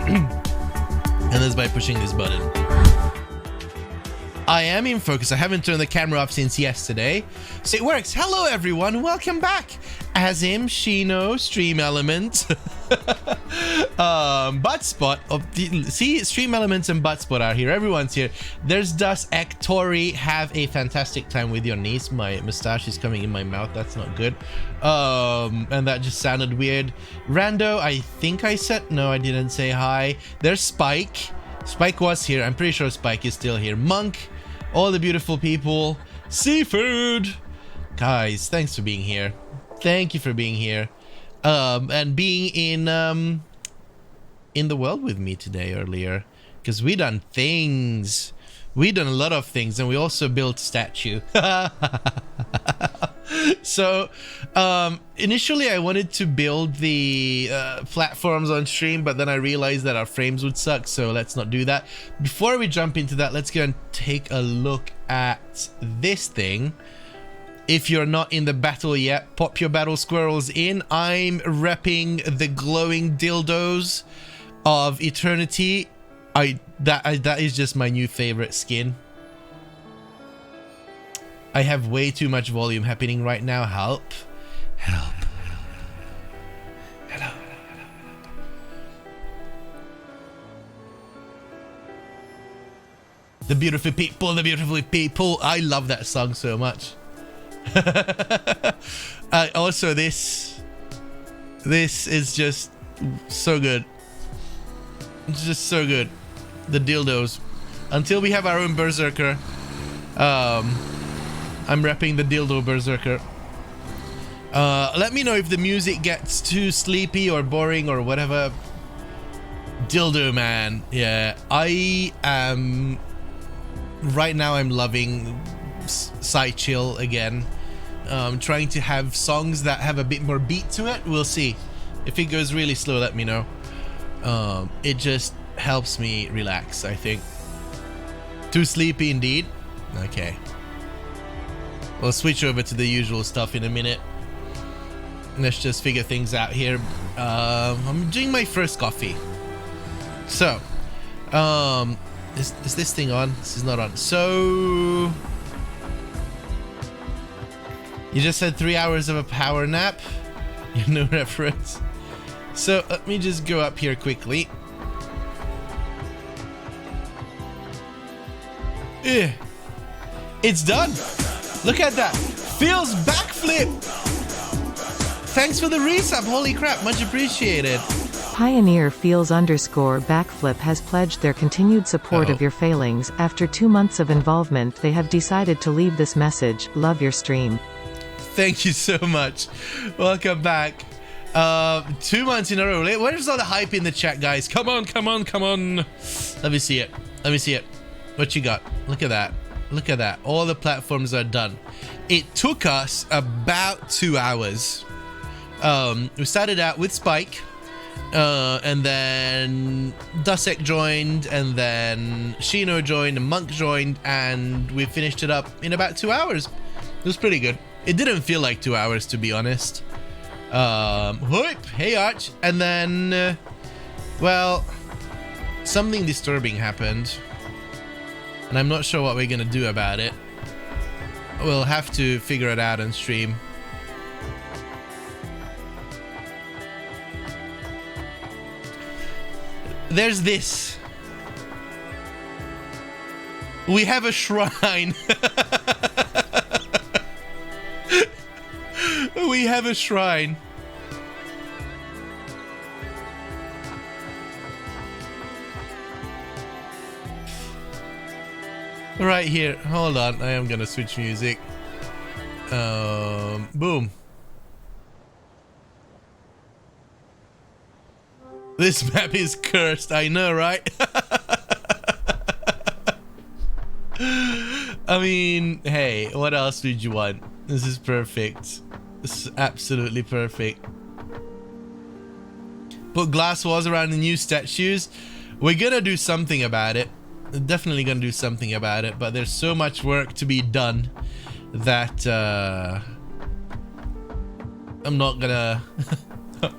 And that's by pushing this button. I am in focus. I haven't turned the camera off since yesterday, so it works. Hello everyone, welcome back. Azim, Shino, Stream Element, Buttspot. See, Stream Elements and Buttspot are here. Everyone's here. There's Dus, Ek, Tori. Have a fantastic time with your niece. My mustache is coming in my mouth. That's not good. And that just sounded weird. Rando, I think I said no. I didn't say hi. There's Spike. Spike was here. I'm pretty sure Spike is still here. Monk, all the beautiful people. Seafood, guys. Thanks for being here. Thank you for being here, and being in the world with me today earlier, because we done things. We done a lot of things, and we also built statue. So initially I wanted to build the platforms on stream, but then I realized that our frames would suck, so let's not do that. Before we jump into that, let's go and take a look at this thing. If you're not in the battle yet, pop your battle squirrels in. I'm repping the glowing dildos of eternity. That is just my new favorite skin. I have way too much volume happening right now. Help. Help. Hello. The beautiful people, the beautiful people. I love that song so much. Also, this is just so good. It's just so good. The dildos. Until we have our own berserker, I'm repping the dildo berserker. Let me know if the music gets too sleepy or boring or whatever. Dildo man, yeah. I am right now. I'm loving side chill again. Trying to have songs that have a bit more beat to it. We'll see. If it goes really slow, let me know. It just helps me relax, I think. Too sleepy indeed. Okay, we'll switch over to the usual stuff in a minute. Let's just figure things out here. I'm doing my first coffee. So is this thing on? This is not on. So you just said 3 hours of a power nap. You know reference. So let me just go up here quickly. It's done. Look at that. Feels backflip. Thanks for the resub. Holy crap. Much appreciated. Pioneer Feels _backflip has pledged their continued support of your failings. After 2 months of involvement, they have decided to leave this message. Love your stream. Thank you so much. Welcome back. 2 months in a row. Where's all the hype in the chat, guys? Come on, come on, come on. Let me see it. Let me see it. What you got? Look at that. Look at that. All the platforms are done. It took us about 2 hours. We started out with Spike, and then Dusek joined, and then Shino joined, and Monk joined, and we finished it up in about 2 hours. It was pretty good. It didn't feel like 2 hours, to be honest. Hey Arch. And then, well, something disturbing happened, and I'm not sure what we're gonna do about it. We'll have to figure it out on stream. There's this. We have a shrine. We have a shrine. Right here. Hold on. I am gonna switch music. Boom. This map is cursed. I know, right? I mean, hey, what else did you want? This is perfect. This is absolutely perfect. Put glass walls around the new statues. We're gonna do something about it. We're definitely gonna do something about it, but there's so much work to be done that I'm not gonna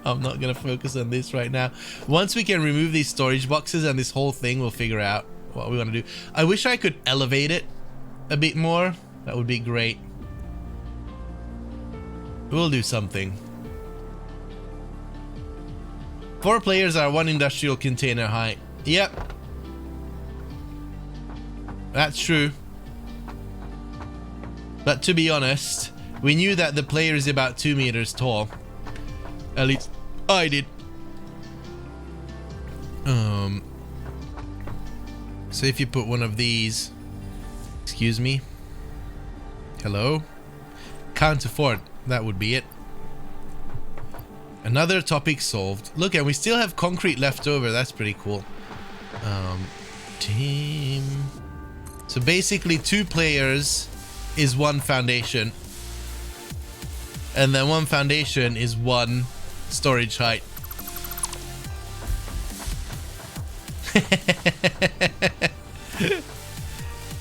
I'm not gonna focus on this right now. Once we can remove these storage boxes and this whole thing, we'll figure out what we want to do. I wish I could elevate it a bit more. That would be great. We'll do something. 4 players are 1 industrial container height. Yep. That's true. But to be honest, we knew that the player is about 2 meters tall. At least I did. So if you put one of these, excuse me, hello, can't afford, that would be it. Another topic solved. Look, and we still have concrete left over. That's pretty cool. Team. So basically 2 players is 1 foundation, and then 1 foundation is 1 storage height.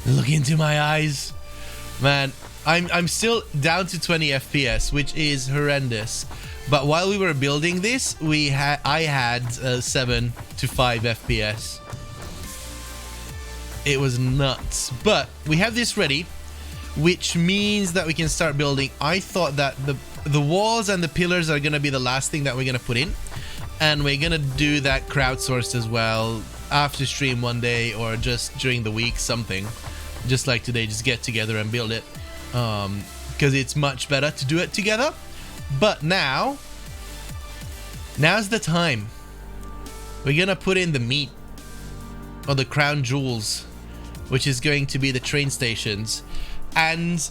Look into my eyes, man. I'm still down to 20 FPS, which is horrendous. But while we were building this, I had 7 to 5 FPS. It was nuts. But we have this ready, which means that we can start building. I thought that the walls and the pillars are gonna be the last thing that we're gonna put in, and we're gonna do that crowdsourced as well after stream one day, or just during the week, something just like today. Just get together and build it, because it's much better to do it together. But now's the time. We're gonna put in the meat, or the crown jewels, which is going to be the train stations. And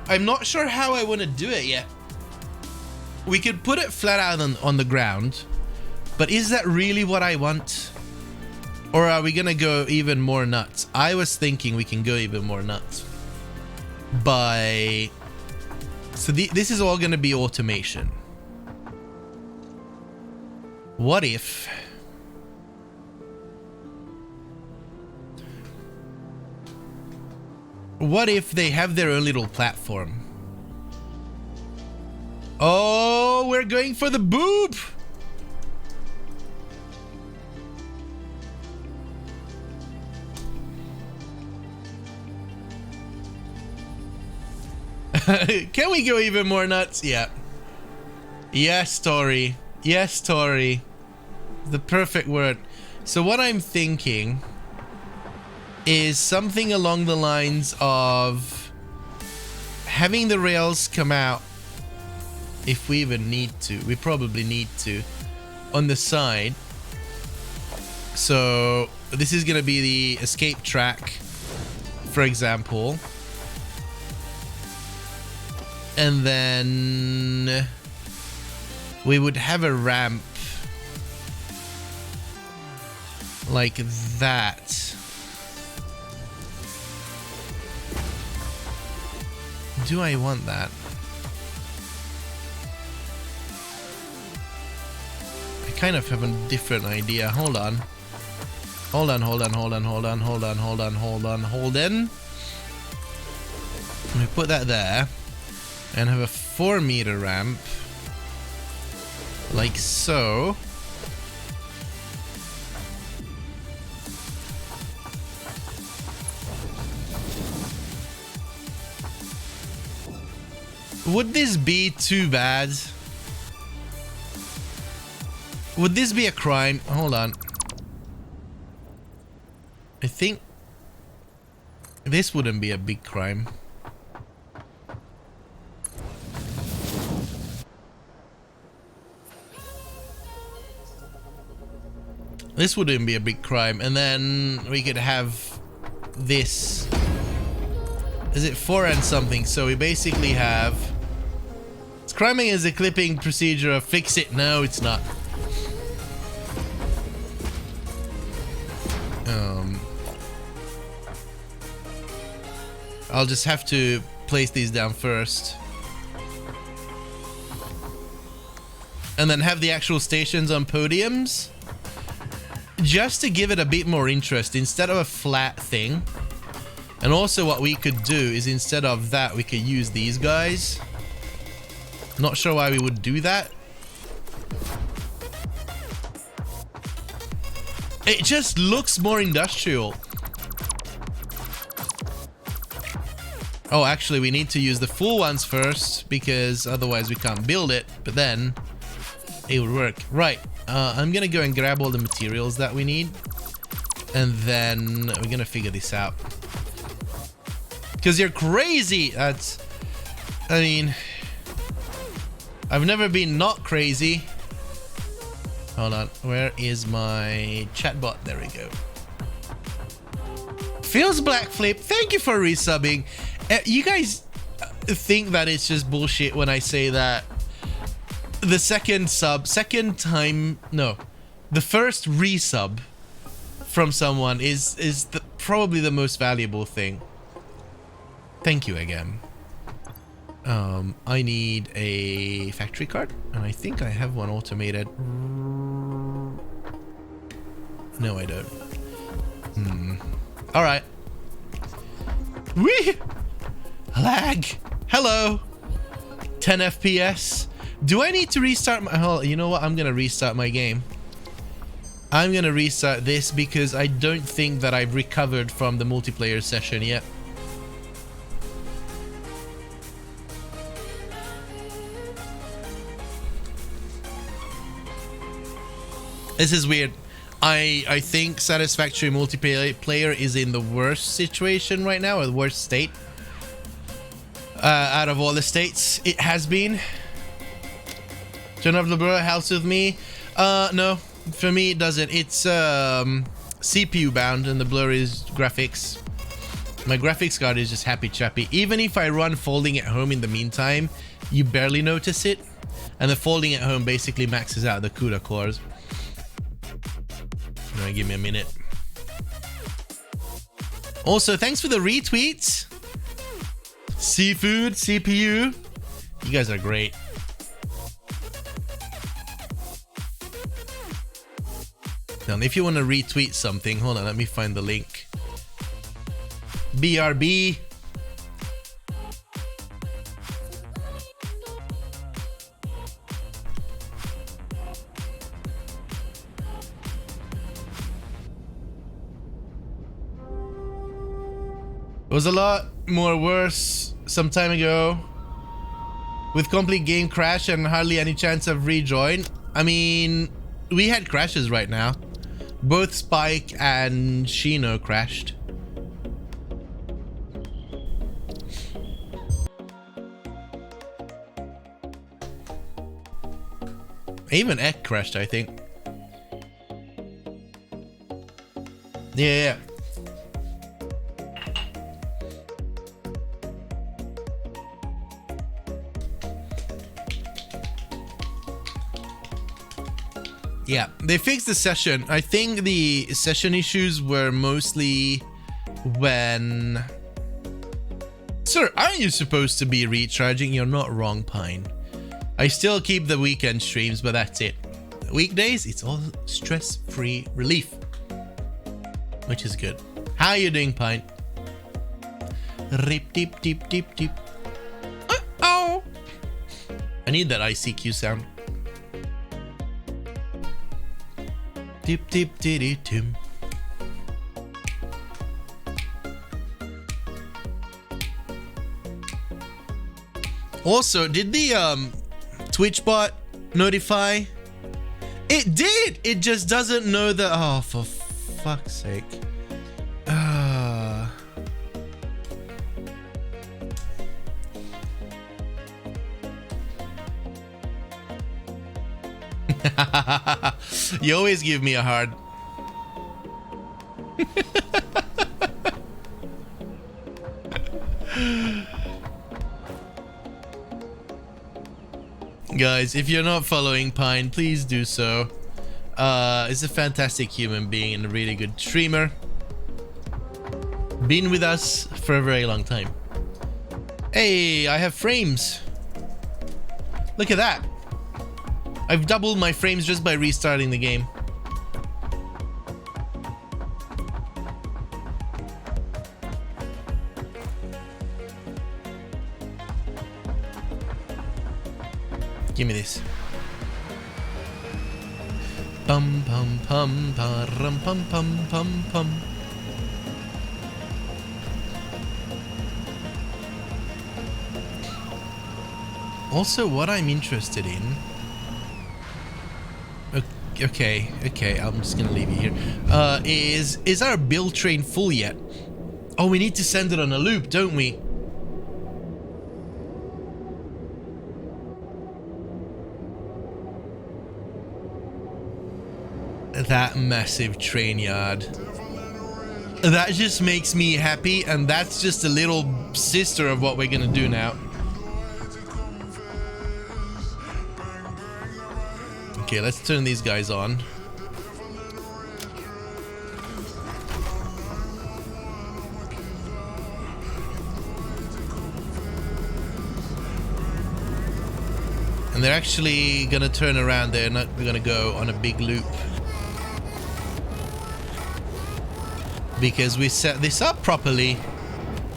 I'm not sure how I want to do it yet. We could put it flat out on the ground, but is that really what I want? Or are we gonna go even more nuts? I was thinking we can go even more nuts. So this is all gonna be automation. What if... What if they have their own little platform? Oh, we're going for the boob! Can we go even more nuts? Yeah. Yes, Tori. Yes, Tori. The perfect word. So what I'm thinking is something along the lines of having the rails come out, if we even need to. We probably need to, on the side. So this is gonna be the escape track, for example. And then we would have a ramp like that. Do I want that? I kind of have a different idea. Hold on. Hold on. Let me put that there. And have a 4-meter ramp. Like so. Would this be too bad? Would this be a crime? Hold on. I think this wouldn't be a big crime. This wouldn't be a big crime. And then we could have this. Is it 4 and something? So we basically have... Scriming is a clipping procedure of Ficsit. No, it's not. I'll just have to place these down first. And then have the actual stations on podiums. Just to give it a bit more interest instead of a flat thing. And also what we could do is instead of that, we could use these guys. Not sure why we would do that. It just looks more industrial. Oh, actually, we need to use the full ones first because otherwise we can't build it, but then it would work. Right, I'm gonna go and grab all the materials that we need and then we're gonna figure this out. Because you're crazy! That's... I mean... I've never been not crazy. Hold on, where is my chatbot? There we go. Feels Blackflip, thank you for resubbing. You guys think that it's just bullshit when I say that the the first resub from someone is probably the most valuable thing. Thank you again. I need a factory card, and I think I have one automated. No, I don't. All right. Whee! Lag. Hello. 10 FPS. Do I need to restart my... Oh, you know what? I'm gonna restart my game. I'm gonna restart this because I don't think that I've recovered from the multiplayer session yet. This is weird. I think Satisfactory multiplayer is in the worst situation right now, or the worst state out of all the states it has been. Turn off the blur helps with me. No, for me it doesn't. It's CPU bound and the blur is graphics. My graphics card is just happy chappy. Even if I run folding at home in the meantime, you barely notice it. And the folding at home basically maxes out the CUDA cores. No, give me a minute. Also, thanks for the retweets. Seafood, CPU. You guys are great. Now, if you want to retweet something, hold on, let me find the link. BRB. It was a lot more worse some time ago with complete game crash and hardly any chance of rejoin. I mean, we had crashes right now. Both Spike and Shino crashed. Even Ek crashed, I think. Yeah. Yeah, they fixed the session. I think the session issues were mostly when... Sir, aren't you supposed to be recharging? You're not wrong, Pine. I still keep the weekend streams, but that's it. Weekdays, it's all stress-free relief. Which is good. How are you doing, Pine? Rip, dip, dip, dip, dip. Uh-oh! I need that ICQ sound. Dip dip diddy tim. Also, did the Twitch bot notify? It did! It just doesn't know the... Oh, for fuck's sake. You always give me a hard. Guys, if you're not following Pine, please do so. He's a fantastic human being and a really good streamer. Been with us for a very long time. Hey, I have frames. Look at that. I've doubled my frames just by restarting the game. Give me this. Pum pum pum pum pum pum pum pum. Also, what I'm interested in. Okay, I'm just gonna leave you here. Is our build train full yet? Oh, we need to send it on a loop, don't we? That massive train yard. That just makes me happy, and that's just a little sister of what we're gonna do now. Okay, let's turn these guys on. And they're actually gonna turn around. They're not gonna go on a big loop. Because we set this up properly.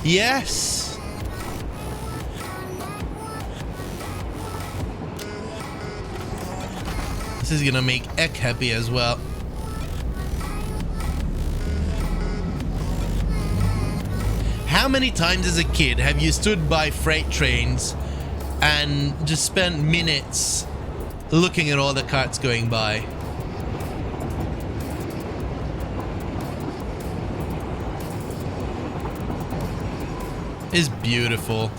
Yes! This is gonna make Ek happy as well. How many times as a kid have you stood by freight trains and just spent minutes looking at all the carts going by? It's beautiful.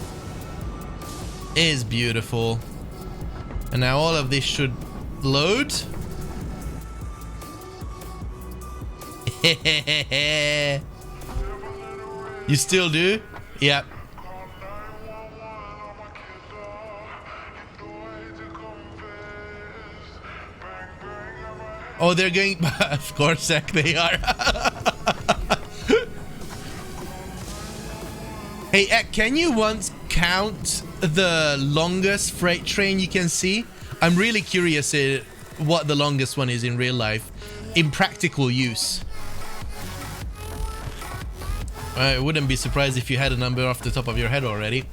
It's beautiful. And now all of this should load. You still do? Yep. Oh, they're going. Of course, Zach, they are. Hey, can you once count the longest freight train you can see? I'm really curious what the longest one is in real life, in practical use. I wouldn't be surprised if you had a number off the top of your head already.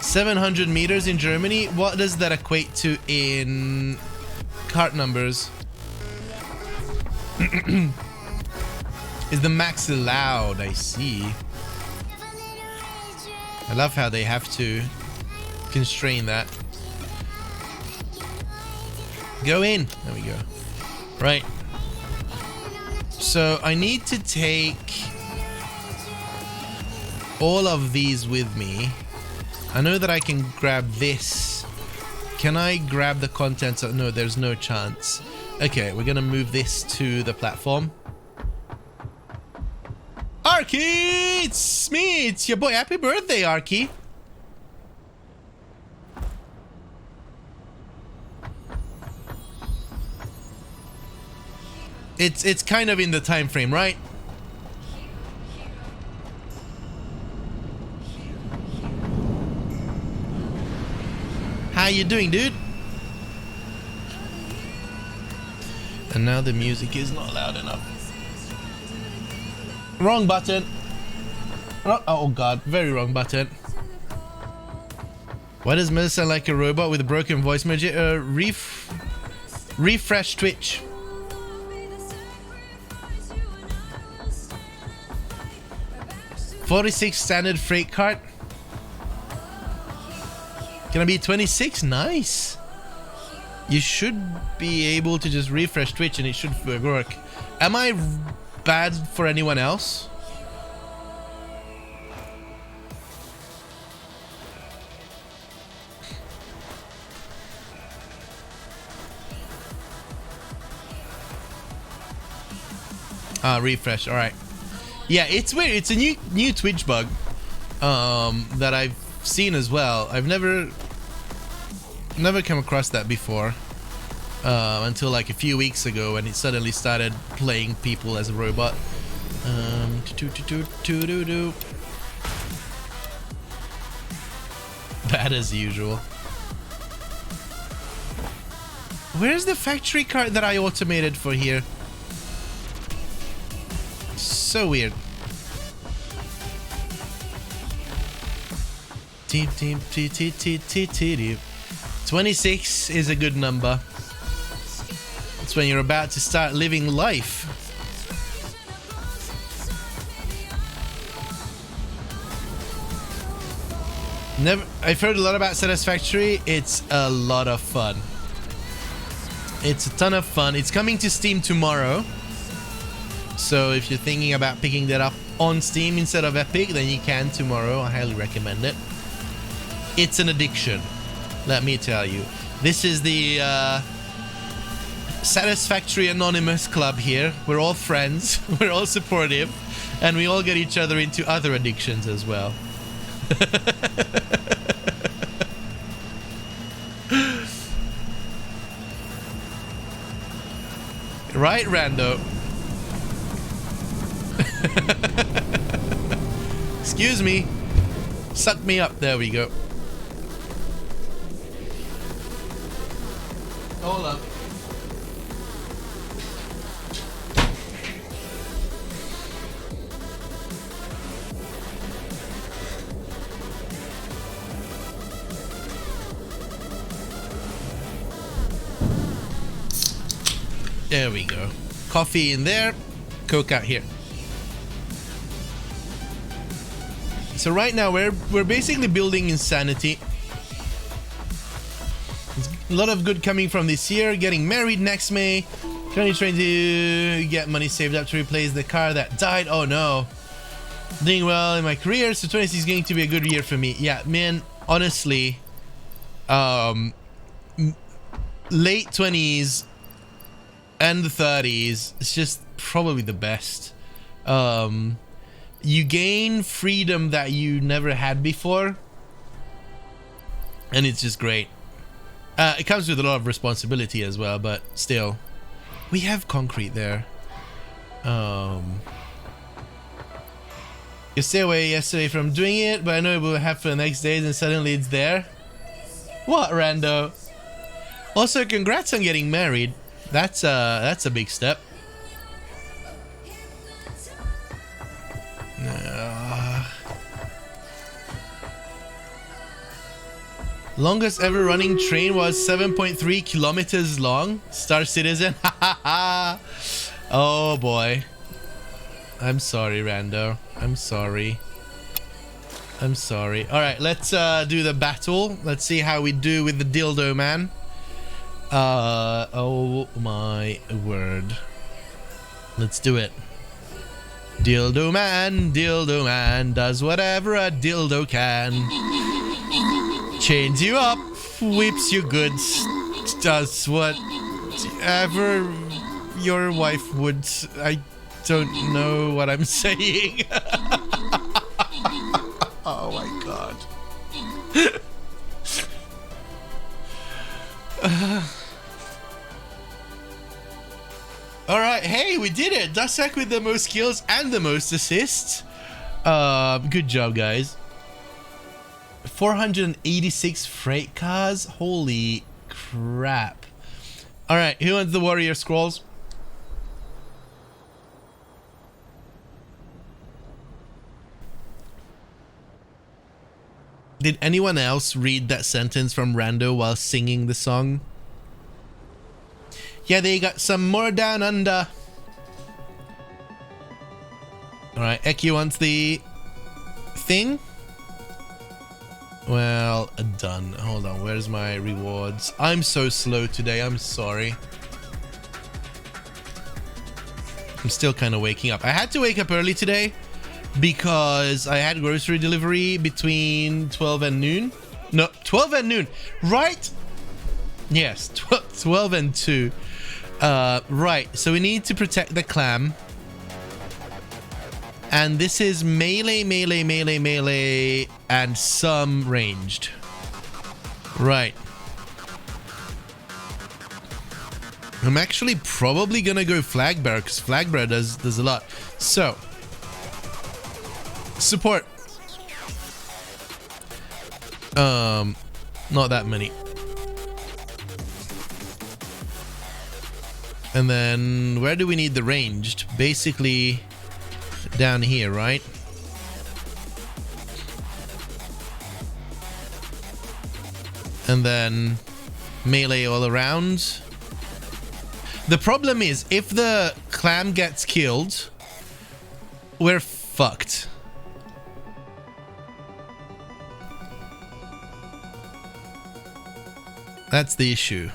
$700 meters in Germany. What does that equate to in cart numbers? Is the max allowed? I see. I love how they have to constrain that. Go in. There we go. Right. So I need to take all of these with me. I know that I can grab this. Can I grab the contents? No, there's no chance. Okay, we're gonna move this to the platform. Arky, it's me, it's your boy. Happy birthday, Arky. It's kind of in the time frame, right? How you doing, dude? And now the music is not loud enough. Wrong button. Oh god, very wrong button. Why does Meza sound like a robot with a broken voice merge? Refresh Twitch. $46 standard freight cart. Gonna be 26. Nice. You should be able to just refresh Twitch and it should work. Am I bad for anyone else? Refresh. All right. Yeah, it's weird. It's a new Twitch bug that I've seen as well. I've never come across that before until like a few weeks ago when it suddenly started playing people as a robot. Bad as usual. Where's the factory cart that I automated for here? So weird. 26 is a good number. It's when you're about to start living life. I've heard a lot about Satisfactory. It's a lot of fun. It's a ton of fun. It's coming to Steam tomorrow. So if you're thinking about picking that up on Steam instead of Epic, then you can tomorrow. I highly recommend it. It's an addiction, let me tell you. This is the Satisfactory Anonymous Club here. We're all friends, we're all supportive, and we all get each other into other addictions as well. Right, Rando? Excuse me. Suck me up. There we go. Hold up. There we go. Coffee in there, Coke out here. So right now we're basically building insanity. There's a lot of good coming from this year. Getting married next May. Currently trying to get money saved up to replace the car that died. Oh no. Doing well in my career, so 26 is going to be a good year for me. Yeah, man, honestly, late 20s and the 30s, it's just probably the best. You gain freedom that you never had before, and it's just great. It comes with a lot of responsibility as well, but still. We have concrete there. You stay away yesterday from doing it, but I know it will happen for the next days, and suddenly it's there. What, Rando? Also, congrats on getting married. That's a big step. Longest ever running train was 7.3 kilometers long. Star Citizen. Oh boy. I'm sorry, Rando. I'm sorry. I'm sorry. Alright, let's do the battle. Let's see how we do with the dildo man. Oh my word. Let's do it. Dildo man does whatever a dildo can. Chains you up, whips you good, does whatever your wife would. I don't know what I'm saying. Oh my god. Alright, hey, we did it! Dusak with the most kills and the most assists. Good job, guys. 486 freight cars? Holy crap. Alright, who wants the warrior scrolls? Did anyone else read that sentence from Rando while singing the song? Yeah, they got some more down under. Alright, Eki wants the thing. Well, done. Hold on, where's my rewards? I'm so slow today, I'm sorry. I'm still kind of waking up. I had to wake up early today because I had grocery delivery between 12 and noon. No, 12 and noon, right? Yes, 12 and 2. Right, so we need to protect the clam. And this is melee, and some ranged. Right. I'm actually probably gonna go flag bearer, because flag bearer does a lot. So, support. Not that many. And then, where do we need the ranged? Basically, down here, right? And then melee all around. The problem is, if the clam gets killed, we're fucked. That's the issue.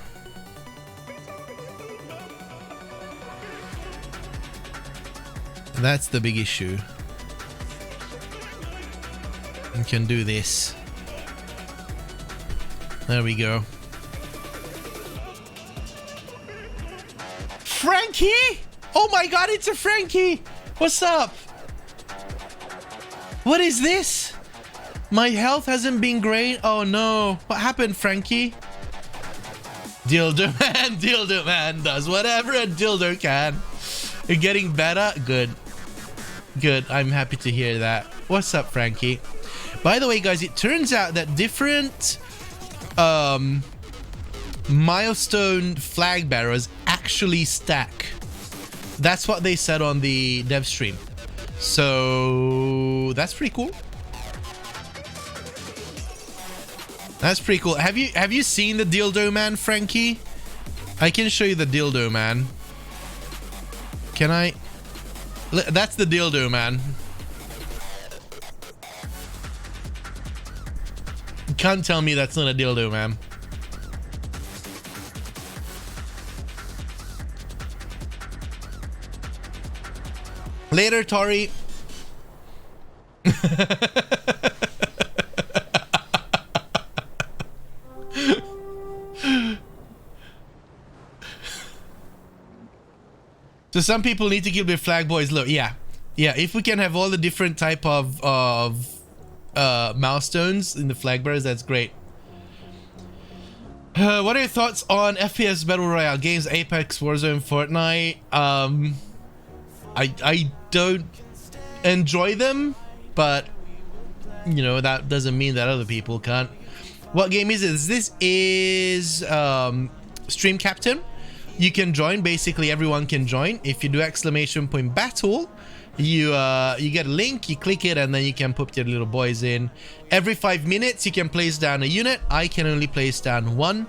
That's the big issue. We can do this. There we go. Frankie! Oh my god, it's a Frankie! What's up? What is this? My health hasn't been great. Oh no. What happened, Frankie? Dildo man does whatever a dildo can. You're getting better? Good. Good. I'm happy to hear that. What's up, Frankie? By the way, guys, it turns out that different milestone flag bearers actually stack. That's what they said on the dev stream. So that's pretty cool. That's pretty cool. Have you seen the dildo man, Frankie? I can show you the dildo man. Can I? That's the dildo man. You can't tell me that's not a dildo man. Later, Tori. So some people need to keep their flag boys low. Yeah, if we can have all the different type of milestones in the flag bearers, that's great. What are your thoughts on FPS battle royale games, Apex, Warzone, Fortnite? I don't enjoy them, but you know, that doesn't mean that other people can't. What game is this? This is Stream Captain. You can join. Basically, everyone can join. If you do !battle, you get a link, you click it, and then you can put your little boys in. Every 5 minutes, you can place down a unit. I can only place down one.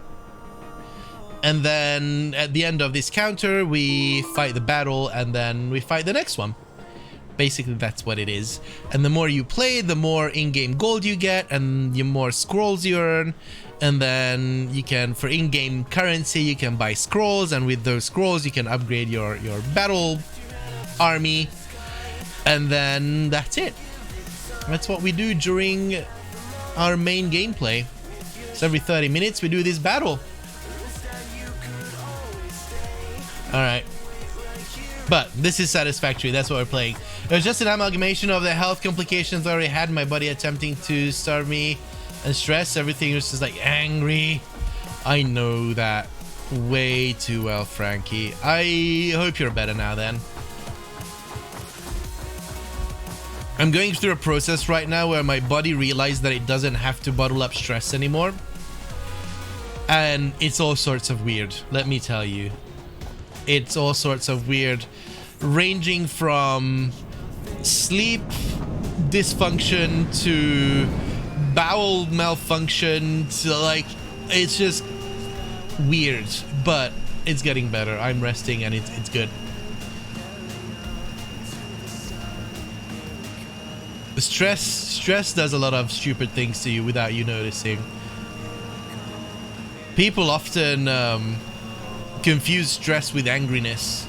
And then at the end of this counter, we fight the battle, and then we fight the next one. Basically, that's what it is. And the more you play, the more in-game gold you get, and the more scrolls you earn. And then you can, for in-game currency, you can buy scrolls, and with those scrolls, you can upgrade your battle army. And then that's it. That's what we do during our main gameplay. So every 30 minutes, we do this battle. Alright. But this is Satisfactory, that's what we're playing. It was just an amalgamation of the health complications I already had, my buddy attempting to starve me, and stress. Everything was just like angry. I know that way too well, Frankie. I hope you're better now then. I'm going through a process right now where my body realized that it doesn't have to bottle up stress anymore. And it's all sorts of weird, let me tell you. It's all sorts of weird, ranging from sleep dysfunction to bowel malfunction to, like, it's just weird, but it's getting better. I'm resting and it's good. Stress does a lot of stupid things to you without you noticing. People often confuse stress with angriness,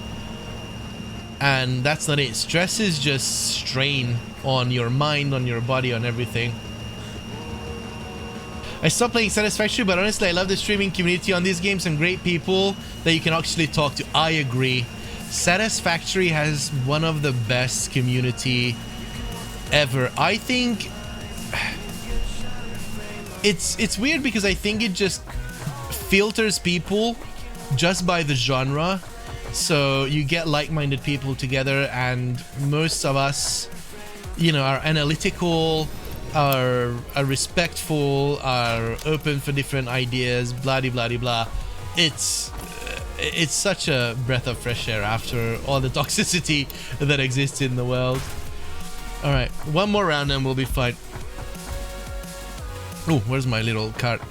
and that's not it. Stress is just strain on your mind, on your body, on everything. I stopped playing Satisfactory, but honestly, I love the streaming community on these games. Some great people that you can actually talk to. I agree. Satisfactory has one of the best community ever. I think it's weird because I think it just filters people just by the genre. So you get like-minded people together, and most of us, you know, are analytical, are respectful, are open for different ideas, blah blah blah blah. It's such a breath of fresh air after all the toxicity that exists in the world. All right, one more round and we'll be fine. Oh, where's my little cart?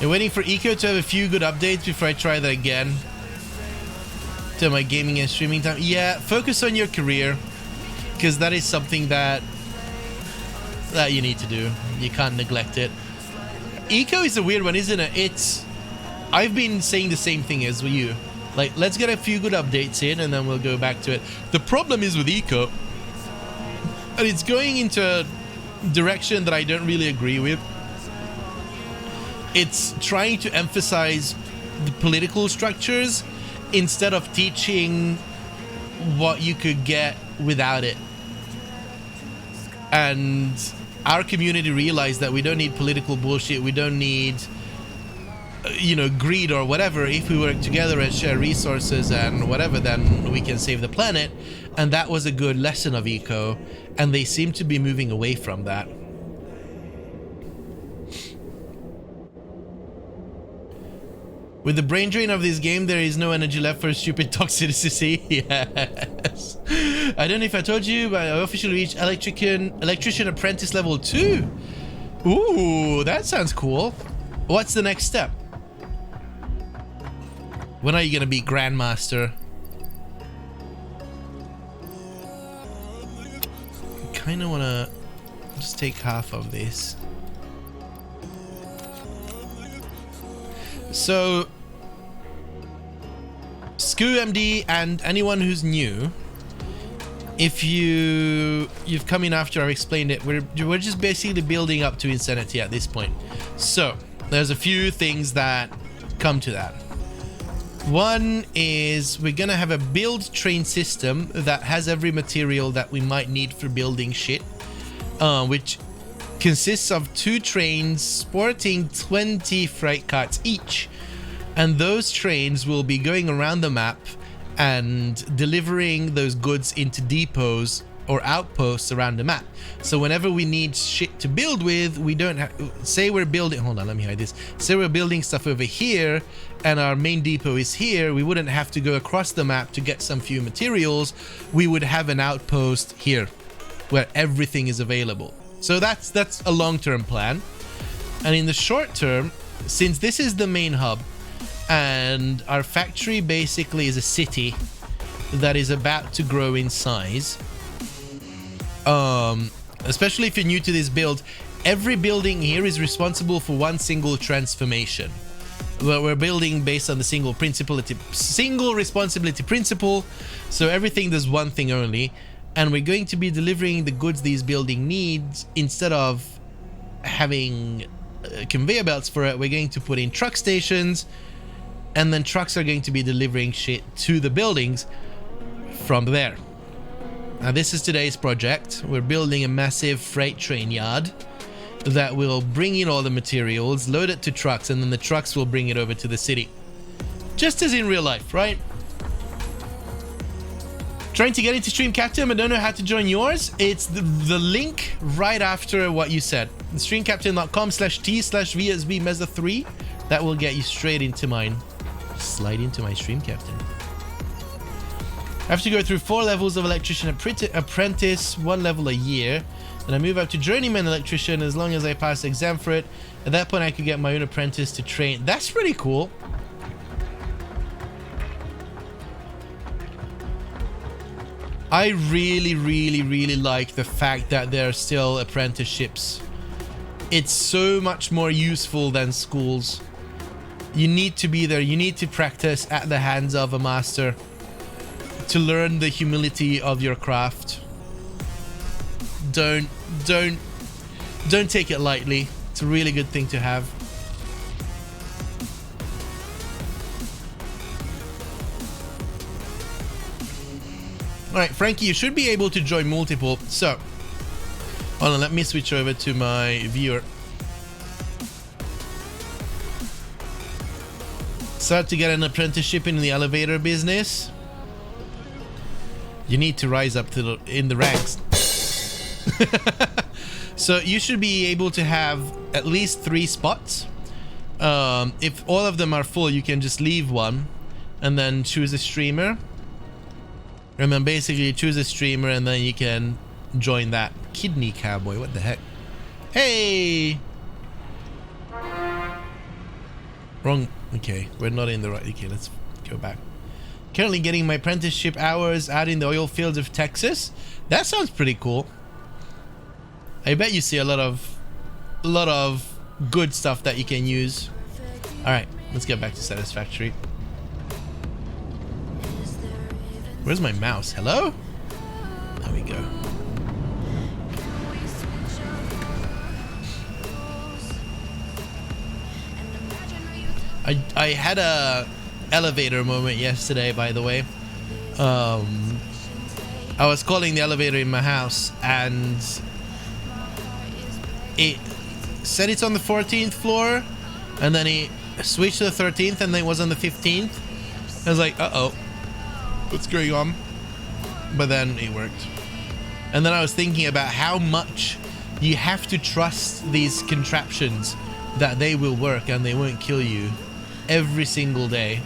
I'm waiting for Eco to have a few good updates before I try that again. To my gaming and streaming time. Yeah, focus on your career, because that is something that you need to do. You can't neglect it. Eco is a weird one, isn't it? I've been saying the same thing as you. Like, let's get a few good updates in and then we'll go back to it. The problem is with Eco, and it's going into a direction that I don't really agree with. It's trying to emphasize the political structures instead of teaching what you could get without it. And our community realized that we don't need political bullshit. We don't need, you know, greed or whatever. If we work together and share resources and whatever, then we can save the planet. And that was a good lesson of Eco. And they seem to be moving away from that. With the brain drain of this game, there is no energy left for stupid toxicity. Yes. I don't know if I told you, but I officially reached electrician apprentice level 2. Ooh, that sounds cool. What's the next step? When are you gonna be grandmaster? I kinda wanna just take half of this. So, Scoo MD and anyone who's new, if you've come in after I've explained it, we're just basically building up to insanity at this point. So, there's a few things that come to that. One is we're gonna have a build train system that has every material that we might need for building shit, which consists of 2 trains sporting 20 freight carts each, and those trains will be going around the map and delivering those goods into depots or outposts around the map. So whenever we need shit to build with, we don't have, say we're building, hold on, let me hide this. Say we're building stuff over here and our main depot is here, we wouldn't have to go across the map to get some few materials. We would have an outpost here where everything is available. So that's a long-term plan. And in the short term, since this is the main hub and our factory basically is a city that is about to grow in size, especially if you're new to this build, every building here is responsible for one single transformation. We're building based on the single responsibility principle, so everything does one thing only. And we're going to be delivering the goods these building needs. Instead of having conveyor belts for it, we're going to put in truck stations, and then trucks are going to be delivering shit to the buildings from there. Now this is today's project. We're building a massive freight train yard that will bring in all the materials, load it to trucks, and then the trucks will bring it over to the city. Just as in real life, right? Trying to get into Stream Captain, but don't know how to join yours? It's the link right after what you said. Streamcaptain.com/t/VSB Meza 3. That will get you straight into mine. Slide into my Stream Captain. I have to go through 4 levels of electrician apprentice, 1 level a year. And I move up to journeyman electrician as long as I pass the exam for it. At that point, I could get my own apprentice to train. That's pretty cool. I really like the fact that there are still apprenticeships. It's so much more useful than schools. You need to be there. You need to practice at the hands of a master to learn the humility of your craft. Don't take it lightly. It's a really good thing to have. Alright, Frankie, you should be able to join multiple. So, hold on, let me switch over to my viewer. Start to get an apprenticeship in the elevator business. You need to rise up to in the ranks. So you should be able to have at least 3 spots. If all of them are full, you can just leave one and then choose a streamer. And then basically choose a streamer and then you can join that. Kidney cowboy, what the heck? Hey! Wrong. Okay, we're not in the right. Okay, let's go back. Currently getting my apprenticeship hours out in the oil fields of Texas. That sounds pretty cool. I bet you see a lot of good stuff that you can use. All right, let's get back to Satisfactory. Where's my mouse? Hello? There we go. I had a elevator moment yesterday, by the way. I was calling the elevator in my house and it said it's on the 14th floor, and then it switched to the 13th and then it was on the 15th. I was like, uh-oh, what's going on? But then it worked. And then I was thinking about how much you have to trust these contraptions that they will work and they won't kill you every single day.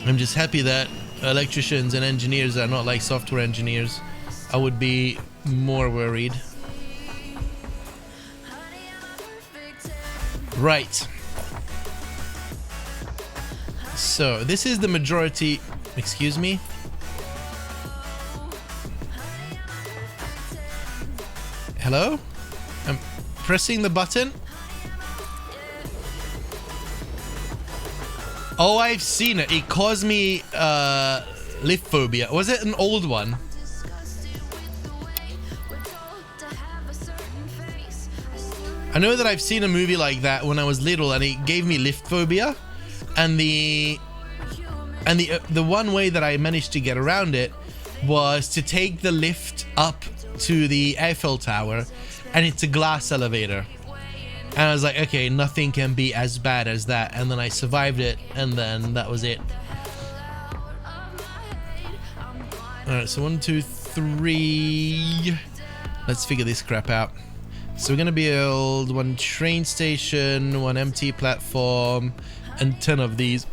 I'm just happy that electricians and engineers are not like software engineers. I would be more worried. Right. So this is the majority. Excuse me. Hello? I'm pressing the button. Oh, I've seen it. It caused me lift phobia. Was it an old one? I know that I've seen a movie like that when I was little and it gave me lift phobia. And the one way that I managed to get around it was to take the lift up to the Eiffel Tower, and it's a glass elevator. And I was like, okay, nothing can be as bad as that. And then I survived it, and then that was it. Alright, so 1, 2, 3. Let's figure this crap out. So we're gonna build 1 train station, 1 empty platform, and 10 of these.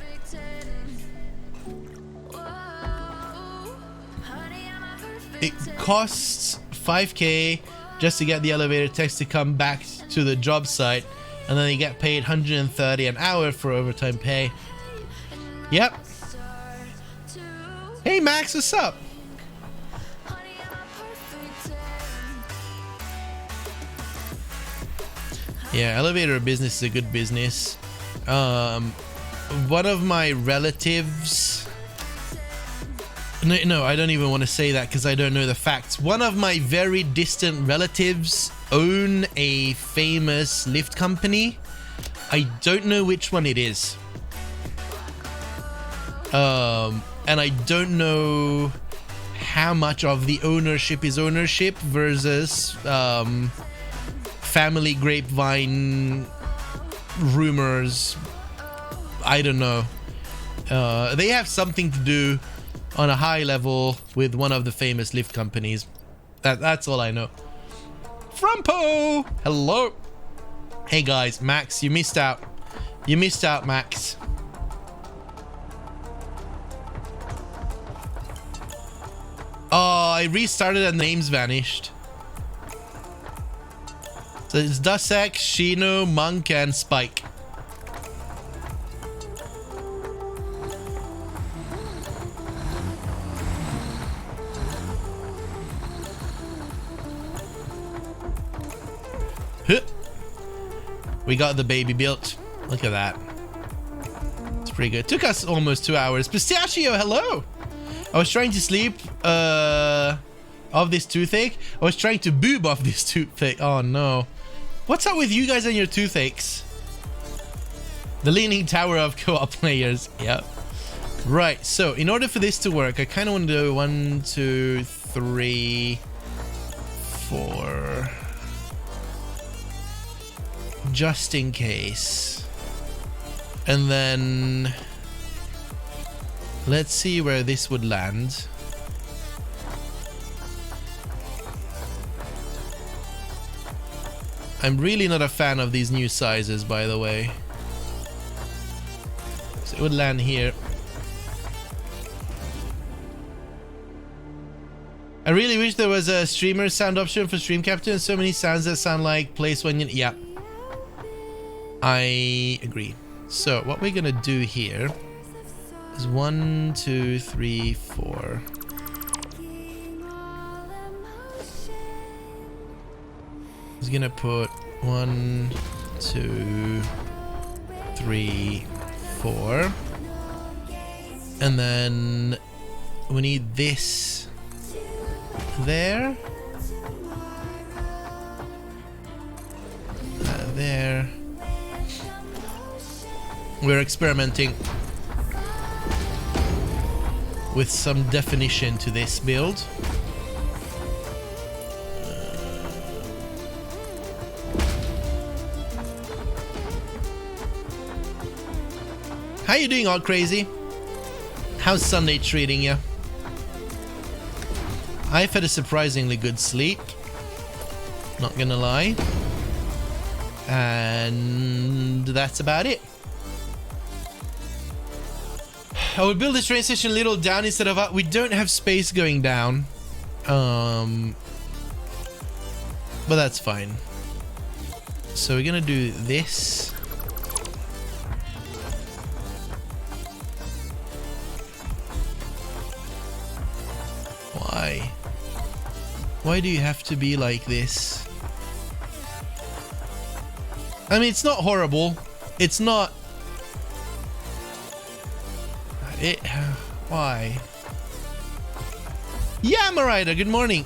It costs 5k just to get the elevator techs to come back to the job site, and then you get paid 130 an hour for overtime pay. Yep. Hey Max, what's up? Yeah, elevator business is a good business. One of my relatives... No, I don't even want to say that because I don't know the facts. One of my very distant relatives own a famous lift company. I don't know which one it is. And I don't know how much of the ownership is ownership versus family grapevine rumors. I don't know. They have something to do on a high level with one of the famous lift companies. That's all I know. Frumpo! Hello! Hey guys, Max, you missed out. You missed out, Max. Oh, I restarted and the names vanished. So it's Dusek, Shino, Monk, and Spike. We got the baby built. Look at that. It's pretty good. Took us almost 2 hours. Pistachio, hello. I was trying to sleep off this toothache. I was trying to boob off this toothache. Oh no. What's up with you guys and your toothaches? The leaning tower of co-op players. Yep. Right, so in order for this to work, I kind of want to do 1, 2, 3, 4. Just in case. And then let's see where this would land. I'm really not a fan of these new sizes, by the way. So it would land here. I really wish there was a streamer sound option for stream capture and so many sounds that sound like place when you... Yeah. I agree. So what we're gonna do here is 1, 2, 3, 4. I was gonna put 1, 2, 3, 4. And then we need this there. There. We're experimenting with some definition to this build. How you doing, all crazy? How's Sunday treating you? I've had a surprisingly good sleep, not gonna lie, and that's about it. I would build this train station a little down instead of up. We don't have space going down, but that's fine. So we're gonna do this. Why? Why do you have to be like this? I mean, it's not horrible. It's not... Why? Yeah, Marida, good morning.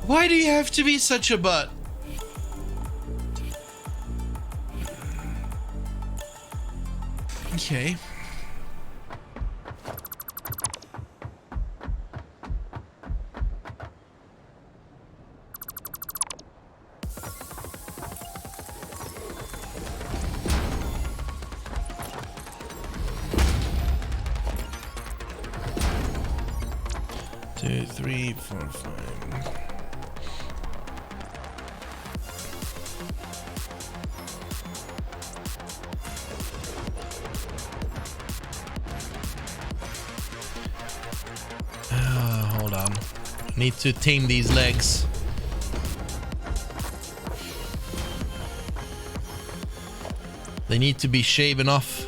Why do you have to be such a butt? Okay. Two, three, four, five. Hold on. Need to tame these legs. They need to be shaven off.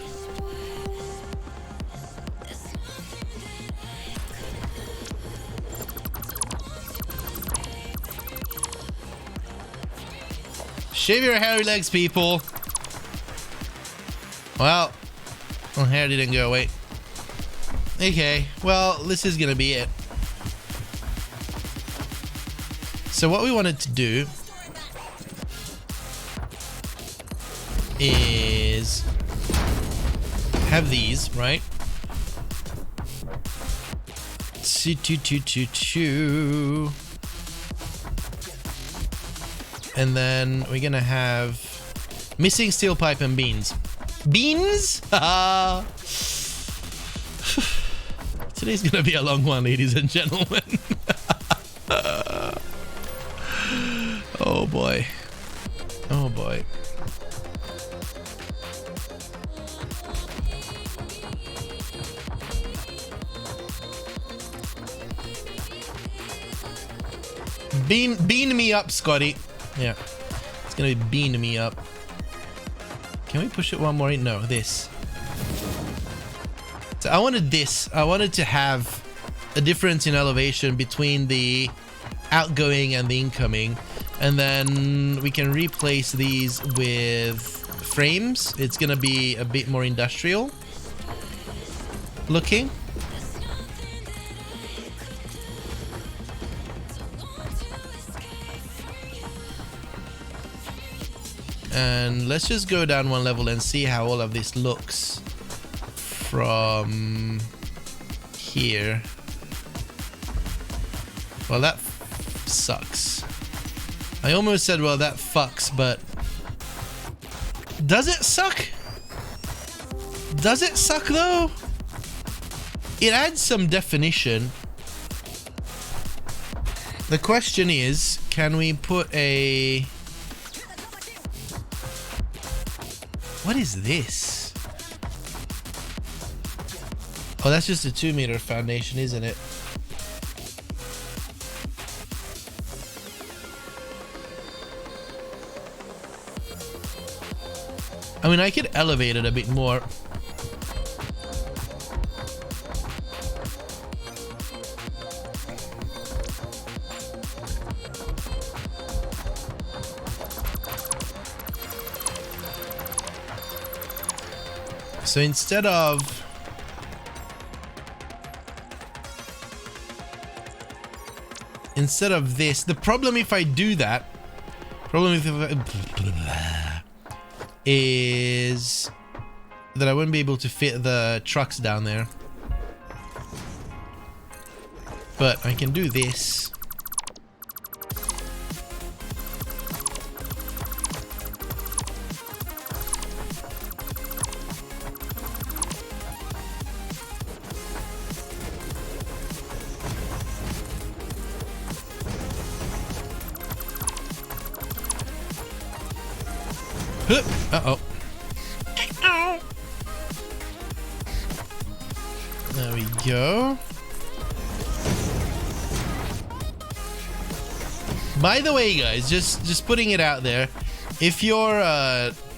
Shave your hairy legs, people. Well, hair didn't go away. Okay, well, this is gonna be it. So what we wanted to do is have these, right? Two. And then we're gonna have missing steel pipe and beans. Beans? Today's gonna be a long one, ladies and gentlemen. Oh boy. Oh boy. Bean me up, Scotty. Yeah. It's gonna be bean me up. Can we push it one more in? No, this. So I wanted this. I wanted to have a difference in elevation between the outgoing and the incoming. And then we can replace these with frames. It's gonna be a bit more industrial looking. And let's just go down one level and see how all of this looks from here. Well, that sucks. I almost said, well, that fucks, but does it suck? Does it suck though? It adds some definition. The question is, can we put a... What is this? Oh, that's just a 2-meter foundation, isn't it? I mean, I could elevate it a bit more. So instead of this, the problem if I do that, is that I wouldn't be able to fit the trucks down there. But I can do this. Uh-oh. There we go. By the way, guys, just putting it out there, if you're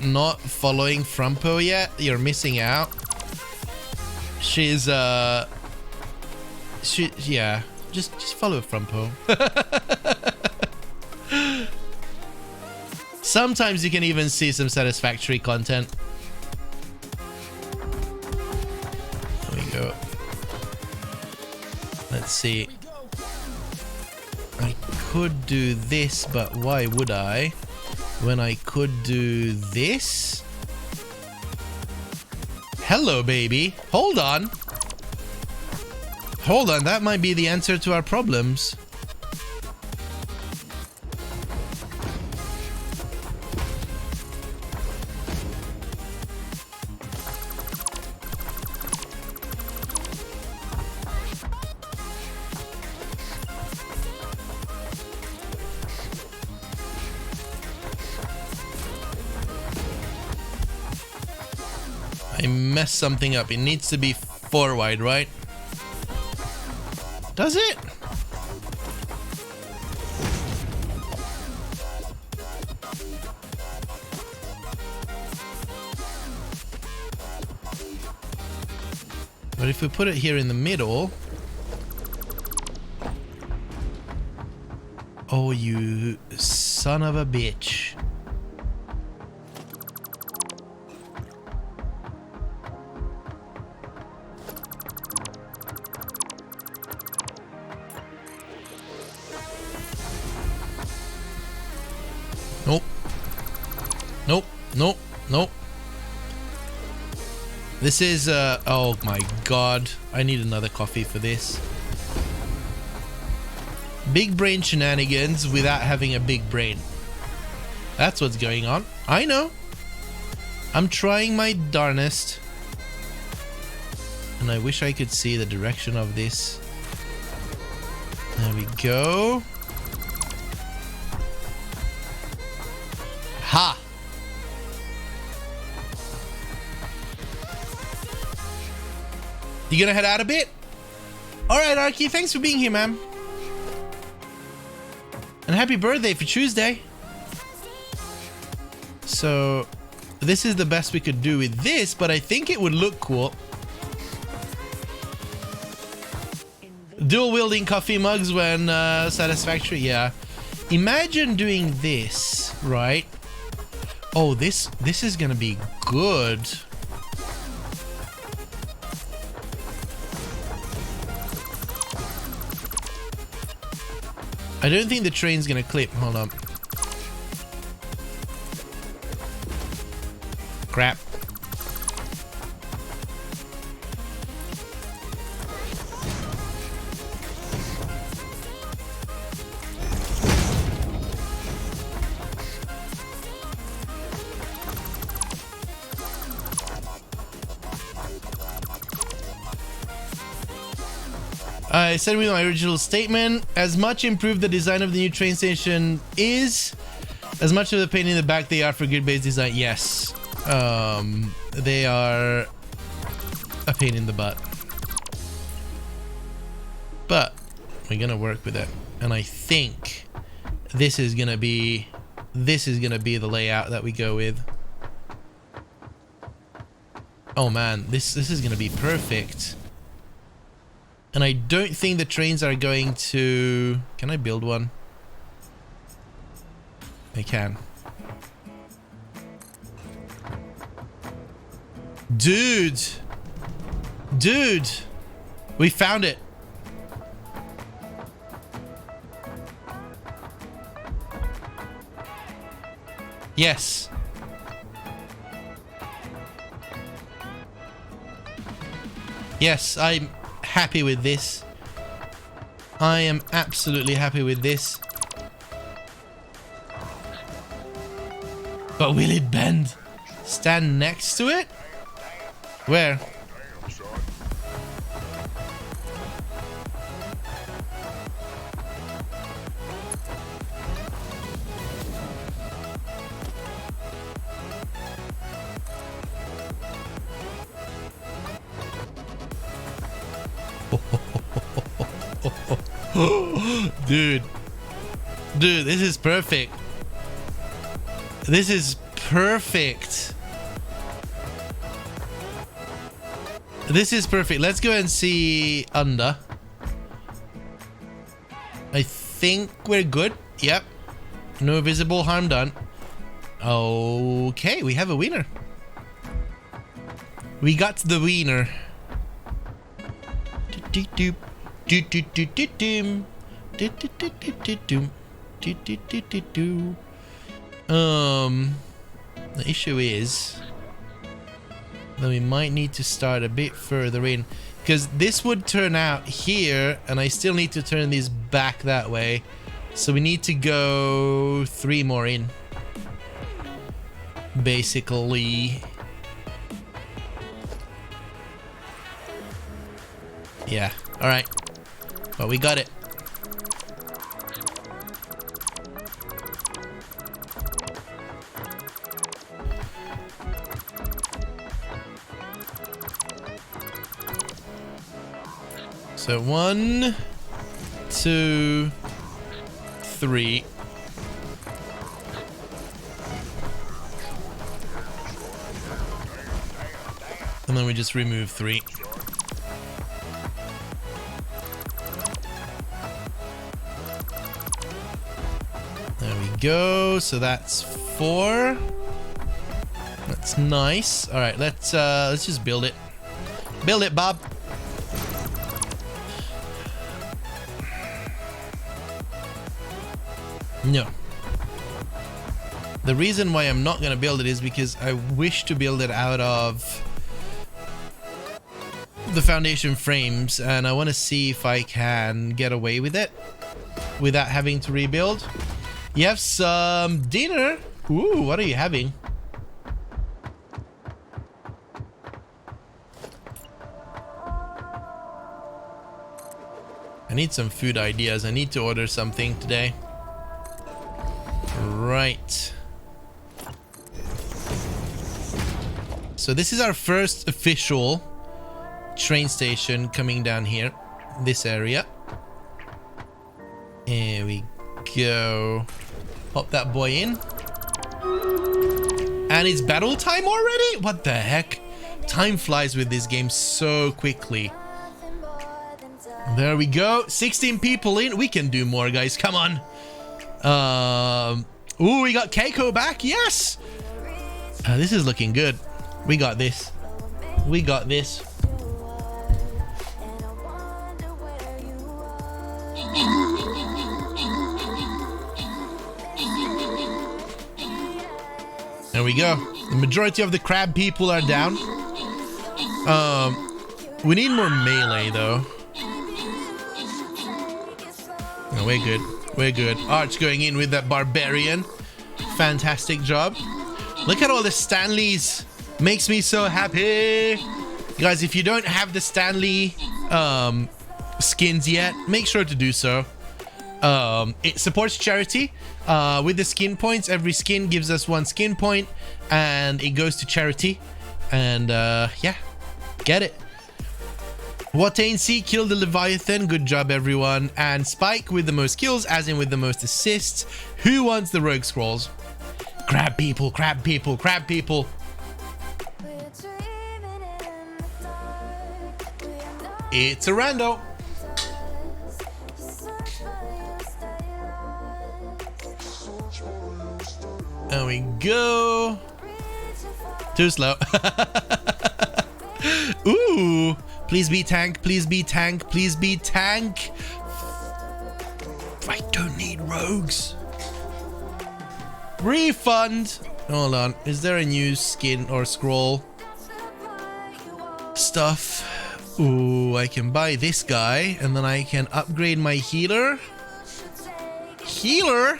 not following Frumpo yet, you're missing out. She's yeah, just follow Frumpo. Sometimes you can even see some Satisfactory content. There we go. Let's see. I could do this, but why would I? When I could do this? Hello, baby. Hold on. Hold on, that might be the answer to our problems. I messed something up. It needs to be 4 wide, right? Does it? But if we put it here in the middle... Oh, you son of a bitch. Nope. Nope. Nope. Nope. This is, oh my god. I need another coffee for this. Big brain shenanigans without having a big brain. That's what's going on. I know. I'm trying my darnest. And I wish I could see the direction of this. There we go. Ha! You gonna head out a bit? Alright, Arky, thanks for being here, man. And happy birthday for Tuesday. So, this is the best we could do with this, but I think it would look cool. Dual wielding coffee mugs when Satisfactory, yeah. Imagine doing this, right? Oh, this is gonna be good. I don't think the train's gonna clip. Hold on. Crap. I said with my original statement, as much improved the design of the new train station is, as much of the pain in the back they are for grid-based design. Yes. They are a pain in the butt. But we're gonna work with it. And I think this is gonna be the layout that we go with. Oh man, this is gonna be perfect. And I don't think the trains are going to... Can I build one? I can. Dude! Dude! We found it! Yes! Yes, I'm happy with this. I am absolutely happy with this. But will it bend? Stand next to it? Where? Dude, this is perfect. This is perfect. This is perfect. Let's go and see under. I think we're good. Yep. No visible harm done. Okay, we have a winner. We got the winner. The issue is that we might need to start a bit further in, because this would turn out here and I still need to turn these back that way, so we need to go 3 more in basically. Yeah, all right, but we got it. So 1, 2, 3. And then we just remove 3. There we go. So that's 4. That's nice. All right, let's just build it. Build it, Bob. No. The reason why I'm not going to build it is because I wish to build it out of the foundation frames, and I want to see if I can get away with it without having to rebuild. You have some dinner. Ooh, what are you having? I need some food ideas. I need to order something today. Right. So this is our first official train station coming down here, this area. Here we go. Pop that boy in. And it's battle time already? What the heck? Time flies with this game so quickly. There we go. 16 people in. We can do more, guys. Come on. Ooh, we got Keiko back. Yes. This is looking good. We got this. We got this. There we go. The majority of the crab people are down. We need more melee though. No, we're good. We're good. Arch going in with that barbarian. Fantastic job. Look at all the Stanleys. Makes me so happy. Guys, if you don't have the Stanley skins yet, make sure to do so. It supports charity. With the skin points, every skin gives us 1 skin point, and it goes to charity. And yeah, get it. Watansi killed the Leviathan. Good job, everyone. And Spike with the most kills, as in with the most assists. Who wants the rogue scrolls? Crab people, crab people, crab people. It's a rando. There we go. Too slow. Ooh. Please be tank. Please be tank. Please be tank. I don't need rogues. Refund. Hold on. Is there a new skin or scroll? Stuff. Ooh, I can buy this guy and then I can upgrade my healer. Healer?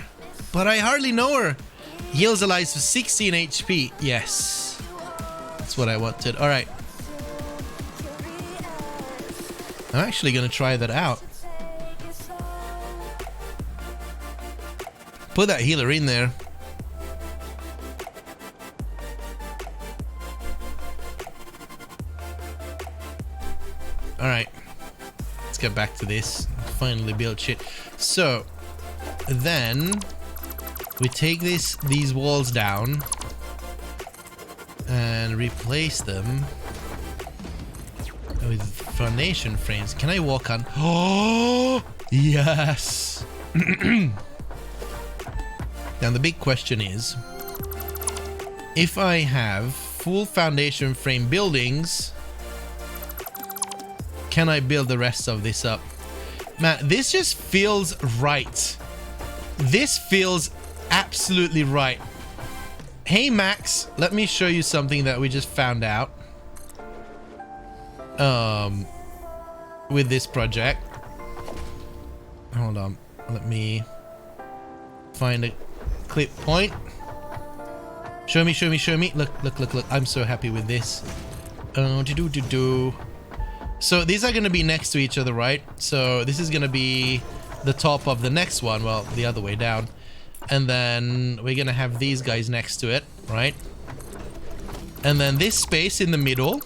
But I hardly know her. Heals allies for 16 HP. Yes. That's what I wanted. All right. I'm actually going to try that out. Put that healer in there. All right. Let's get back to this. Finally build shit. So, then we take these walls down and replace them with foundation frames. Can I walk on? Oh, yes. Now the big question is, if I have full foundation frame buildings, can I build the rest of this up? Man, this just feels right. This feels absolutely right. Hey Max, let me show you something that we just found out. With this project. Hold on. Let me find a clip point. Show me, show me, show me. Look, look, look, look. I'm so happy with this. So these are going to be next to each other, right? So this is going to be the top of the next one. Well, the other way down. And then we're going to have these guys next to it, right? And then this space in the middle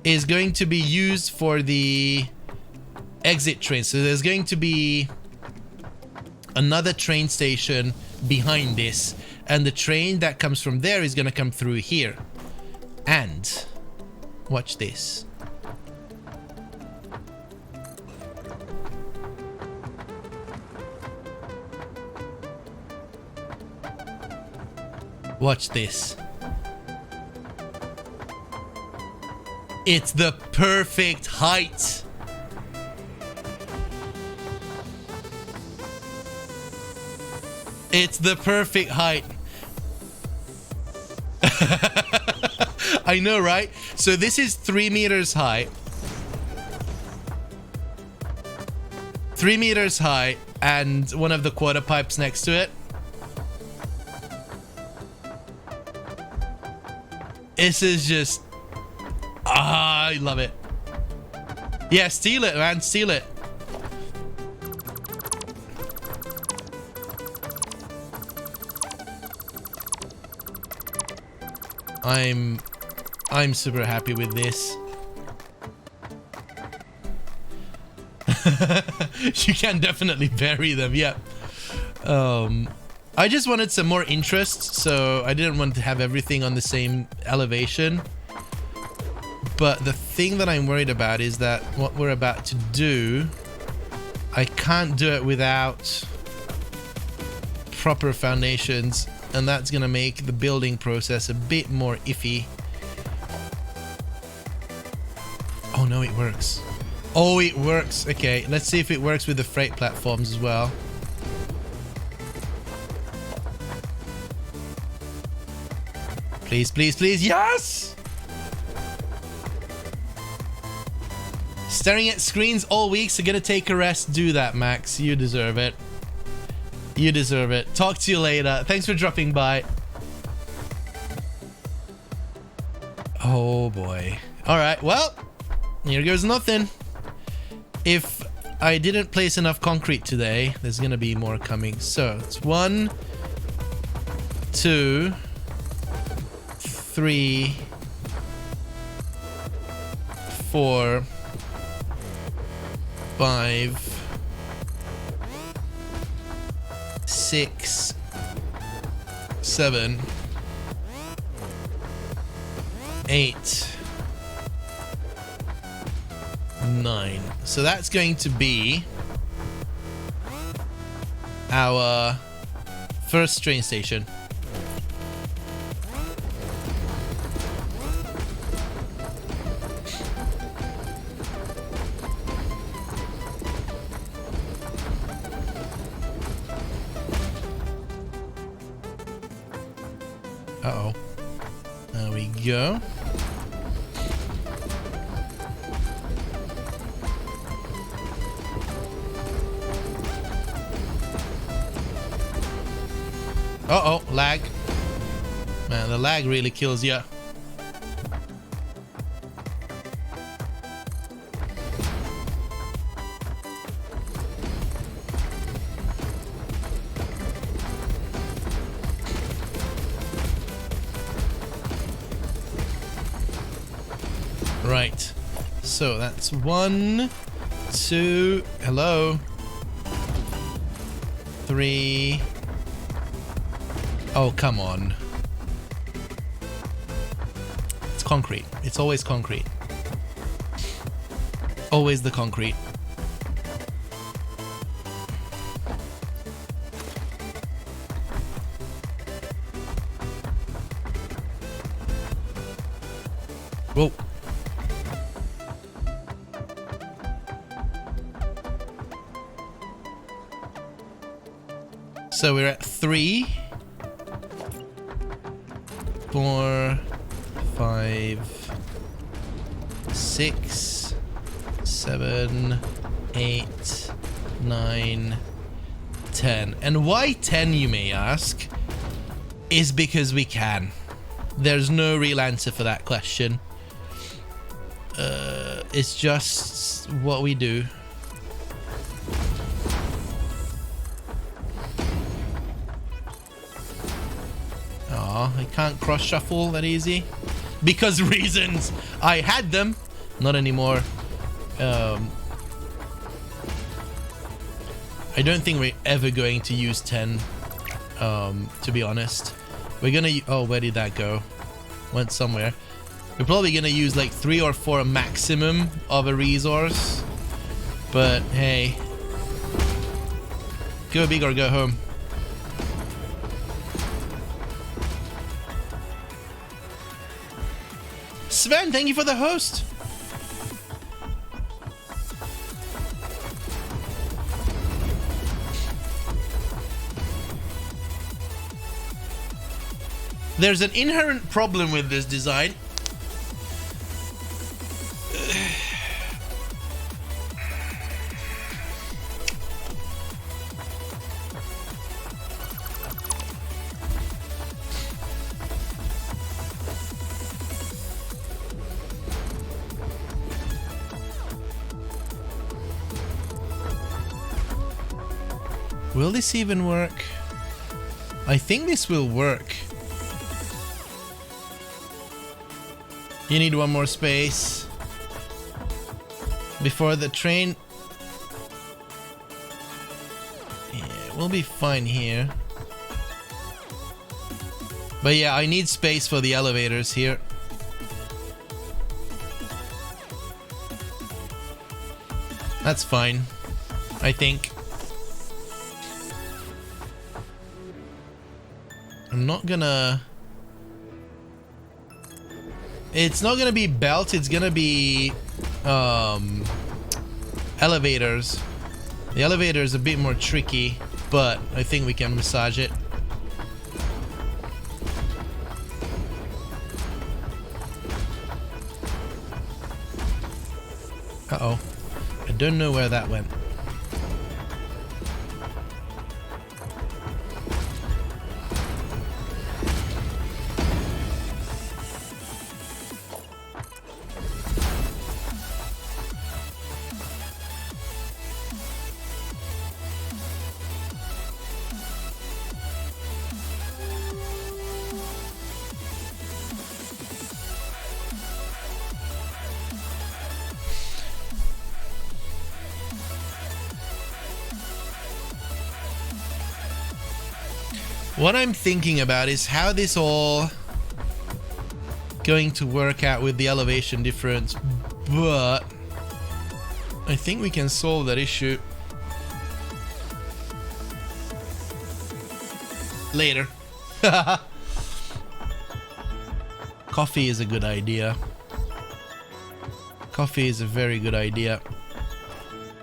is going to be used for the exit train. So there's going to be another train station behind this. And the train that comes from there is going to come through here. And watch this. Watch this. It's the perfect height. It's the perfect height. I know, right? So this is 3 meters high. 3 meters high, and one of the quarter pipes next to it. This is just... Ah, I love it. Yeah, steal it, man. Steal it. I'm super happy with this. You can definitely vary them, yeah. I just wanted some more interest, so I didn't want to have everything on the same elevation. But the thing that I'm worried about is that what we're about to do, I can't do it without proper foundations, and that's gonna make the building process a bit more iffy. Oh no, it works. Oh, it works. Okay, let's see if it works with the freight platforms as well. Please, please, please. Yes! Staring at screens all week, so gonna take a rest. Do that, Max. You deserve it. You deserve it. Talk to you later. Thanks for dropping by. Oh boy. All right, well, here goes nothing. If I didn't place enough concrete today, there's gonna be more coming. So it's 1, 2, 3, 4, 5, 6, 7, 8, 9. So that's going to be our first train station. Uh-oh. There we go. Uh-oh, lag. Man, the lag really kills ya. Right. So that's 1, 2, hello. 3. Oh, come on. It's concrete. It's always concrete. Always the concrete. Whoa. So we're at 3, 4, 5, 6, 7, 8, 9, 10. And why 10, you may ask? Is because we can. There's no real answer for that question. It's just what we do. I can't cross shuffle that easy because reasons. I had them, not anymore. I don't think we're ever going to use 10, to be honest. We're gonna oh, where did that go? Went somewhere. We're probably gonna use like 3 or 4 maximum of a resource, but hey, go big or go home. Sven, thank you for the host. There's an inherent problem with this design. Will this even work? I think this will work. You need one more space before the train. Yeah, we'll be fine here. But yeah, I need space for the elevators here. That's fine, I think. I'm not gonna... It's not gonna be belt, it's gonna be elevators. The elevator is a bit more tricky, but I think we can massage it. Uh-oh. I don't know where that went. What I'm thinking about is how this all going to work out with the elevation difference, but I think we can solve that issue later. Coffee is a good idea. Coffee is a very good idea.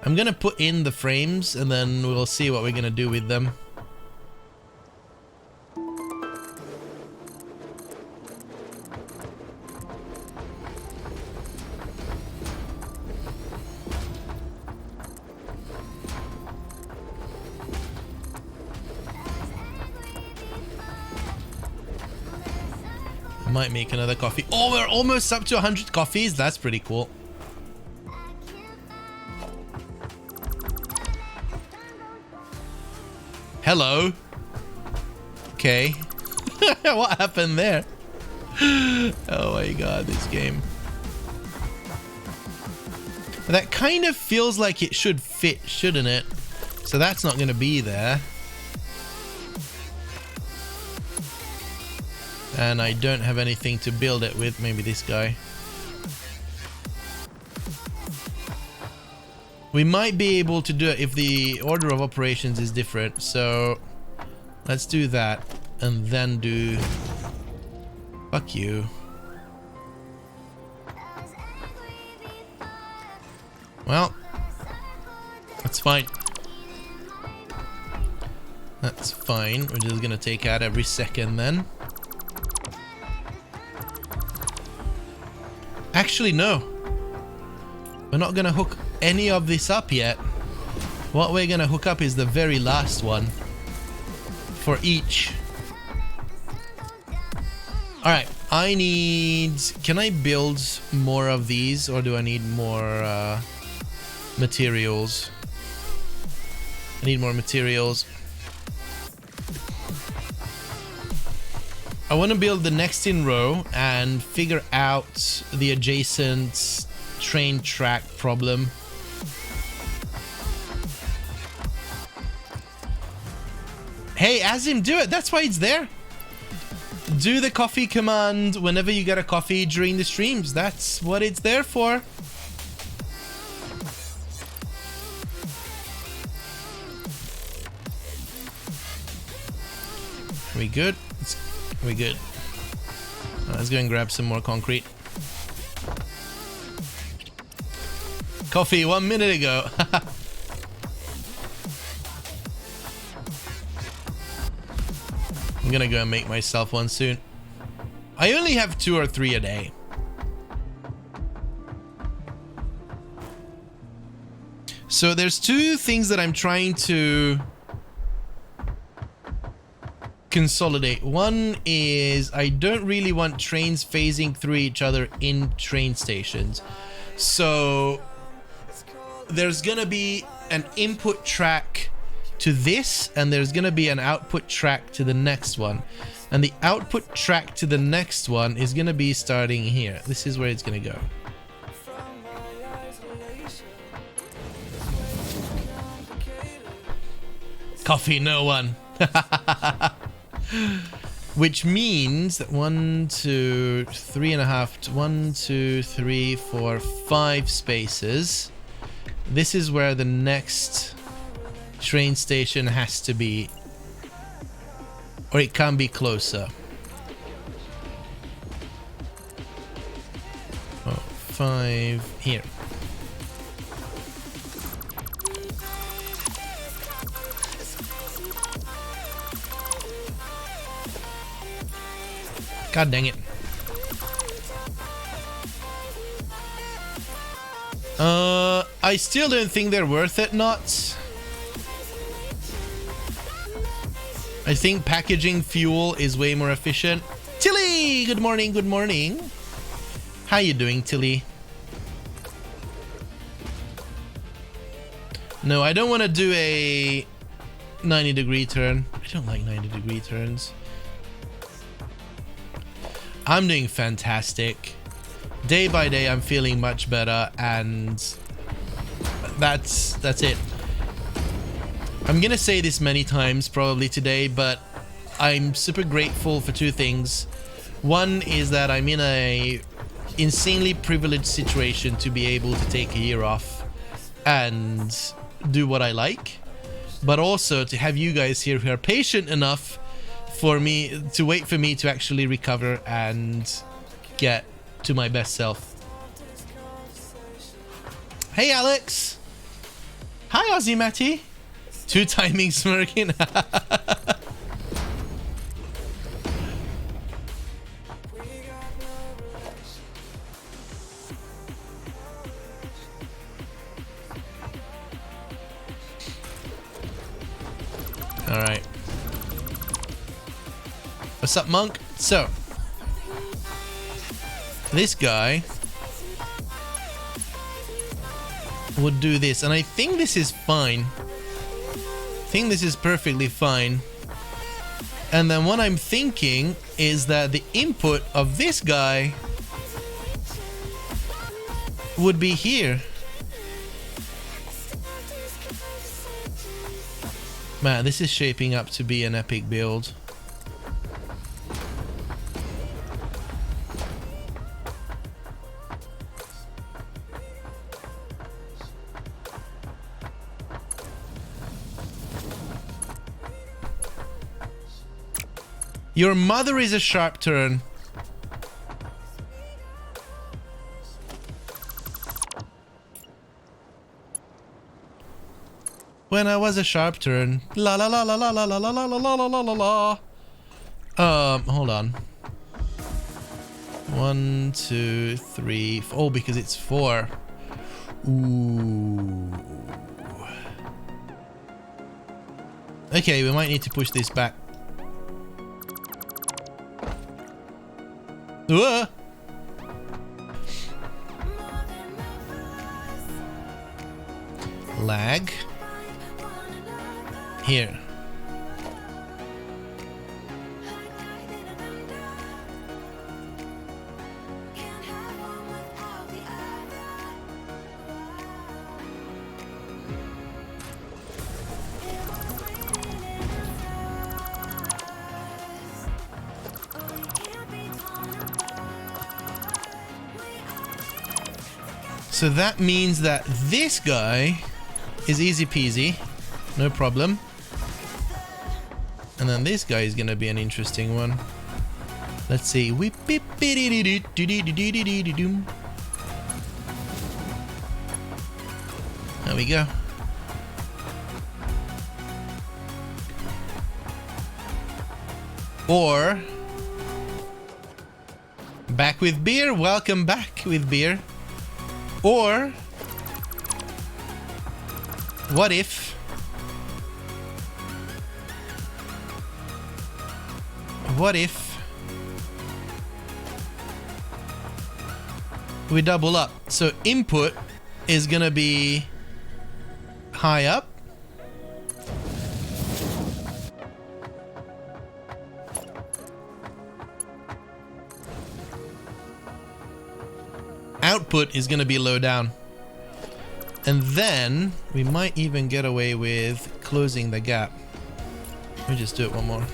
I'm gonna put in the frames and then we'll see what we're gonna do with them. Might make another coffee. Oh, we're almost up to 100 coffees. That's pretty cool. Hello. Okay. What happened there? Oh my god, this game. That kind of feels like it should fit, shouldn't it? So that's not going to be there. And I don't have anything to build it with. Maybe this guy. We might be able to do it if the order of operations is different. So let's do that. And then do... Fuck you. Well, that's fine. That's fine. We're just gonna take out every second then. Actually, no. We're not gonna hook any of this up yet. What we're gonna hook up is the very last one for each. Alright, I need... Can I build more of these or do I need more materials? I need more materials. I want to build the next in row and figure out the adjacent train track problem. Hey, Azim, do it. That's why it's there. Do the coffee command whenever you get a coffee during the streams. That's what it's there for. Are we good? We good. Let's go and grab some more concrete. Coffee 1 minute ago. I'm gonna go and make myself one soon. I only have 2 or 3 a day. So there's 2 things that I'm trying to consolidate. One is I don't really want trains phasing through each other in train stations. So there's gonna be an input track to this and there's gonna be an output track to the next one. And the output track to the next one is gonna be starting here. This is where it's gonna go. Coffee, no one. Which means that 1, 2, 3.5, 1, 2, 3, 4, 5 spaces. This is where the next train station has to be, or it can be closer. Oh, 5 here. God dang it. I still don't think they're worth it, Knots. I think packaging fuel is way more efficient. Tilly! Good morning, good morning. How you doing, Tilly? No, I don't want to do a 90-degree turn. I don't like 90-degree turns. I'm doing fantastic. Day by day, I'm feeling much better, and that's it. I'm gonna say this many times probably today, but I'm super grateful for two things. One is that I'm in a insanely privileged situation to be able to take a year off and do what I like, but also to have you guys here who are patient enough for me to wait for me to actually recover and get to my best self. Hey Alex! Hi Aussie Matty! Two timing smirking. Alright. What's up, monk? So, this guy would do this, and I think this is fine. I think this is perfectly fine. And then what I'm thinking is that the input of this guy would be here. Man, this is shaping up to be an epic build. Your mother is a sharp turn. When I was a sharp turn. La la la la la la la la la la la la la la. Hold on. 1, 2, 3. Oh, because it's 4. Ooh. Okay, we might need to push this back. Lag. Here. So that means that this guy is easy peasy, no problem. And then this guy is gonna be an interesting one. Let's see. There we go. Or back with beer. Welcome back with beer. Or what if we double up? So input is gonna be high up. Output is gonna be low down. And then we might even get away with closing the gap. Let me just do it one more.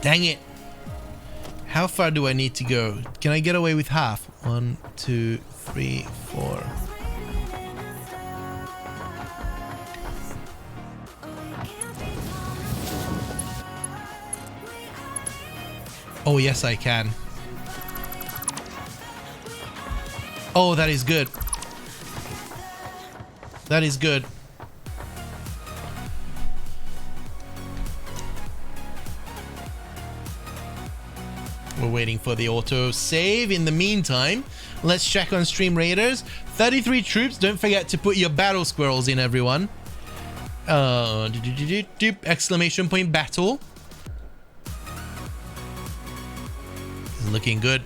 Dang it. How far do I need to go? Can I get away with half? 1, 2, 3, 4. Oh, yes, I can. Oh, that is good. That is good. We're waiting for the auto save. In the meantime, let's check on Stream Raiders. 33 troops. Don't forget to put your battle squirrels in, everyone. Exclamation point battle. It's looking good.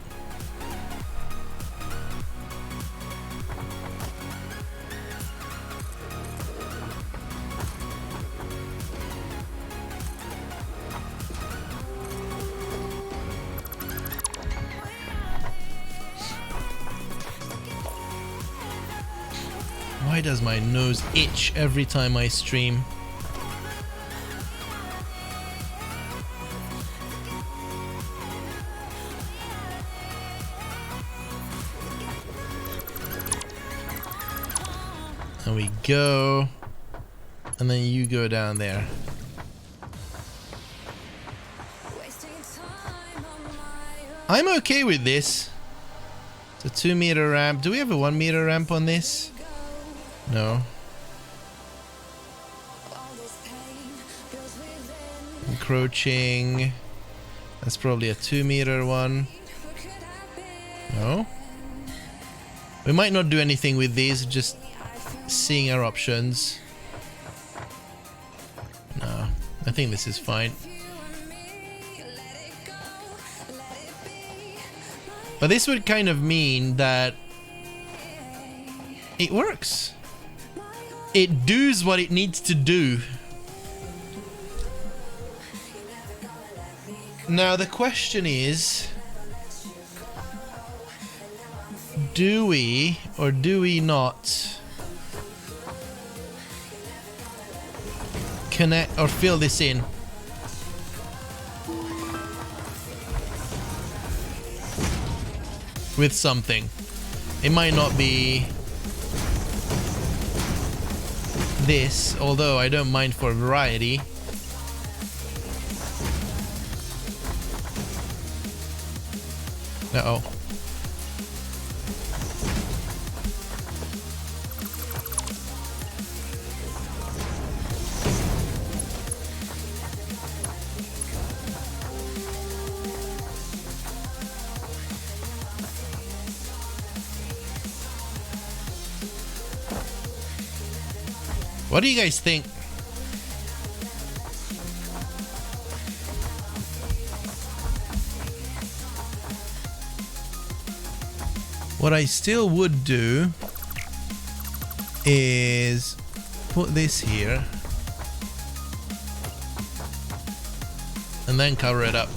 Why does my nose itch every time I stream? There we go. And then you go down there. I'm okay with this. It's a 2 meter ramp. Do we have a 1 meter ramp on this? No. Encroaching. That's probably a 2 meter one. No. We might not do anything with these, just seeing our options. No, I think this is fine. But this would kind of mean that it works. It does what it needs to do. Now the question is, do we or do we not connect or fill this in? With something. It might not be this, although I don't mind for variety. Uh-oh. What do you guys think? What I still would do is put this here and then cover it up.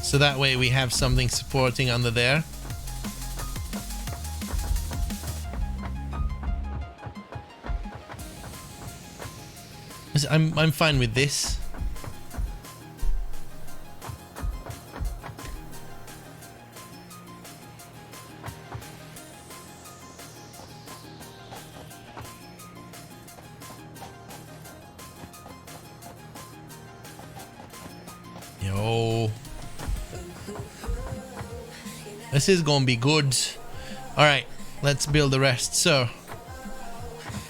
So that way we have something supporting under there. I'm fine with this. Yo. This is gonna be good. Alright, let's build the rest. So.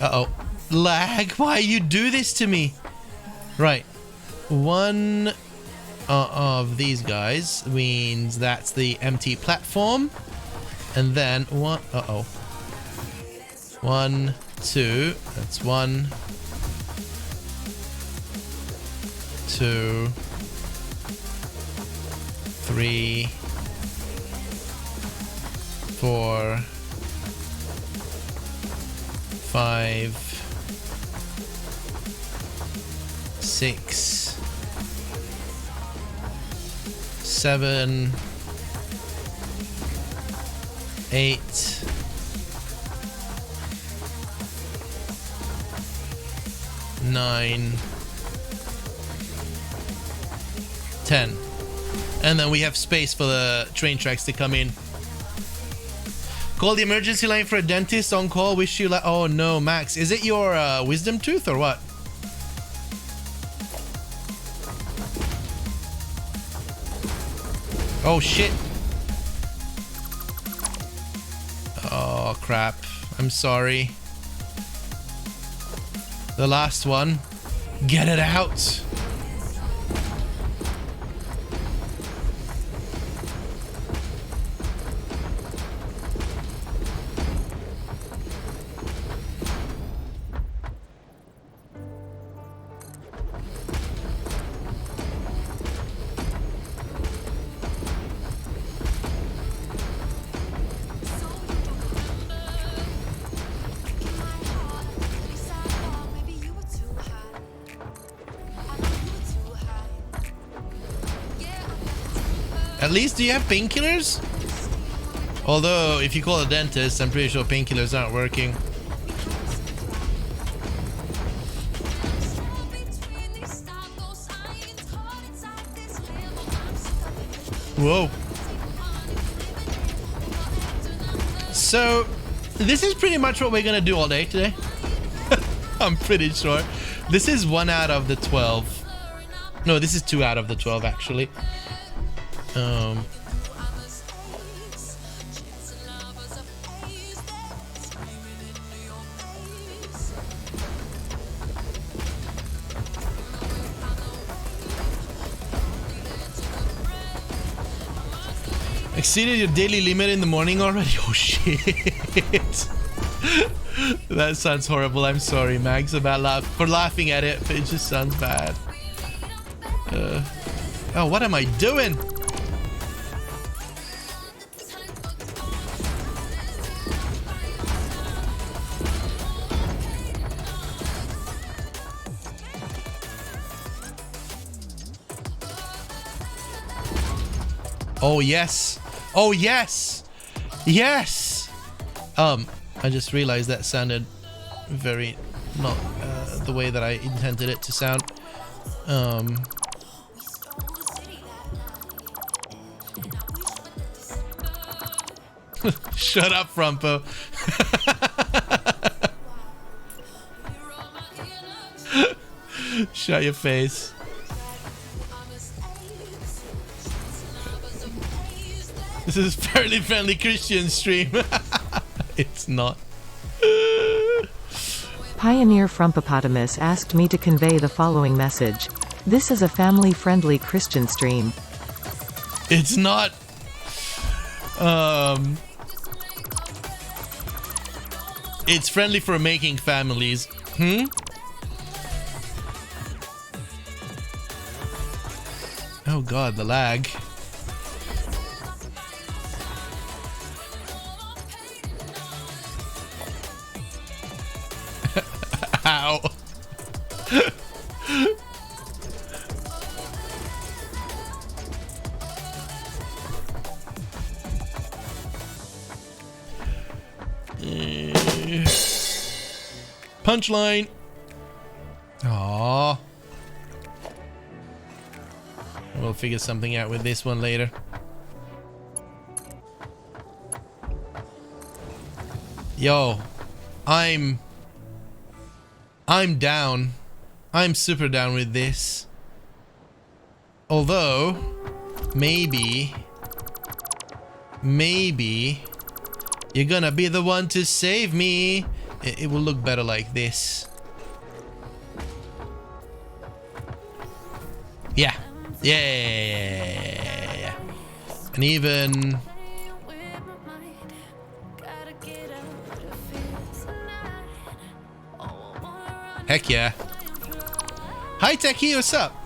Uh-oh. Lag, why you do this to me? Right. One of these guys means that's the empty platform. And then one. Uh-oh. 1, 2. That's 1, 2, 3, 4, 5, 6, 7, 8, 9, 10. And then we have space for the train tracks to come in. Call the emergency line for a dentist on call. Wish you luck. Oh no, Max. Is it your wisdom tooth or what? Oh shit. Oh crap. I'm sorry. The last one. Get it out. At least, do you have painkillers? Although, if you call a dentist, I'm pretty sure painkillers aren't working. Whoa. So, this is pretty much what we're gonna do all day today. I'm pretty sure. This is 1 out of the 12. No, this is 2 out of the 12 actually. Exceeded your daily limit in the morning already? Oh shit. That sounds horrible. I'm sorry, Mags, about for laughing at it, but it just sounds bad. Oh, what am I doing? Oh yes. Oh yes. Yes. I just realized that sounded very not the way that I intended it to sound. Shut up, Frumpo. Shut your face. This is fairly friendly Christian stream. It's not. Pioneer Frumpopotamus asked me to convey the following message. This is a family-friendly Christian stream. It's not. It's friendly for making families. Oh god, the lag. Ow. Punchline. Aww. We'll figure something out with this one later. Yo, I'm down. I'm super down with this. Although, maybe you're gonna be the one to save me. It will look better like this. Yeah. Yeah. And even... Heck yeah. Hi Techie, what's up?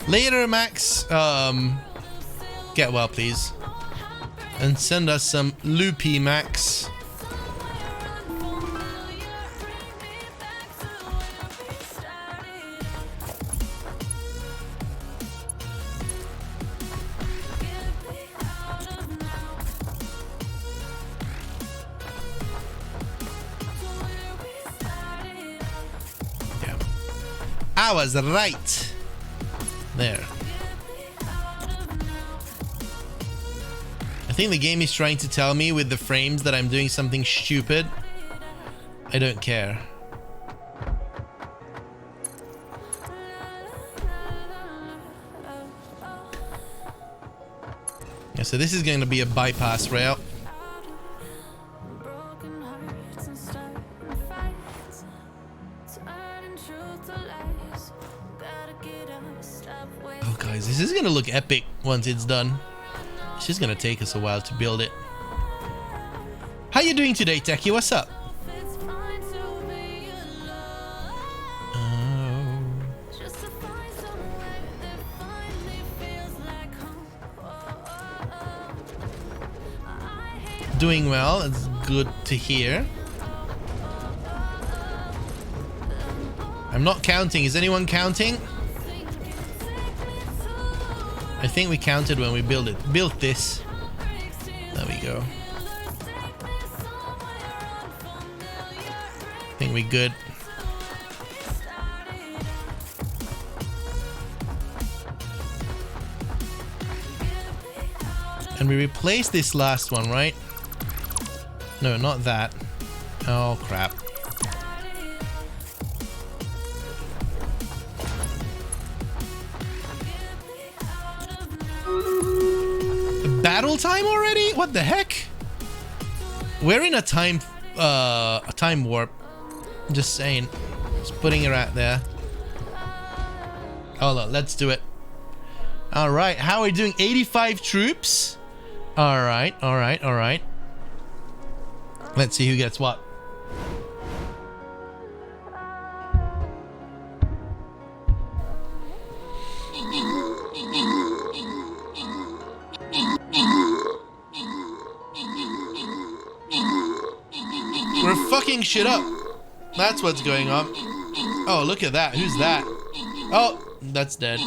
Later, Max. Get well, please. And send us some loopy, Max. Yeah. I was right. There. I think the game is trying to tell me with the frames that I'm doing something stupid. I don't care. Yeah, so this is going to be a bypass rail. Oh guys, this is going to look epic once it's done. It's just gonna take us a while to build it. How you doing today, Techie? What's up? Doing well. It's good to hear. I'm not counting. Is anyone counting? I think we counted when we built this. There we go. I think we good. And we replaced this last one, right? No, not that. Oh, crap. Battle time already? What the heck? We're in a time warp. Just saying. Just putting it out there. Hold on, let's do it. Alright, how are we doing? 85 troops? Alright. Let's see who gets what. We're fucking shit up. That's what's going on. Oh, look at that. Who's that? Oh, that's dead.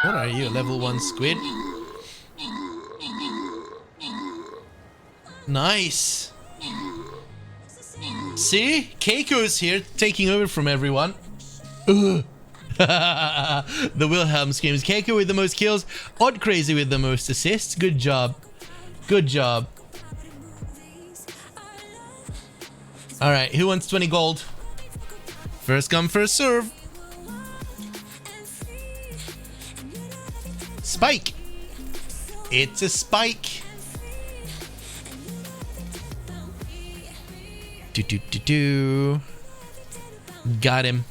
What are you, level 1 squid? Nice. See? Keiko's here, taking over from everyone. Ugh. The Wilhelm screams. Keiko with the most kills. Odd Crazy with the most assists. Good job. Good job. Alright, who wants 20 gold? First come, first serve. Spike. It's a spike. Do. Got him.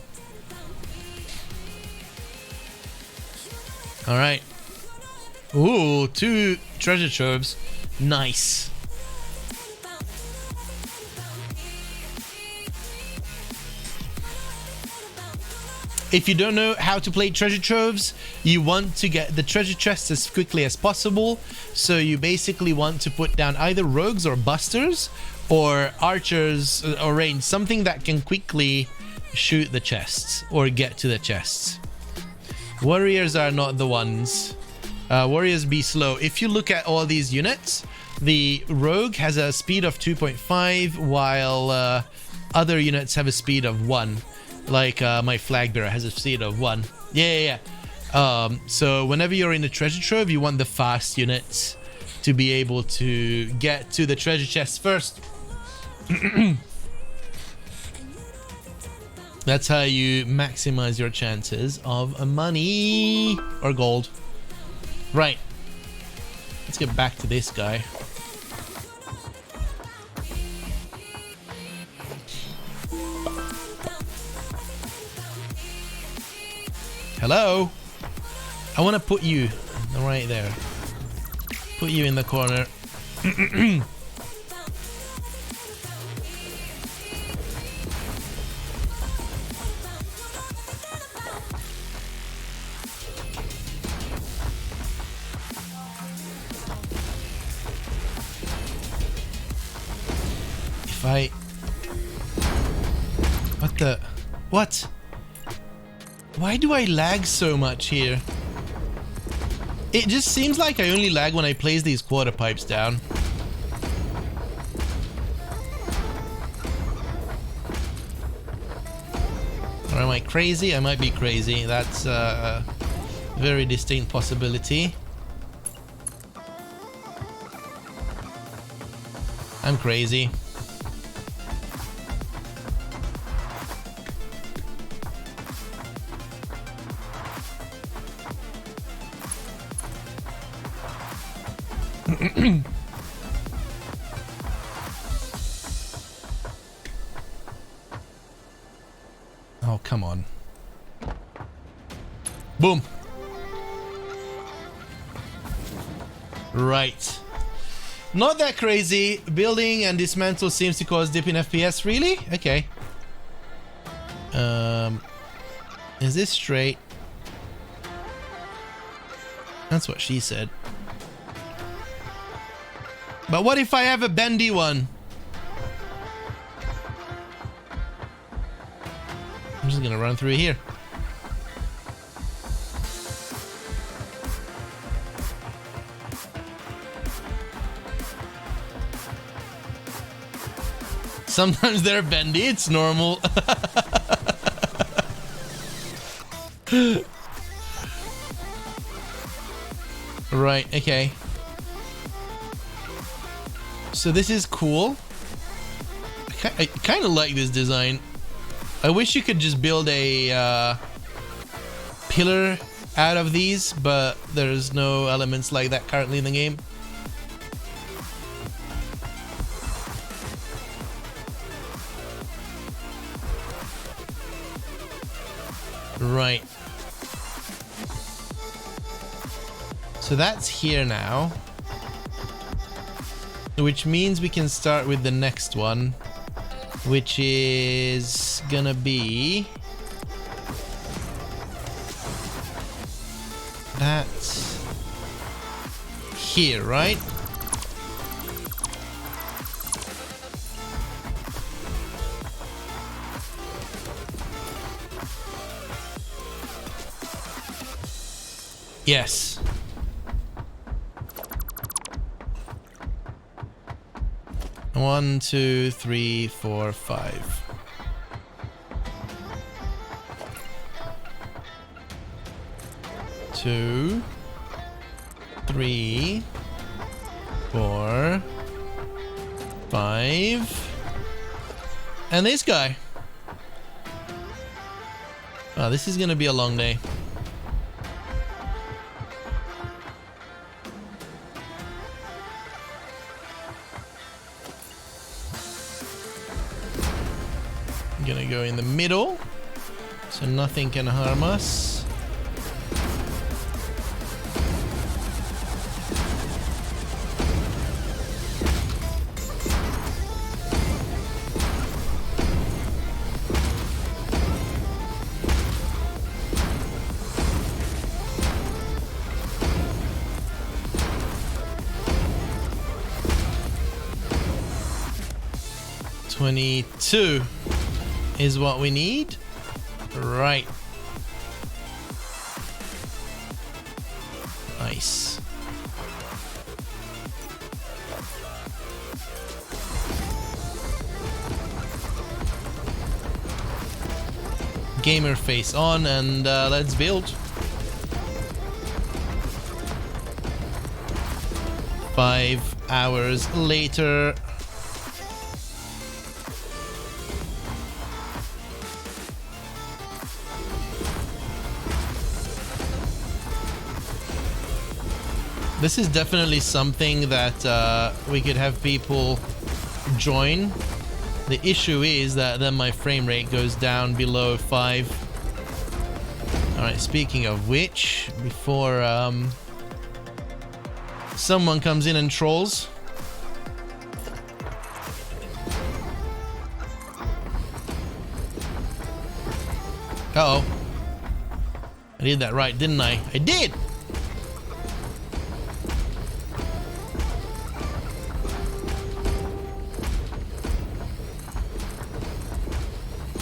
All right. Ooh, 2 treasure troves. Nice. If you don't know how to play treasure troves, you want to get the treasure chests as quickly as possible. So you basically want to put down either rogues or busters or archers or range, something that can quickly shoot the chests or get to the chests. Warriors are not the ones. Warriors be slow. If you look at all these units, the rogue has a speed of 2.5 while other units have a speed of 1. Like my flag bearer has a speed of 1. Yeah. So whenever you're in a treasure trove, you want the fast units to be able to get to the treasure chest first. That's how you maximize your chances of money or gold. Right. Let's get back to this guy. Hello? I want to put you right there. Put you in the corner. What? Why do I lag so much here? It just seems like I only lag when I place these quarter pipes down. Or am I crazy? I might be crazy. That's a very distinct possibility. I'm crazy. Oh, come on. Boom. Right. Not that crazy. Building and dismantle seems to cause dip in FPS. Really? Okay. Is this straight? That's what she said. But what if I have a bendy one? I'm just gonna run through here. Sometimes they're bendy, it's normal. Right, okay. So this is cool. I kind of like this design. I wish you could just build a pillar out of these, but there's no elements like that currently in the game. Right. So that's here now. Which means we can start with the next one, which is gonna be that here, right? Yes. One, two, three, four, five. Two, three, four, five, and this guy. Oh, this is gonna be a long day. Gonna go in the middle so nothing can harm us. $22 is what we need. Right. Nice. Gamer face on, and let's build. 5 hours later. This is definitely something that we could have people join. The issue is that then my frame rate goes down below 5. Alright, speaking of which, before someone comes in and trolls. Uh-oh. I did that right, didn't I? I did!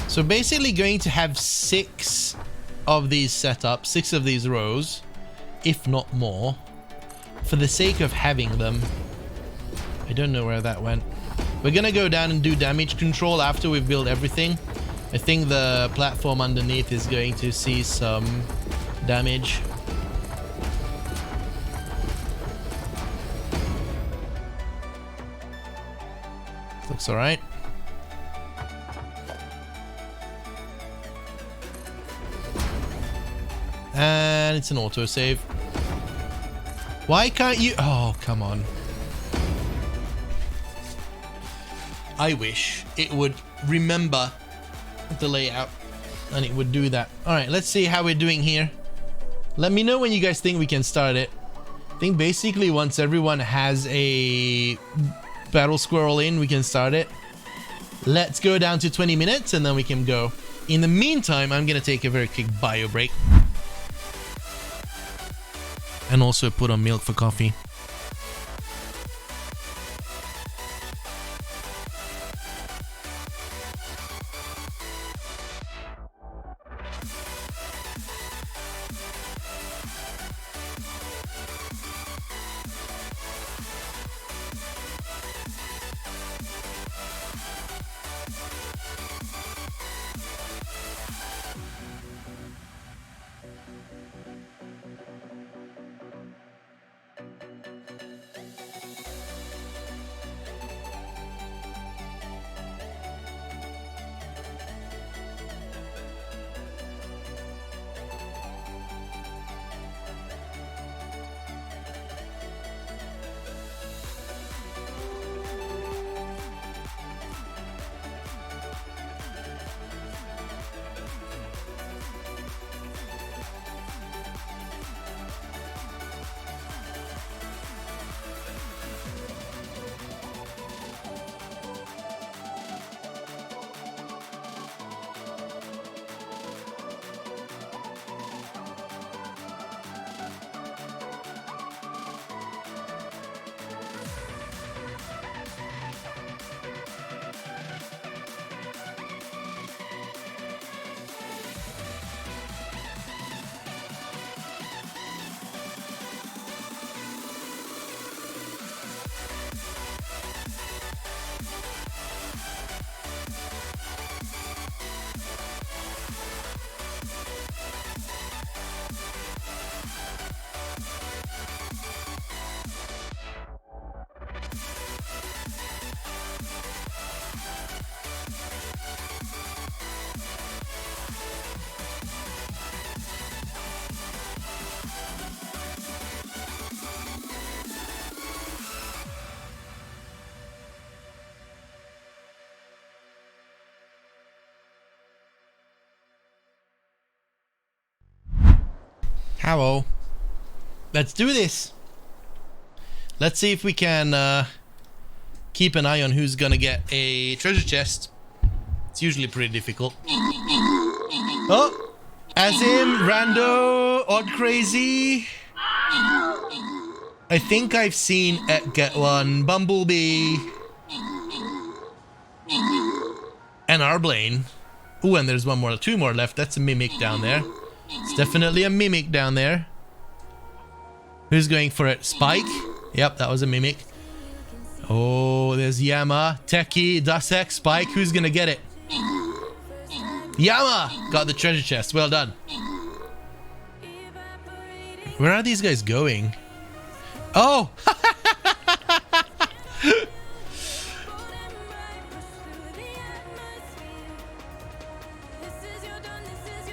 So basically going to have 6 of these setups, 6 of these rows, if not more, for the sake of having them. I don't know where that went. We're gonna go down and do damage control after we've built everything. I think the platform underneath is going to see some damage. Looks alright. And it's an autosave. Why can't you? Oh, come on. I wish it would remember the layout and it would do that. Alright, let's see how we're doing here. Let me know when you guys think we can start it. I think basically once everyone has a battle squirrel in, we can start it. Let's go down to 20 minutes and then we can go. In the meantime, I'm gonna take a very quick bio break. And also put on milk for coffee. Hello. Let's do this. Let's see if we can keep an eye on who's gonna get a treasure chest. It's usually pretty difficult. Oh! As in, rando, odd crazy. I think I've seen Ed get one. Bumblebee. And Arblaine. Ooh, and there's one more, 2 more left. That's a mimic down there. It's definitely a mimic down there. Who's going for it? Spike? Yep, that was a mimic. Oh, there's Yama, Teki, Dasek, Spike. Who's gonna get it? Yama got the treasure chest. Well done. Where are these guys going? Oh!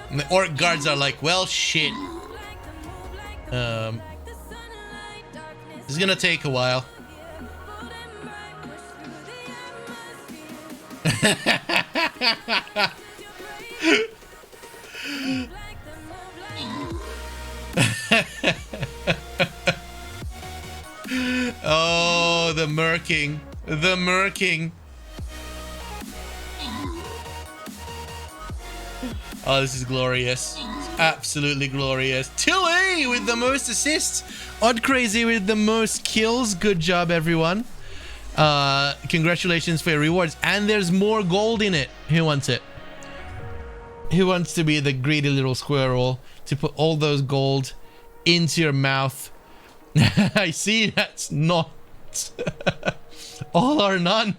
And the orc guards are like, well, shit. This is gonna take a while. Oh, the murking. The murking. Oh, this is glorious. It's absolutely glorious. Tilly with the most assists. Odd Crazy with the most kills. Good job, everyone. Congratulations for your rewards. And there's more gold in it. Who wants it? Who wants to be the greedy little squirrel to put all those gold into your mouth? I see that's not all or none.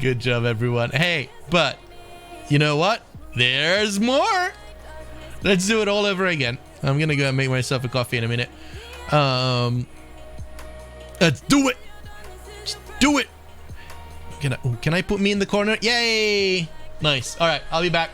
Good job, everyone. Hey, but you know what? There's more. Let's do it all over again. I'm gonna go and make myself a coffee in a minute. Let's do it. Just do it. Can I put me in the corner? Yay! Nice. All right, I'll be back.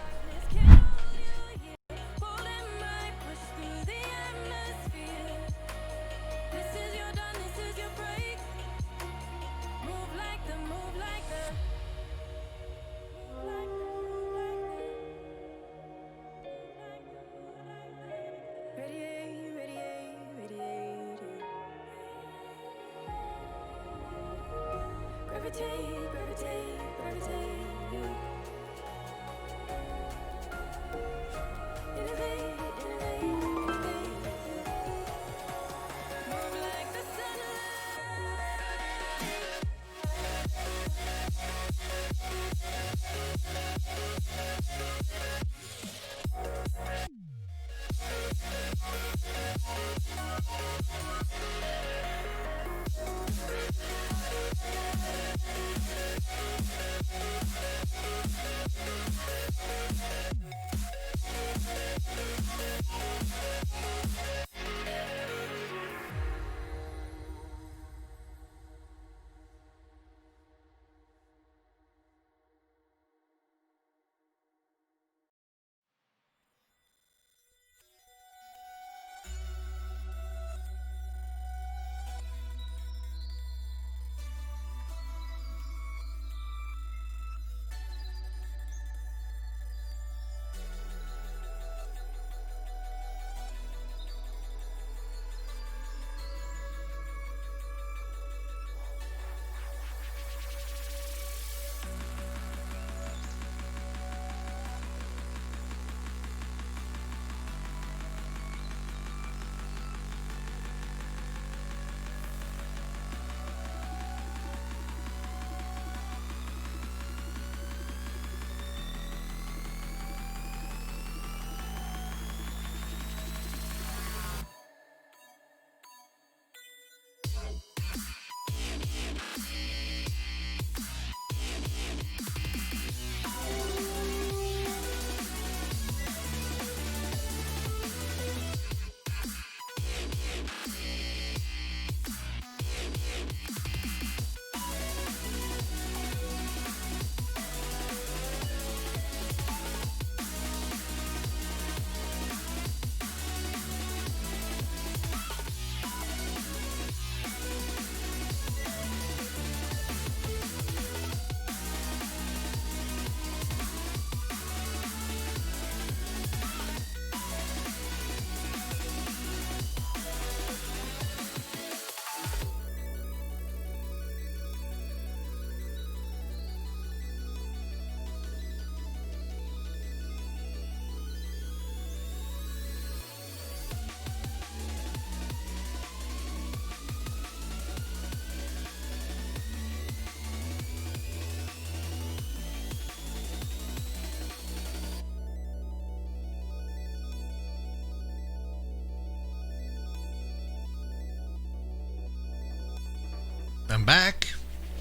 I'm back,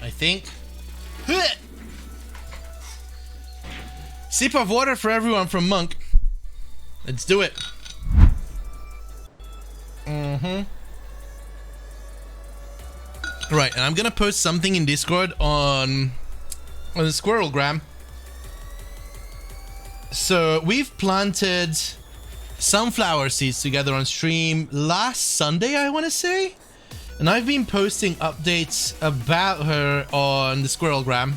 I think. Sip of water for everyone from Monk. Let's do it. Right, and I'm gonna post something in Discord on the Squirrelgram. So we've planted sunflower seeds together on stream last Sunday, I want to say, and I've been posting updates about her on the Squirrelgram.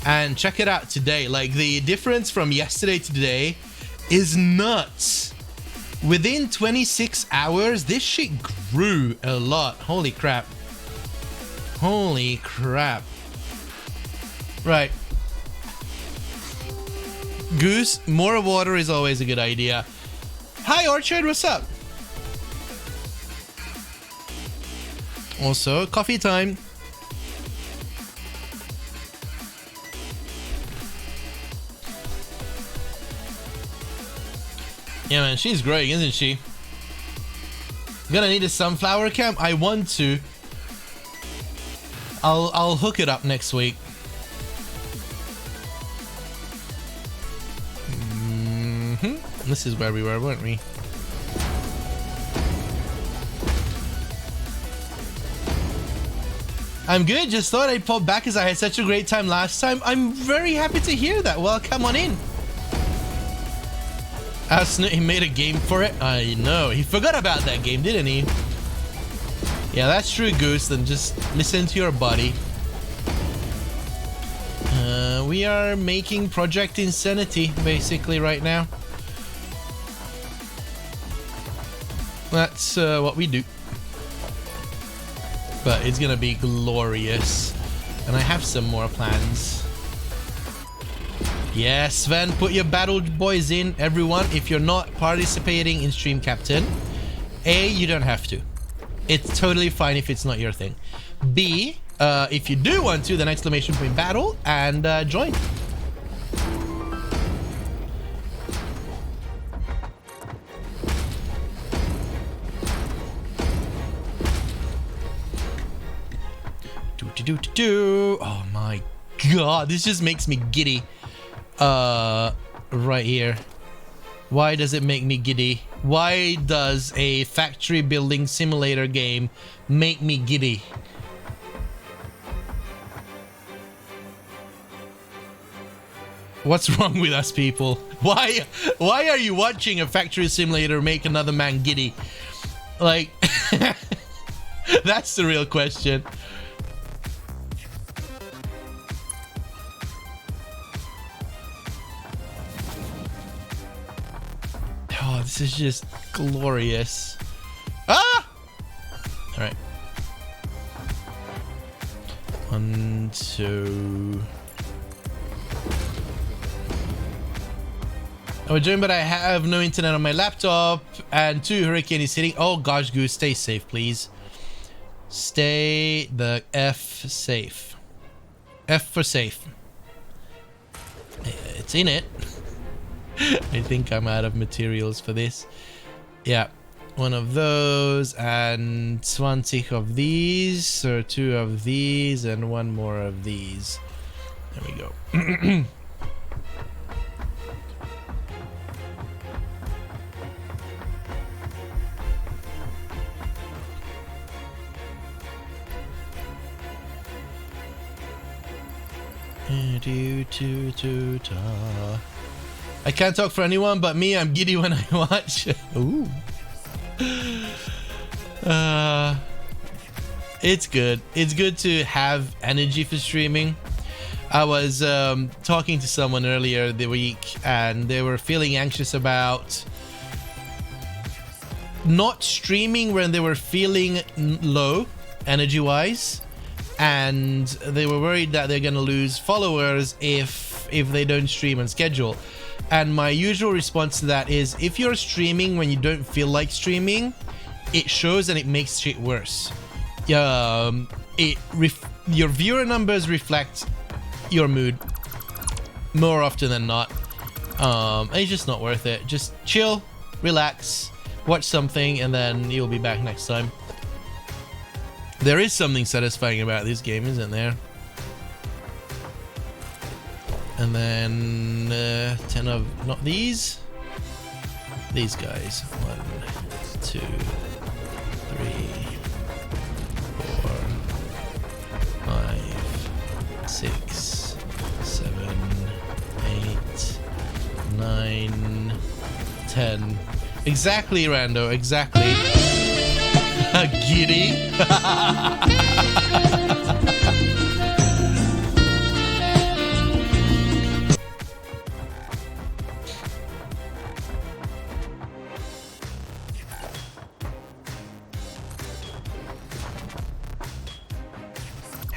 And check it out today. Like, the difference from yesterday to today is nuts. Within 26 hours, this shit grew a lot. Holy crap. Holy crap. Right. Goose, more water is always a good idea. Hi, Orchard, what's up? Also, coffee time. Yeah, man, she's growing, isn't she? Gonna need a sunflower camp. I want to. I'll hook it up next week. This is where we were, weren't we? I'm good. Just thought I'd pop back as I had such a great time last time. I'm very happy to hear that. Well, come on in. He made a game for it. I know. He forgot about that game, didn't he? Yeah, that's true, Goose. Then just listen to your body. We are making Project Insanity, basically, right now. That's what we do. But it's gonna be glorious. And I have some more plans. Yes, Sven, put your battle boys in, everyone. If you're not participating in Stream Captain, A, you don't have to. It's totally fine if it's not your thing. B, if you do want to, then exclamation point battle and join. Oh my god, this just makes me giddy. Right here. Why does it make me giddy? Why does a factory building simulator game make me giddy? What's wrong with us people? Why are you watching a factory simulator make another man giddy? Like, that's the real question. Oh, this is just glorious. Ah! All right. 1, 2. I'm joined, but I have no internet on my laptop, and 2, Hurricane is hitting. Oh gosh, Goose, stay safe, please. Stay the F safe. F for safe. It's in it. I think I'm out of materials for this. Yeah, one of those and 20 of these, or 2 of these, and 1 more of these. There we go. I can't talk for anyone but me. I'm giddy when I watch. Ooh. It's good. It's good to have energy for streaming. I was talking to someone earlier the week and they were feeling anxious about not streaming when they were feeling low energy wise, and they were worried that they're gonna lose followers if they don't stream on schedule. And my usual response to that is, if you're streaming when you don't feel like streaming, it shows and it makes shit worse. Your viewer numbers reflect your mood more often than not. It's just not worth it. Just chill, relax, watch something, and then you'll be back next time. There is something satisfying about this game, isn't there? And then 10 of, not these guys. 1, 2, 3, 4, 5, 6, 7, 8, 9, 10. Exactly, Rando, exactly. Giddy.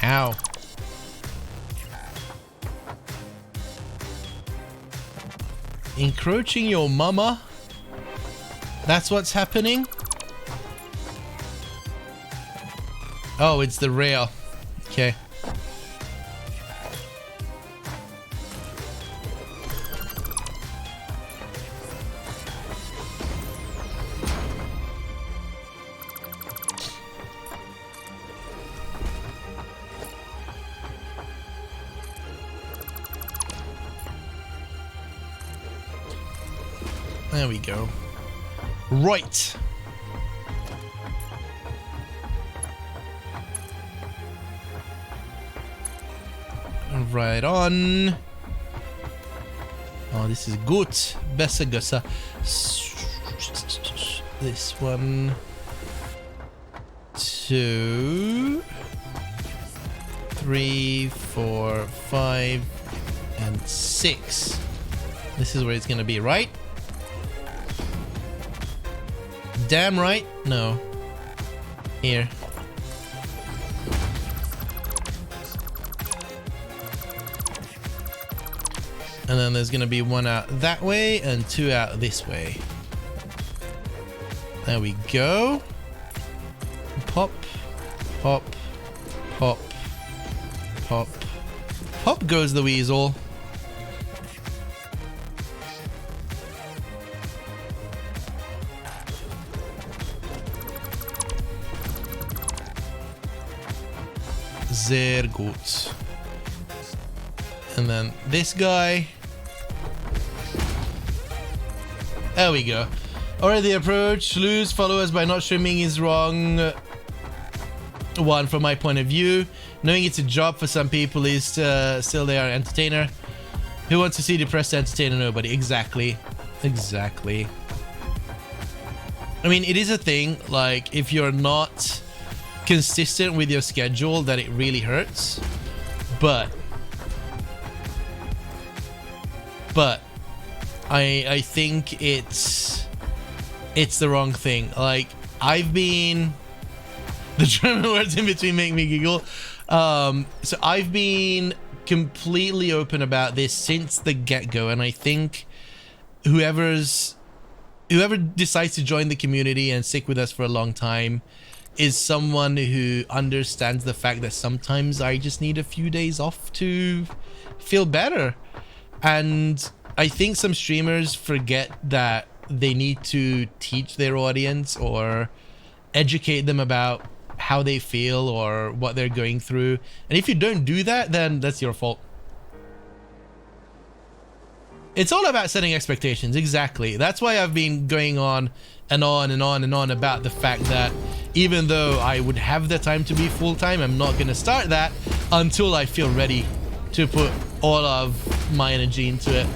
Ow. Encroaching your mama? That's what's happening? Oh, it's the rail. Okay. There we go. Right. Right on. Oh, this is good. Besser Gusser. This one. 2, 3, 4, 5, and 6. This is where it's gonna be, right? Damn right. No. Here. And then there's gonna be 1 out that way and 2 out this way. There we go. Pop, pop, pop, pop. Pop goes the weasel. Sehr gut. And then this guy. There we go. Already approach. Lose followers by not streaming is wrong. One, from my point of view. Knowing it's a job for some people is still they are entertainer. Who wants to see depressed entertainer? Nobody. Exactly. Exactly. I mean, it is a thing. Like, if you're not consistent with your schedule, that it really hurts. But I think it's the wrong thing. Like, I've been, the German words in between make me giggle. So I've been completely open about this since the get-go, and I think whoever decides to join the community and stick with us for a long time is someone who understands the fact that sometimes I just need a few days off to feel better. And I think some streamers forget that they need to teach their audience or educate them about how they feel or what they're going through. And if you don't do that, then that's your fault. It's all about setting expectations. Exactly. That's why I've been going on and on and on and on about the fact that even though I would have the time to be full-time, I'm not going to start that until I feel ready to put all of my energy into it.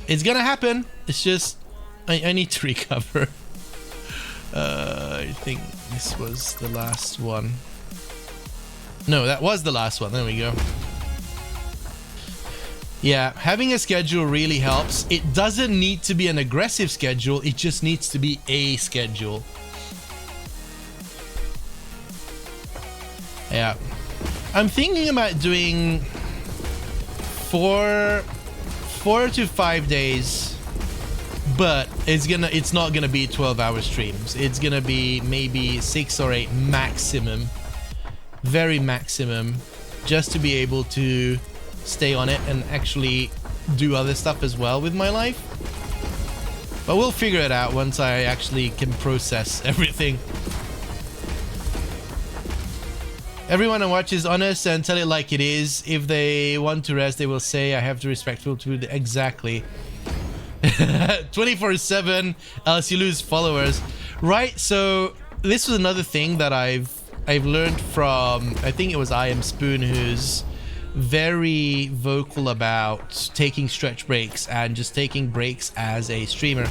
It's gonna happen. It's just I need to recover. I think this was the last one. No, that was the last one. There we go. Yeah, having a schedule really helps. It doesn't need to be an aggressive schedule. It just needs to be a schedule. Yeah. I'm thinking about doing 4 to 5 days, but it's not gonna be 12-hour streams. It's gonna be maybe 6 or 8 maximum, very maximum, just to be able to stay on it and actually do other stuff as well with my life. But we'll figure it out once I actually can process everything. Everyone who watches honest and tell it like it is. If they want to rest, they will say, I have to respectful to it. Exactly. 24/7, else you lose followers. Right, so this was another thing that I've learned from, I think it was I Am Spoon, who's very vocal about taking stretch breaks and just taking breaks as a streamer.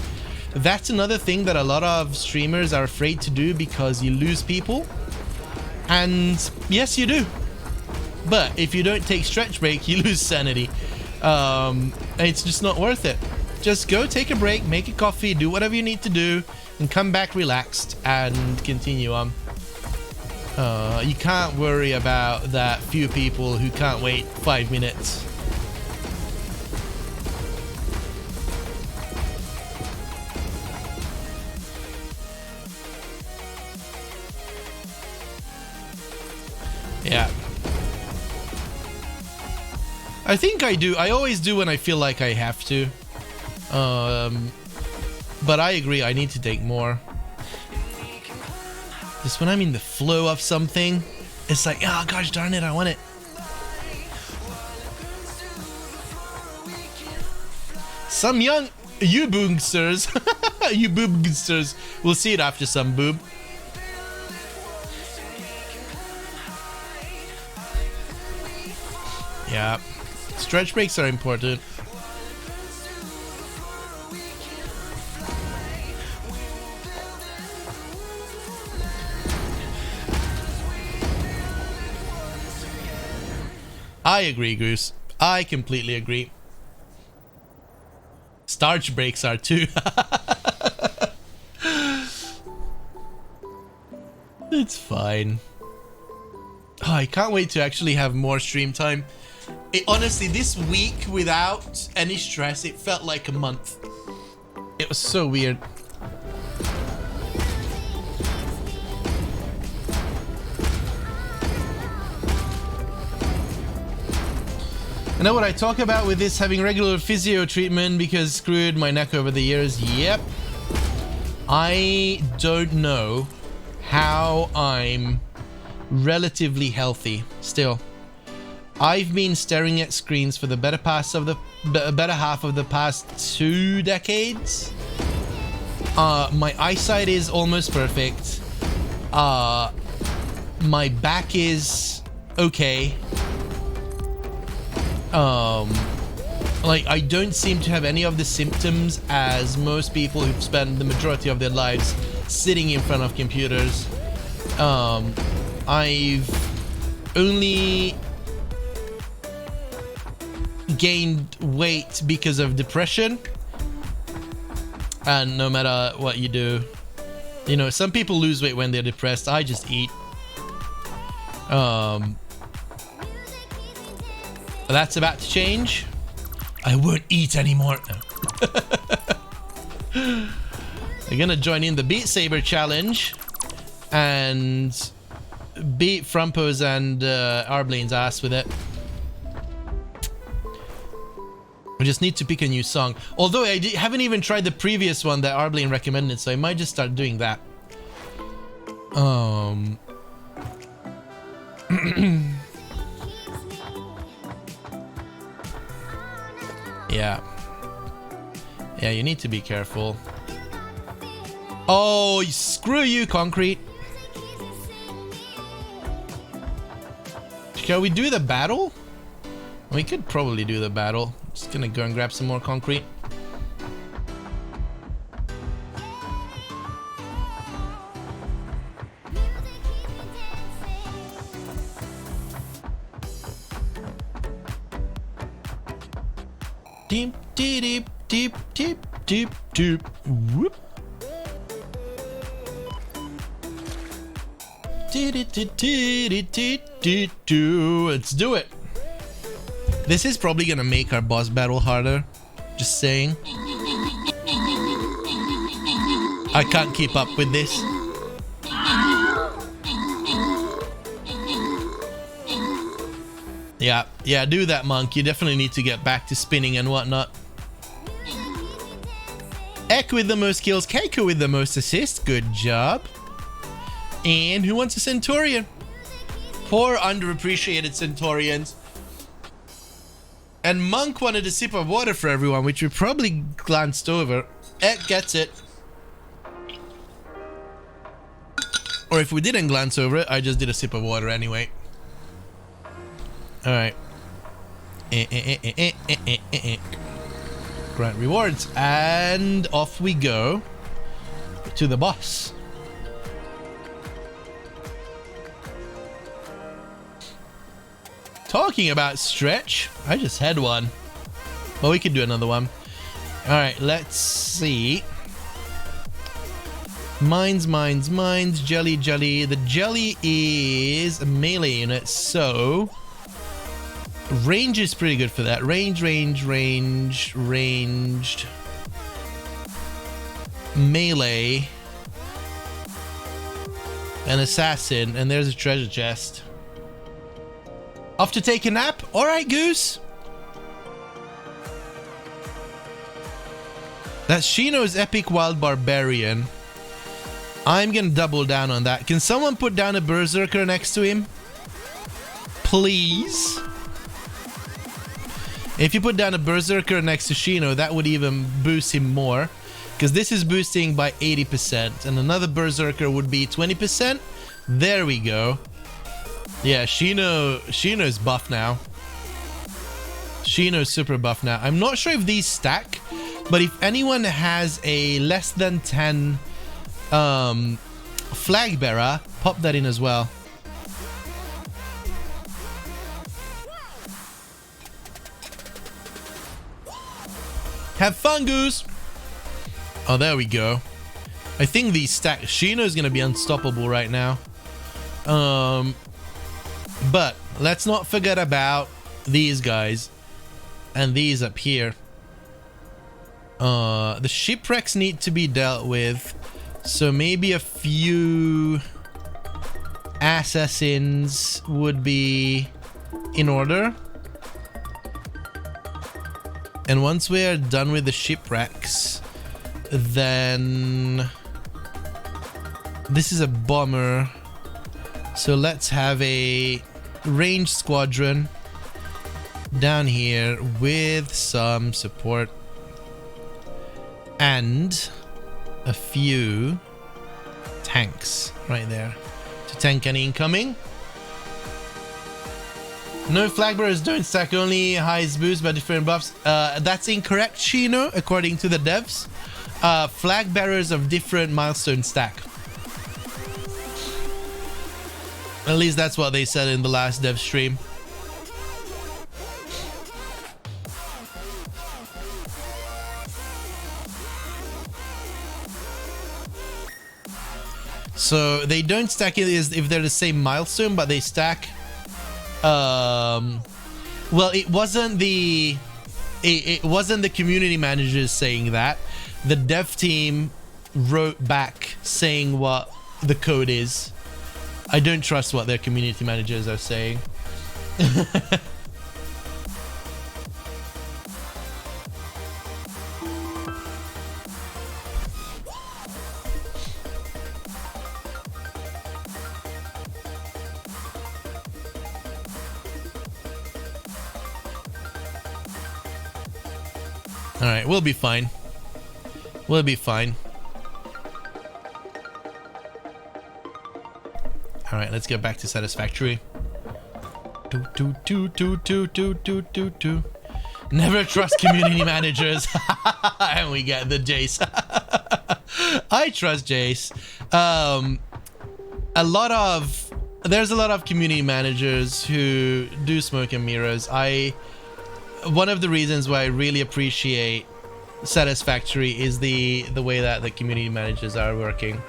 That's another thing that a lot of streamers are afraid to do because you lose people. And yes, you do. But if you don't take stretch break, you lose sanity. It's just not worth it. Just go take a break, make a coffee, do whatever you need to do, and come back relaxed and continue on. You can't worry about that few people who can't wait 5 minutes. Yeah. I think I do. I always do when I feel like I have to. But I agree, I need to take more. Just when I'm in the flow of something, it's like, oh gosh darn it, I want it. Some young you boogsters, you boogsters, will see it after some boob. Yeah, stretch breaks are important. I agree, Goose. I completely agree. Starch breaks are too. It's fine. Oh, I can't wait to actually have more stream time. Honestly, this week without any stress, it felt like a month. It was so weird. I know what I talk about with this having regular physio treatment because screwed my neck over the years. Yep. I don't know how I'm relatively healthy still. I've been staring at screens for the better half of the past 2 decades. My eyesight is almost perfect. My back is okay. Like, I don't seem to have any of the symptoms as most people who've spent the majority of their lives sitting in front of computers. I've only gained weight because of depression, and no matter what you do, you know, some people lose weight when they're depressed. I just eat. That's about to change. I won't eat anymore. No. I'm gonna join in the Beat Saber challenge and beat Frumpo's and Arblane's ass with it. We just need to pick a new song. Although I haven't even tried the previous one that Arblane recommended, so I might just start doing that. Yeah. Yeah, you need to be careful. Oh, screw you, Concrete. Shall we do the battle? We could probably do the battle. Just gonna go and grab some more concrete. Deep, deep, deep, deep, deep, deep. Whoop. Let's do it. This is probably gonna make our boss battle harder. Just saying. I can't keep up with this. Yeah, yeah, do that, Monk. You definitely need to get back to spinning and whatnot. Ek with the most kills, Keiko with the most assists. Good job. And who wants a Centaurian? Poor underappreciated Centaurians. And Monk wanted a sip of water for everyone, which we probably glanced over. Ek gets it. Or if we didn't glance over it, I just did a sip of water anyway. Alright. Grant rewards. And off we go to the boss. Talking about stretch, I just had one. Well, we could do another one. Alright, let's see. Mines, mines, mines, jelly, jelly. The jelly is a melee unit, so range is pretty good for that. Range, range, range, ranged. Melee. An assassin, and there's a treasure chest. Off to take a nap? Alright, Goose. That's Shino's Epic Wild Barbarian. I'm gonna double down on that. Can someone put down a Berserker next to him? Please? If you put down a Berserker next to Shino, that would even boost him more. Because this is boosting by 80%. And another Berserker would be 20%. There we go. Yeah, Shino's buff now. Shino's super buff now. I'm not sure if these stack, but if anyone has a less than 10 flag bearer, pop that in as well. Have fun, Goose. Oh, there we go. I think these stack. Shino's gonna be unstoppable right now. But let's not forget about these guys and these up here. The shipwrecks need to be dealt with, so maybe a few assassins would be in order. And once we're done with the shipwrecks, then this is a bomber. So let's have a ranged squadron down here with some support and a few tanks right there to tank any incoming. No flag bearers don't stack, only highest boost by different buffs. That's incorrect, Shino, according to the devs. Flag bearers of different milestones stack. At least that's what they said in the last dev stream. So they don't stack it if they're the same milestone, but they stack. Well, it wasn't the community managers saying that. The dev team wrote back saying what the code is. I don't trust what their community managers are saying. Alright, we'll be fine. We'll be fine. Alright, let's get back to Satisfactory. Never trust community managers. And we get the Jace. I trust Jace. There's a lot of community managers who do smoke and mirrors. One of the reasons why I really appreciate Satisfactory is the way that the community managers are working.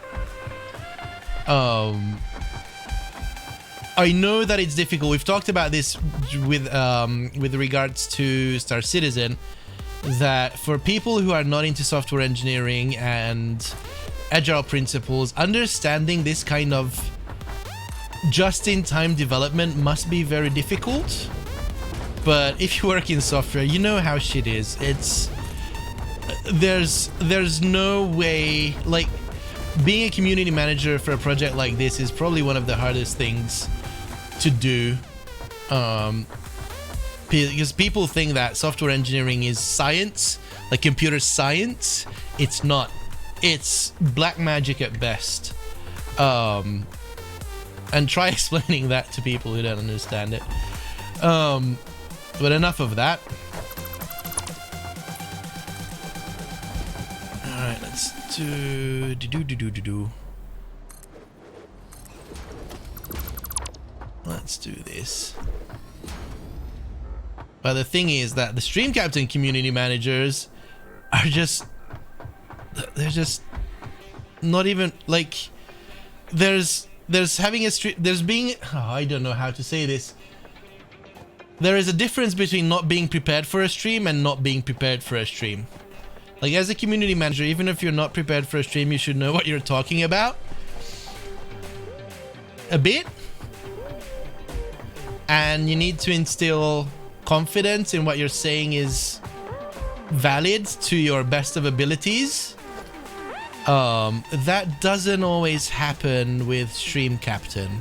I know that it's difficult. We've talked about this with regards to Star Citizen, that for people who are not into software engineering and agile principles, understanding this kind of just-in-time development must be very difficult. But if you work in software, you know how shit is. It's there's no way, like, being a community manager for a project like this is probably one of the hardest things to do, because people think that software engineering is science, like computer science. It's not. It's black magic at best. And try explaining that to people who don't understand it. But enough of that. Alright, let's do. Let's do this. But the thing is that the stream captain community managers are just, they're just not even like, there's having a stream, there's being, I don't know how to say this. There is a difference between not being prepared for a stream and not being prepared for a stream. Like, as a community manager, even if you're not prepared for a stream, you should know what you're talking about a bit. And you need to instill confidence in what you're saying is valid to your best of abilities. That doesn't always happen with stream captain,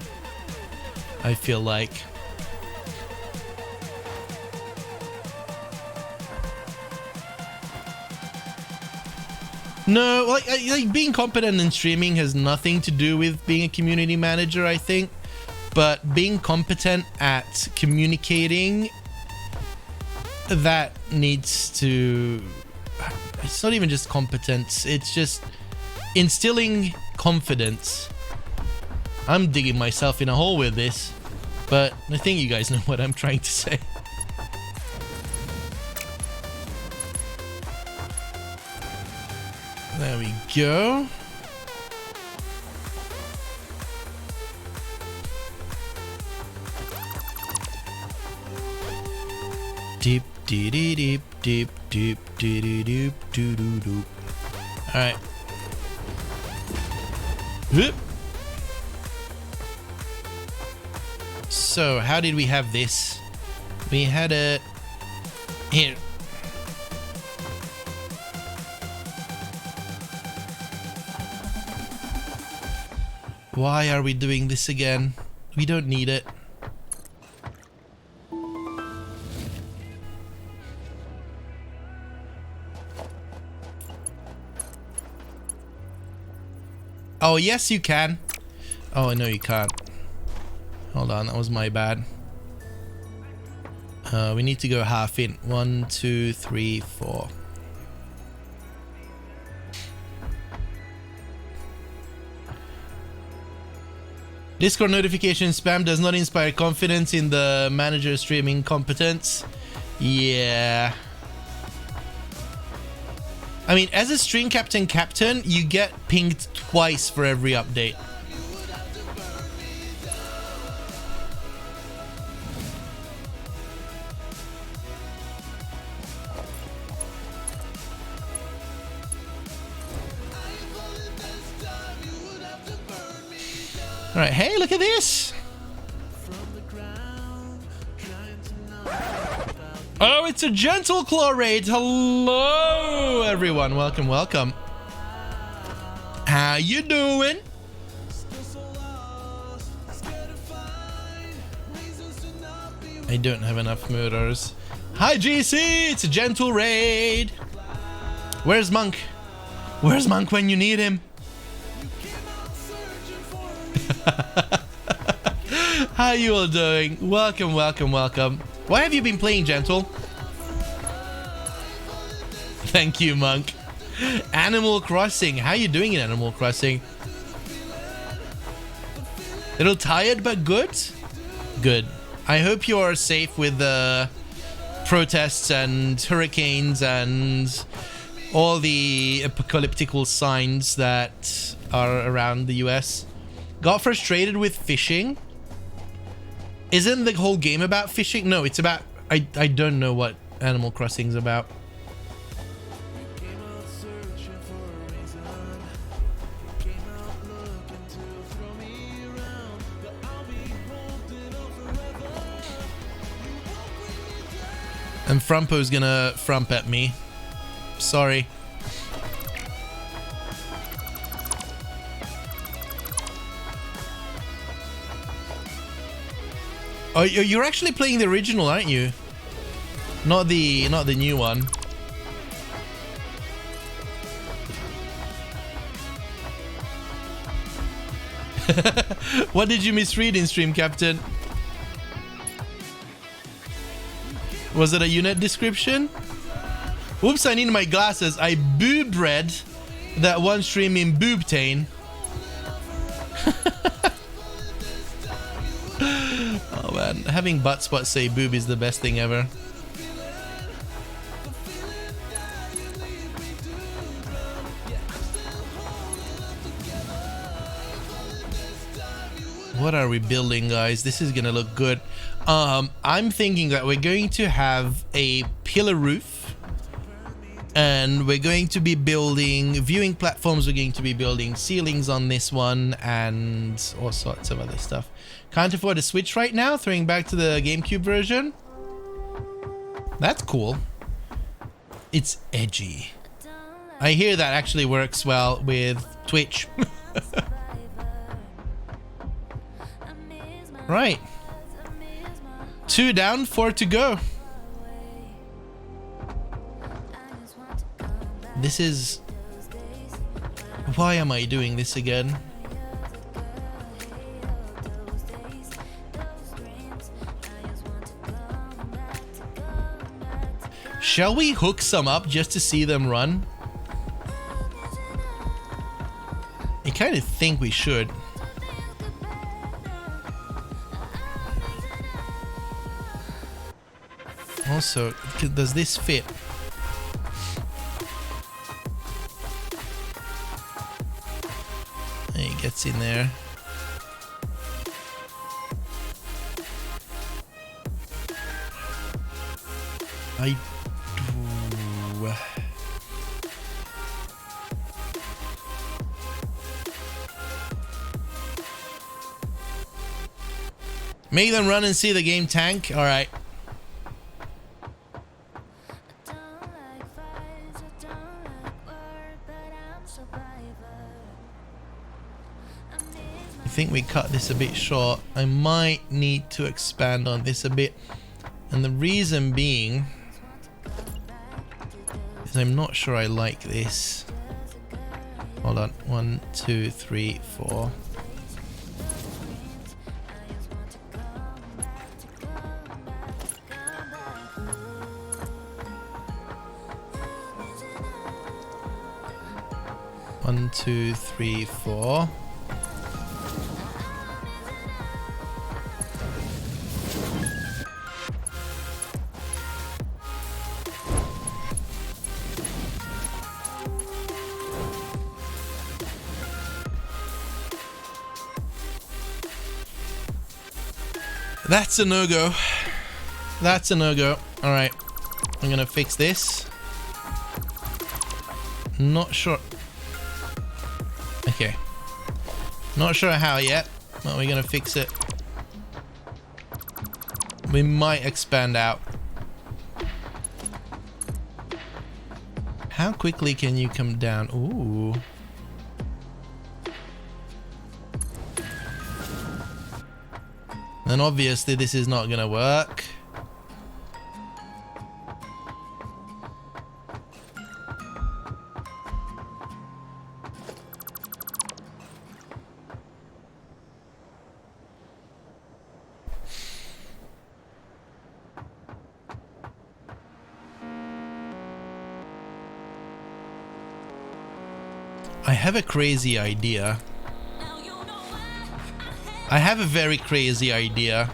I feel like. No, like being competent in streaming has nothing to do with being a community manager, I think. But being competent at communicating, that needs to... It's not even just competence, it's just instilling confidence. I'm digging myself in a hole with this, but I think you guys know what I'm trying to say. There we go. Deep dee dee deep deep deep dee dee deep doo doo doo. Alright. Whoop. So how did we have this? We had it here. Why are we doing this again? We don't need it. Oh, yes, you can. Oh, no, you can't. Hold on, that was my bad. We need to go half in. 1, 2, 3, 4. Discord notification spam does not inspire confidence in the manager streaming competence. Yeah. I mean, as a stream captain, you get pinged twice for every update. Alright, hey, look at this! Oh, it's a gentle claw raid. Hello, everyone. Welcome, welcome. How you doing? I don't have enough murders. Hi, GC. It's a gentle raid. Where's Monk? Where's Monk when you need him? How you all doing? Welcome, welcome, welcome. Why have you been playing, Gentle? Thank you, Monk. Animal Crossing. How you doing in Animal Crossing? Little tired but good? Good. I hope you are safe with the protests and hurricanes and all the apocalyptical signs that are around the US. Got frustrated with fishing. Isn't the whole game about fishing? No, it's about... I don't know what Animal Crossing's about. And Frumpo's gonna frump at me. Sorry. Oh, you're actually playing the original, aren't you? Not the new one. What did you misread in stream, Captain? Was it a unit description? Oops, I need my glasses. I boob read that one stream in boobtane. Oh man, having butt spots say boob is the best thing ever. What are we building, guys? This is gonna look good. I'm thinking that we're going to have a pillar roof, and we're going to be building viewing platforms. We're going to be building ceilings on this one, and all sorts of other stuff. Can't afford a Switch right now. Throwing back to the GameCube version. That's cool. It's edgy. I hear that actually works well with Twitch. Right. 2 down, 4 to go. This is... Why am I doing this again? Shall we hook some up just to see them run? I kind of think we should. Also, does this fit? It gets in there. I do. Make them run and see the game tank. All right. I think we cut this a bit short. I might need to expand on this a bit, and the reason being is I'm not sure I like this. Hold on. 1, 2, 3, 4. One, two, three, 4. That's a no-go. That's a no-go. All right, I'm gonna fix this. Not sure. Okay. Not sure how yet, but we're gonna fix it. We might expand out. How quickly can you come down? Ooh. And obviously this is not gonna work. I have a crazy idea. I have a very crazy idea.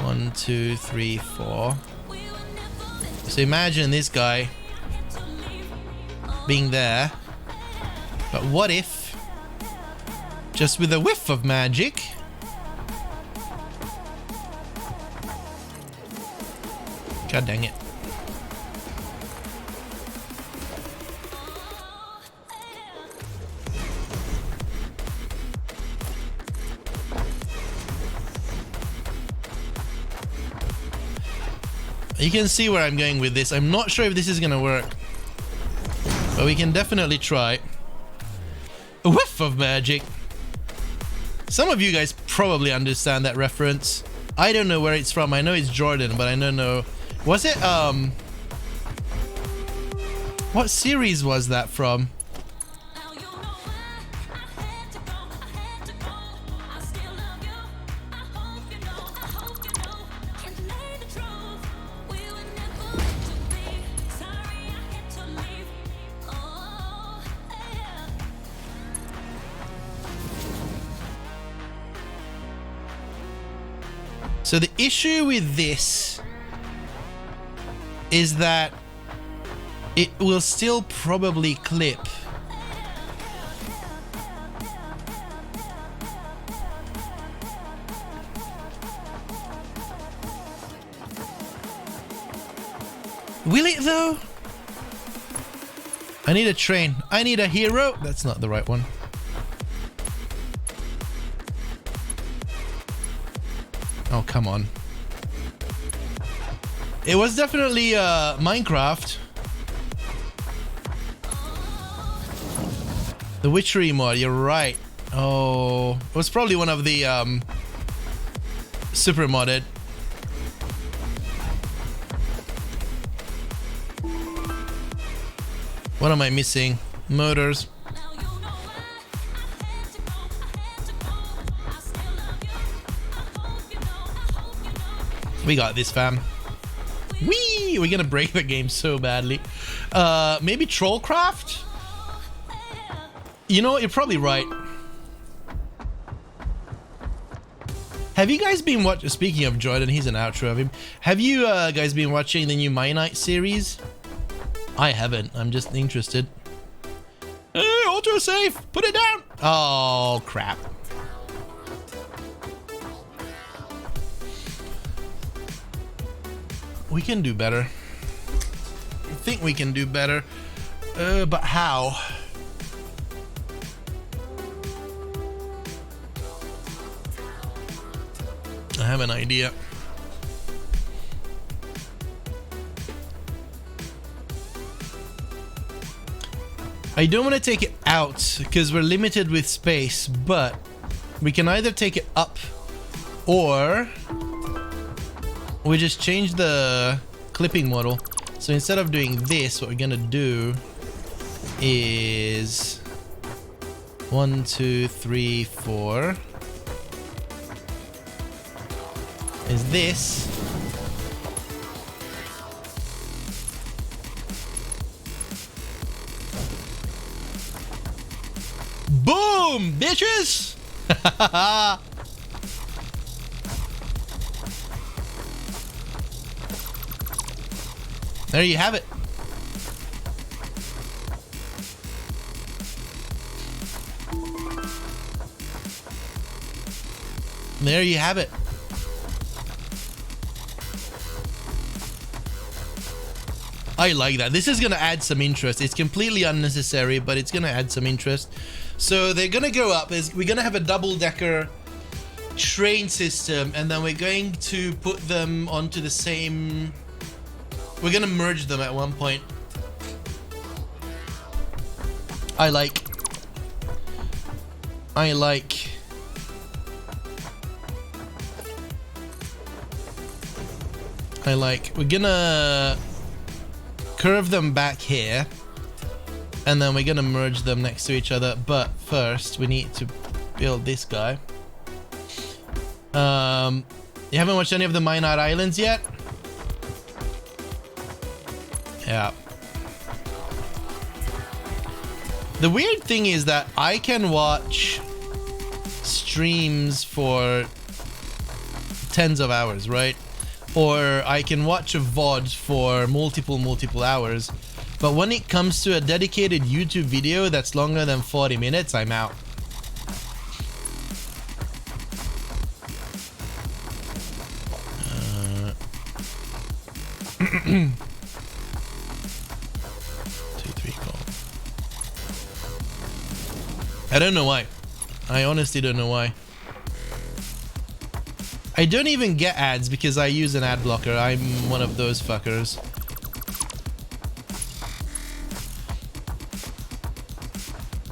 1, 2, 3, 4. So imagine this guy being there. But what if, just with a whiff of magic, God dang it. You can see where I'm going with this. I'm not sure if this is gonna work, but we can definitely try. A whiff of magic. Some of you guys probably understand that reference. I don't know where it's from. I know it's Jordan, but I don't know. Was it what series was that from? So the issue with this is that it will still probably clip. Will it though? I need a train. I need a hero. That's not the right one. Oh, come on. It was definitely Minecraft. The Witchery mod, you're right. Oh, it was probably one of the super modded. What am I missing? Motors. We got this, fam. Whee! We're gonna break the game so badly. Maybe Trollcraft? You know what? You're probably right. Have you guys been watching? Speaking of Jordan, he's an outro of him. Have you guys been watching the new My Night series? I haven't. I'm just interested. Hey, autosave! Put it down! Oh, crap. We can do better. I think we can do better. But how? I have an idea. I don't want to take it out because we're limited with space, but we can either take it up or we just change the clipping model. So instead of doing this, what we're gonna do is 1, 2, 3, 4 is this. Boom, bitches! There you have it. There you have it. I like that. This is gonna add some interest. It's completely unnecessary, but it's gonna add some interest. So they're gonna go up. We're gonna have a double-decker train system, and then we're going to put them onto the same... We're gonna merge them at one point. I like. We're gonna curve them back here, and then we're gonna merge them next to each other. But first, we need to build this guy. You haven't watched any of the Minot Islands yet? Yeah. The weird thing is that I can watch streams for tens of hours, right? Or I can watch a VOD for multiple hours. But when it comes to a dedicated YouTube video that's longer than 40 minutes, I'm out. I don't know why. I honestly don't know why. I don't even get ads because I use an ad blocker. I'm one of those fuckers.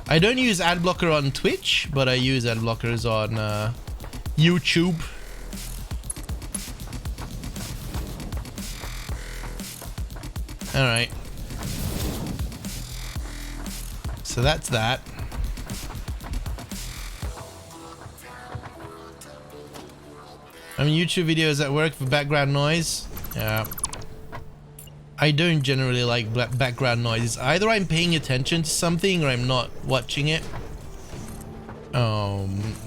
I don't use ad blocker on Twitch, but I use ad blockers on YouTube. Alright. So that's that. I mean, YouTube videos at work for background noise. Yeah. I don't generally like background noise. Either I'm paying attention to something or I'm not watching it.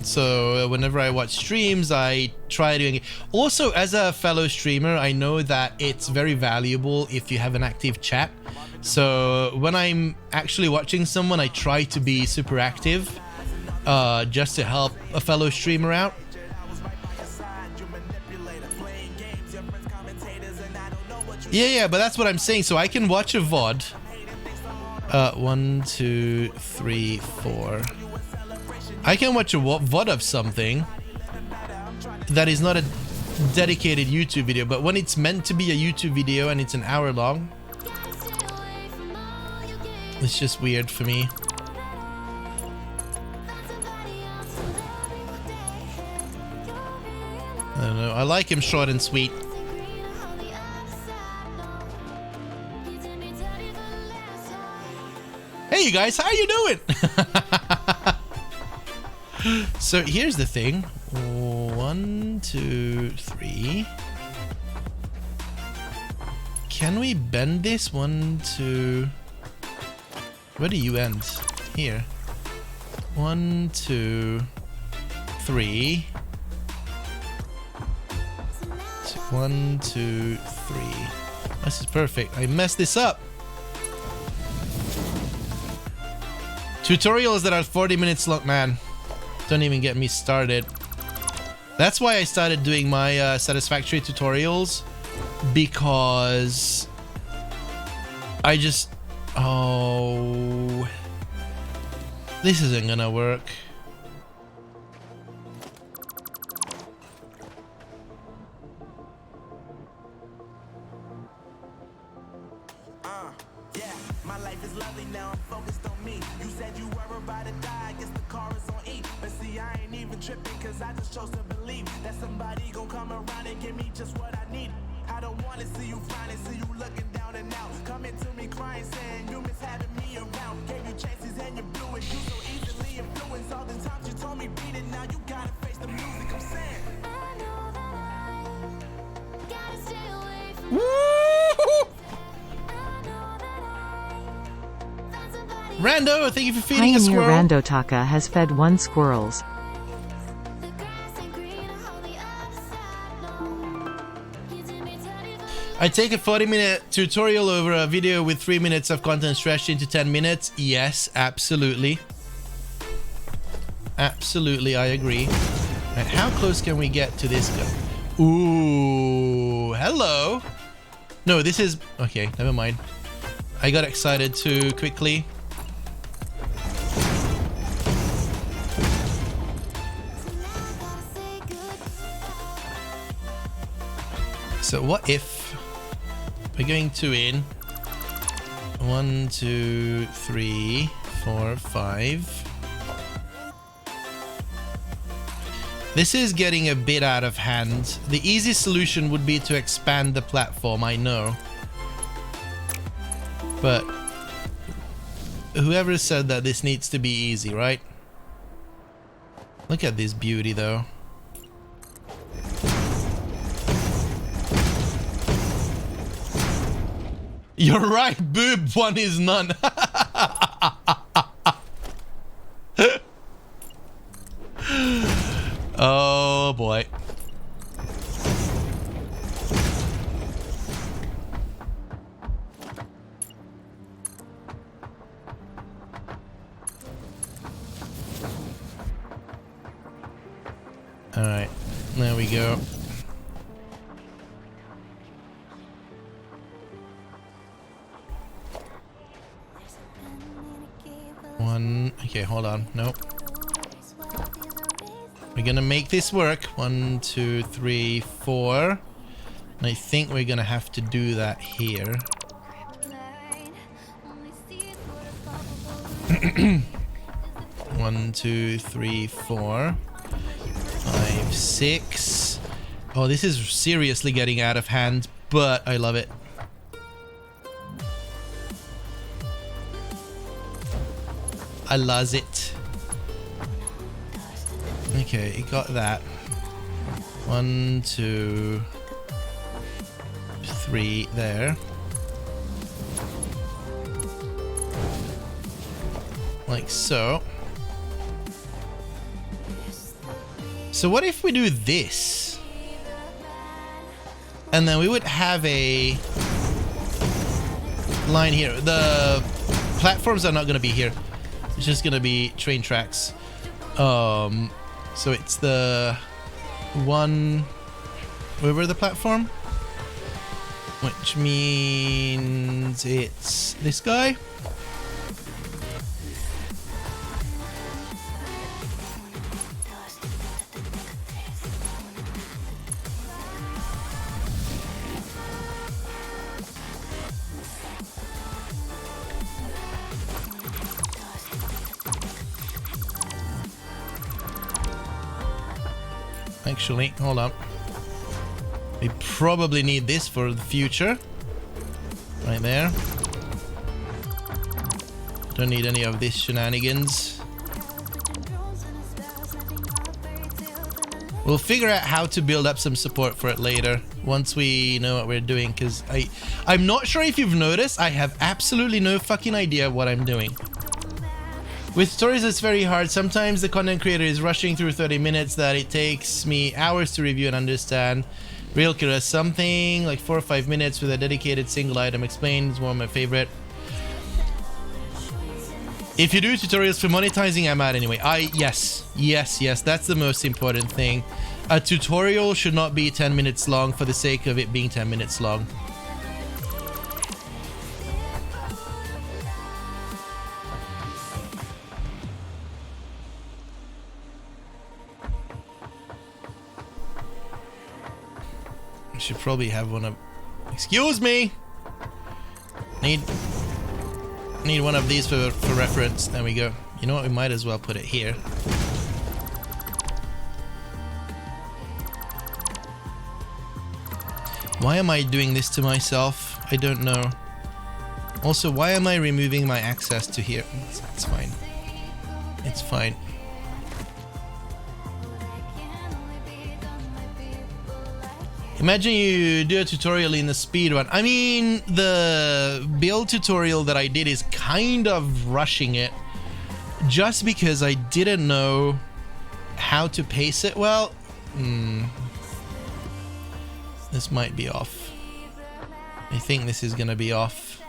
So whenever I watch streams, I try doing it. Also, as a fellow streamer, I know that it's very valuable if you have an active chat. So when I'm actually watching someone, I try to be super active, just to help a fellow streamer out. Yeah, but that's what I'm saying. So I can watch a VOD. 1, 2, 3, 4. I can watch a VOD of something that is not a dedicated YouTube video, but when it's meant to be a YouTube video and it's an hour long, it's just weird for me. I don't know. I like him short and sweet. Hey you guys, how you doing? So here's the thing. 1, 2, 3. Can we bend this? 1, 2. Where do you end? Here. 1, 2, 3. 1, 2, 3. This is perfect. I messed this up. Tutorials that are 40 minutes long, man. Don't even get me started. That's why I started doing my Satisfactory tutorials, because I just... Oh... This isn't gonna work. Yeah, my life is lovely now, I'm focused on me. You said you were about to die, I guess the car is on E. But see, I ain't even tripping, cause I just chose to believe that somebody gon' come around and give me just what I need. I don't wanna see you finally, see you looking down and out. Coming to me crying, saying you miss having me around. Gave you chances and you blew it, you so easily influenced. All the times you told me beat it, now you gotta face the music, I'm saying. I know that I gotta stay away from Rando, thank you for feeding a squirrel. Rando Taka has fed 1 squirrels. I take a 40-minute tutorial over a video with 3 minutes of content stretched into 10 minutes. Yes, absolutely. Absolutely, I agree. Right, how close can we get to this guy? Ooh, hello. No, this is... Okay, never mind. I got excited too quickly. So what if we're going to in 1, 2, 3, 4, 5. This is getting a bit out of hand. The easy solution would be to expand the platform, I know. But whoever said that this needs to be easy, right? Look at this beauty though. You're right, boob, one is none. Oh boy. All right, there we go. One. Okay, hold on. Nope. We're gonna make this work. 1, 2, 3, 4. And I think we're gonna have to do that here. 1, 2, 3, 4, 5, 6. Oh, this is seriously getting out of hand, but I love it. I love it. Okay, got that. 1, 2, 3 there. Like so. So what if we do this? And then we would have a line here. The platforms are not going to be here. It's just going to be train tracks. So it's the one over the platform, which means it's this guy. Actually, hold on. We probably need this for the future. Right there. Don't need any of this shenanigans. We'll figure out how to build up some support for it later, once we know what we're doing, because I'm not sure if you've noticed, I have absolutely no fucking idea what I'm doing. With stories, it's very hard. Sometimes the content creator is rushing through 30 minutes that it takes me hours to review and understand. Real curious, something like 4 or 5 minutes with a dedicated single item explained is one of my favorite. If you do tutorials for monetizing, I'm out anyway. Yes, that's the most important thing. A tutorial should not be 10 minutes long for the sake of it being 10 minutes long. Should probably have one of... Excuse me! Need one of these for reference. There we go. You know what? We might as well put it here. Why am I doing this to myself? I don't know. Also, why am I removing my access to here? It's fine. It's fine. Imagine you do a tutorial in the speedrun. I mean, the build tutorial that I did is kind of rushing it just because I didn't know how to pace it well. This might be off. I think this is gonna be off.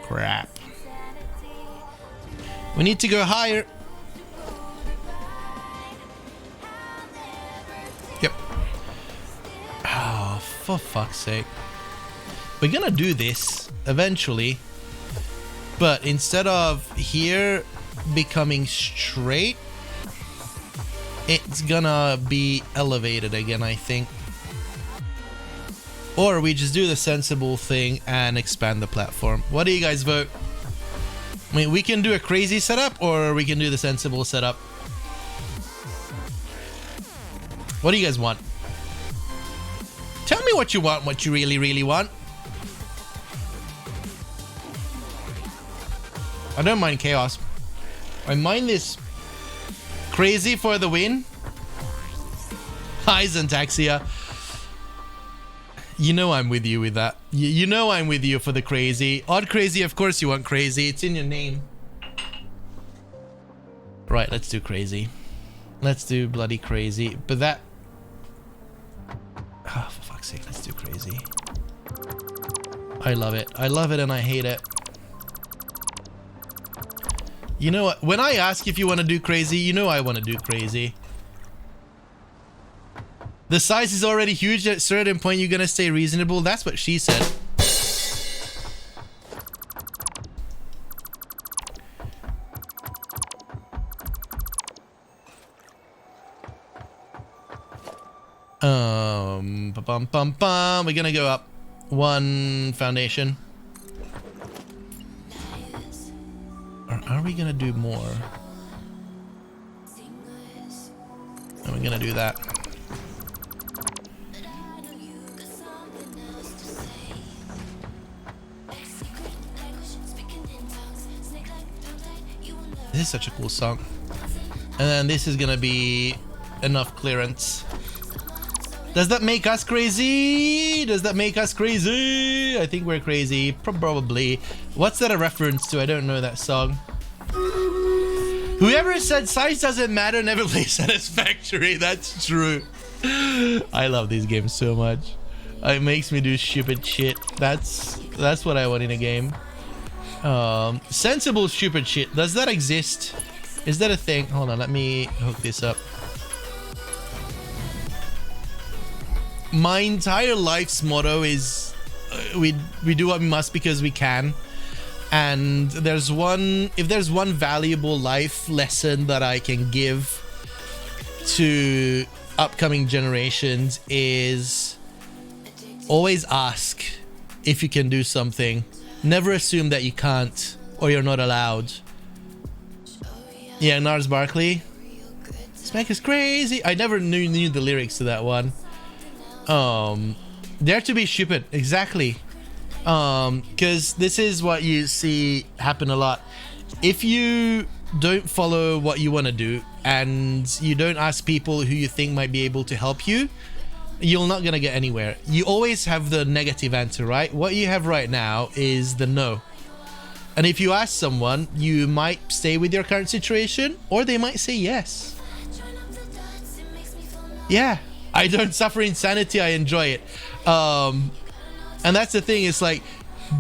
Crap. We need to go higher. Yep. Oh, for fuck's sake. We're gonna do this eventually, but instead of here becoming straight, it's gonna be elevated again, I think. Or we just do the sensible thing and expand the platform. What do you guys vote? I mean, we can do a crazy setup or we can do the sensible setup. What do you guys want? Tell me what you want, what you really, really want. I don't mind chaos. I mind this crazy for the win. Hi, Xantaxia. You know I'm with you with that. You know I'm with you for the crazy. Odd crazy, of course you want crazy. It's in your name. Right, let's do crazy. Let's do bloody crazy. But that... Oh, for fuck's sake, let's do crazy. I love it. I love it and I hate it. You know what? When I ask if you want to do crazy, you know I want to do crazy. The size is already huge. At a certain point, you're going to stay reasonable. That's what she said. Bum, bum, bum. We're gonna go up 1 foundation. Or are we gonna do more? And we're gonna do that. This is such a cool song. And then this is gonna be enough clearance. Does that make us crazy? Does that make us crazy? I think we're crazy. Probably. What's that a reference to? I don't know that song. Whoever said size doesn't matter never plays Satisfactory. That's true. I love these games so much. It makes me do stupid shit. That's what I want in a game. Sensible stupid shit. Does that exist? Is that a thing? Hold on, let me hook this up. My entire life's motto is we do what we must because we can. And if there's one valuable life lesson that I can give to upcoming generations is always ask if you can do something. Never assume that you can't or you're not allowed. Yeah, Nars Barkley. Smack is crazy. I never knew the lyrics to that one. Dare to be stupid. Exactly. Because this is what you see happen a lot. If you don't follow what you want to do and you don't ask people who you think might be able to help you, you're not gonna get anywhere. You always have the negative answer, right? What you have right now is the no. And if you ask someone, you might stay with your current situation or they might say yes. Yeah, I don't suffer insanity, I enjoy it. And that's the thing, it's like,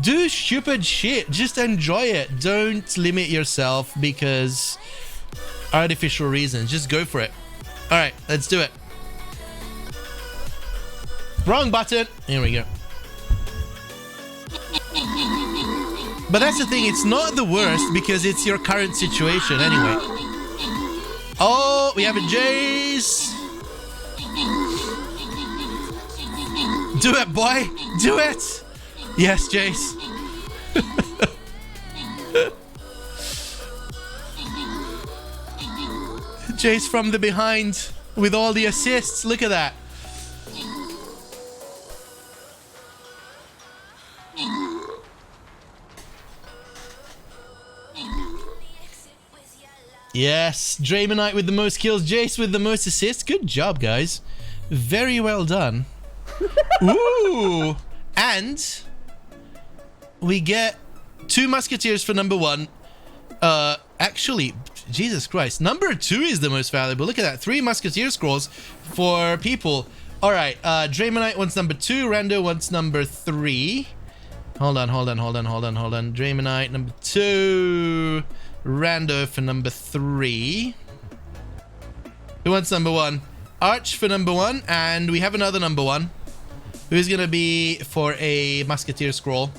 do stupid shit, just enjoy it. Don't limit yourself because artificial reasons, just go for it. All right, let's do it. Wrong button. Here we go. But that's the thing, it's not the worst because it's your current situation anyway. Oh, we have a Jace. Do it, boy. Do it. Yes, Jace. Jace from the behind with all the assists. Look at that. Yes, Dramonite with the most kills, Jace with the most assists. Good job, guys. Very well done. Ooh! And we get 2 musketeers for number 1. Actually, Jesus Christ, number 2 is the most valuable. Look at that, 3 musketeer scrolls for people. All right, Dramonite wants number 2. Rando wants number 3. Hold on. Dramonite number 2. Rando for number 3. Who wants number 1? Arch for number 1, and we have another number 1 who's gonna be for a musketeer scroll.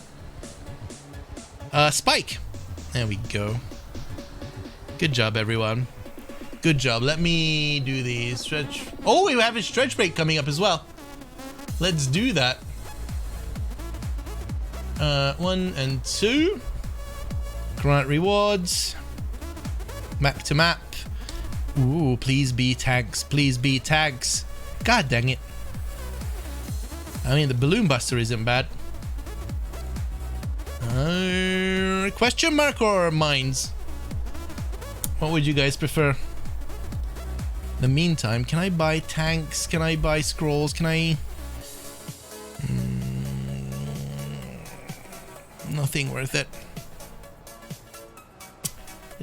Spike. There we go. Good job, everyone. Good job. Let me do the stretch. Oh, we have a stretch break coming up as well. Let's do that. 1 and 2. Grant rewards. Map to map. Ooh, please be tags. Please be tags. God dang it. I mean, the balloon buster isn't bad. Question mark or mines? What would you guys prefer? In the meantime, can I buy tanks? Can I buy scrolls? Can I... nothing worth it.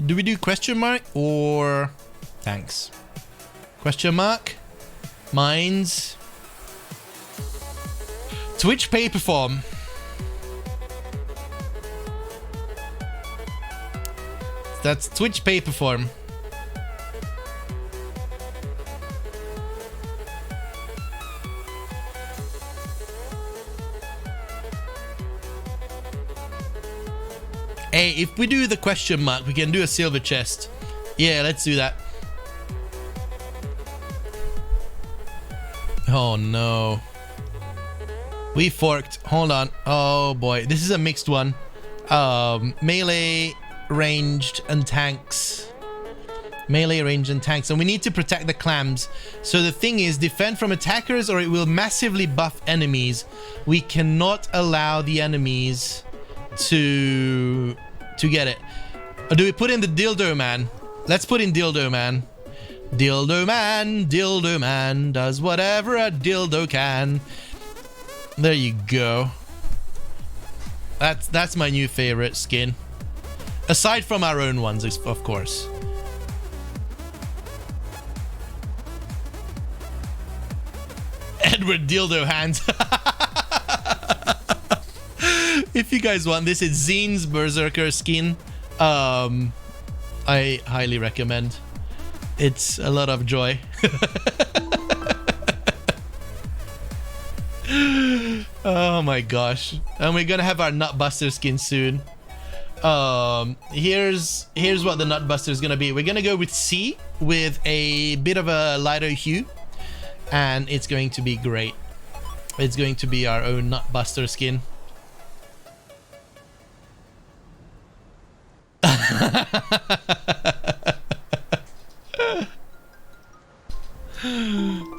Do we do question mark or tanks? Question mark, mines, Twitch pay perform. That's Twitch pay perform. Hey, if we do the question mark, we can do a silver chest. Yeah, let's do that. Oh no. We forked. Hold on. Oh boy. This is a mixed one. Melee, ranged, and tanks. Melee, ranged, and tanks. And we need to protect the clams. So the thing is, defend from attackers or it will massively buff enemies. We cannot allow the enemies to get it. Or do we put in the dildo man? Let's put in dildo man. Dildo man does whatever a dildo can. There you go. That's my new favorite skin. Aside from our own ones, of course. Edward dildo hands. If you guys want this, it's Zine's Berserker skin. I highly recommend. It's a lot of joy. Oh my gosh. And we're gonna have our Nutbuster skin soon. Here's what the Nutbuster is gonna be. We're gonna go with C with a bit of a lighter hue, and it's going to be great. It's going to be our own Nutbuster skin.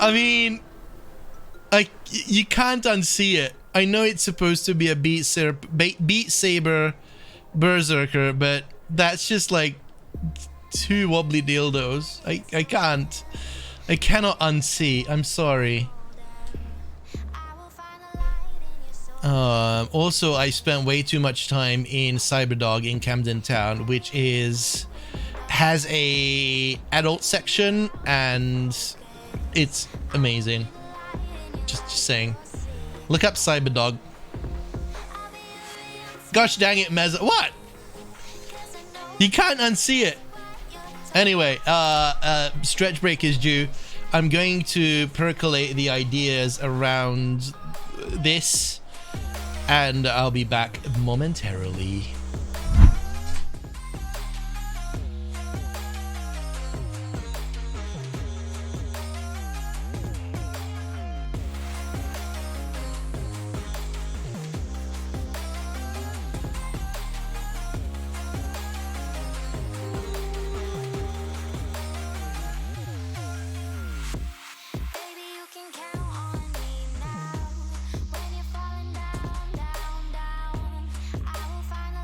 I mean, you can't unsee it. I know it's supposed to be a Beat Saber Berserker, but that's just like two wobbly dildos. I cannot unsee. I'm sorry. Also, I spent way too much time in Cyberdog in Camden Town, which has a adult section, and it's amazing. Just saying. Look up Cyberdog. Gosh dang it, Meza. What? You can't unsee it. Anyway, stretch break is due. I'm going to percolate the ideas around this, and I'll be back momentarily. When you're falling down, down, down, I will find a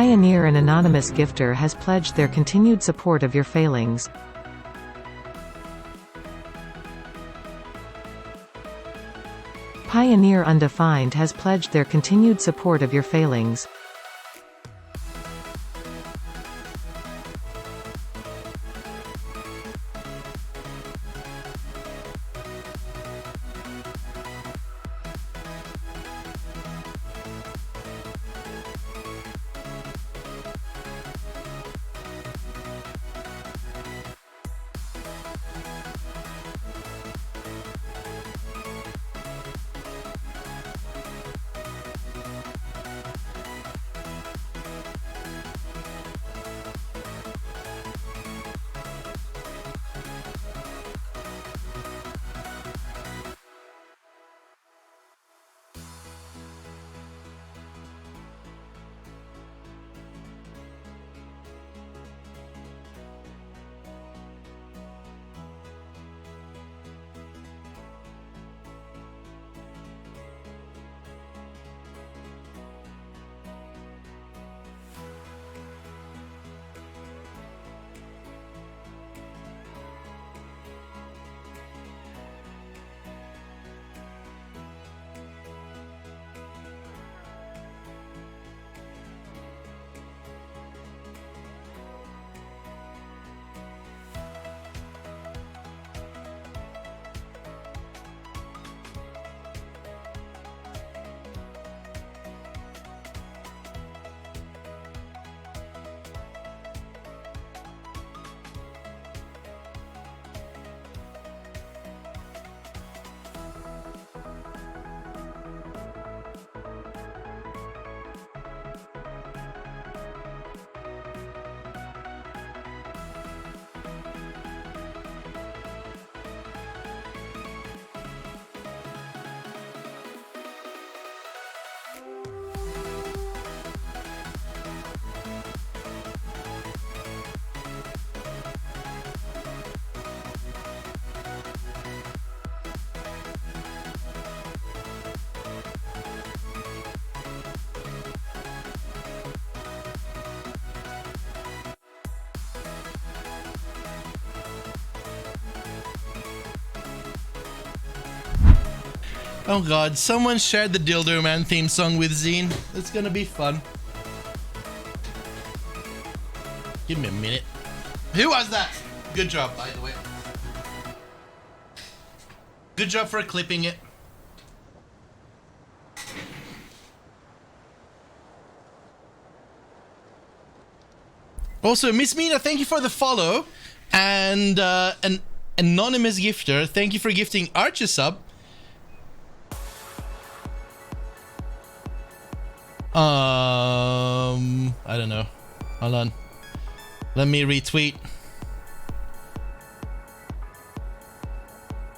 Pioneer, an anonymous gifter, has pledged their continued support of your failings. Pioneer Undefined has pledged their continued support of your failings. Oh god, someone shared the Dildo Man theme song with Zine. It's gonna be fun. Give me a minute. Who was that? Good job, by the way. Good job for clipping it. Also, Miss Mina, thank you for the follow. And an anonymous gifter, thank you for gifting Arch a sub. I don't know. Hold on. Let me retweet.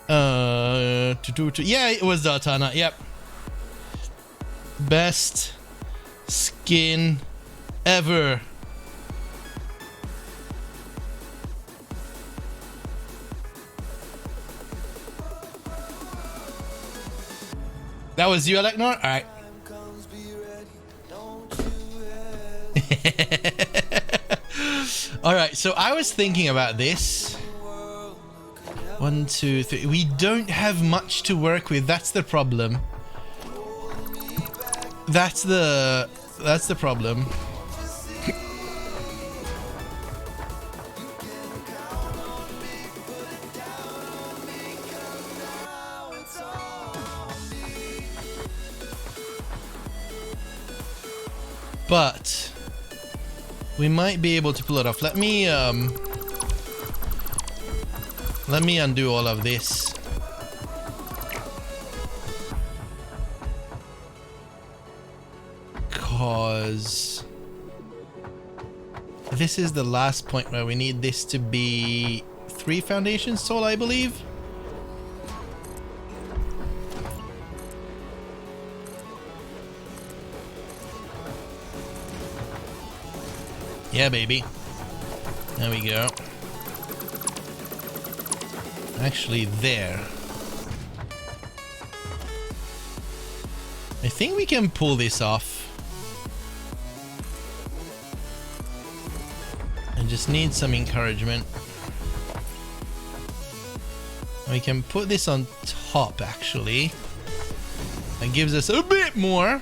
Yeah, it was Dartana. Yep. Best skin ever. That was you, Aleknor? Alright. Alright, so I was thinking about this. 1, 2, 3. We don't have much to work with. That's the problem. That's the problem. But we might be able to pull it off. Let me undo all of this. Cause this is the last point where we need this to be 3 foundations tall, I believe. Yeah, baby. There we go. Actually, there. I think we can pull this off. just need some encouragement. We can put this on top, actually. That gives us a bit more.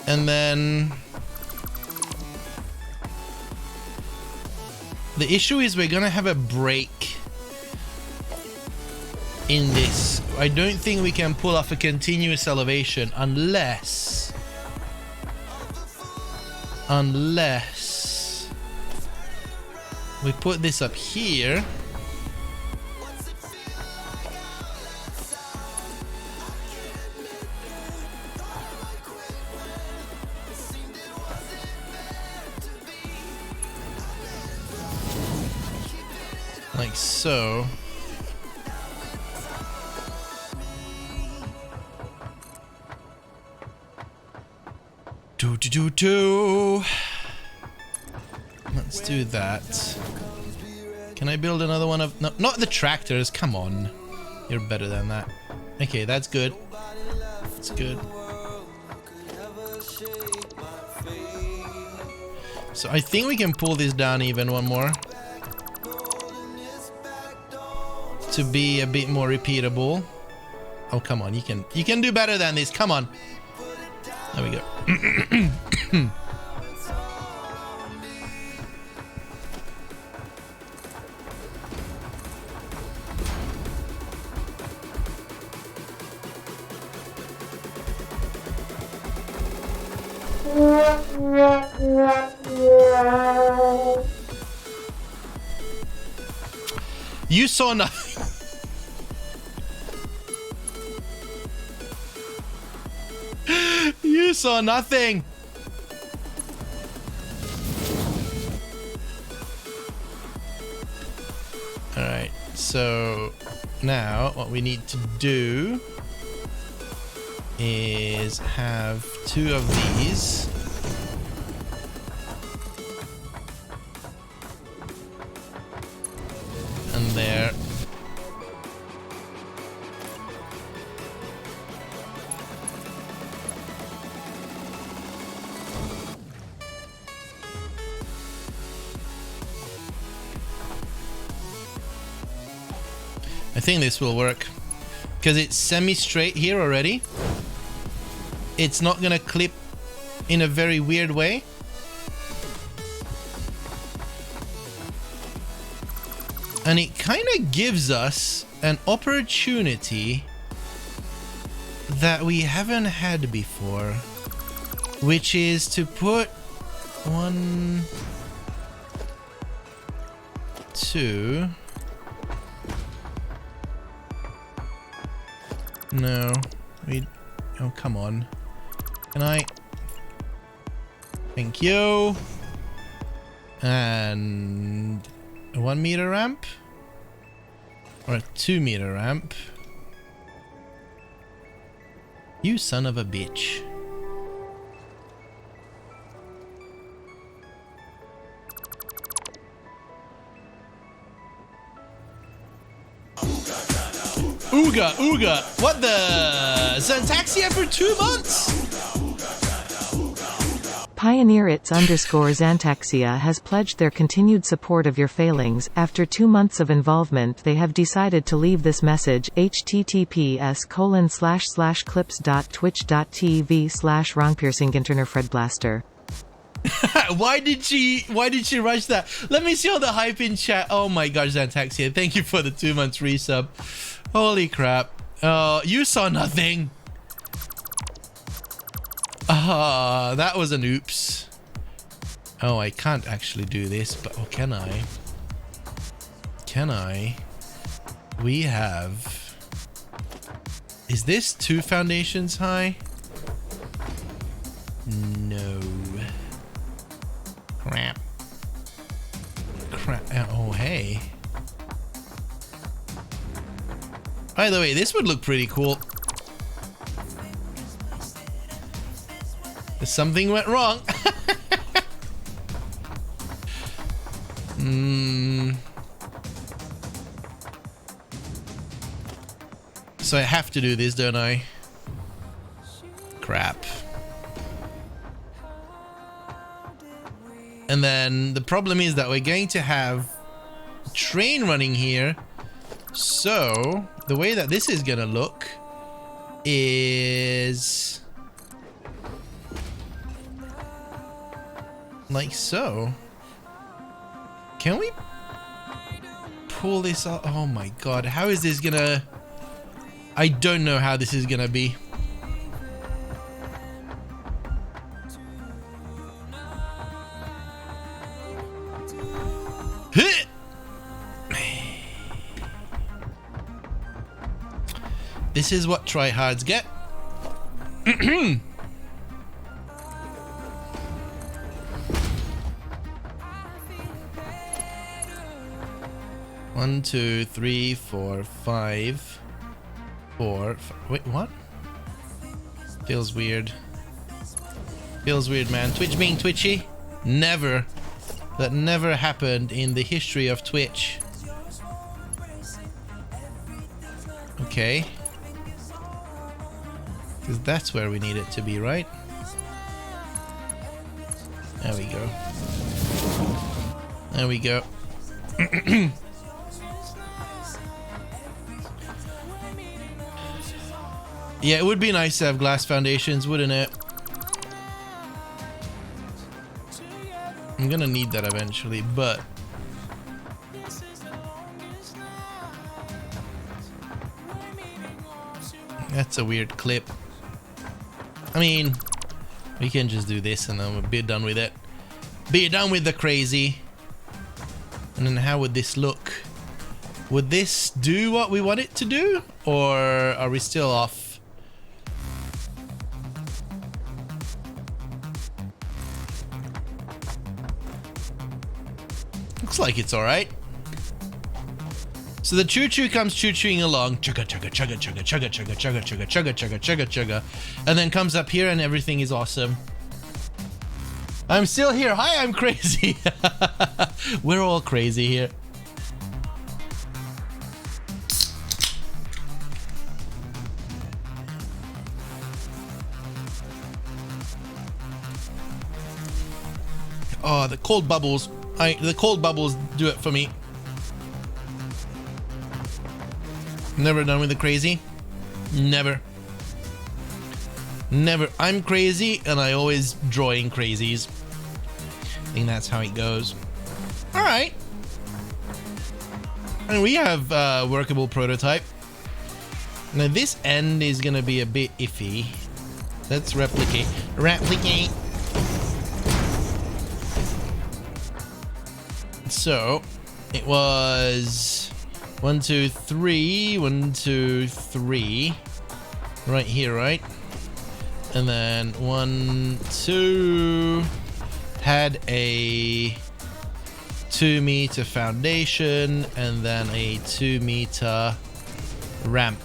And then the issue is we're gonna have a break in this. I don't think we can pull off a continuous elevation unless we put this up here. Like so. Let's do that. Can I build another one of... No, not the tractors. Come on. You're better than that. Okay, that's good. That's good. So I think we can pull this down even one more. To be a bit more repeatable. Oh, come on. You can do better than this. Come on. There we go. You saw nothing. You saw nothing. All right. So now what we need to do is have 2 of these. And there. I think this will work because it's semi-straight here already. It's not gonna clip in a very weird way. And it kind of gives us an opportunity that we haven't had before, which is to put 1, 2. No, oh, come on. Can I? Thank you. And a 1 meter ramp? Or a 2 meter ramp? You son of a bitch. Ooga, ooga. What the? Xantaxia for 2 months? Pioneer its_Xantaxia has pledged their continued support of your failings. After 2 months of involvement, they have decided to leave this message: https://clips.twitch.tv/wrongpiercinginternerfredblaster. Why did she rush that? Let me see all the hype in chat. Oh my gosh, Xantaxia, thank you for the 2 months resub. Holy crap. You saw nothing. That was an oops. Oh, I can't actually do this, but oh, can I? Can I? We have... Is this 2 foundations high? No. Crap. Crap. Oh, hey. By the way, this would look pretty cool. Something went wrong. So I have to do this, don't I? Crap. And then the problem is that we're going to have train running here. So the way that this is gonna look is like so. Can we pull this off? Oh my god, how is this gonna... I don't know how this is gonna be. This is what tryhards get. One, two, three, four, five. Wait, what? Feels weird. Feels weird, man. Twitch being twitchy? Never. That never happened in the history of Twitch. Okay. Because that's where we need it to be, right? There we go. There we go. Yeah, it would be nice to have glass foundations, wouldn't it? I'm gonna need that eventually, but... That's a weird clip. I mean, we can just do this and then we'll be done with it. Be done with the crazy. And then how would this look? Would this do what we want it to do? Or are we still off? Looks like it's alright. So the choo-choo comes choo-chooing along, chugga chugga chugga chugga chugga chugga chugga chugga chugga chugga chugga chugga, and then comes up here and everything is awesome. I'm still here. Hi, I'm crazy. We're all crazy here. Oh, the cold bubbles. The cold bubbles do it for me. Never done with the crazy. Never. Never. I'm crazy and I always drawing crazies. I think that's how it goes. Alright. And we have a workable prototype. Now this end is gonna be a bit iffy. Let's replicate. Replicate. So it was 1, 2, 3, 1, 2, 3 right here, right? And then 1, 2 had a 2-meter foundation and then a 2-meter ramp.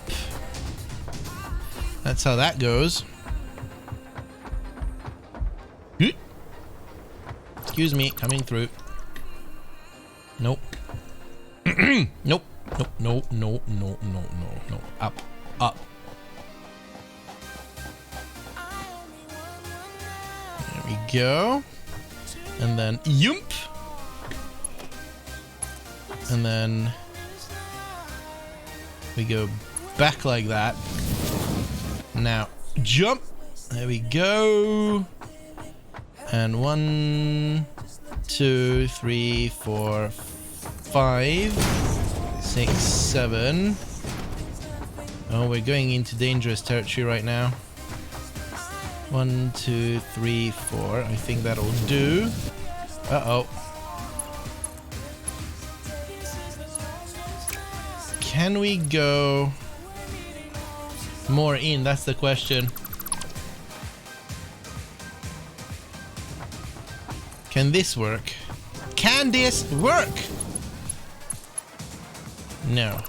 That's how that goes. Excuse me, coming through. Nope. Nope. Nope. No. No. No. No. No. Up. Up. There we go. And then yump. And then we go back like that. Now jump. There we go. And 1, 2, 3, 4, 5, 6, 7. Oh, we're going into dangerous territory right now. 1, 2, 3, 4. I think that'll do. Uh-oh. Can we go more in? That's the question. Can this work? Can this work? No.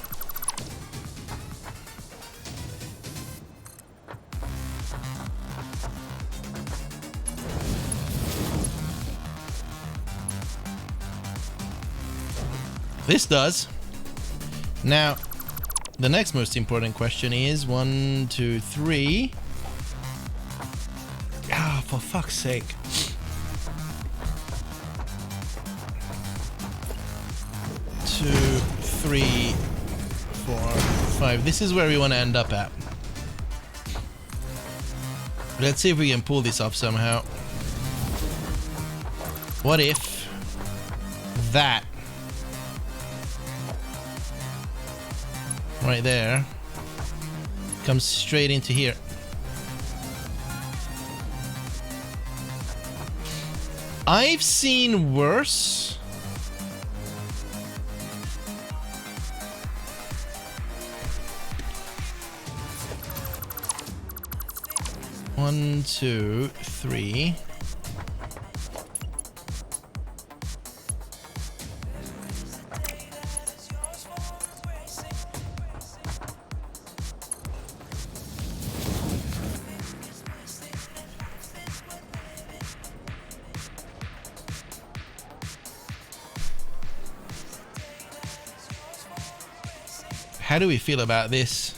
This does. Now, the next most important question is 1, 2, 3. Ah, for fuck's sake. 2, 3, 4, 5. This is where we want to end up at. Let's see if we can pull this off somehow. What if that right there comes straight into here? I've seen worse. One, 2, 3. How do we feel about this?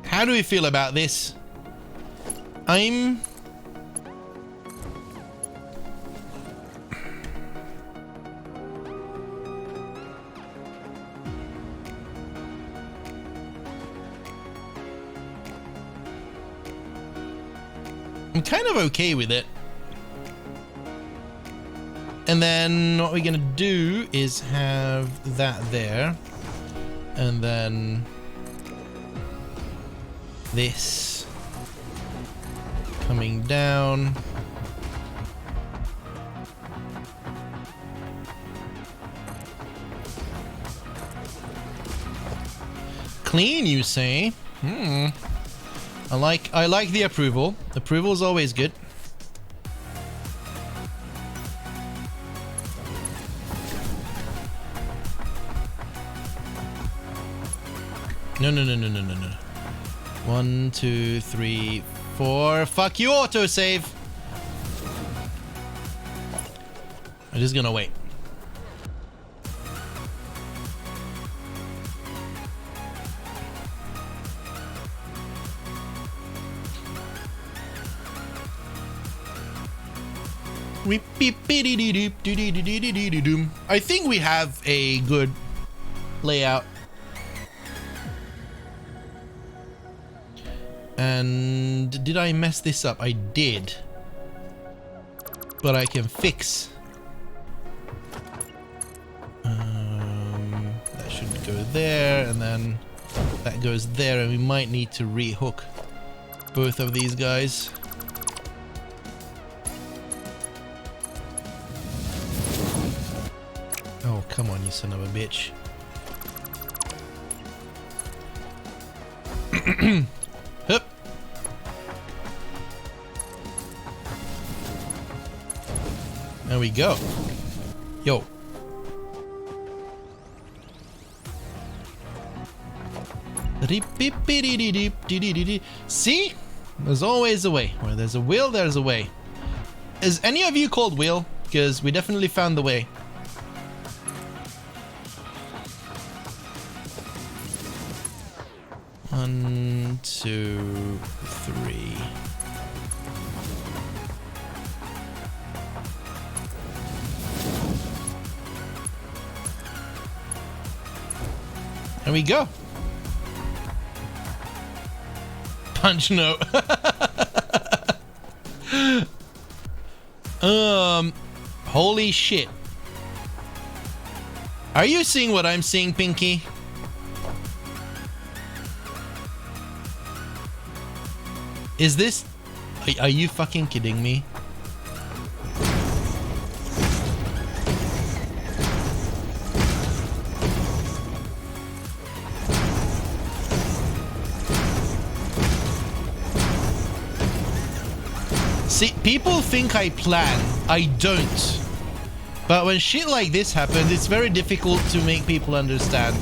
How do we feel about this? I'm kind of okay with it. And then what we're gonna do is have that there, and then this coming down. Clean, you say? I like the approval. Approval is always good. No. 1, 2, 3, 4. Fuck you, autosave. I'm just gonna wait. I think we have a good layout. And did I mess this up? I did. But I can fix. That should go there, and then that goes there, and we might need to rehook both of these guys. Oh, come on, you son of a bitch. Hup. There we go. Yo. See? There's always a way. Where there's a will, there's a way. Is any of you called Will? Because we definitely found the way. One, 2, 3. There we go. Punch note. Holy shit. Are you seeing what I'm seeing, Pinky? Is this... Are you fucking kidding me? See, people think I plan. I don't. But when shit like this happens, it's very difficult to make people understand.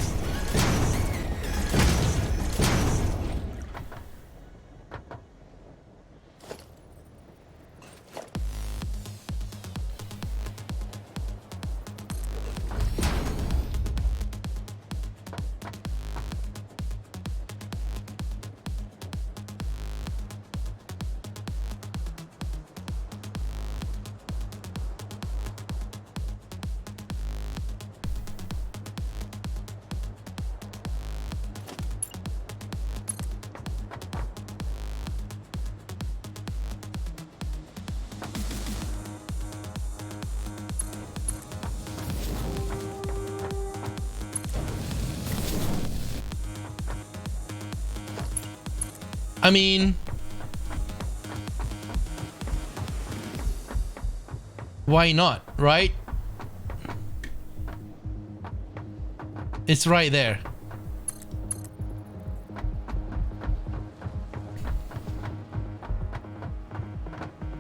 I mean, why not, right? It's right there.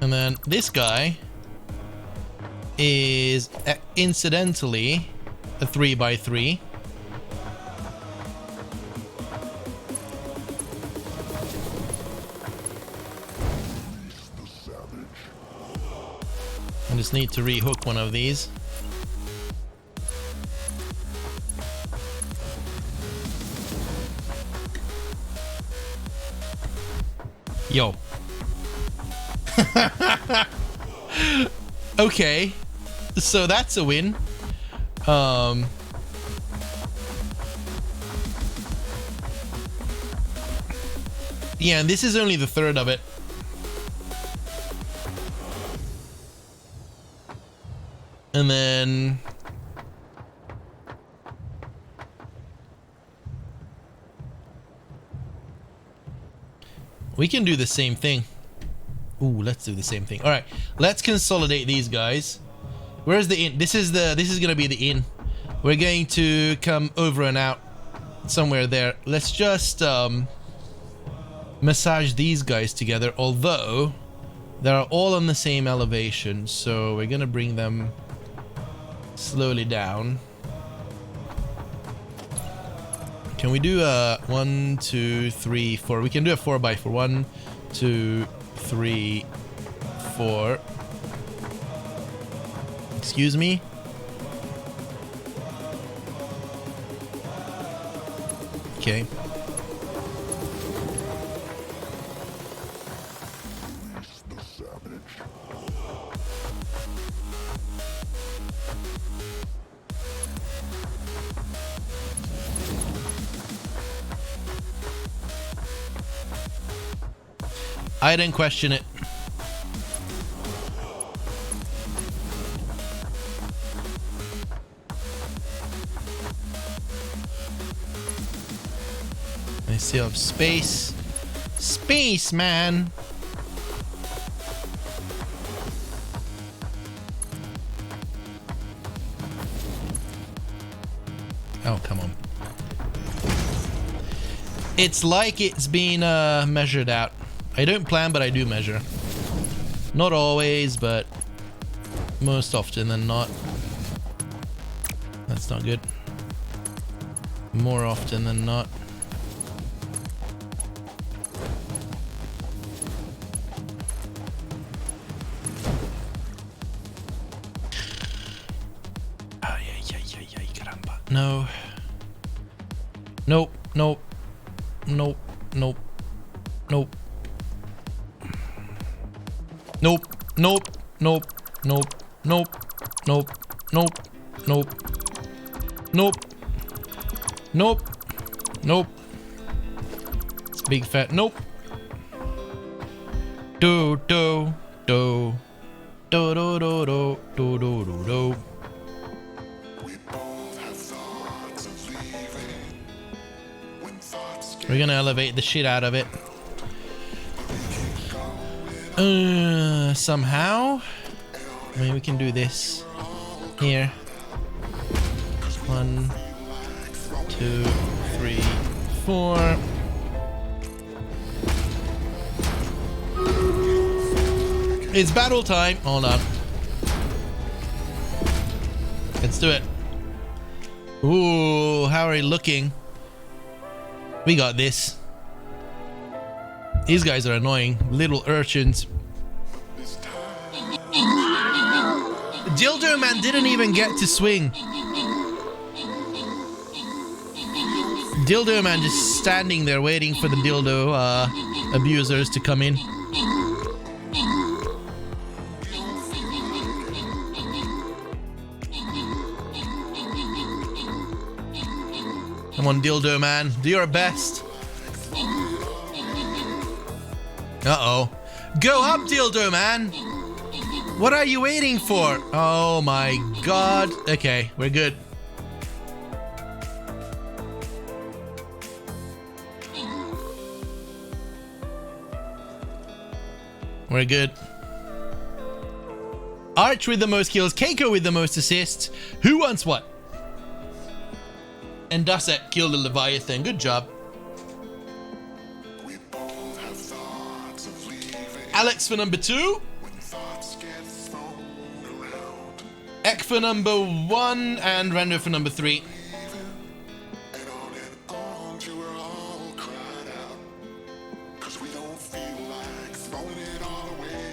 And then this guy is incidentally a 3x3. I just need to rehook one of these. Yo. Okay. So that's a win. Yeah, and this is only the third of it. And then we can do the same thing. Ooh, let's do the same thing. All right, let's consolidate these guys. Where's the inn? This is gonna be the inn. We're going to come over and out somewhere there. Let's just massage these guys together, although they're all on the same elevation, so we're gonna bring them slowly down. Can we do a 1, 2, 3, 4? We can do a 4x4. 1, 2, 3, 4. Excuse me. Okay. I didn't question it. I still have space. Space, man. Oh, come on. It's like it's been measured out. I don't plan, but I do measure. Not always, but most often than not. That's not good. More often than not. No. Nope. Nope. Nope. Nope. Nope. Nope. Nope. Nope. Nope. Nope. Nope. Nope. Nope. Nope. Nope. Nope. It's a big fat nope. Do do do do do do do do do do do. We're gonna elevate the shit out of it. Somehow. I mean, we can do this here. 1, 2, 3, 4. It's battle time. Hold on. Let's do it. Ooh, how are you looking? We got this. These guys are annoying. Little urchins. Dildo Man didn't even get to swing. Dildo Man just standing there waiting for the dildo abusers to come in. Come on, Dildo Man, do your best. Uh-oh. Go up, Dildo Man! What are you waiting for? Oh my god. Okay, we're good. We're good. Arch with the most kills, Keiko with the most assists. Who wants what? And Dusset killed the Leviathan. Good job. Alex for number 2. Ek for number 1. And Rando for number 3.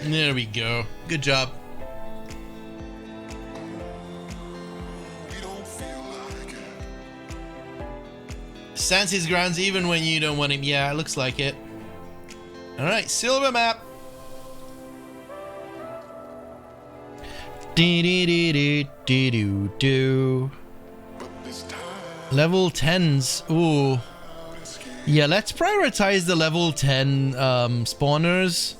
There we go. Good job. Stands his grounds even when you don't want him. Yeah, it looks like it. Alright, silver map. Level 10s. Ooh. Yeah, let's prioritize the level 10 spawners.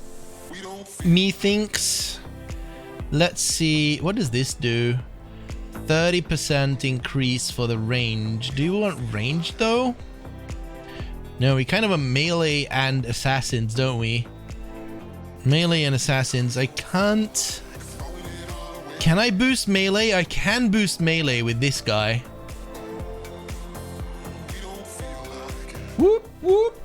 Methinks. Let's see. What does this do? 30% increase for the range. Do you want range though? No, we kind of a melee and assassins, don't we? Melee and assassins. I can't. Can I boost melee? I can boost melee with this guy. Whoop whoop.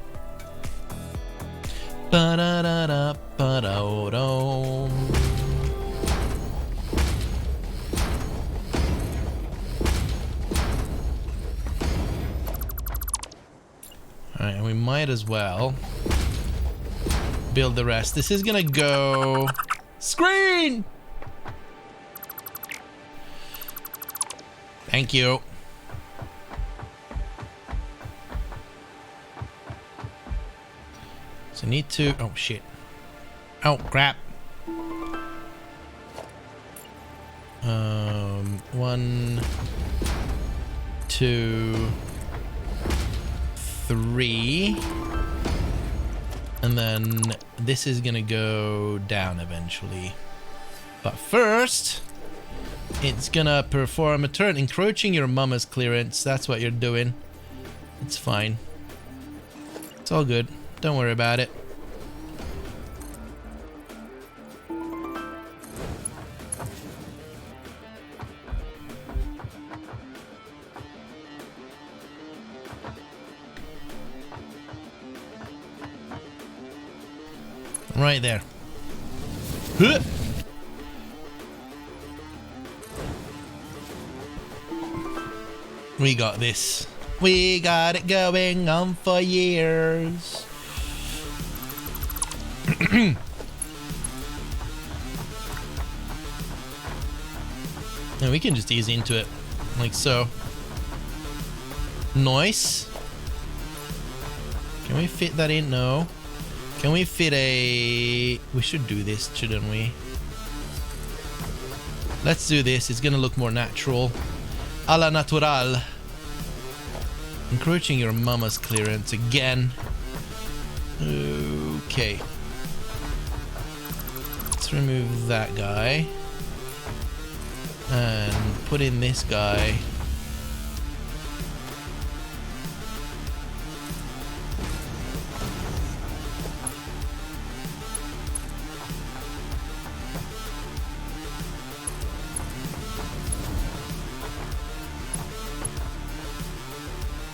Ba-da-da-da, ba-da-da. Alright, and we might as well build the rest. This is gonna go... Screen! Thank you. So need to... Oh, shit. Oh, crap. 1, 2... 3, and then this is gonna go down eventually, but first it's gonna perform a turn encroaching your mama's clearance. That's what you're doing. It's fine, it's all good, don't worry about it. Right there. Huh. We got this. We got it going on for years. And we can just ease into it, like so. Nice. Can we fit that in? No. Can we fit a... We should do this, shouldn't we? Let's do this. It's gonna look more natural. A la natural. Encroaching your mama's clearance again. Okay. Let's remove that guy. And put in this guy.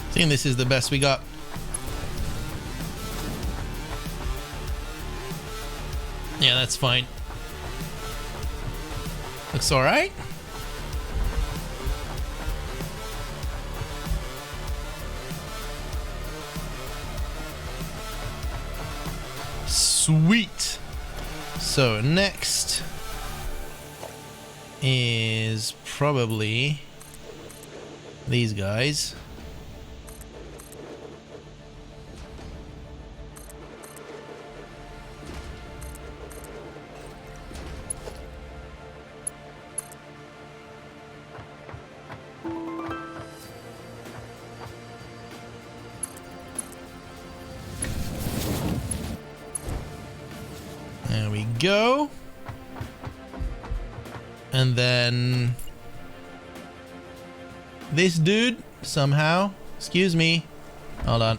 I think this is the best we got. Yeah, that's fine. Looks alright. Sweet. So next is probably these guys. There we go. And then this dude somehow, excuse me, hold on.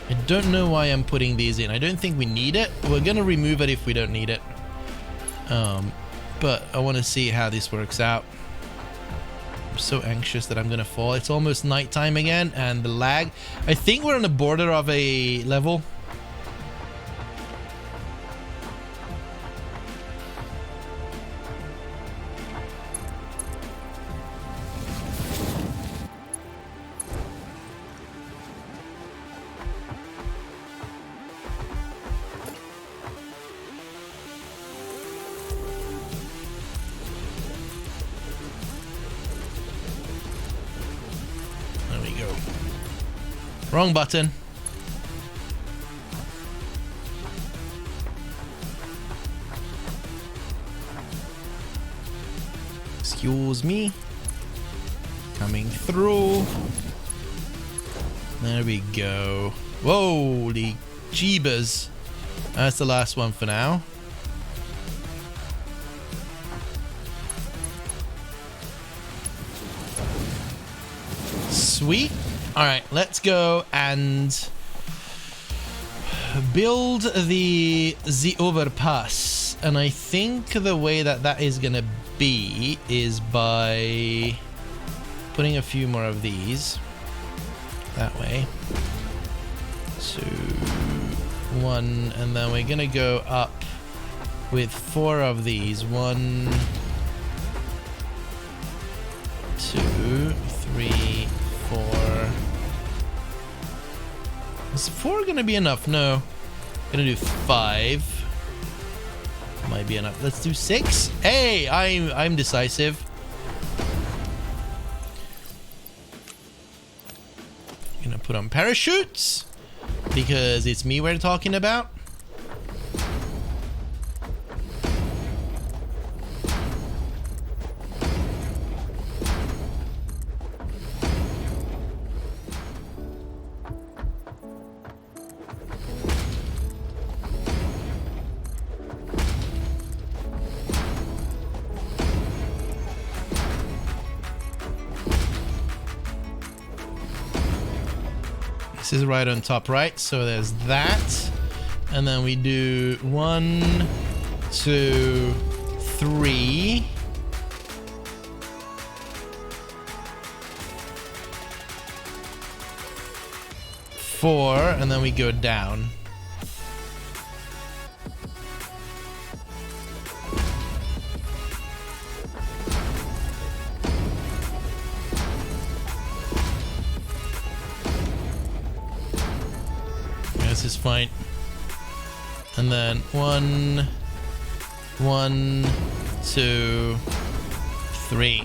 I don't know why I'm putting these in. I don't think we need it. We're gonna remove it if we don't need it. But I want to see how this works out. I'm so anxious that I'm gonna fall. It's almost nighttime again, and the lag. I think we're on the border of a level. Wrong button. Excuse me. Coming through. There we go. Holy jeebus. That's the last one for now. Sweet. Alright, let's go and build the overpass. And I think the way that that is going to be is by putting a few more of these. That way. 2, 1, and then we're going to go up with 4 of these. 1, 2, 3, 4. Is 4 gonna be enough? No. Gonna do 5. Might be enough. Let's do 6. Hey, I'm decisive. Gonna put on parachutes because it's me we're talking about. This is right on top right, so there's that. And then we do 1, 2, 3. 4, and then we go down. This is fine. And then 1, 2, 3.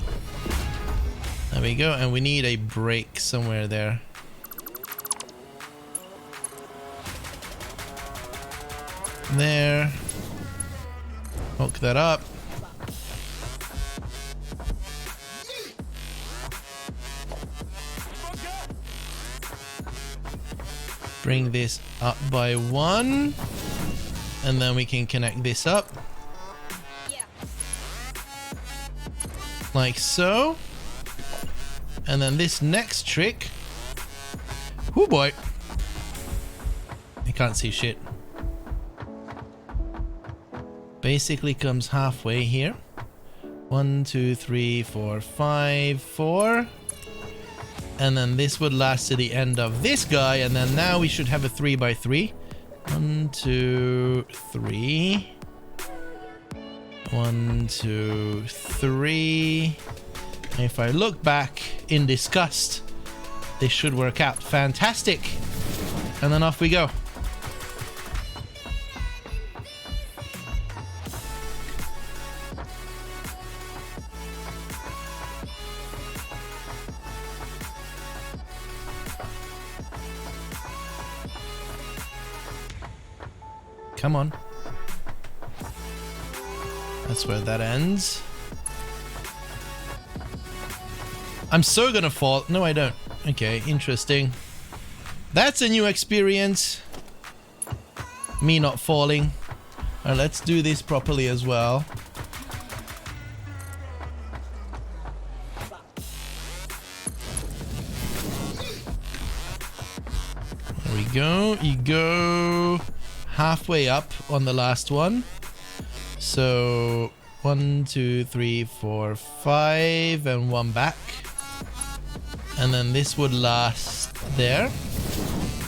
There we go, and we need a break somewhere there. There. Hook that up. Bring this up by 1, and then we can connect this up like so. And then this next trick, oh boy, I can't see shit, basically comes halfway here. 1, 2, 3, 4, 5, 4. And then this would last to the end of this guy, and then now we should have a 3x3. 1, 2, 3. 1, 2, 3. And if I look back in disgust, this should work out fantastic. And then off we go. Come on. That's where that ends. I'm so gonna fall. No, I don't. Okay, interesting. That's a new experience. Me not falling. Alright, let's do this properly as well. There There we go. You go halfway up on the last one. So 1, 2, 3, 4, 5, and 1 back. And then this would last there,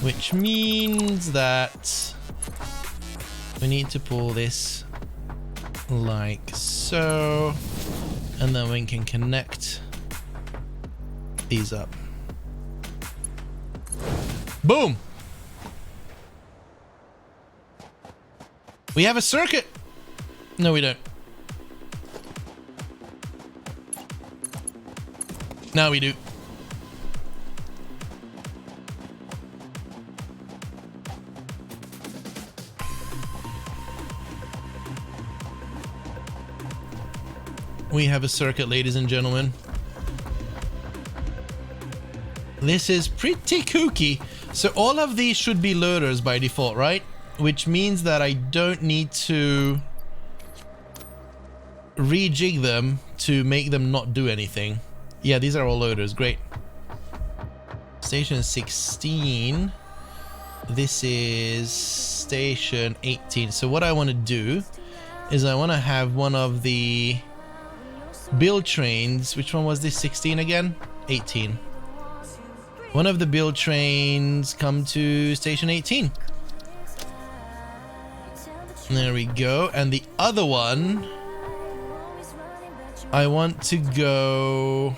which means that we need to pull this like so, and then we can connect these up. Boom! We have a circuit! No, we don't. Now we do. We have a circuit, ladies and gentlemen. This is pretty kooky. So all of these should be loaders by default, right? Which means that I don't need to rejig them to make them not do anything. Yeah, these are all loaders. Great. Station 16. This is station 18. So what I want to do is I want to have one of the build trains. Which one was this? 16 again? 18. One of the build trains come to station 18. There we go. And the other one, I want to go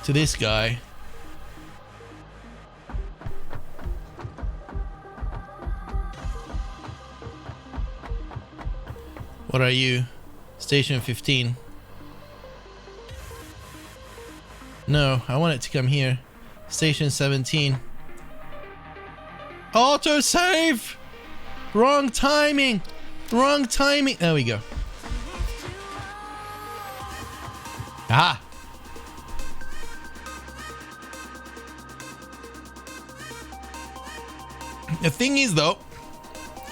to this guy. What are you? Station 15. No, I want it to come here. Station 17. Auto save! Wrong timing! Wrong timing! There we go. Ah! The thing is though,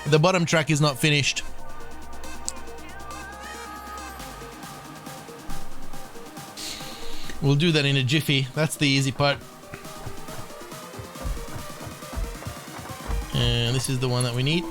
the bottom track is not finished. We'll do that in a jiffy. That's the easy part. And this is the one that we need.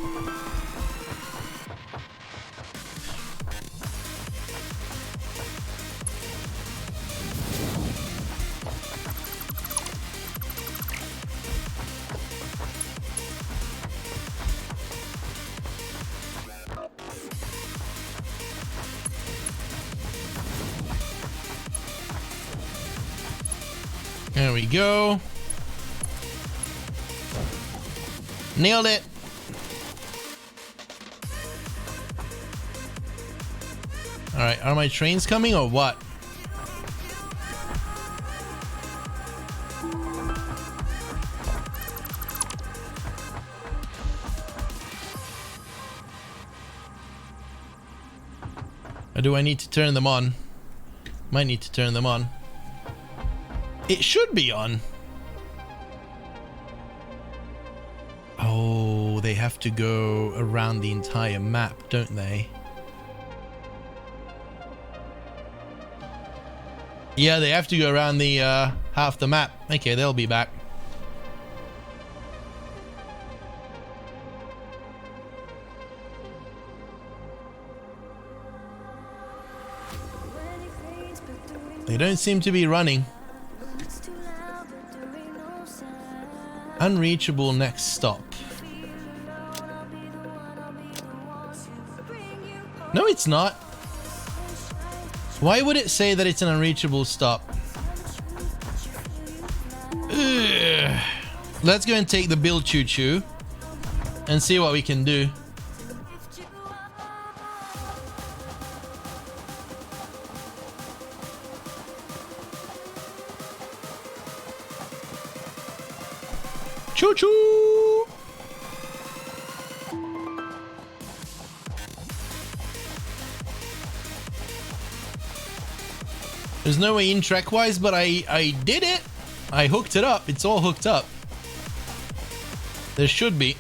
There we go. Nailed it. All right, are my trains coming or what? Or do I need to turn them on? Might need to turn them on. It should be on. Oh, they have to go around the entire map, don't they? Yeah, they have to go around the half the map. Okay, they'll be back. They don't seem to be running. Unreachable next stop. No, it's not. Why would it say that it's an unreachable stop? Ugh. Let's go and take the build choo-choo and see what we can do. Choo-choo! There's no way in track-wise, but I did it. I hooked it up. It's all hooked up. There should be.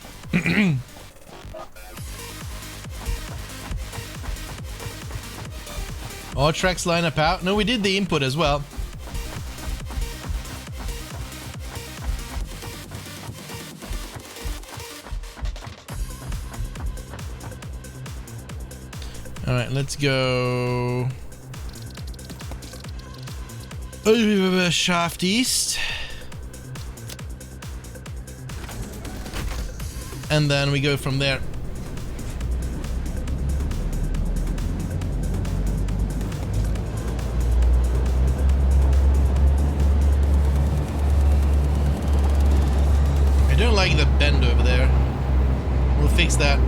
All tracks line up out. No, we did the input as well. Alright, let's go shaft east. And then we go from there. I don't like the bend over there. We'll fix that.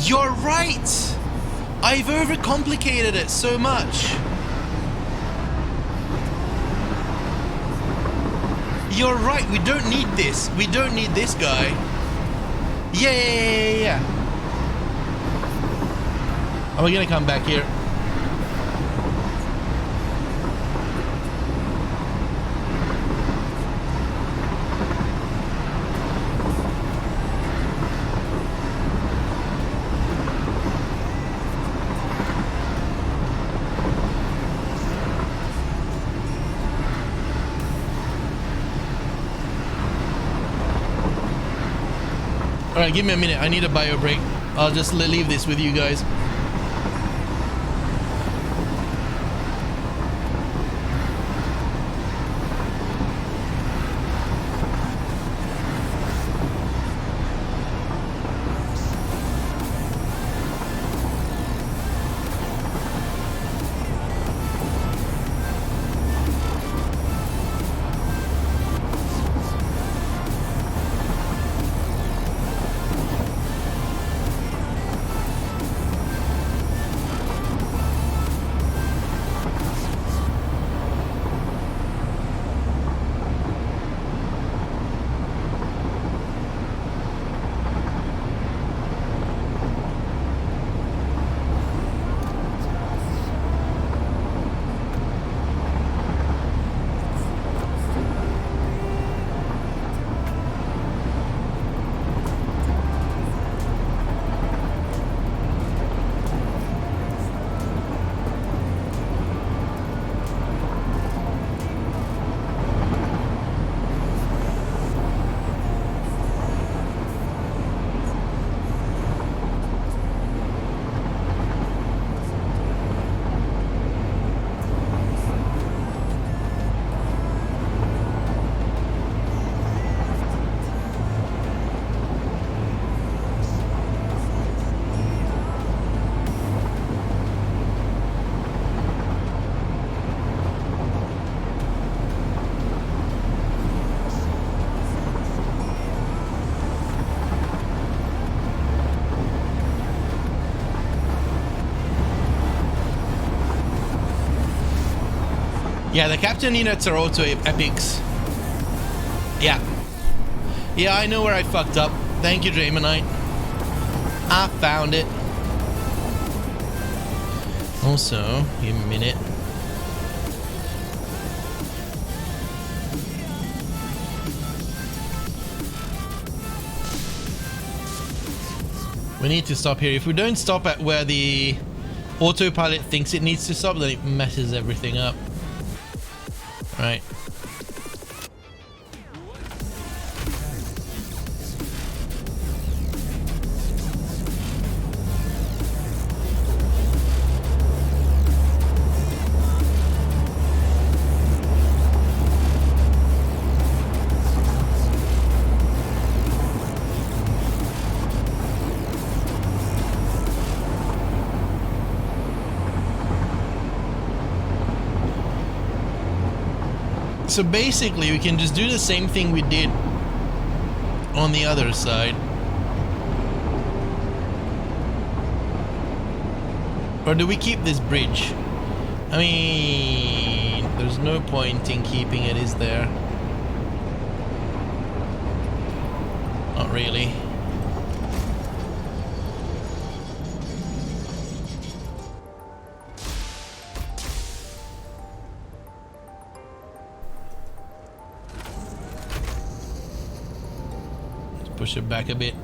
You're right! I've overcomplicated it so much. You're right, we don't need this. We don't need this guy. Yeah. Are we gonna come back here? Alright, give me a minute. I need a bio break. I'll just leave this with you guys. Yeah, the Captain units are auto epics. Yeah. Yeah, I know where I fucked up. Thank you, Dramonite. I found it. Also, give me a minute. We need to stop here. If we don't stop at where the autopilot thinks it needs to stop, then it messes everything up. Right. So basically, we can just do the same thing we did on the other side. Or do we keep this bridge? I mean, there's no point in keeping it, is there? Not really. push it back a bit.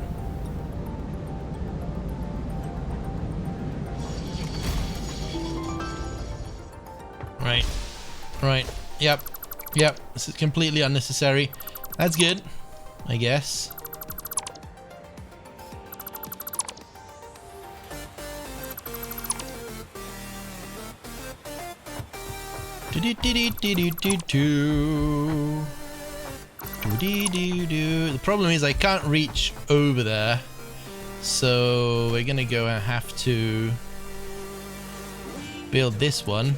Right. Right. Yep. Yep. This is completely unnecessary. That's good, I guess. The problem is I can't reach over there, so we're gonna go and have to build this one.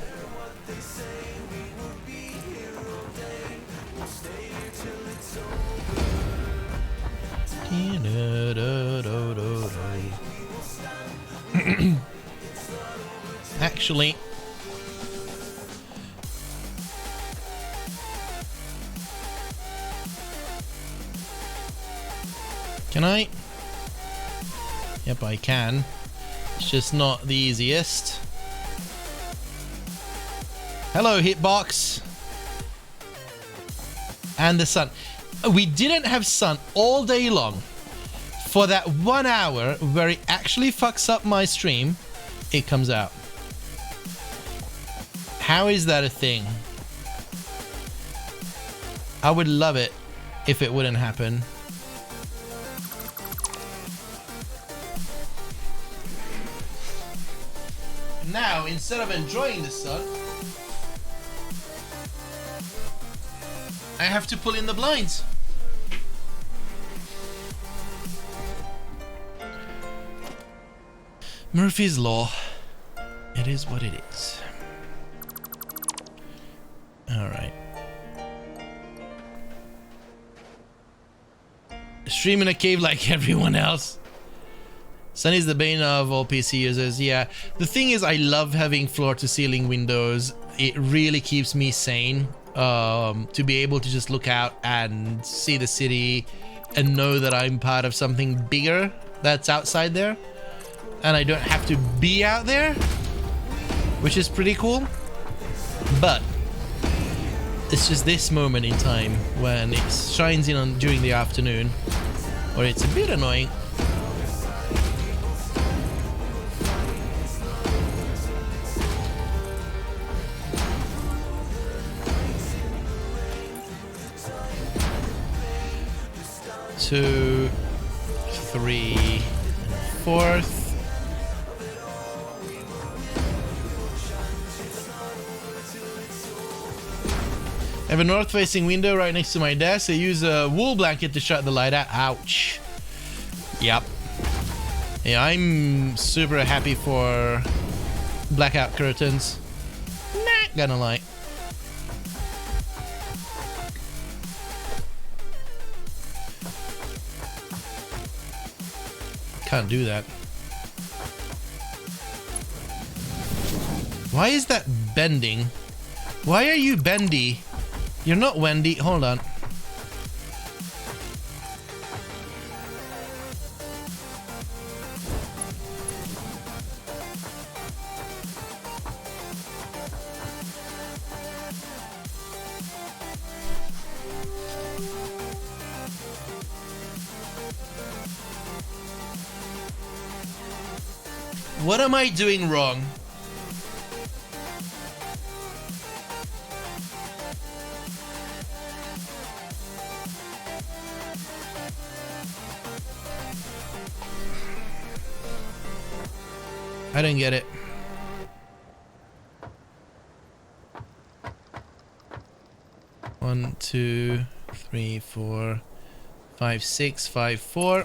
Actually, can I? Yep, I can. It's just not the easiest. Hello, hitbox. And the sun. We didn't have sun all day long. For that 1 hour where it actually fucks up my stream, it comes out. How is that a thing? I would love it if it wouldn't happen. Now, instead of enjoying the sun, I have to pull in the blinds. Murphy's Law. It is what it is. Alright. Stream in a cave like everyone else. Sun is the bane of all PC users. Yeah, the thing is, I love having floor-to-ceiling windows. It really keeps me sane. To be able to just look out and see the city and know that I'm part of something bigger that's outside there. And I don't have to be out there, which is pretty cool. But it's just this moment in time when it shines in on during the afternoon, where it's a bit annoying. Two, three, fourth. I have a north-facing window right next to my desk. I use a wool blanket to shut the light out. Ouch. Yep. Yeah, I'm super happy for blackout curtains. Not gonna lie. Can't do that. Why is that bending? Why are you bendy? You're not Wendy. Hold on. What am I doing wrong? I don't get it. One, two, three, four, 5, 6, 5, 4.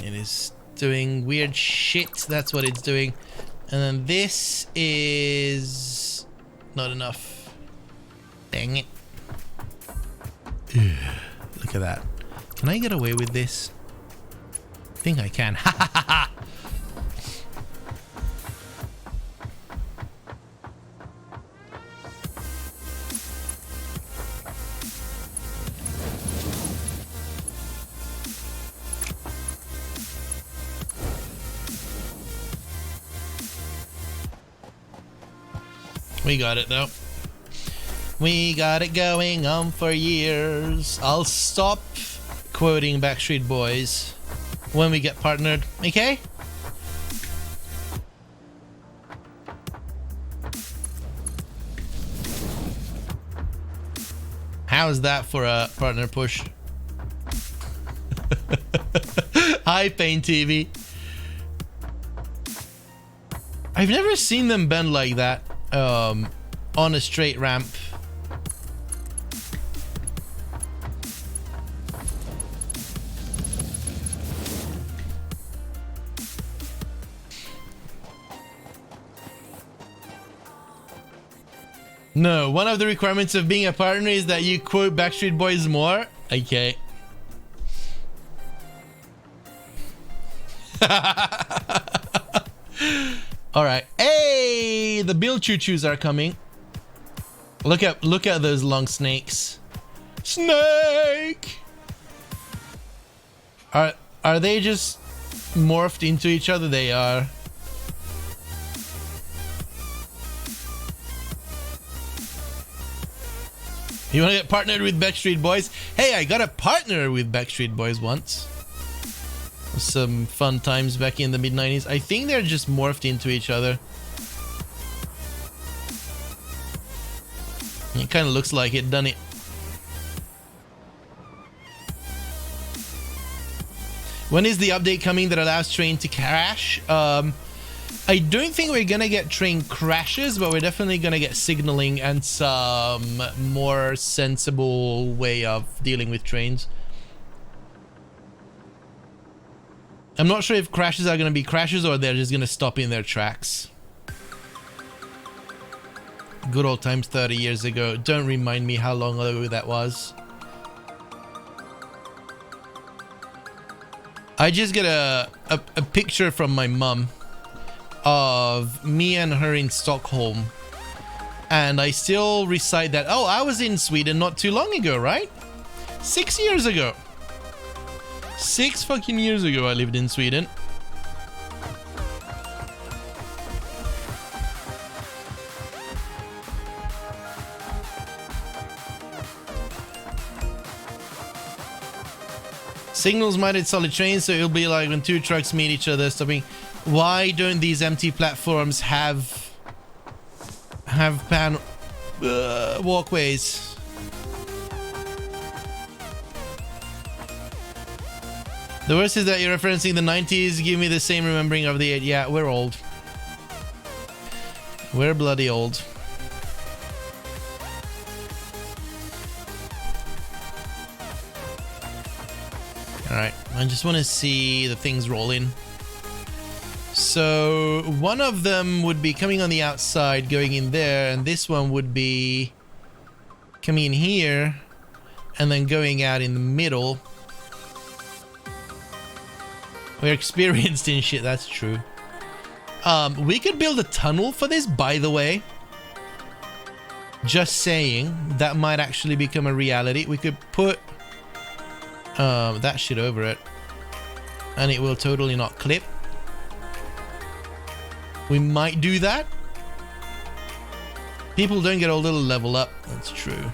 It is doing weird shit. That's what it's doing. And then this is not enough. Dang it. Look at that. Can I get away with this? I think I can. Ha ha ha ha! We got it though. We got it going on for years. I'll stop quoting Backstreet Boys when we get partnered, okay? How's that for a partner push? Hi, Pain TV. I've never seen them bend like that on a straight ramp. No, one of the requirements of being a partner is that you quote Backstreet Boys more. Okay. All right. Hey, the Bill choo-choos are coming. Look at those long snakes. Snake. Are they just morphed into each other? They are. You want to get partnered with Backstreet Boys? Hey, I got a partner with Backstreet Boys once. Some fun times back in the mid-90s. I think they're just morphed into each other. It kind of looks like it, doesn't it? When is the update coming that allows train to crash? I don't think we're gonna get train crashes, but we're definitely gonna get signaling and some more sensible way of dealing with trains. I'm not sure if crashes are gonna be crashes or they're just gonna stop in their tracks. Good old times 30 years ago. Don't remind me how long ago that was. I just get a picture from my mum of me and her in Stockholm, and I still recite that. Oh, I was in Sweden not too long ago, right? 6 years ago. 6 fucking years ago I lived in Sweden. Signals might hit solid trains, so it'll be like when two trucks meet each other stopping. Why don't these empty platforms have pan walkways? The worst is that you're referencing the 90s. Give me the same remembering of the 80s. Yeah, we're old. We're bloody old. Alright, I just want to see the things roll in. So one of them would be coming on the outside, going in there, and this one would be coming in here and then going out in the middle. We're experienced in shit, that's true. We could build a tunnel for this, by the way. Just saying, that might actually become a reality. We could put that shit over it and it will totally not clip. We might do that. People don't get a little level up. That's true.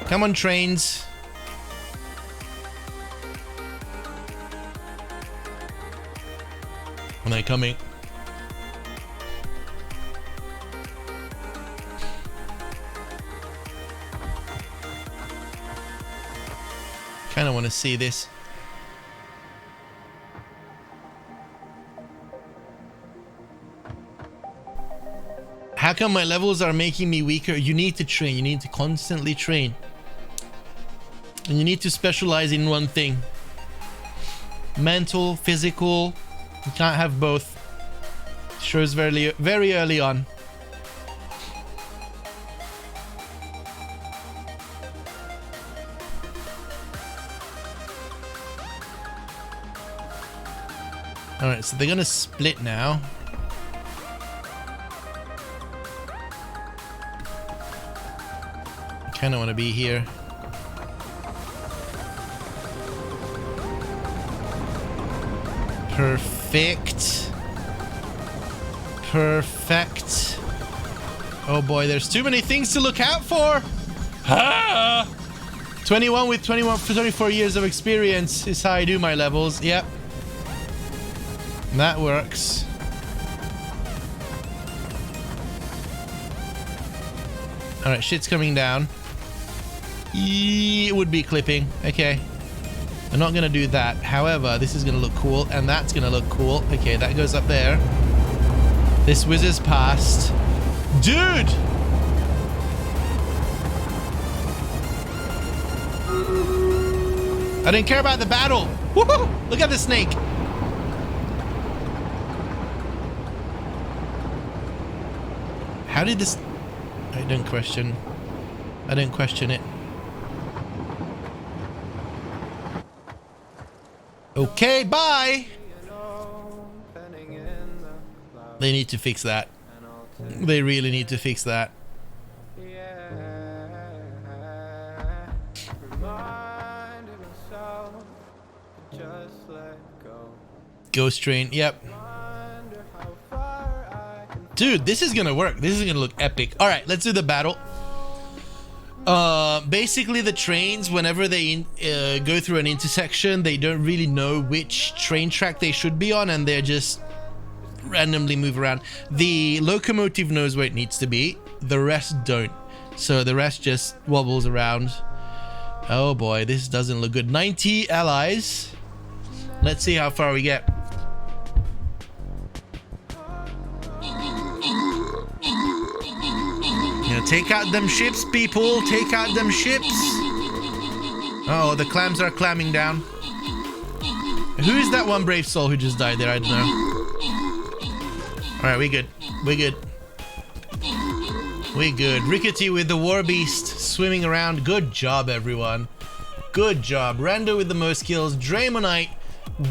Come on, trains. When they're coming. Kind of want to see this. How come my levels are making me weaker? You need to train. You need to constantly train. And you need to specialize in one thing. Mental, physical. You can't have both. Shows very early on. Alright, so they're gonna split now. I kinda wanna be here. Perfect. Perfect. Oh boy, there's too many things to look out for. Ah! 21 with 24 years of experience is how I do my levels. Yep. That works. Alright, shit's coming down. It would be clipping. Okay. I'm not gonna do that. However, this is gonna look cool, and that's gonna look cool. Okay, that goes up there. This whizzes past. Dude! I didn't care about the battle. Woohoo! Look at the snake. How did this... I don't question it. Okay, bye! They need to fix that. They really need to fix that. Ghost train, yep. Dude, this is gonna work. This is gonna look epic. All right, let's do the battle. Basically the trains, whenever they go through an intersection, they don't really know which train track they should be on, and they're just randomly move around. The locomotive knows where it needs to be. The rest don't. So the rest just wobbles around. Oh boy, this doesn't look good. 90 allies. Let's see how far we get. Yeah, take out them ships, people. Take out them ships. Uh oh, the clams are clamming down. Who is that one brave soul who just died there? I don't know. Alright, we good. We good. We good. Rickety with the war beast swimming around. Good job, everyone. Good job. Rando with the most kills. Dramonite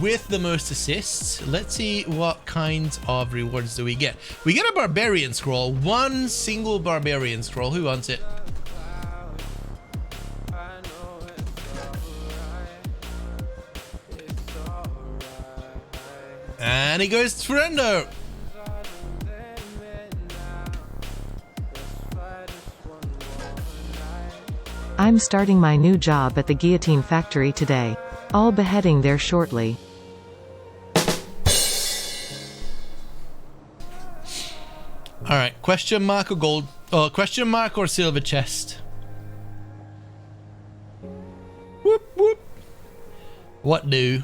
with the most assists. Let's see what kinds of rewards do we get. We get a barbarian scroll. One single barbarian scroll. Who wants it? And it goes to Rando. I'm starting my new job at the guillotine factory today. I'll be heading there shortly. Alright, question mark or gold? Oh, question mark or silver chest? Whoop whoop. What do?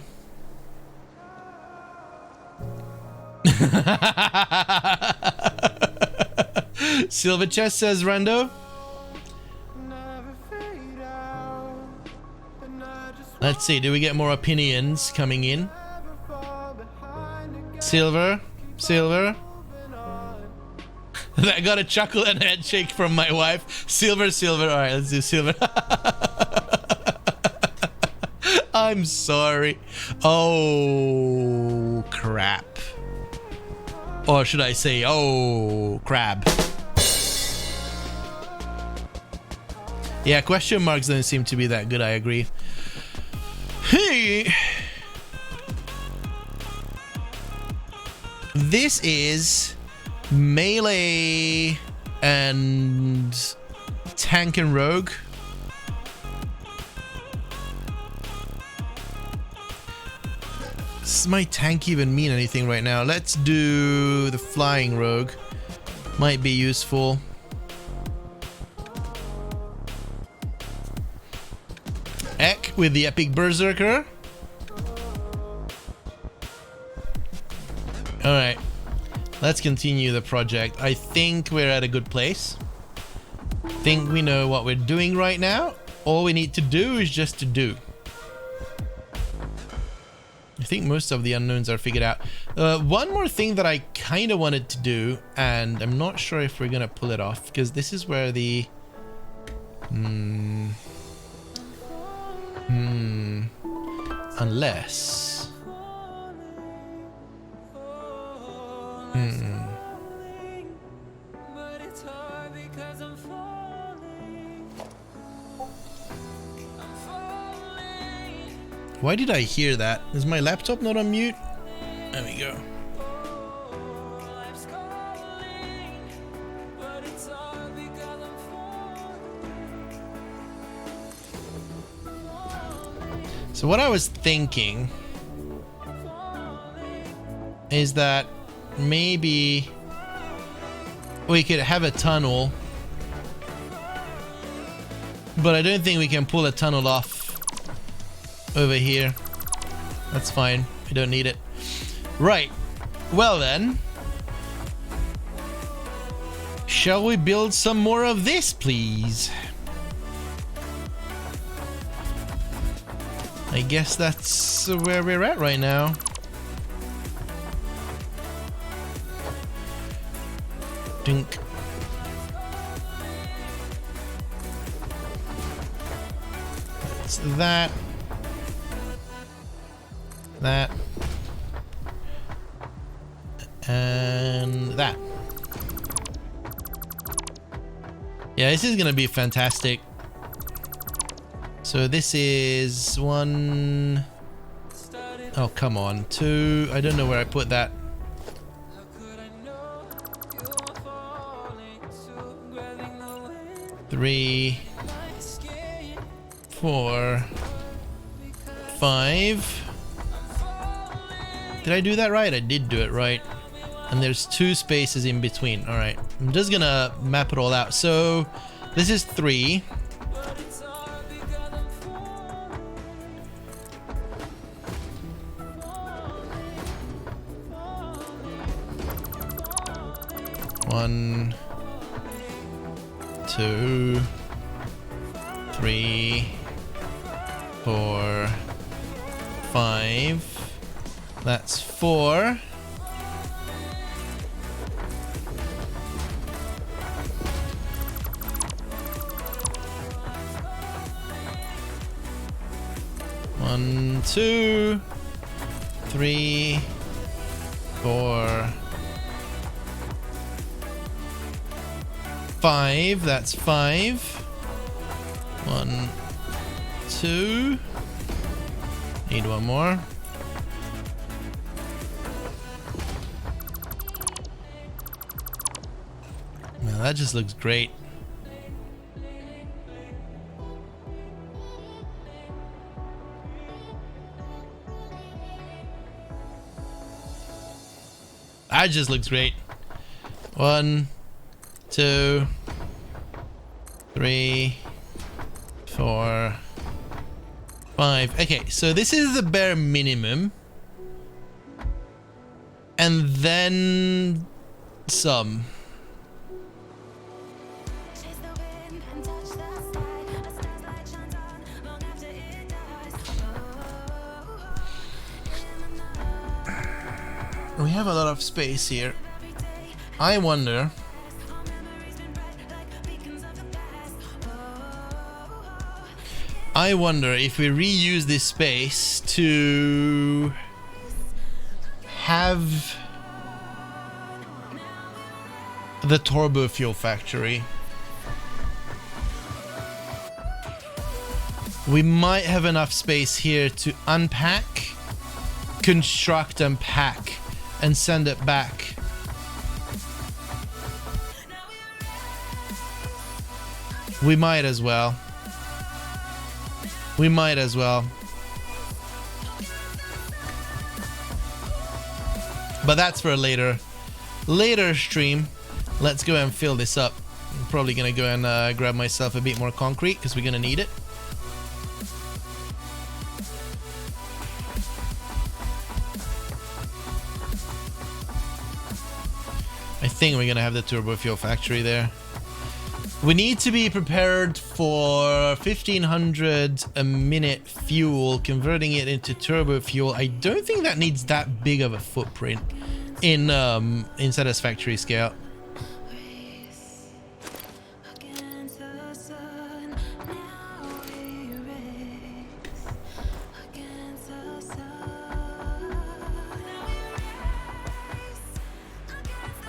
Silver chest, says Rando. Let's see, do we get more opinions coming in? Silver, silver. I got a chuckle and head shake from my wife. Silver, silver. All right, let's do silver. I'm sorry. Oh, crap. Or should I say, oh, crab. Yeah, question marks don't seem to be that good, I agree. Hey! This is melee and tank and rogue. Does my tank even mean anything right now? Let's do the flying rogue. Might be useful. Ek with the epic berserker. Alright, let's continue the project. I think we're at a good place. Think we know what we're doing right now. All we need to do is just to do. I think most of the unknowns are figured out. One more thing that I kind of wanted to do, and I'm not sure if we're gonna pull it off, because this is where the... Unless... Why did I hear that? Is my laptop not on mute? There we go. So what I was thinking is that maybe we could have a tunnel, but I don't think we can pull a tunnel off over here. That's fine, we don't need it. Right, well then, shall we build some more of this, please? I guess that's where we're at right now. Dink. That's that. That. And that. Yeah, this is gonna be fantastic. So this is 1. Oh, come on. 2. I don't know where I put that. 3, 4, 5. Did I do that right? I did do it right. And there's 2 spaces in between. All right. I'm just gonna map it all out. So this is 3. One, 2, 3, 4, 5. That's 4. One, 2, 3, 4, 5. That's 5. 1, 2. Need one more. Now that just looks great. That just looks great. 1, 2, 3, 4, 5. Okay, so this is the bare minimum. And then some. We have a lot of space here. I wonder if we reuse this space to have the turbo fuel factory. We might have enough space here to unpack, construct, and pack, and send it back. We might as well. We might as well. But that's for a later stream. Let's go and fill this up. I'm probably gonna go and grab myself a bit more concrete because we're gonna need it. I think we're gonna have the turbo fuel factory there. We need to be prepared for 1500 a minute fuel, converting it into turbo fuel. I don't think that needs that big of a footprint in Satisfactory scale.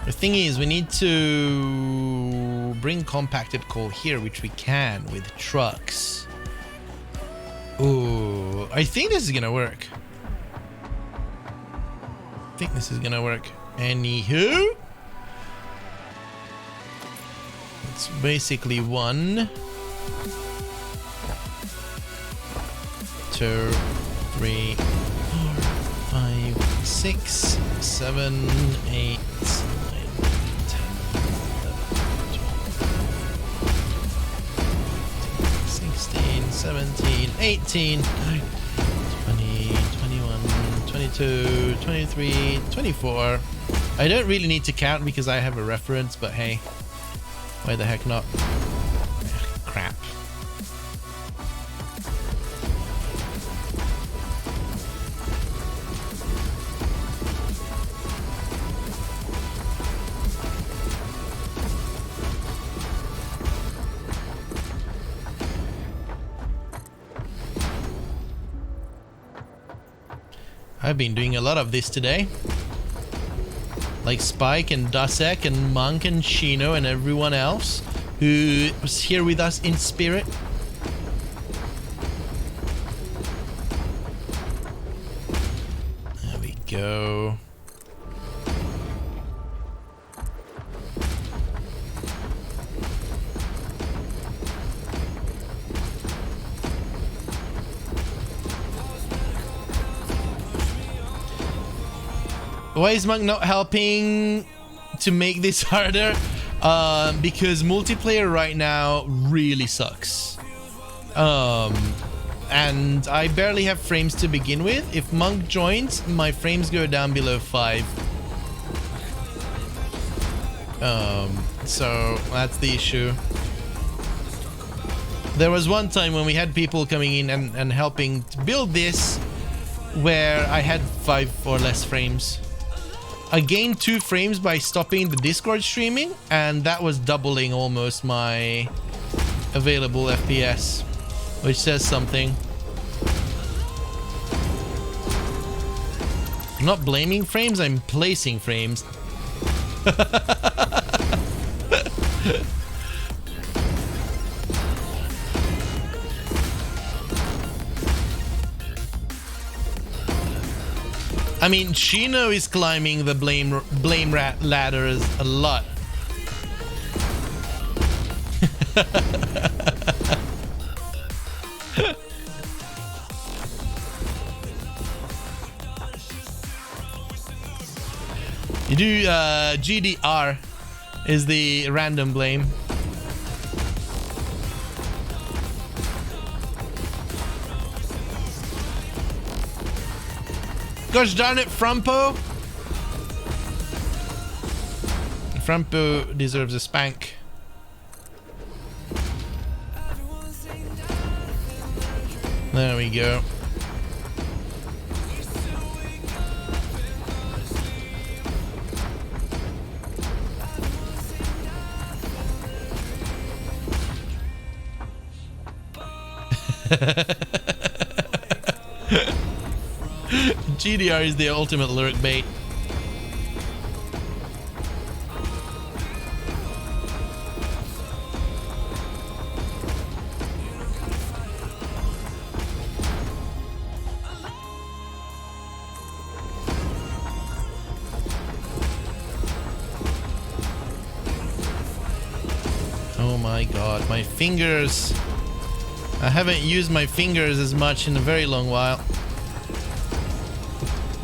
The thing is, we need to bring compacted coal here, which we can with trucks. Ooh, I think this is gonna work. Anywho, it's basically 1, 2, 3, 4, 5, 6, 7, 8, 9, 10, 16, 17, 18, 20, 21, 22, 23, 24. I don't really need to count because I have a reference, but hey, why the heck not? Crap. I've been doing a lot of this today. Like Spike and Dusek and Monk and Shino and everyone else who was here with us in spirit. There we go. Why is Monk not helping to make this harder? Because multiplayer right now really sucks. And I barely have frames to begin with. If Monk joins, my frames go down below 5. So that's the issue. There was one time when we had people coming in and helping to build this where I had 5 or less frames. I gained 2 frames by stopping the Discord streaming, and that was doubling almost my available FPS, which says something. I'm not blaming frames, I'm placing frames. I mean, Shino is climbing the blame rat ladders a lot. You do GDR is the random blame. Gosh darn it, Frumpo! Frumpo deserves a spank. There we go. GDR is the ultimate lurk bait. Oh my god, my fingers. I haven't used my fingers as much in a very long while.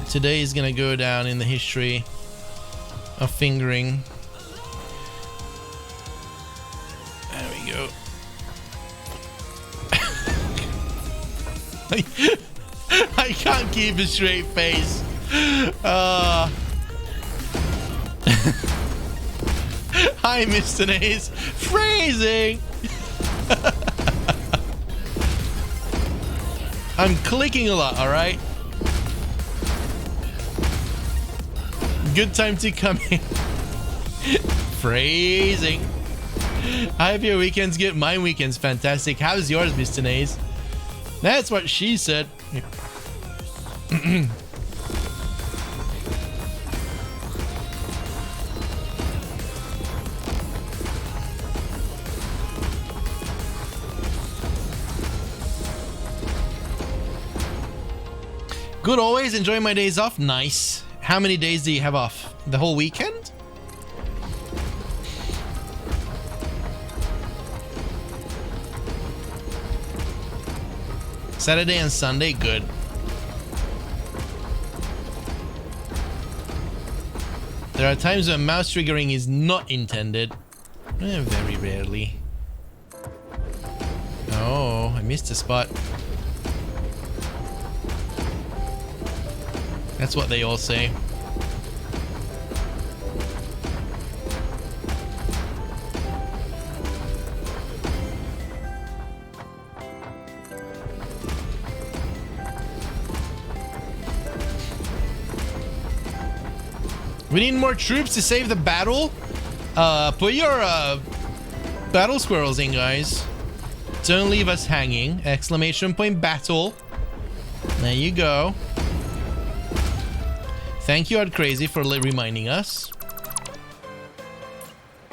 Today is gonna go down in the history of fingering. There we go. I can't keep a straight face. Hi, Mr. Nays. Phrasing. I'm clicking a lot, alright? Good time to come in. Phrasing. I hope your weekend's good. My weekend's fantastic. How's yours, Mr. Nays? That's what she said. Good, always enjoy my days off. Nice. How many days do you have off? The whole weekend? Saturday and Sunday, good. There are times when mouse triggering is not intended. Very rarely. Oh, I missed a spot. That's what they all say. We need more troops to save the battle. Put your battle squirrels in, guys. Don't leave us hanging. Exclamation point battle. There you go. Thank you, Odd Crazy, for reminding us.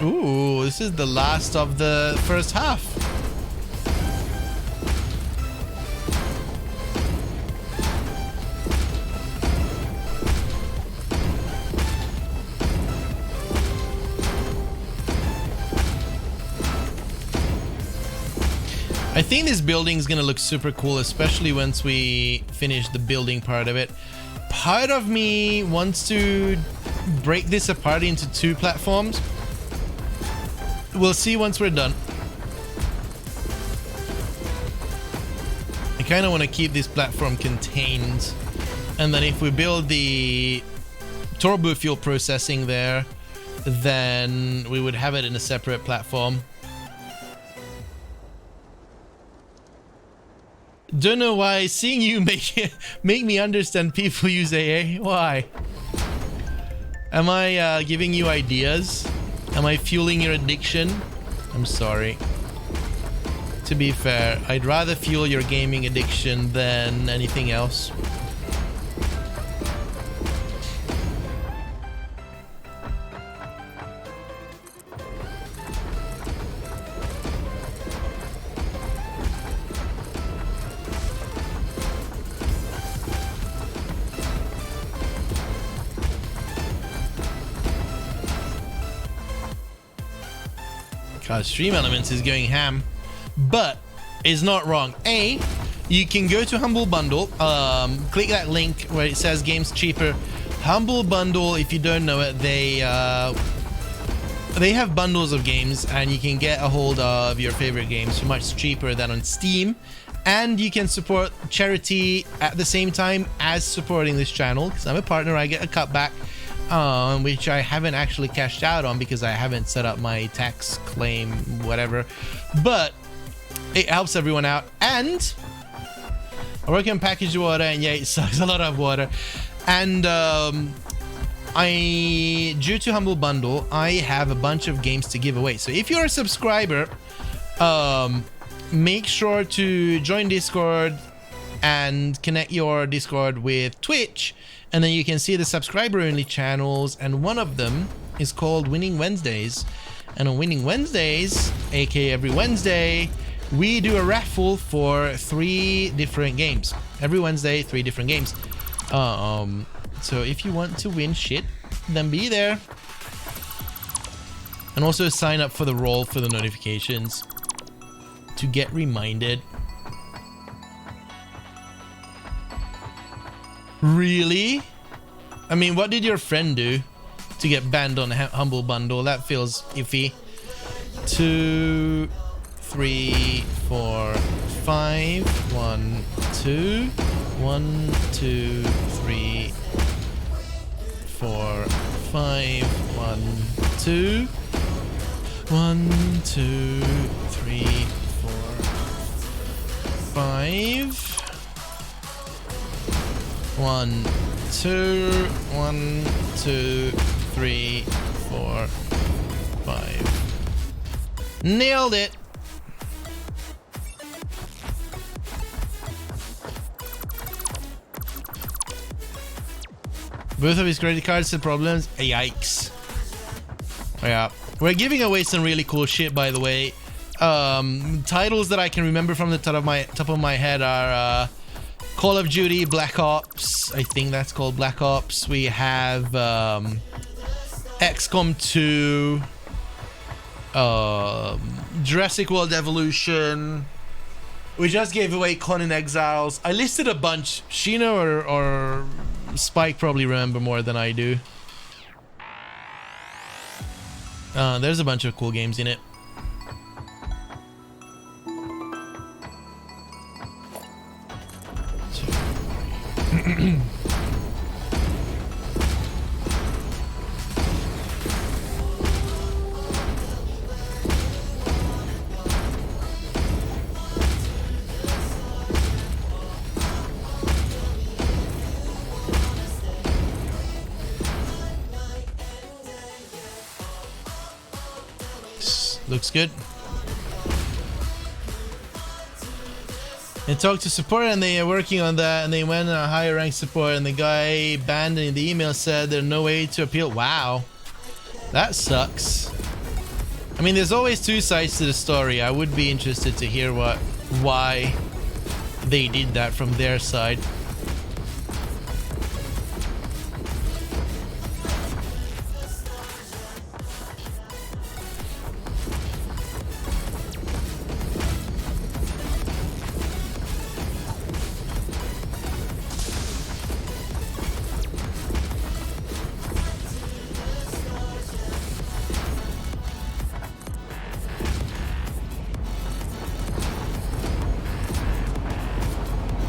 Ooh, this is the last of the first half. I think this building is gonna look super cool, especially once we finish the building part of it. Part of me wants to break this apart into 2 platforms. We'll see once we're done. I kind of want to keep this platform contained, and then if we build the turbo fuel processing there, then we would have it in a separate platform. Don't know why seeing you make me understand people use AA. Why? Am I giving you ideas? Am I fueling your addiction? I'm sorry. To be fair, I'd rather fuel your gaming addiction than anything else. God, Stream Elements is going ham, but it's not wrong. You can go to Humble Bundle, click that link where it says games cheaper. Humble Bundle, if you don't know it, they have bundles of games, and you can get a hold of your favorite games for much cheaper than on Steam. And you can support charity at the same time as supporting this channel, because I'm a partner. I get a cutback, which I haven't actually cashed out on because I haven't set up my tax claim, whatever. But it helps everyone out. And I work on packaged water, and yeah, it sucks a lot of water. And due to Humble Bundle, I have a bunch of games to give away. So if you're a subscriber, make sure to join Discord and connect your Discord with Twitch, and then you can see the subscriber only channels, and one of them is called Winning Wednesdays. And on Winning Wednesdays, aka every Wednesday, we do a raffle for 3 different games. Every Wednesday, 3 different games. So if you want to win shit, then be there. And also sign up for the roll for the notifications to get reminded. Really? I mean, what did your friend do to get banned on Humble Bundle? That feels iffy. 2, 3, 4, 5. 1, 2. 1, 2, 3, 4, 5. 1, 2. 1, 2, 3, 4, 5. 1, 2, 1, 2, 3, 4, 5. Nailed it. Both of his credit cards had problems. Yikes. Yeah. We're giving away some really cool shit, by the way. Titles that I can remember from the top of my head are Call of Duty, Black Ops. I think that's called Black Ops. We have XCOM 2, Jurassic World Evolution, We just gave away Conan Exiles. I listed a bunch. Shino or Spike probably remember more than I do. There's a bunch of cool games in it. Looks good. They talked to support and they are working on that, and they went on a higher rank support, and the guy banned in the email said there's no way to appeal. Wow, that sucks. I mean, there's always two sides to the story. I would be interested to hear why they did that from their side.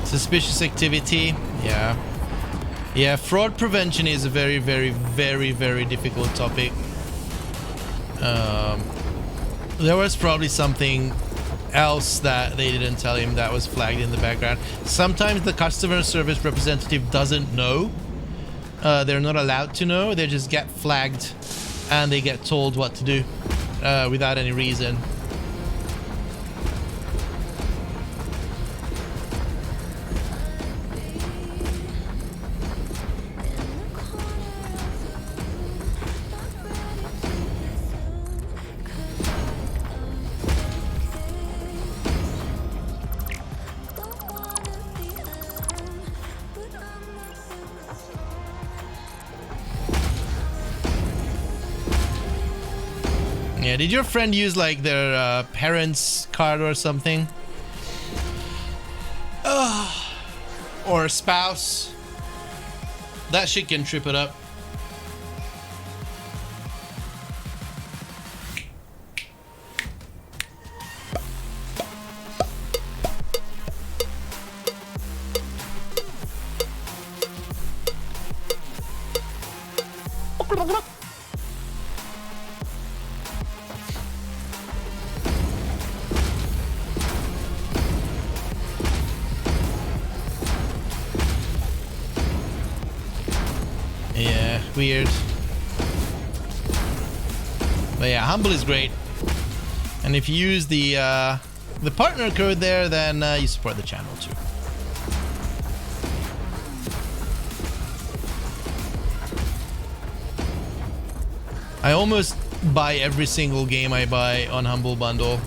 Suspicious activity, yeah, fraud prevention is a very, very, very, very difficult topic. There was probably something else that they didn't tell him that was flagged in the background. Sometimes the customer service representative doesn't know. They're not allowed to know. They just get flagged and they get told what to do without any reason. Yeah, did your friend use like their parents' card or something? Or a spouse? That shit can trip it up. Yeah, weird. But yeah, Humble is great. And if you use the partner code there, then you support the channel too. I almost buy every single game I buy on Humble Bundle.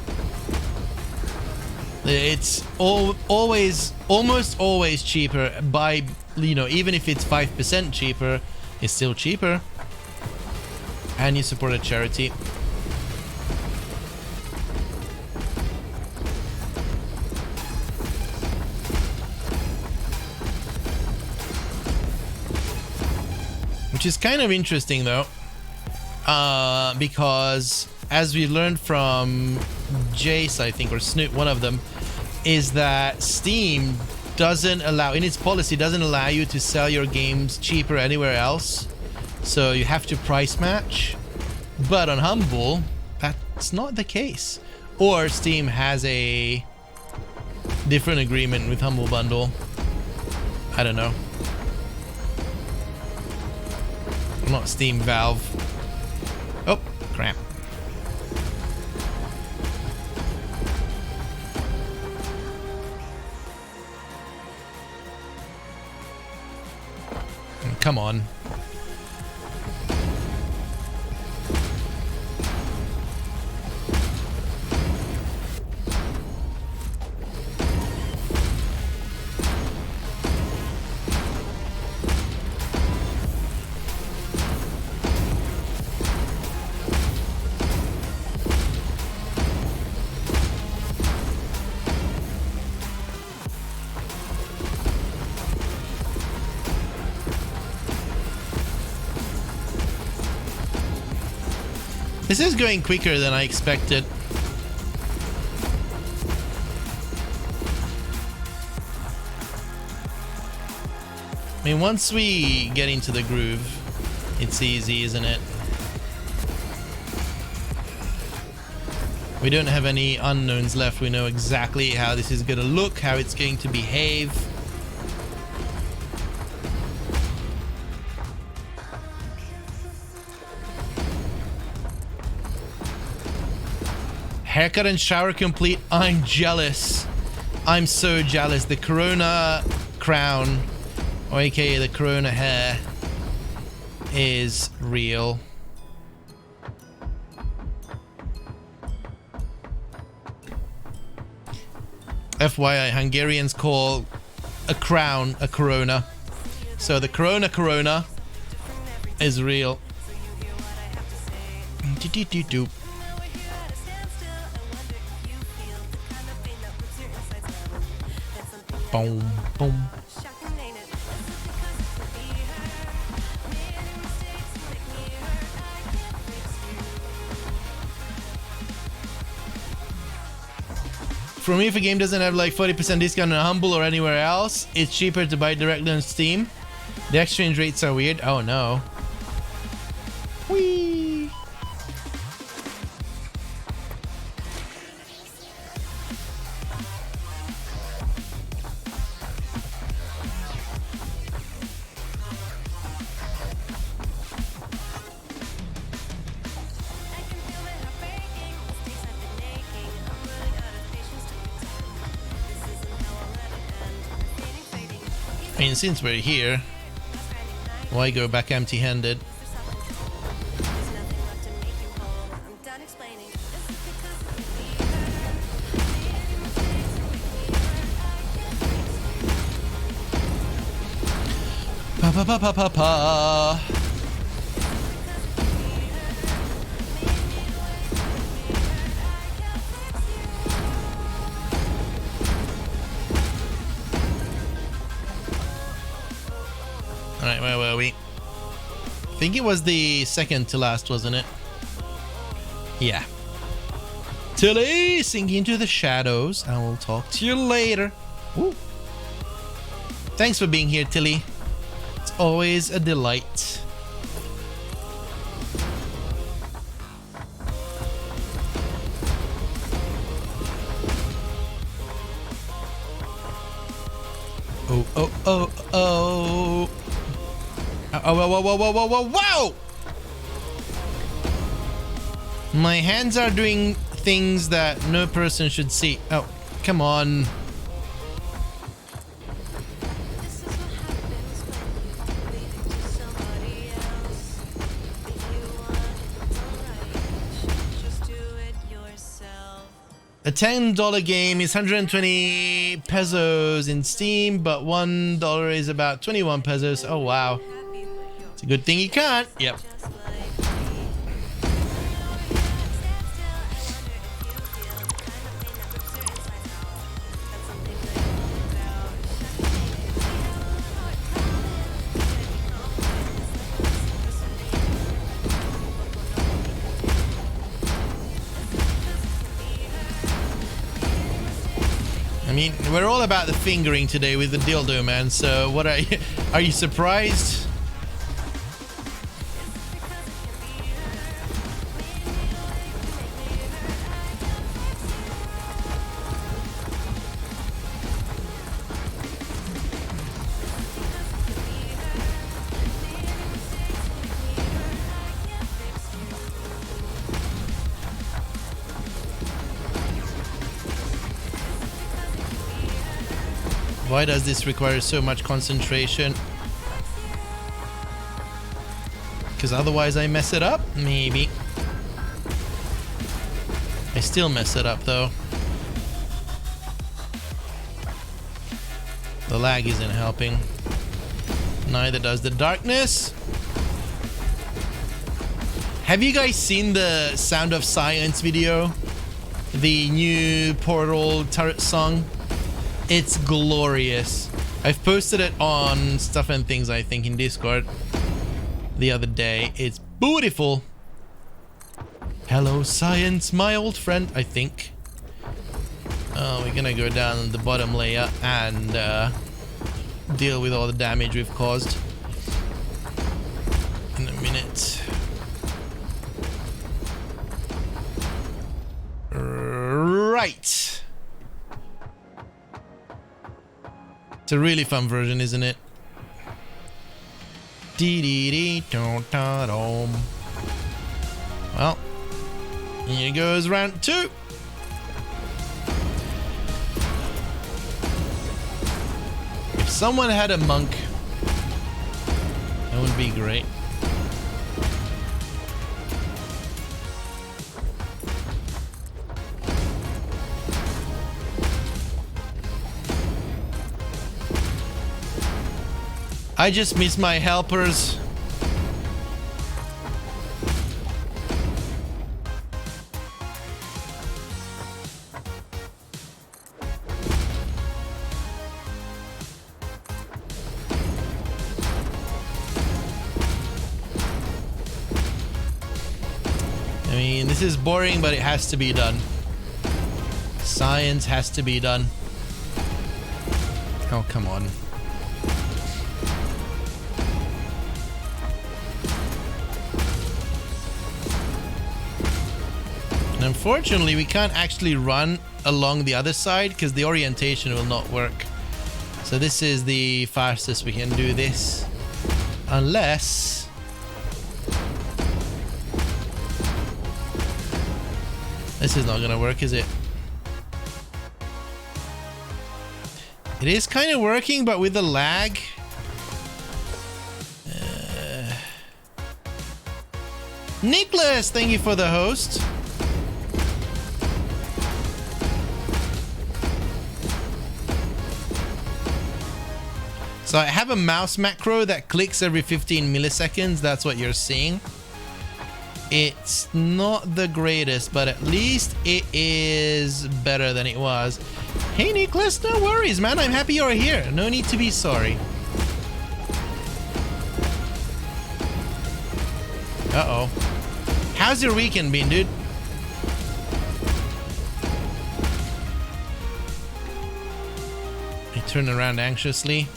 It's almost always cheaper by, you know, even if it's 5% cheaper, it's still cheaper. And you support a charity. Which is kind of interesting though. Because as we learned from Jace, I think, or Snoot, one of them, is that Steam doesn't allow, in its policy, doesn't allow you to sell your games cheaper anywhere else. So you have to price match. But on Humble, that's not the case. Or Steam has a different agreement with Humble Bundle. I don't know. Not Steam, Valve. Oh, crap. Come on. This is going quicker than I expected. I mean, once we get into the groove, it's easy, isn't it? We don't have any unknowns left. We know exactly how this is going to look, how it's going to behave. Haircut and shower complete. I'm jealous. I'm so jealous. The Corona crown, or aka the Corona hair, is real. FYI, Hungarians call a crown a corona. So the corona is real. Do-do-do-do. Boom, boom. For me, if a game doesn't have like 40% discount on Humble or anywhere else, it's cheaper to buy directly on Steam. The exchange rates are weird. Oh no. Whee! I mean, since we're here, why go back empty-handed? Pa pa pa pa pa pa. Alright, where were we? I think it was the second to last, wasn't it? Yeah. Tilly, sinking into the shadows. I will talk to you later. Woo. Thanks for being here, Tilly. It's always a delight. Oh, oh, oh, oh. Oh, whoa, whoa, whoa, whoa, whoa, whoa, whoa! My hands are doing things that no person should see. Oh, come on. A $10 game is 120 pesos in Steam, but $1 is about 21 pesos. Oh, wow. It's a good thing you can't. Yep. I mean, we're all about the fingering today with the dildo, man. So what are you surprised? Why does this require so much concentration? Because otherwise I mess it up? Maybe. I still mess it up though. The lag isn't helping. Neither does the darkness. Have you guys seen the Sound of Silence video? The new Portal turret song? It's glorious. I've posted it on Stuff and Things, I think, in Discord the other day. It's beautiful. Hello, science, my old friend, I think. We're gonna go down the bottom layer and deal with all the damage we've caused in a minute. Right. It's a really fun version, isn't it? Well, here goes round 2. If someone had a monk, that would be great. I just miss my helpers. I mean, this is boring, but it has to be done. Science has to be done. Oh, come on. And unfortunately, we can't actually run along the other side because the orientation will not work. So this is the fastest we can do this. Unless... this is not gonna work, is it? It is kind of working, but with the lag. Nicholas, thank you for the host. So I have a mouse macro that clicks every 15 milliseconds. That's what you're seeing. It's not the greatest, but at least it is better than it was. Hey Nicholas, no worries, man. I'm happy you're here. No need to be sorry. Uh-oh. How's your weekend been, dude? I turn around anxiously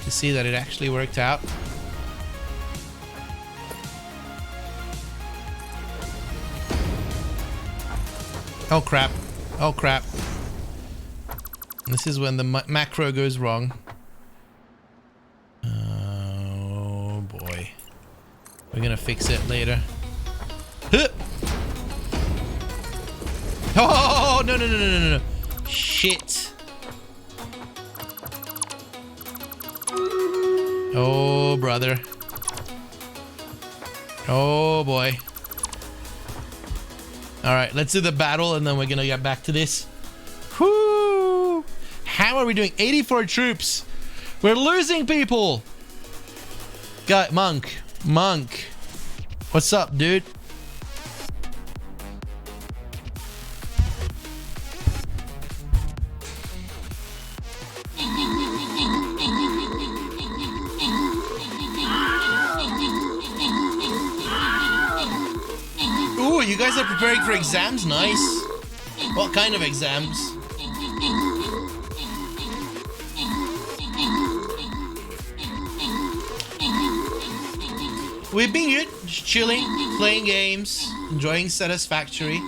to see that it actually worked out. Oh crap. Oh crap. This is when the macro goes wrong. Oh boy. We're gonna fix it later. Huh! Oh no no no no no no! Shit! Oh brother! Oh boy! All right, let's do the battle, and then we're gonna get back to this. Whoo! How are we doing? 84 troops. We're losing people. Got monk. What's up, dude? Ooh, you guys are preparing for exams? Nice. What kind of exams? We've been good, just chilling, playing games, enjoying Satisfactory.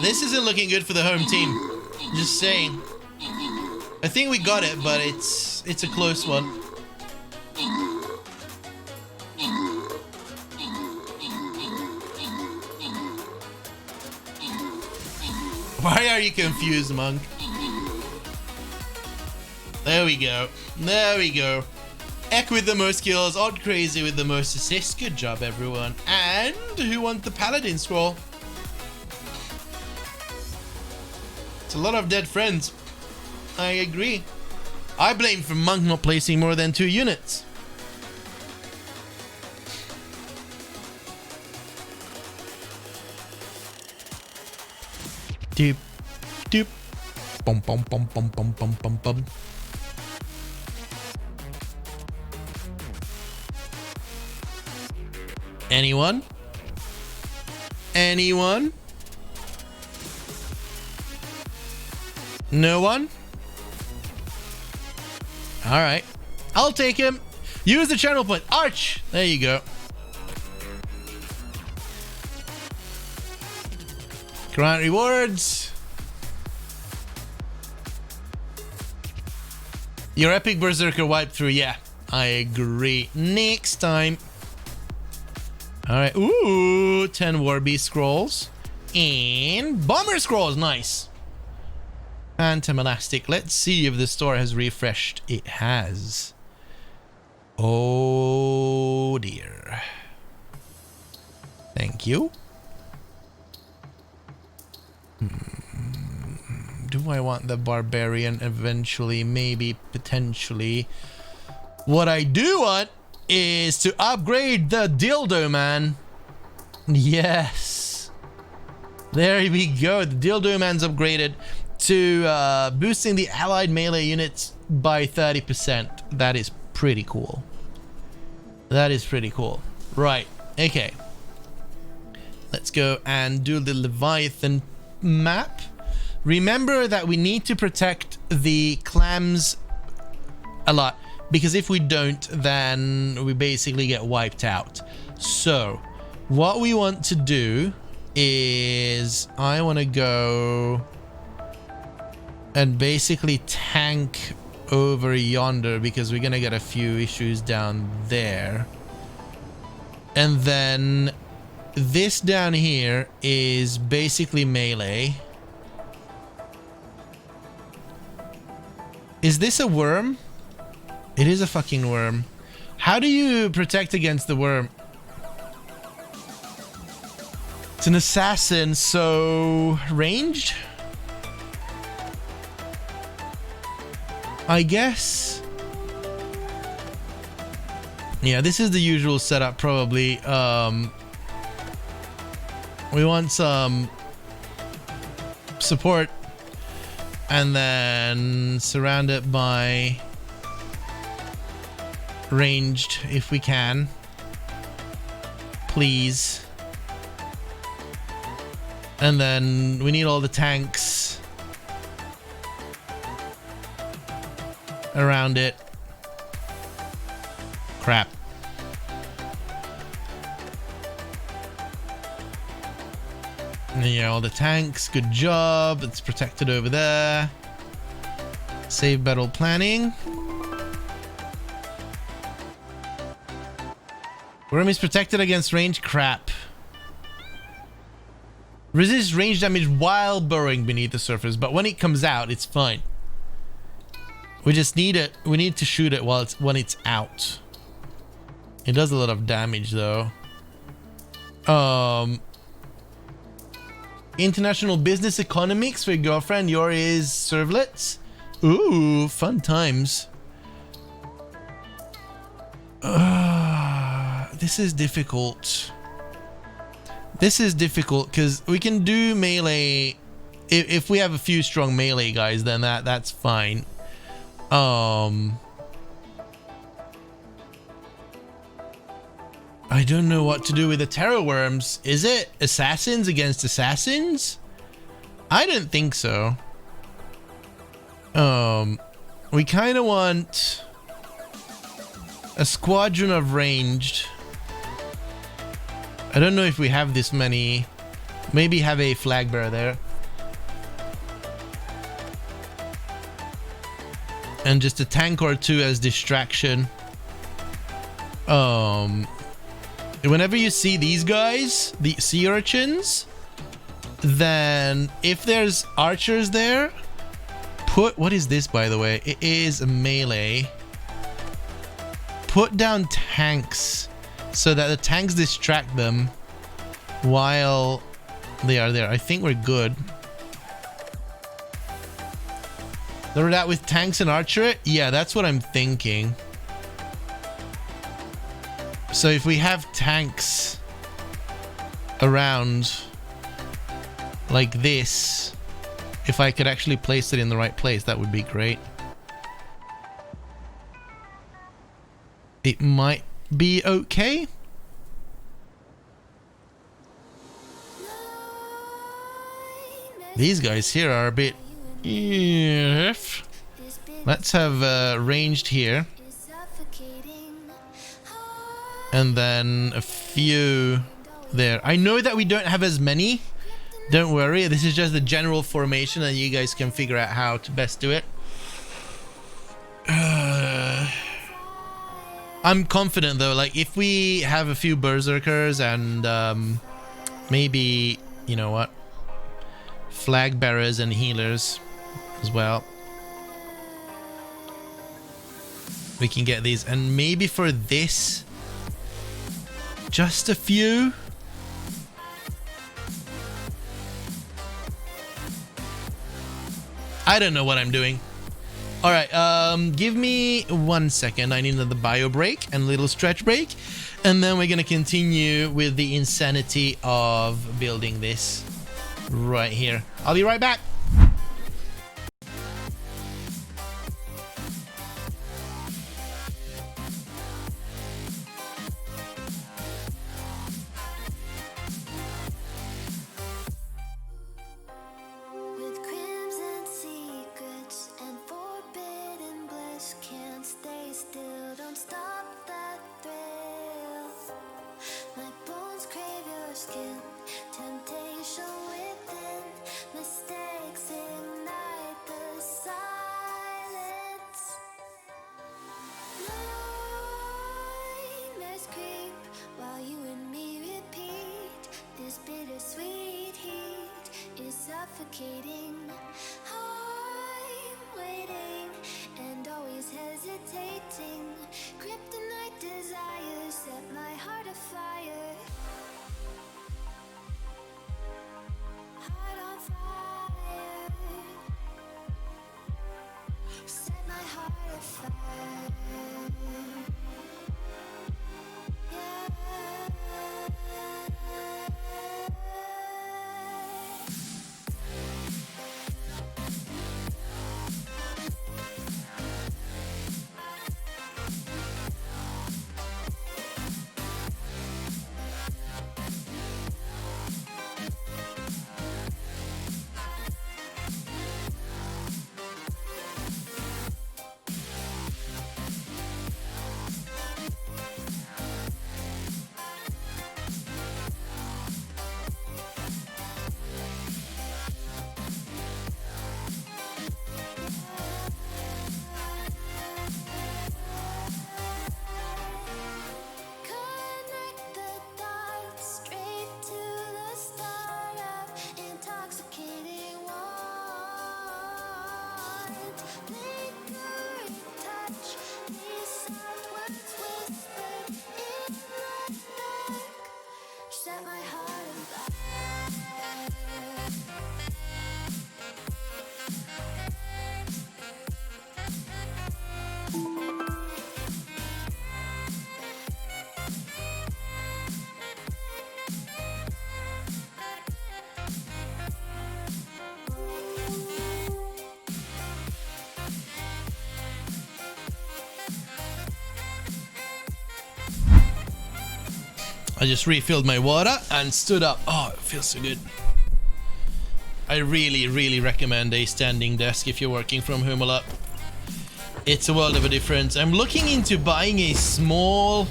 This isn't looking good for the home team. Just saying. I think we got it, but it's a close one. Why are you confused, Monk? There we go. There we go. Ek with the most kills, Odd Crazy with the most assists. Good job, everyone. And who won the Paladin scroll? It's a lot of dead friends. I agree. I blame for Monk not placing more than 2 units. Doop, doop. Bum, bum, bum, bum, bum, bum, bum, bum. Anyone? Anyone? No one? Alright. I'll take him. Use the channel point. Arch! There you go. Grant rewards. Your epic berserker wipe through. Yeah, I agree. Next time. Alright. Ooh, 10 war beast scrolls. And bomber scrolls. Nice. Phantom elastic. Let's see if the store has refreshed. It has. Oh dear. Thank you. Do I want the barbarian eventually? Maybe, potentially. What I do want is to upgrade the dildo man. Yes. There we go. The dildo man's upgraded to boosting the allied melee units by 30%. That is pretty cool. That is pretty cool. Right. Okay. Let's go and do the Leviathan map. Remember that we need to protect the clams a lot, because if we don't, then we basically get wiped out. So what we want to do is I want to go and basically tank over yonder, because we're gonna get a few issues down there. And then this down here is basically melee. Is this a worm? It is a fucking worm. How do you protect against the worm? It's an assassin, so ranged? I guess. Yeah, this is the usual setup probably. We want some support and then surround it by ranged if we can. Please. And then we need all the tanks around it. Crap. Yeah, all the tanks. Good job. It's protected over there. Save battle planning. Worm is protected against range. Crap. Resist range damage while burrowing beneath the surface, but when it comes out, it's fine. We just need it. We need to shoot it when it's out. It does a lot of damage though. International business economics for your girlfriend. Your is servlets. Ooh, fun times. This is difficult. This is difficult because we can do melee. If we have a few strong melee guys, then that's fine. I don't know what to do with the terror worms. Is it assassins against assassins? I don't think so. We kind of want a squadron of ranged. I don't know if we have this many. Maybe have a flag bearer there. And just a tank or two as distraction. Whenever you see these guys, the sea urchins, then if there's archers there, what is this by the way? It is a melee. Put down tanks so that the tanks distract them while they are there. I think we're good. They're that with tanks and archery? Yeah, that's what I'm thinking. So if we have tanks around like this, if I could actually place it in the right place, that would be great. It might be okay. These guys here are a bit... Let's have ranged here. And then a few there. I know that we don't have as many. Don't worry. This is just the general formation and you guys can figure out how to best do it. I'm confident though, like if we have a few berserkers and maybe, you know what, flag bearers and healers as well, we can get these. And maybe for this, just a few. I don't know what I'm doing. All right, give me 1 second. I need another bio break and a little stretch break. And then we're going to continue with the insanity of building this right here. I'll be right back. Bittersweet heat is suffocating. I'm waiting and always hesitating. Kryptonite desires set my heart afire. Heart on fire. Set my heart afire. Yeah. I just refilled my water and stood up. Oh, it feels so good. I really recommend a standing desk if you're working from home a lot. It's a world of a difference. I'm looking into buying a small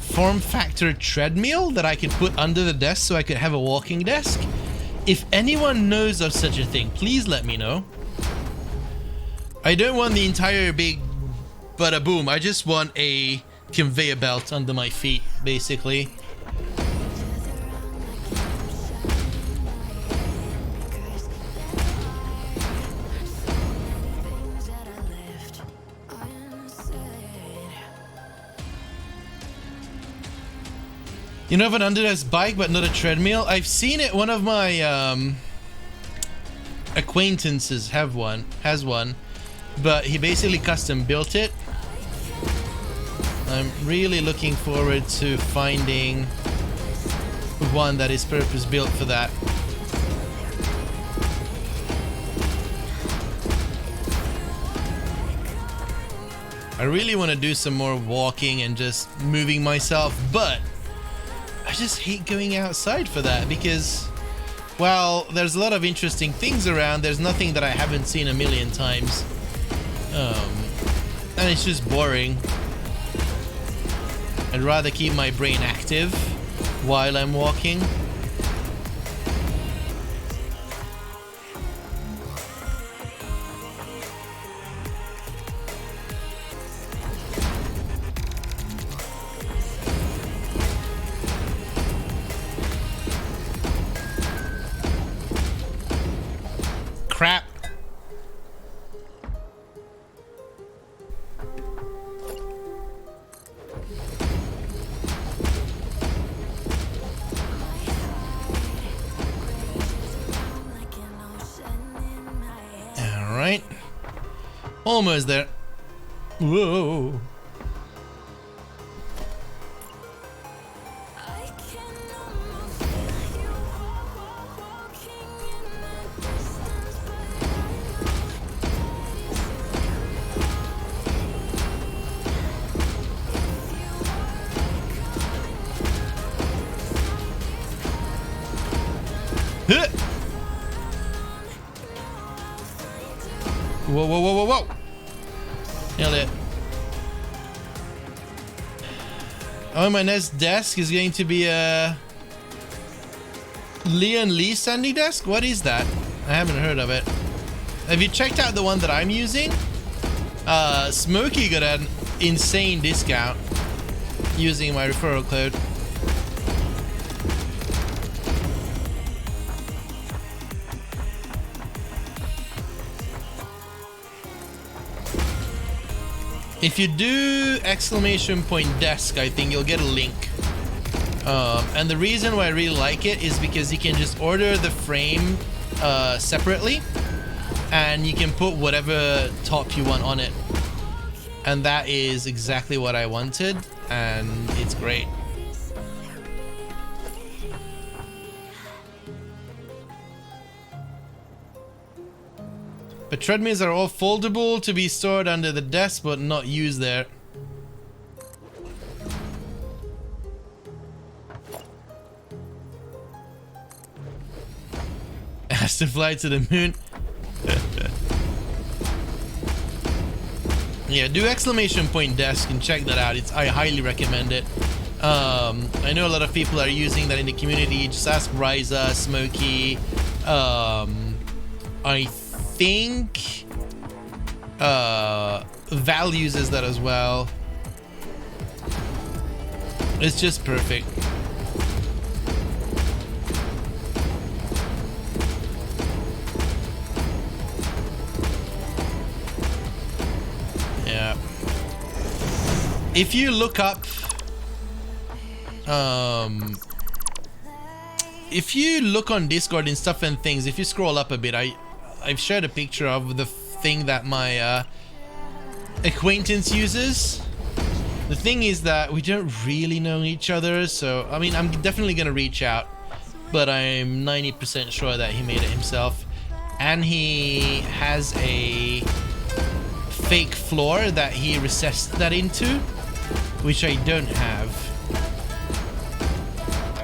form factor treadmill that I could put under the desk so I could have a walking desk. If anyone knows of such a thing, please let me know. I don't want the entire big bada boom. I just want a conveyor belt under my feet, basically. You know of an underdesk bike but not a treadmill? I've seen it. One of my acquaintances has one, but he basically custom built it. I'm really looking forward to finding one that is purpose built for that. I really want to do some more walking and just moving myself, but I just hate going outside for that because Well, there's a lot of interesting things around. There's nothing that I haven't seen a million times. And it's just boring. I'd rather keep my brain active while I'm walking. Crap. All right. Almost there. Whoa. Huh. Whoa, whoa, whoa, whoa, whoa. Nailed it. Oh, my next desk is going to be a Leon Lee standing desk? What is that? I haven't heard of it. Have you checked out the one that I'm using? Smokey got an insane discount using my referral code. If you do !desk, I think you'll get a link. And the reason why I really like it is because you can just order the frame separately, and you can put whatever top you want on it. And that is exactly what I wanted, and it's great. But treadmills are all foldable to be stored under the desk but not used there. Has to fly to the moon. Yeah, do !desk and check that out. I highly recommend it. I know a lot of people are using that in the community. Just ask Ryza, Smokey. I think Val uses that as well. It's just perfect. Yeah. If you look up if you look on Discord and stuff and things, if you scroll up a bit, I've shared a picture of the thing that my acquaintance uses. The thing is that we don't really know each other, so I mean, I'm definitely gonna reach out, but I'm 90% sure that he made it himself. And he has a fake floor that he recessed that into, which I don't have.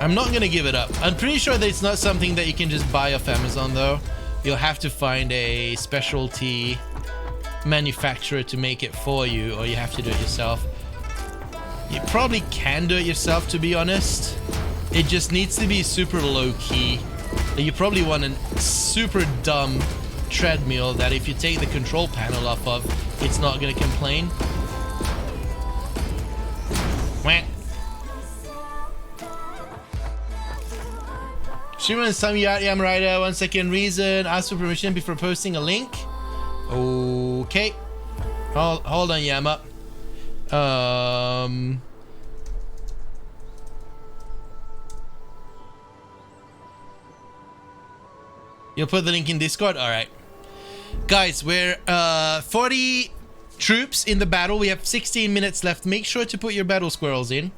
I'm not gonna give it up. I'm pretty sure that it's not something that you can just buy off Amazon though. You'll have to find a specialty manufacturer to make it for you, or you have to do it yourself. You probably can do it yourself, to be honest. It just needs to be super low key. You probably want a super dumb treadmill that if you take the control panel off of, it's not gonna complain. Wah. Shimon Samyat Yamrida, 1 second reason. Ask for permission before posting a link. Okay. Hold on, Yama. You'll put the link in Discord? Alright. Guys, we're 40 troops in the battle. We have 16 minutes left. Make sure to put your battle squirrels in.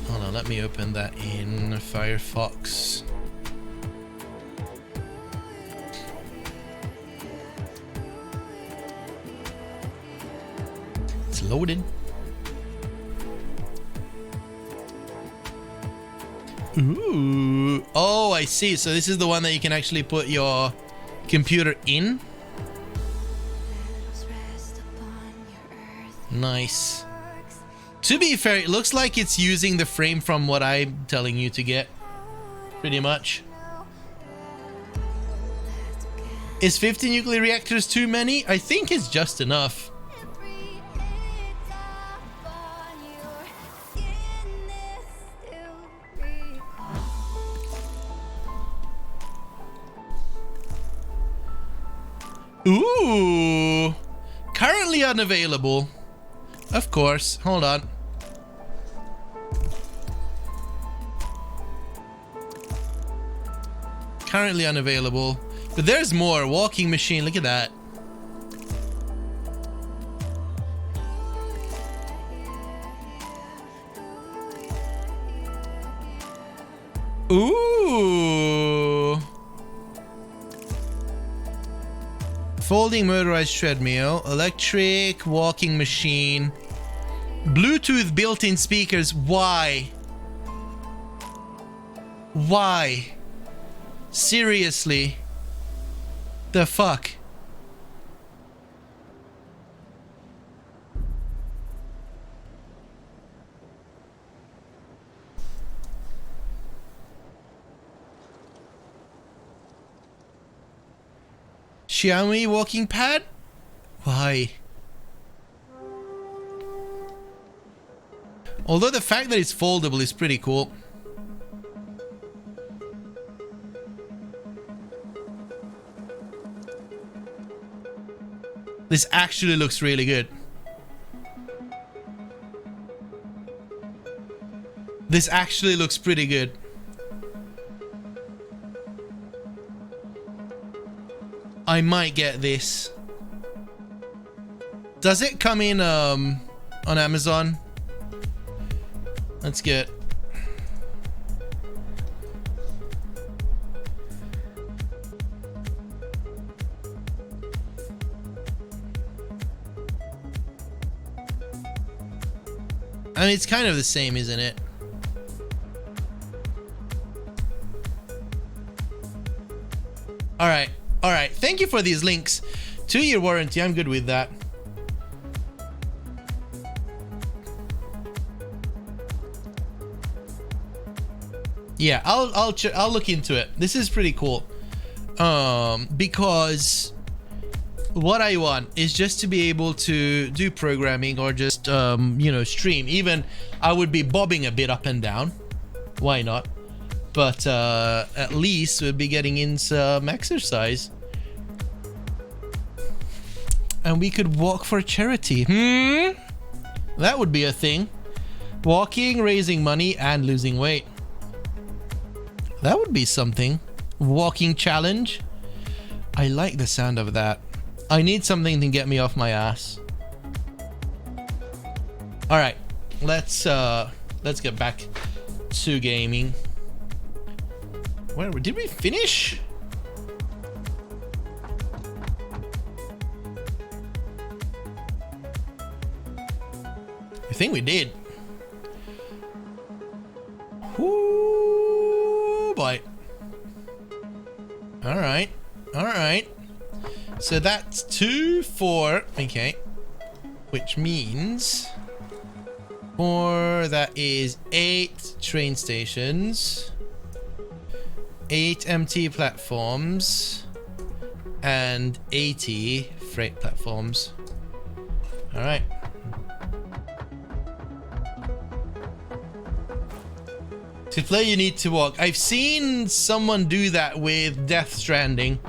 Hold on, let me open that in Firefox. It's loaded. Ooh. Oh, I see. So this is the one that you can actually put your computer in. Nice. To be fair, it looks like it's using the frame from what I'm telling you to get. Pretty much. Is 50 nuclear reactors too many? I think it's just enough. Ooh. Currently unavailable. Of course. Hold on. Currently unavailable. But there's more. Walking machine. Look at that. Ooh. Folding motorized treadmill. Electric walking machine. Bluetooth built-in speakers. Why? Why? Seriously? The fuck? Xiaomi walking pad? Why? Although the fact that it's foldable is pretty cool. This actually looks really good. This actually looks pretty good. I might get this. Does it come in on Amazon? Let's get. I mean, it's kind of the same, isn't it? All right. All right. Thank you for these links. 2-year warranty. I'm good with that. Yeah, I'll look into it. This is pretty cool. Because what I want is just to be able to do programming or just you know, stream. Even I would be bobbing a bit up and down. Why not? But at least we'll be getting in some exercise. And we could walk for charity. That would be a thing. Walking, raising money, and losing weight. That would be something. Walking challenge. I like the sound of that. I need something to get me off my ass. All right, let's get back to gaming. Where did we finish? I think we did. Ooh, boy. All right. All right. So that's 2, 4. Okay. Which means 4, that is 8 train stations, 8 MT platforms, and 80 freight platforms. All right. To play, you need to walk. I've seen someone do that with Death Stranding.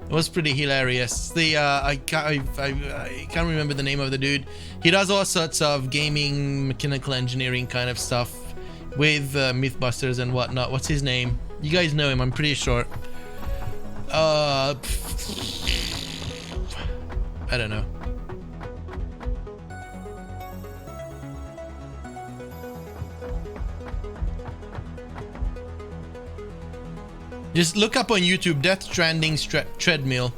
It was pretty hilarious. The I can't remember the name of the dude. He does all sorts of gaming, mechanical engineering kind of stuff with Mythbusters and whatnot. What's his name? You guys know him, I'm pretty sure. I don't know. Just look up on YouTube, Death Stranding treadmill.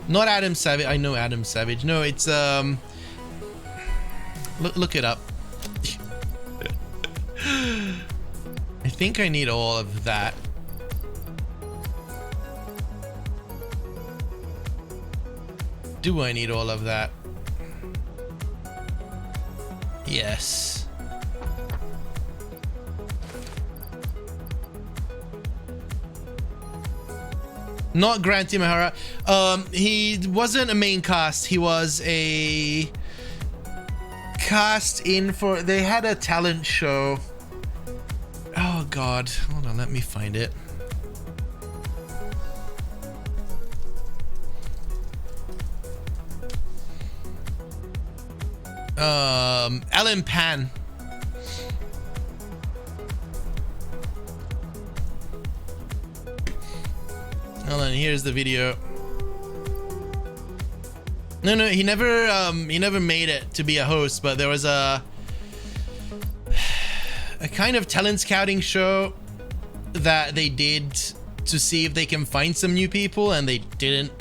Not Adam Savage. I know Adam Savage. No, it's look it up. I think I need all of that. Do I need all of that? Yes. Not Grant Imahara. He wasn't a main cast. He was a cast in for... They had a talent show. Oh, God. Hold on, let me find it. Ellen Pan. Hold on, here's the video. No, he never made it to be a host, but there was a kind of talent scouting show that they did to see if they can find some new people, and they didn't.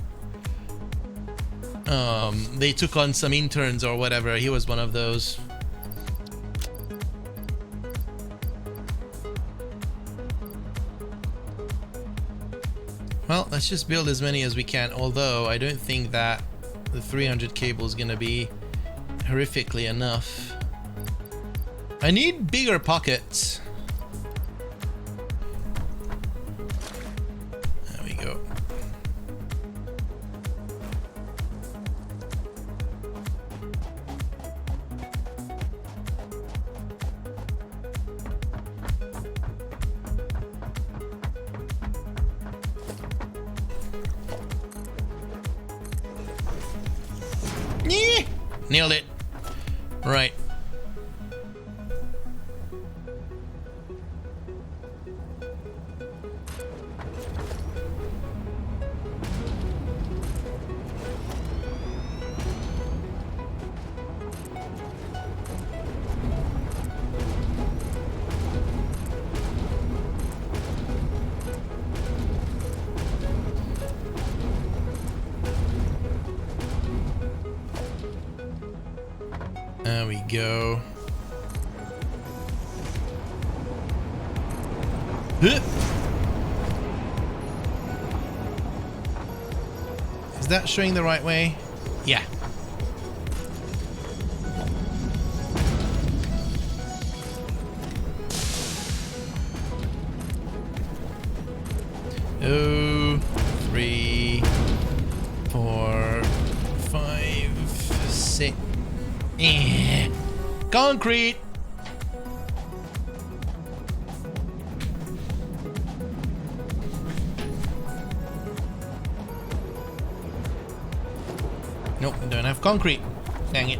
They took on some interns or whatever. He was one of those. Well, let's just build as many as we can, although I don't think that the 300 cable is gonna be horrifically enough. I need bigger pockets. There we go. Yeah, nailed it. Right. There we go. Huh. Is that showing the right way? Yeah. Oh, 3, 4, 5, 6. Concrete. Nope, don't have concrete. Dang it.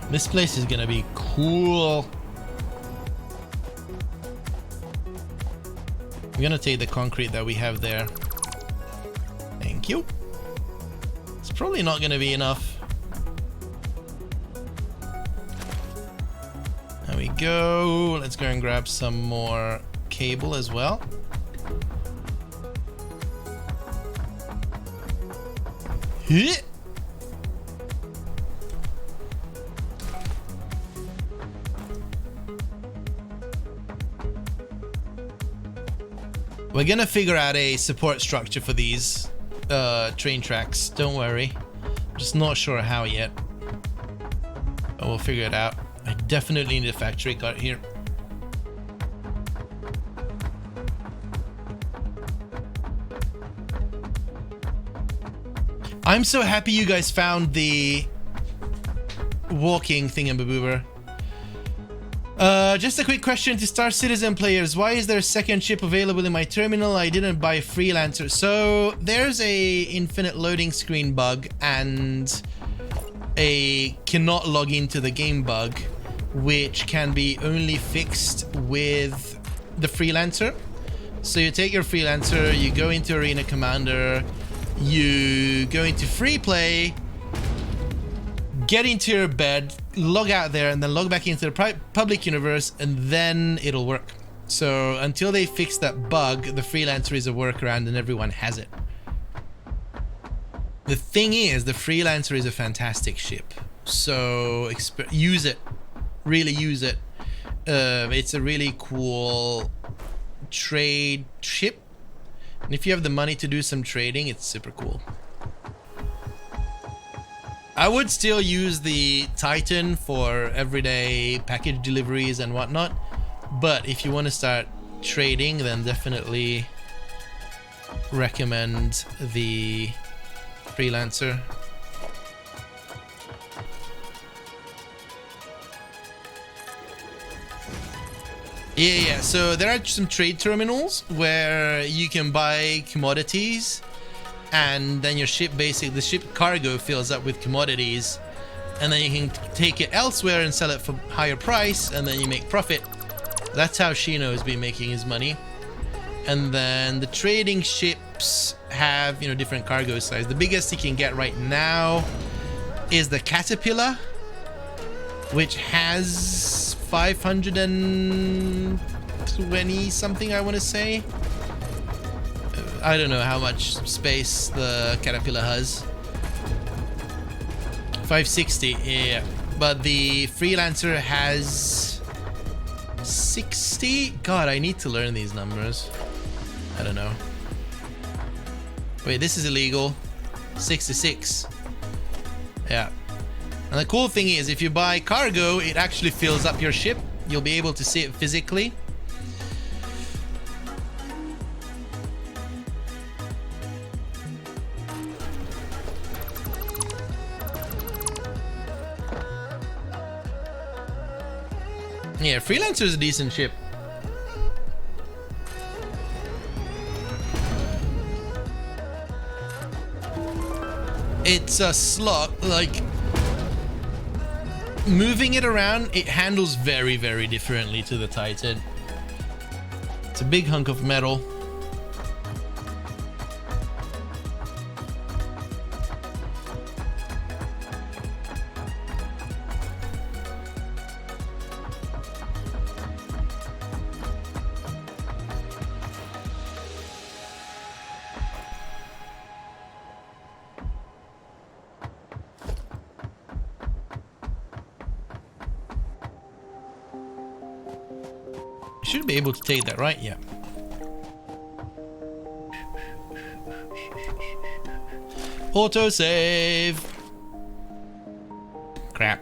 This place is gonna be cool. I'm gonna take the concrete that we have there. Thank you. It's probably not gonna be enough. There we go. Let's go and grab some more cable as well. Hit. We're gonna figure out a support structure for these train tracks. Don't worry. I'm just not sure how yet. But we'll figure it out. I definitely need a factory cart here. I'm so happy you guys found the walking thingamaboober. Just a quick question to Star Citizen players. Why is there a second ship available in my terminal? I didn't buy Freelancer. So there's a infinite loading screen bug and a cannot log into the game bug, which can be only fixed with the Freelancer. So you take your Freelancer, you go into Arena Commander, you go into free play, get into your bed, log out there, and then log back into the public universe, and then it'll work. So until they fix that bug, the freelancer is a workaround and everyone has it. The thing is, the freelancer is a fantastic ship. So use it. Really use it. It's a really cool trade ship. And if you have the money to do some trading, it's super cool. I would still use the Titan for everyday package deliveries and whatnot. But if you want to start trading, then definitely recommend the freelancer. Yeah, so there are some trade terminals where you can buy commodities, and then your ship, basically the ship cargo fills up with commodities, and then you can take it elsewhere and sell it for higher price, and then you make profit. That's how Shino has been making his money. And then the trading ships have, you know, different cargo size. The biggest you can get right now is the Caterpillar, which has 520 something, I want to say. I don't know how much space the Caterpillar has. 560, yeah. But the freelancer has 60. God, I need to learn these numbers. I don't know. Wait, this is illegal. 66. Yeah. And the cool thing is, if you buy cargo, it actually fills up your ship. You'll be able to see it physically. Yeah, Freelancer is a decent ship. It's a slot, like, moving it around, it handles very, very differently to the Titan. It's a big hunk of metal. Should be able to take that, right? Yeah. Auto save. Crap.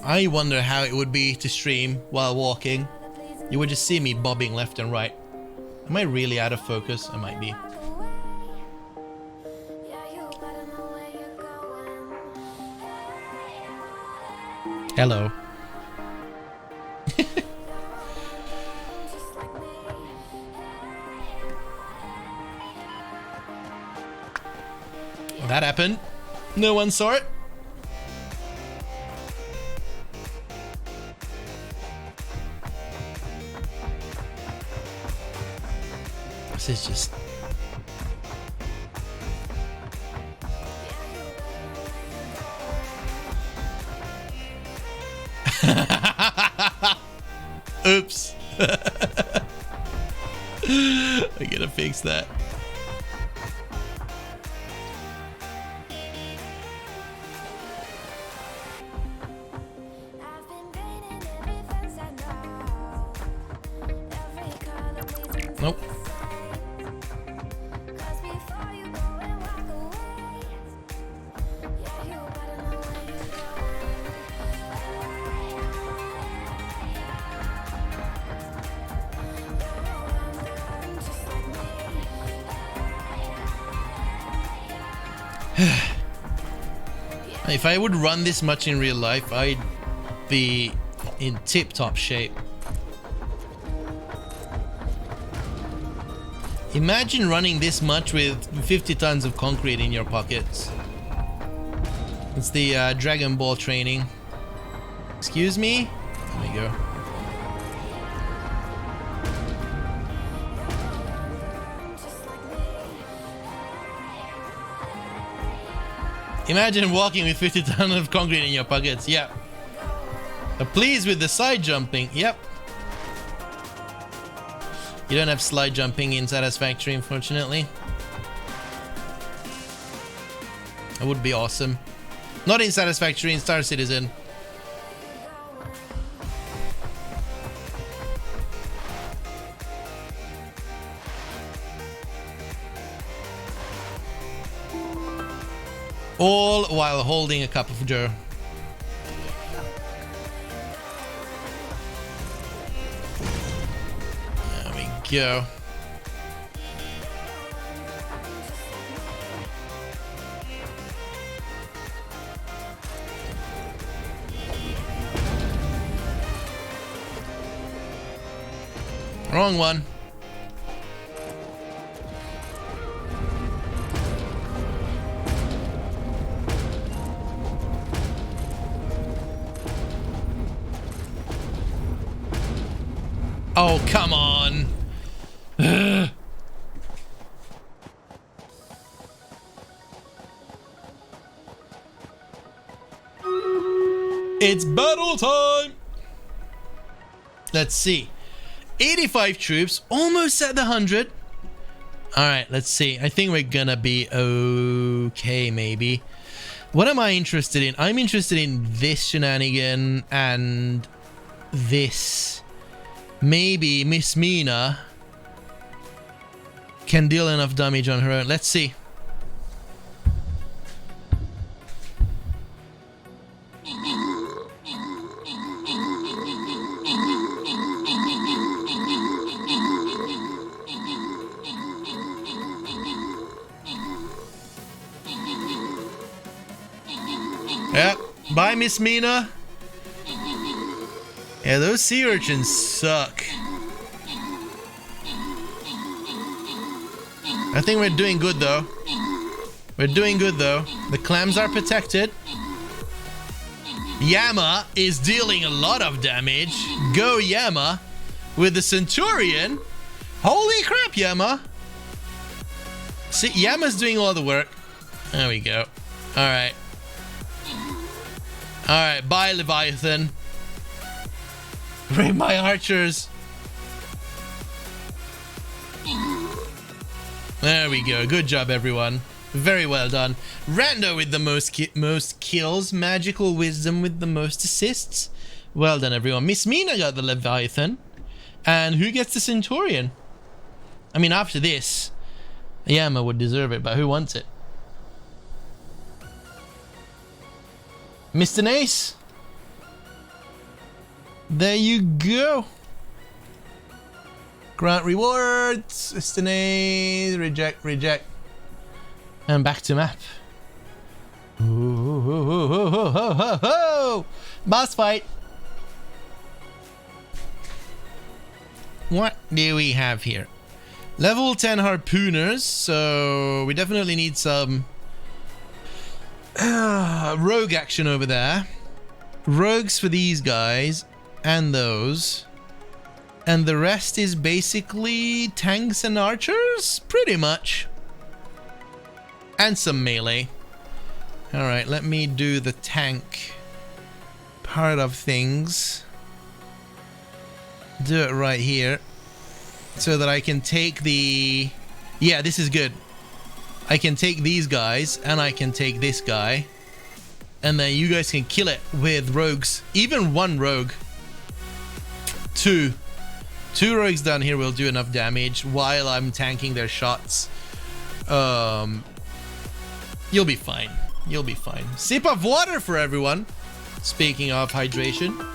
I wonder how it would be to stream while walking. You would just see me bobbing left and right. Am I really out of focus? I might be. Hello. That happened. No one saw it. This is just... Oops. I gotta fix that. Nope. If I would run this much in real life, I'd be in tip-top shape. Imagine running this much with 50 tons of concrete in your pockets. It's the Dragon Ball training. Excuse me? There we go. Imagine walking with 50 tons of concrete in your pockets. Yep. Pleased with the side jumping. Yep. You don't have slide jumping in Satisfactory, unfortunately. That would be awesome. Not in Satisfactory, in Star Citizen. All while holding a cup of joe. There we go. Wrong one. Oh, come on. Ugh. It's battle time. Let's see. 85 troops, almost at the 100. All right, let's see. I think we're gonna be okay, maybe. What am I interested in? I'm interested in this shenanigan and this. Maybe Miss Mina can deal enough damage on her own. Let's see. Yep. Bye, Miss Mina. Yeah, those sea urchins suck. I think we're doing good though. We're doing good though. The clams are protected. Yama is dealing a lot of damage. Go Yama with the Centurion. Holy crap, Yama. See, Yama's doing all the work. There we go. Alright. Alright, bye Leviathan. Bring my archers. There we go. Good job, everyone. Very well done. Rando with the most kills. Magical Wisdom with the most assists. Well done, everyone. Miss Mina got the Leviathan. And who gets the Centurion? I mean, after this, Yama would deserve it, but who wants it? Mr. Nace? There you go. Grant rewards. Mr. Nace. Reject, reject. And back to map. Ooh, boss fight. What do we have here? Level 10 harpooners, so we definitely need some rogue action over there. Rogues for these guys and those. And the rest is basically tanks and archers, pretty much. And some melee. Alright, let me do the tank part of things. Do it right here. So that I can take the... Yeah, this is good. I can take these guys, and I can take this guy. And then you guys can kill it with rogues. Even one rogue. Two rogues down here will do enough damage while I'm tanking their shots. You'll be fine. You'll be fine. Sip of water for everyone. Speaking of hydration.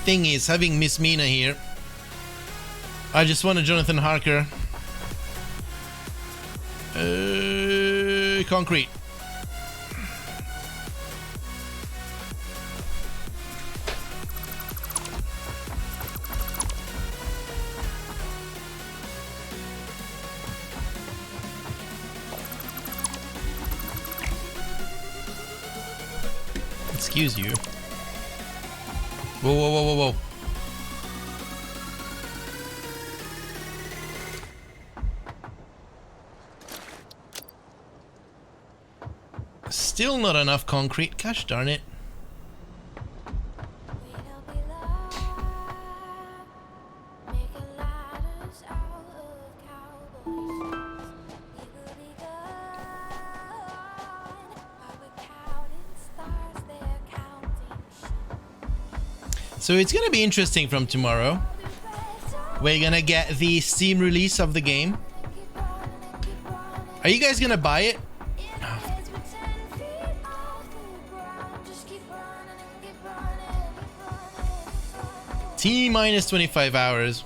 Thing is, having Miss Mina here, I just want a Jonathan Harker. Concrete. Excuse you. Whoa, whoa, whoa, whoa, whoa. Still not enough concrete. Gosh darn it. So it's gonna be interesting from tomorrow. We're gonna get the Steam release of the game. Are you guys gonna buy it? T minus 25 hours.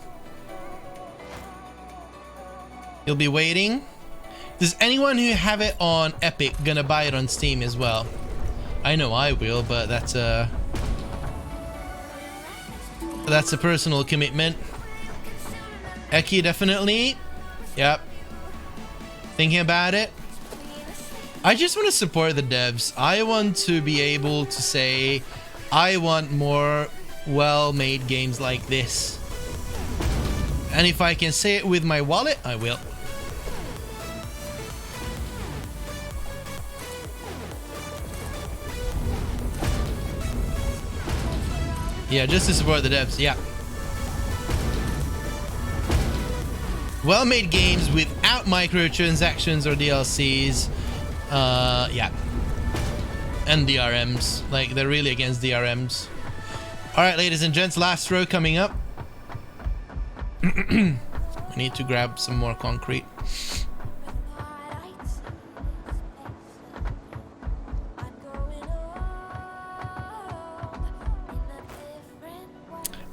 You'll be waiting. Does anyone who have it on Epic gonna buy it on Steam as well? I know I will, but that's a personal commitment. Eki definitely. Yep. Thinking about it. I just want to support the devs. I want to be able to say I want more well-made games like this. And if I can say it with my wallet, I will. Yeah, just to support the devs, yeah. Well-made games without microtransactions or DLCs. Yeah. And DRMs. Like, they're really against DRMs. Alright, ladies and gents, last row coming up. I need to grab some more concrete.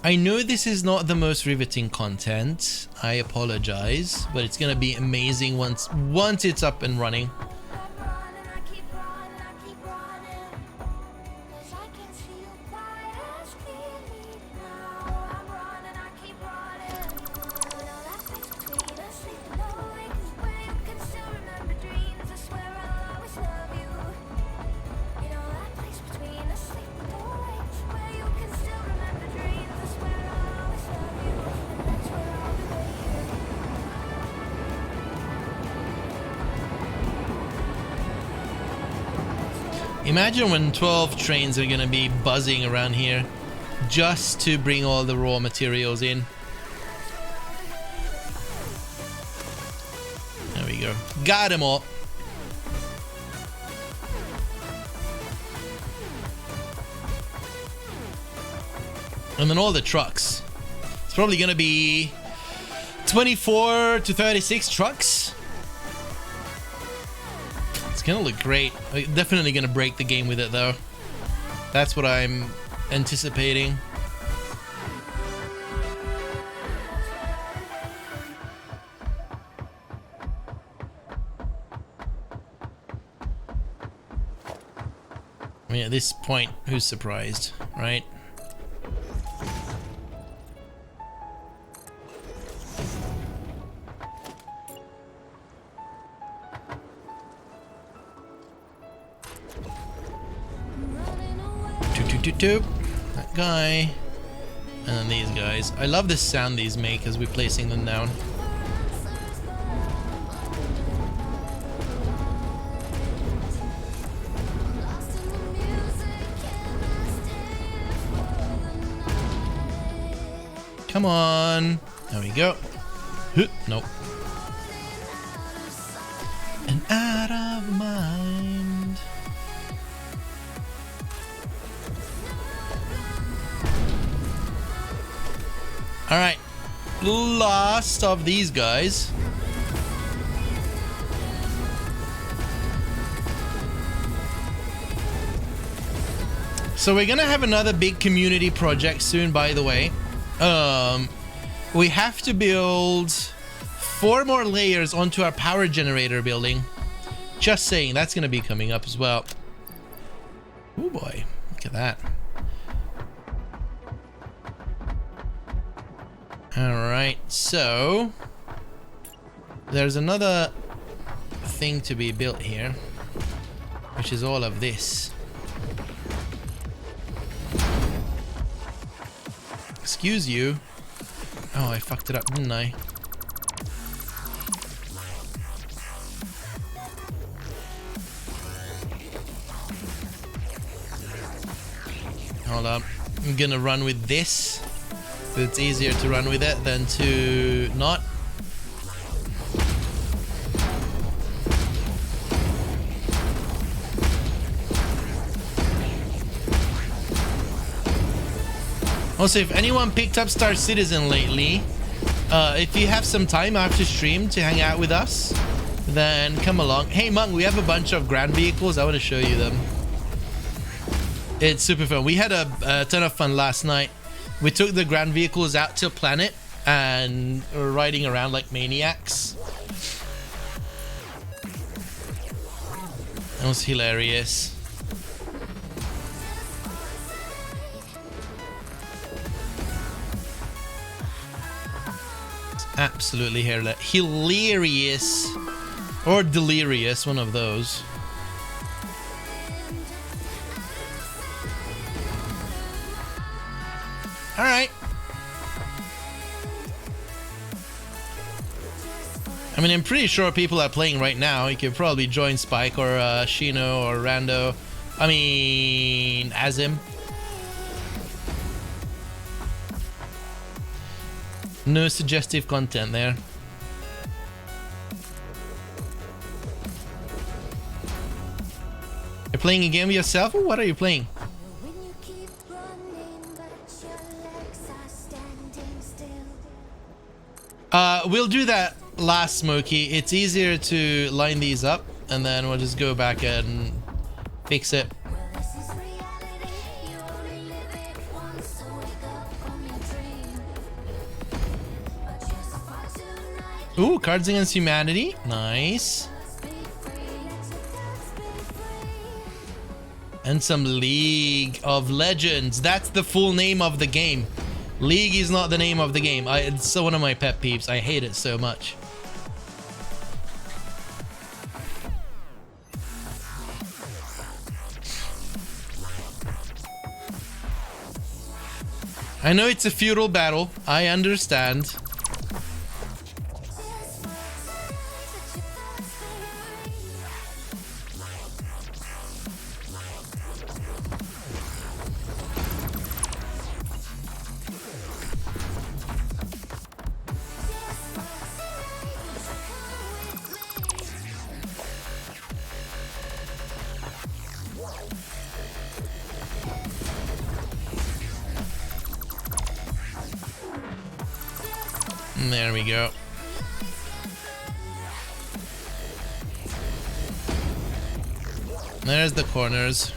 I know this is not the most riveting content. I apologize, but it's gonna be amazing once it's up and running. Imagine when 12 trains are gonna be buzzing around here just to bring all the raw materials in. There we go. Got them all. And then all the trucks. It's probably gonna be 24 to 36 trucks. It's gonna look great. Definitely gonna break the game with it though. That's what I'm anticipating. I mean, at this point, who's surprised, right? That guy. And then these guys. I love the sound these make as we're placing them down. Come on. There we go. Nope. And out of mind. Alright, last of these guys. So we're gonna have another big community project soon, by the way. We have to build 4 more layers onto our power generator building. Just saying, that's gonna be coming up as well. Oh boy, look at that. Alright, so there's another thing to be built here, which is all of this. Excuse you. Oh, I fucked it up, didn't I? Hold up. I'm gonna run with this. It's easier to run with it than to not. Also, if anyone picked up Star Citizen lately, if you have some time after stream to hang out with us, then come along. Hey Monk, we have a bunch of ground vehicles. I want to show you them. It's super fun. We had a ton of fun last night. We took the ground vehicles out to a planet and were riding around like maniacs. That was hilarious. Absolutely hilarious or delirious, one of those. All right. I mean, I'm pretty sure people are playing right now. You could probably join Spike or Shino or Rando. I mean, Azim. No suggestive content there. You're playing a game yourself? Or what are you playing? We'll do that last, Smokey. It's easier to line these up and then we'll just go back and fix it. Ooh, Cards Against Humanity. Nice. And some League of Legends. That's the full name of the game. League is not the name of the game. It's so one of my pet peeves. I hate it so much. I know it's a feudal battle. I understand. There we go. There's the corners.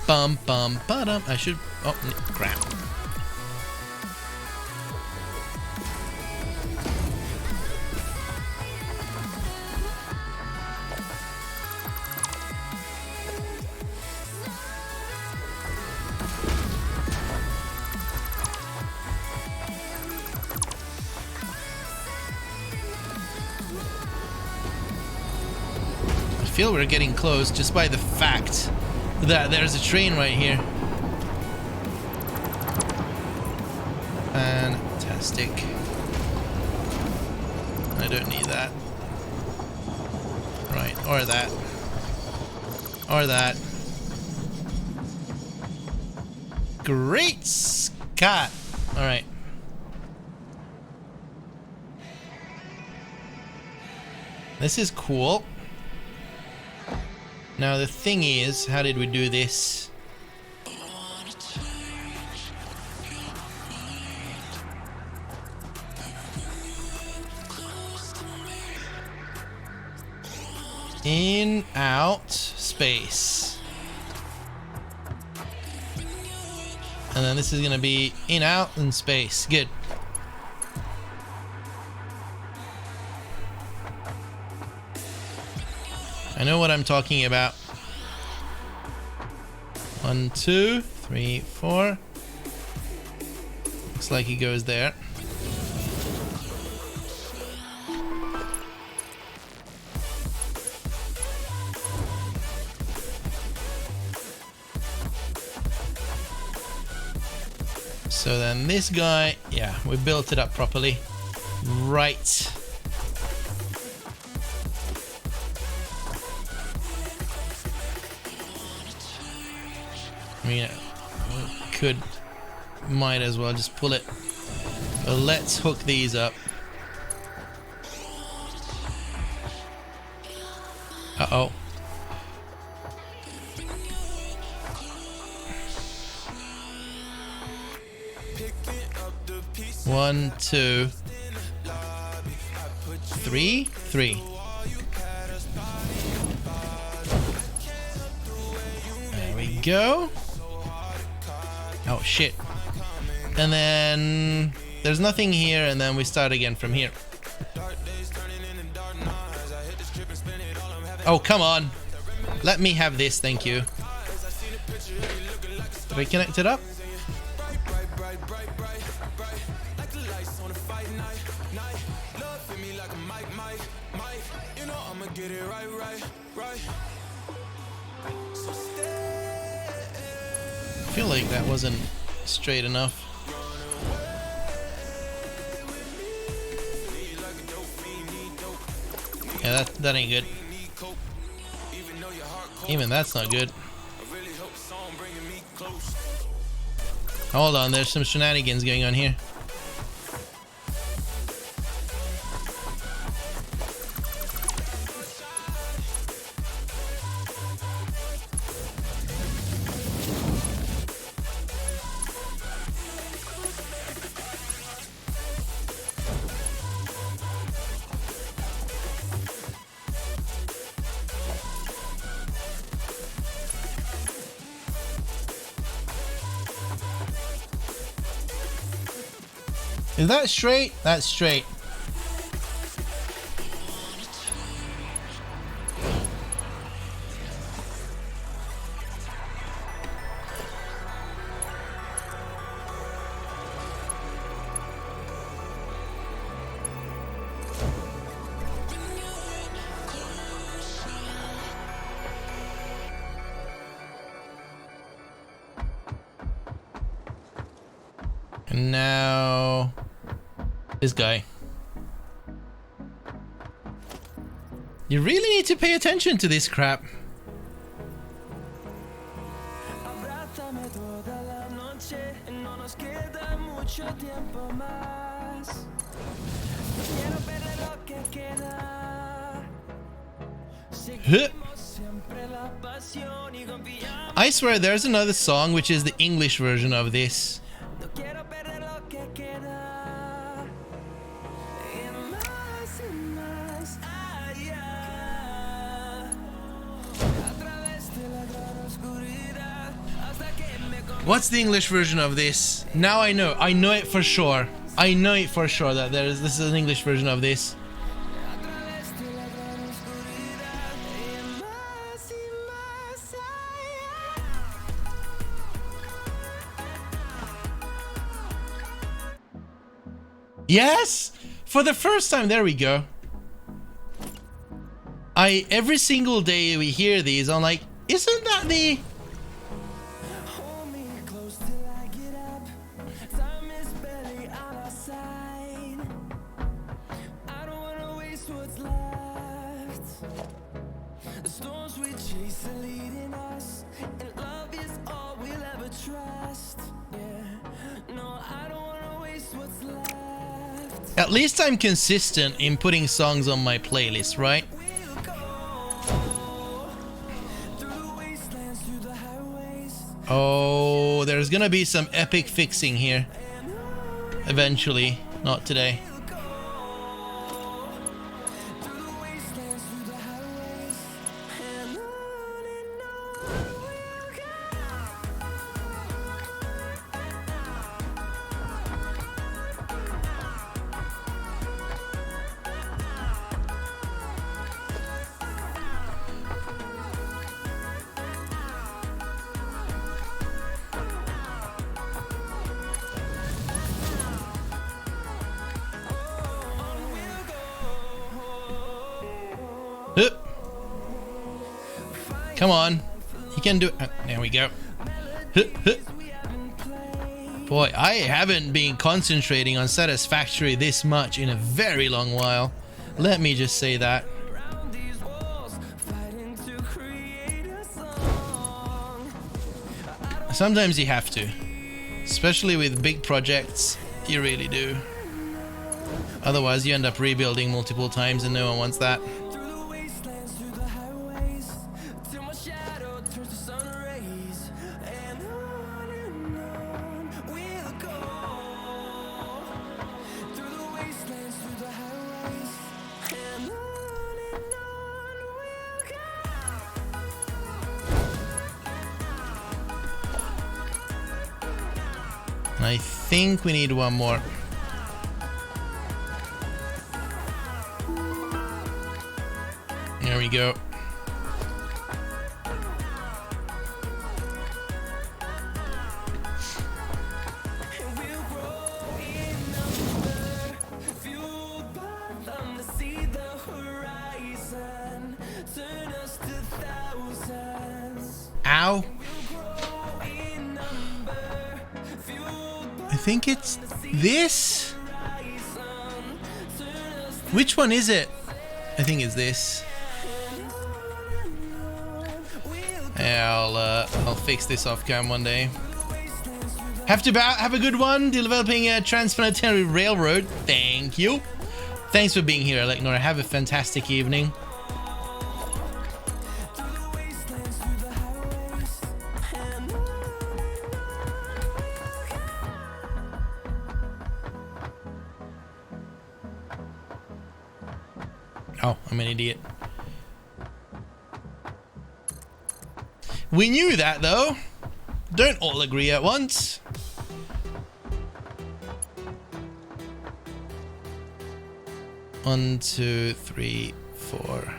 Bum bum ba-dum. I should. Oh crap. I feel we're getting close just by the fact that there's a train right here. Fantastic. I don't need that. Right, or that. Or that. Great Scott! Alright. This is cool. Now the thing is, how did we do this? In, out, space. And then this is gonna be in, out, and space. Good. I know what I'm talking about. 1, 2, 3, 4. Looks like he goes there. So then this guy, yeah, we built it up properly. Right. I mean, might as well just pull it. But let's hook these up. Uh-oh. One, two, three. There we go. Oh shit. And then there's nothing here, and then we start again from here. Oh, come on. Let me have this, thank you. Did we connect it up? I feel like that wasn't straight enough. Yeah, that ain't good. Even that's not good. Hold on, there's some shenanigans going on here. Is that straight? That's straight. And now this guy. You really need to pay attention to this crap. I swear there's another song which is the English version of this. What's the English version of this? Now I know. I know it for sure. I know it for sure that this is an English version of this. Yes! For the first time, there we go. Every single day we hear these, I'm like, isn't that the... At least I'm consistent in putting songs on my playlist, right? Oh, there's gonna be some epic fixing here. Eventually, not today. Come on, you can do it. There we go. Boy, I haven't been concentrating on Satisfactory this much in a very long while. Let me just say that. Sometimes you have to. Especially with big projects, you really do. Otherwise, you end up rebuilding multiple times and no one wants that. I think we need one more. There we go. Ow. I think it's this. Which one is it? I think it's this. Yeah, I'll fix this off cam one day. Have a good one. Developing a Transplanetary Railroad. Thank you. Thanks for being here, Elecnor. Have a fantastic evening. Oh, I'm an idiot. We knew that, though. Don't all agree at once. One, two, three, four.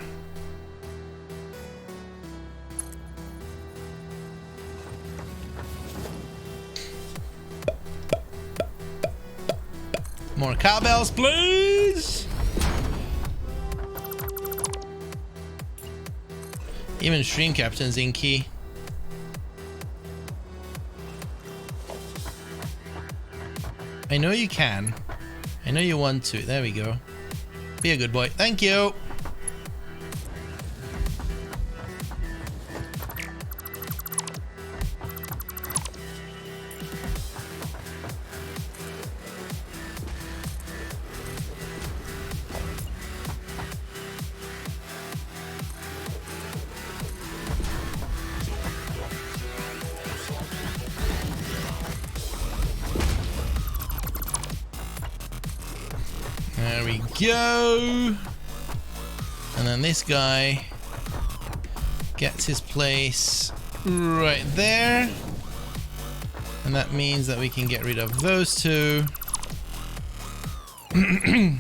More cowbells, please. Even Stream Captain's in key. I know you can. I know you want to. There we go. Be a good boy. Thank you. There we go. And then this guy gets his place right there. And that means that we can get rid of those two. And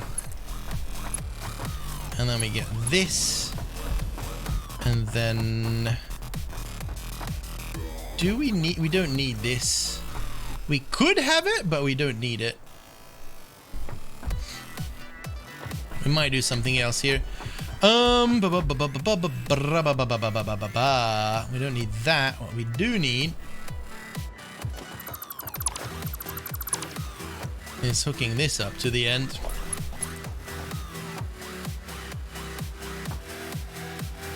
then we get this. And then we don't need this. We could have it, but we don't need it. We might do something else here. We don't need that. What we do need is hooking this up to the end.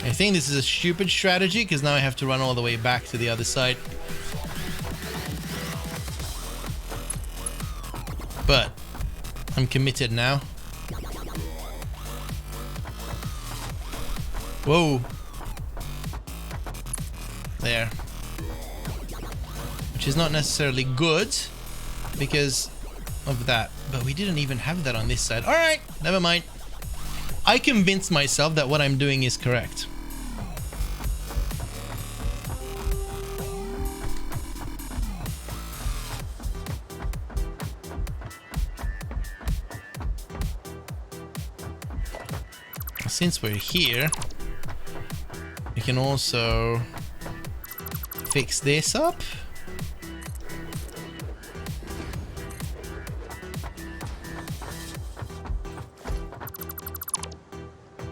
I think this is a stupid strategy because now I have to run all the way back to the other side. But I'm committed now. Whoa. There. Which is not necessarily good because of that. But we didn't even have that on this side. Alright, never mind. I convinced myself that what I'm doing is correct. Since we're here, we can also fix this up.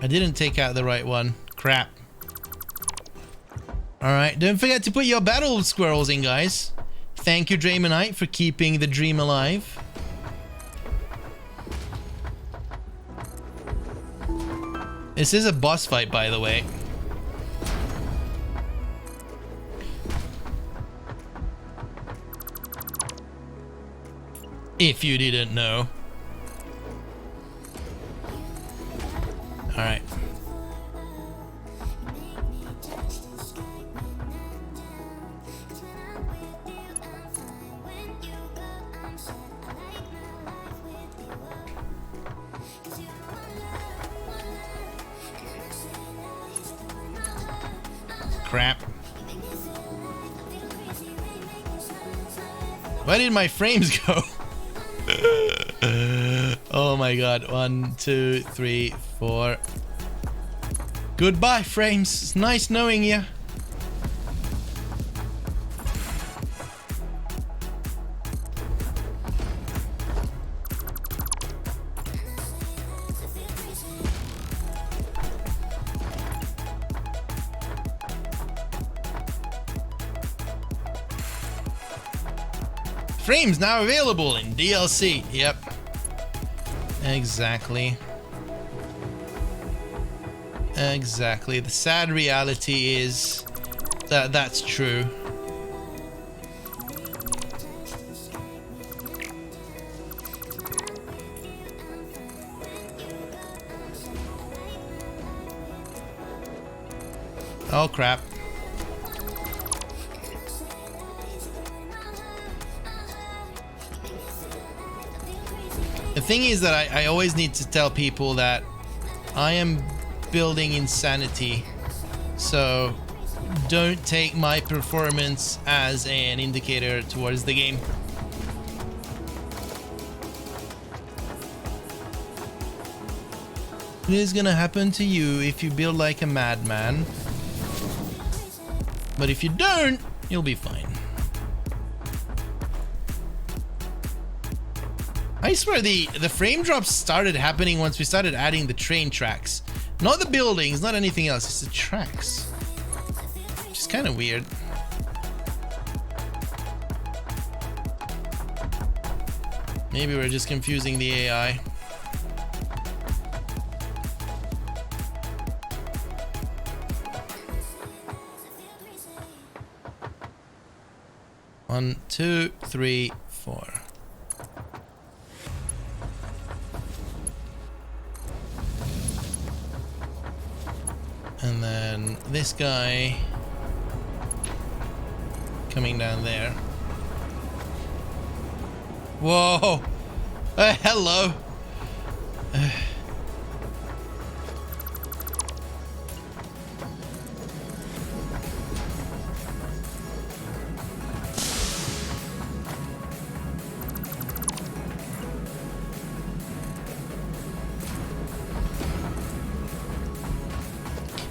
I didn't take out the right one. Crap. Alright, don't forget to put your battle squirrels in, guys. Thank you, Dramonite, for keeping the dream alive. This is a boss fight, by the way. If you didn't know. Alright. Crap. Where did my frames go? Oh my god. 1, 2, 3, 4. Goodbye, frames. It's nice knowing you. Frames now available in DLC. Yep. Exactly. Exactly. The sad reality is that that's true. Oh crap. The thing is that I always need to tell people that I am building insanity, so don't take my performance as an indicator towards the game. It is gonna happen to you if you build like a madman, but if you don't, you'll be fine. I swear the frame drops started happening once we started adding the train tracks. Not the buildings, not anything else, it's the tracks. Which is kind of weird. Maybe we're just confusing the AI. One, 2, 3, 4. And then this guy coming down there. Whoa! Hello!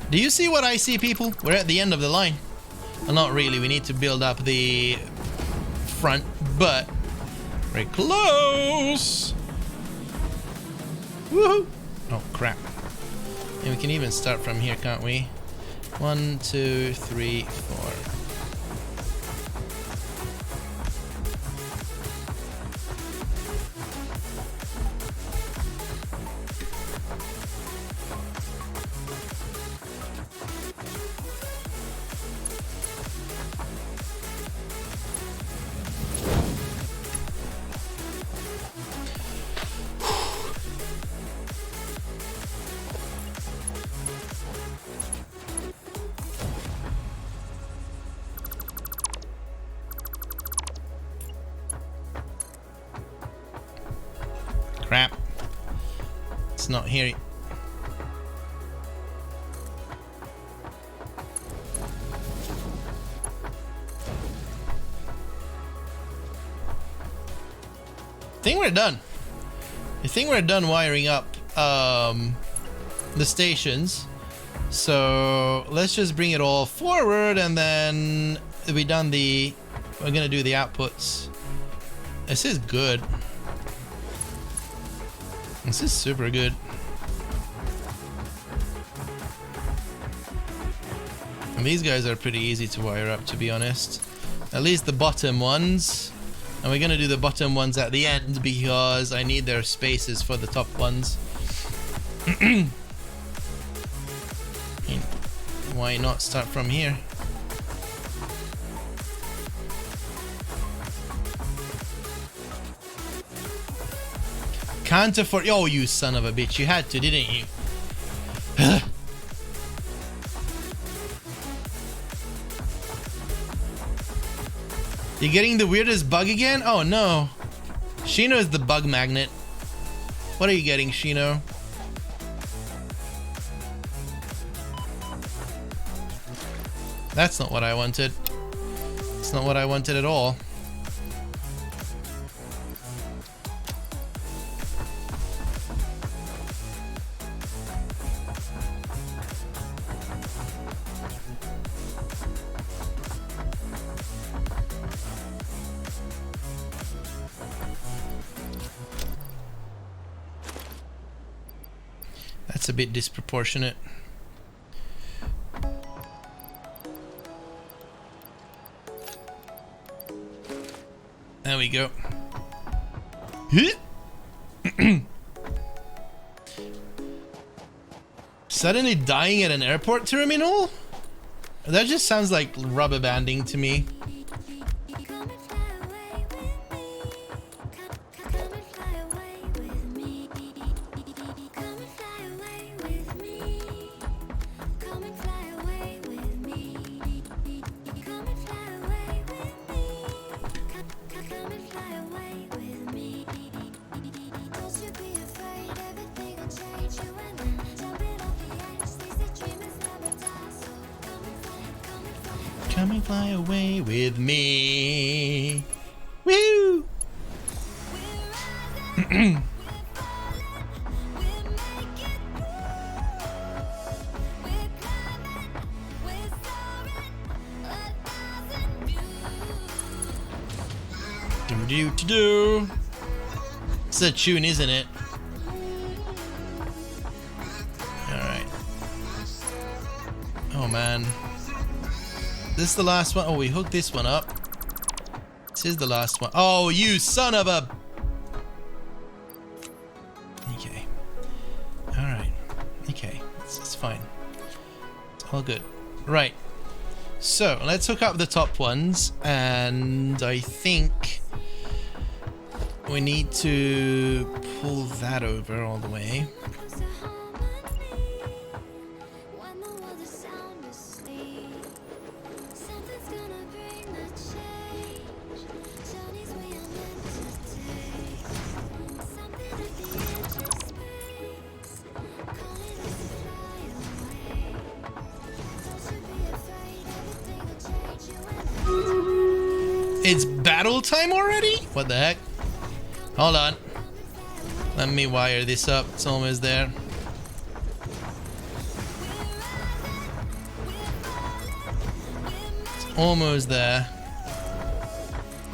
Do you see what I see, people? We're at the end of the line. Well, not really. We need to build up the front, but very close. Woohoo! Oh, crap. And we can even start from here, can't we? 1, 2, 3, 4. Crap. It's not here. I think we're done. I think we're done wiring up the stations. So let's just bring it all forward and then we're gonna do the outputs. This is good. This is super good. And these guys are pretty easy to wire up, to be honest. At least the bottom ones. And we're gonna do the bottom ones at the end because I need their spaces for the top ones. I mean, why not start from here? Can't afford. Oh, you son of a bitch! You had to, didn't you? You're getting the weirdest bug again? Oh no. Shino is the bug magnet. What are you getting, Shino? That's not what I wanted. It's not what I wanted at all. That's a bit disproportionate. There we go. Suddenly dying at an airport terminal? That just sounds like rubber banding to me. Come and fly away with me. Woo! Do. It's a tune, isn't it? Alright. Oh man. This is the last one. Oh, we hooked this one up. This is the last one. Oh, you son of a... Okay. Alright. Okay. It's fine. It's all good. Right. So, let's hook up the top ones. And I think we need to pull that over all the way. It's battle time already? What the heck? Hold on. Let me wire this up. It's almost there. It's almost there.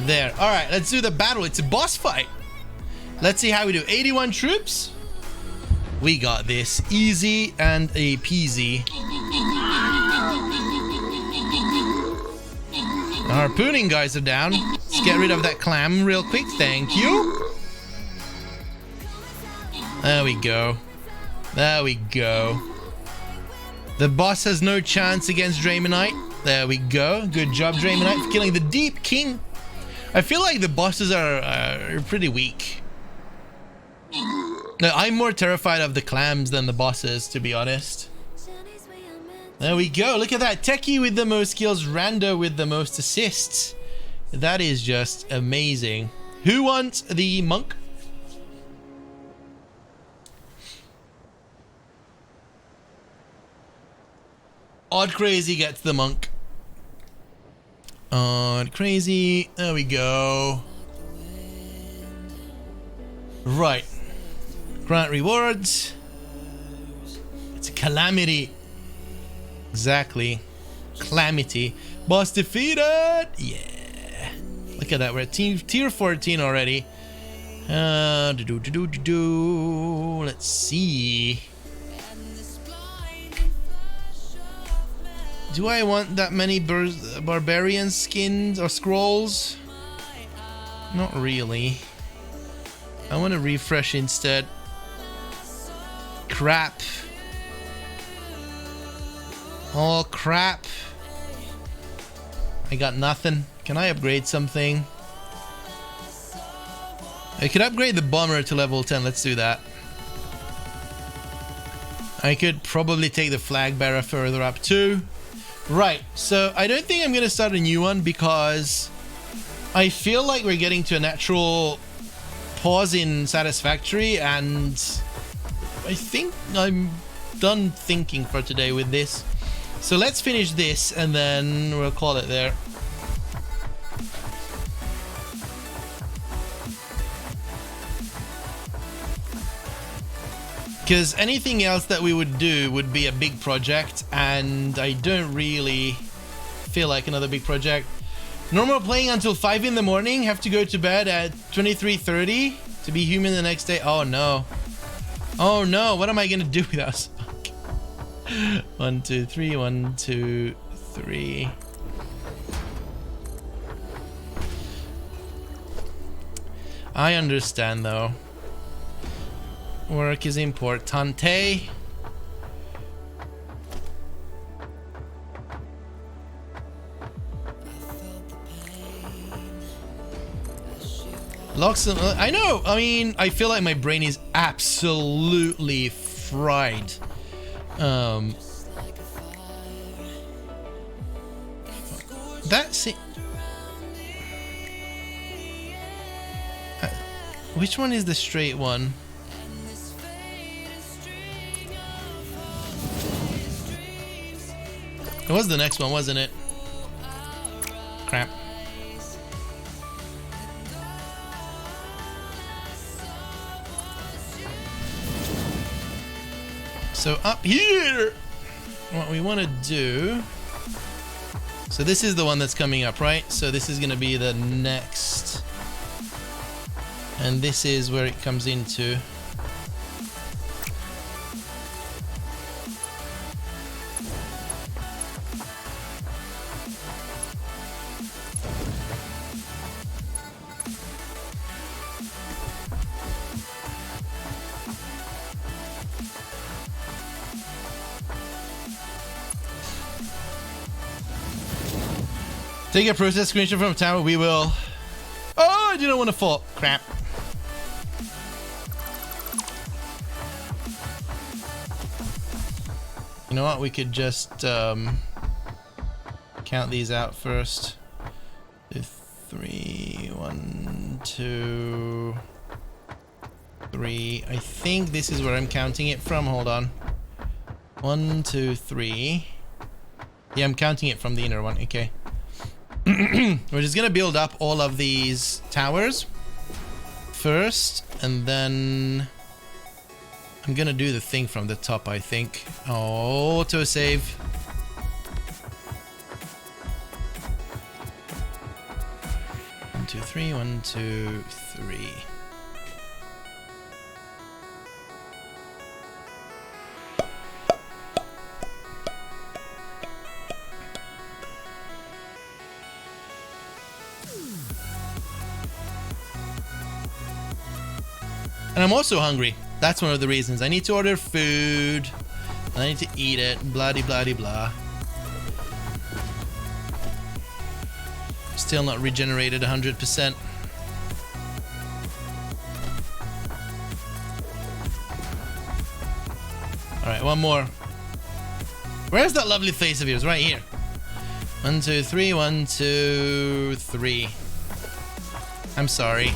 There. Alright, let's do the battle. It's a boss fight. Let's see how we do. 81 troops. We got this. Easy and a peasy. The harpooning guys are down. Let's get rid of that clam real quick. Thank you. There we go. There we go. The boss has no chance against Dramonite. There we go. Good job, Dramonite, for killing the Deep King. I feel like the bosses are pretty weak. No, I'm more terrified of the clams than the bosses, to be honest. There we go. Look at that. Techie with the most kills, Rando with the most assists. That is just amazing. Who wants the monk? Odd Crazy gets the monk. Odd Crazy. There we go. Right. Grant rewards. It's a calamity. Exactly. Calamity. Boss defeated. Yeah. Look at that. We're at tier 14 already. Let's see. Do I want that many barbarian skins or scrolls? Not really. I want to refresh instead. Crap. Oh, crap. I got nothing. Can I upgrade something? I could upgrade the bomber to level 10. Let's do that. I could probably take the flag bearer further up too. Right, so I don't think I'm going to start a new one because I feel like we're getting to a natural pause in Satisfactory, and I think I'm done thinking for today with this. So let's finish this and then we'll call it there. Because anything else that we would do would be a big project, and I don't really feel like another big project. Normal playing until 5 in the morning, have to go to bed at 23:30 to be human the next day. Oh no. Oh no, what am I gonna do without Spock? 1, 2, 3, 1, 2, 3. I understand though. Work is importante. Locks. I know. I mean, I feel like my brain is absolutely fried. That's it. Which one is the straight one? It was the next one, wasn't it? Crap. So up here, what we want to do, so this is the one that's coming up, right? So this is going to be the next, and this is where it comes into. Take a process screenshot from tower, we will. Oh, I didn't want to fall. Crap. You know what? We could just count these out first. 3, 1, 2, 3. I think this is where I'm counting it from. Hold on. 1, 2, 3. Yeah, I'm counting it from the inner one. Okay. We're just gonna build up all of these towers first, and then I'm gonna do the thing from the top, I think. Auto save. One, two, three. 1, 2, 3. And I'm also hungry. That's one of the reasons. I need to order food. I need to eat it. Blah de blah de blah. Still not regenerated 100%. Alright, one more. Where's that lovely face of yours? Right here. 1, 2, 3. 1, 2, 3. I'm sorry.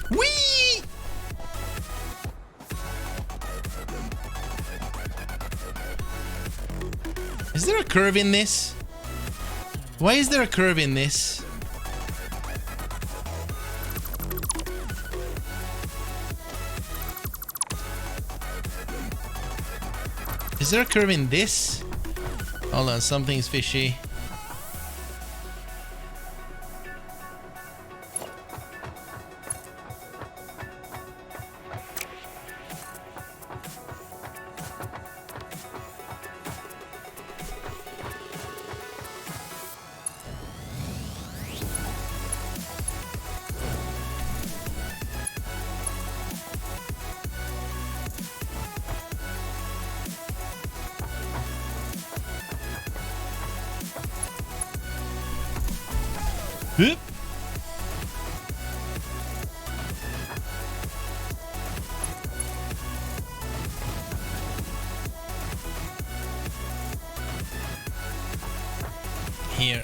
Whee! Is there a curve in this? Why is there a curve in this? Is there a curve in this? Hold on, something's fishy. Hup. Here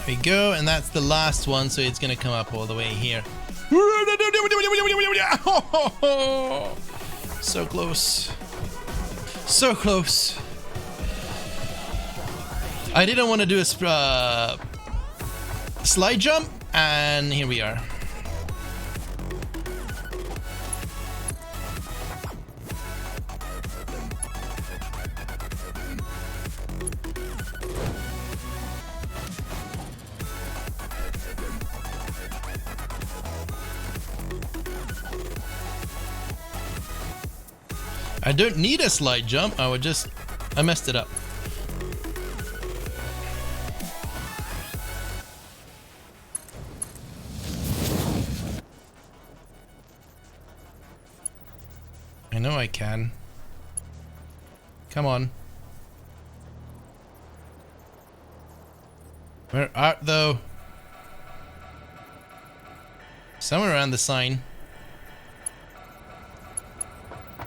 we go, and that's the last one, so it's gonna come up all the way here. So close. So close. I didn't want to do a slide jump, and here we are. I don't need a slide jump, I messed it up. I know I can. Come on. Where art thou? Somewhere around the sign.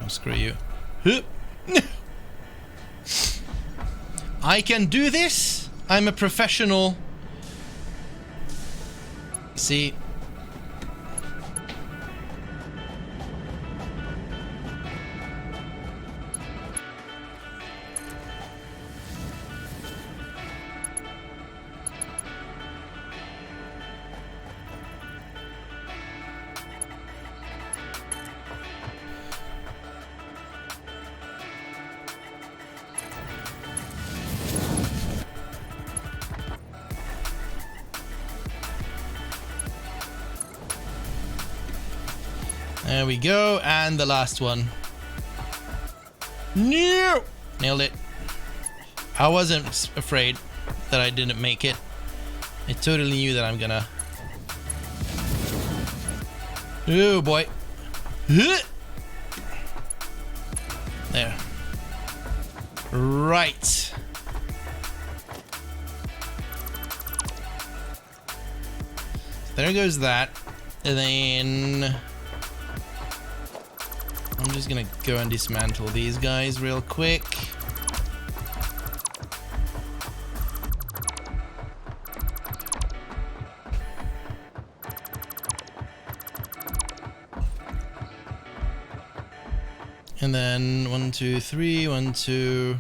Oh, screw you. I can do this. I'm a professional. See? There we go, and the last one. No! Nailed it. I wasn't afraid that I didn't make it. I totally knew that I'm gonna. Oh boy. There. Right. There goes that. And then I'm just gonna go and dismantle these guys real quick. And then 1, 2, 3, 1, 2,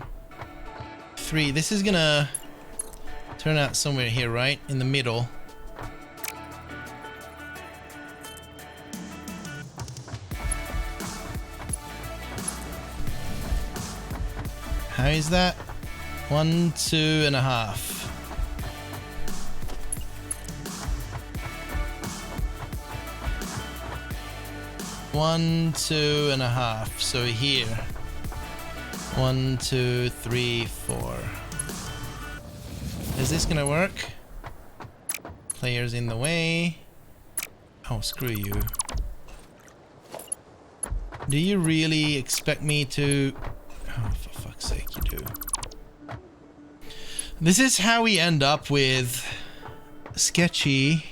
3. This is gonna turn out somewhere here, right? In the middle. How is that? 1, 2.5. One, 2.5. So here. 1, 2, 3, 4. Is this gonna work? Players in the way. Oh, screw you. Do you really expect me to... Oh, for fuck's sake, you do. This is how we end up with sketchy,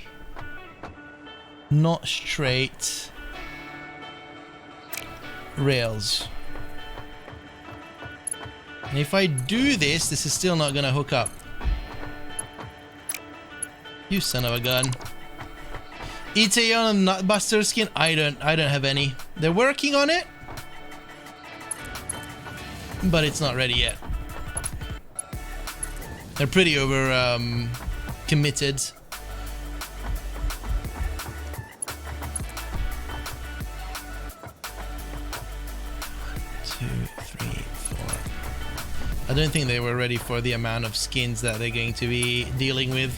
not straight rails. And if I do this, this is still not gonna hook up. You son of a gun. ETA on Nutbuster skin? I don't have any. They're working on it, but it's not ready yet. They're pretty committed. Two, 3. don't think they were ready for the amount of skins that they're going to be dealing with.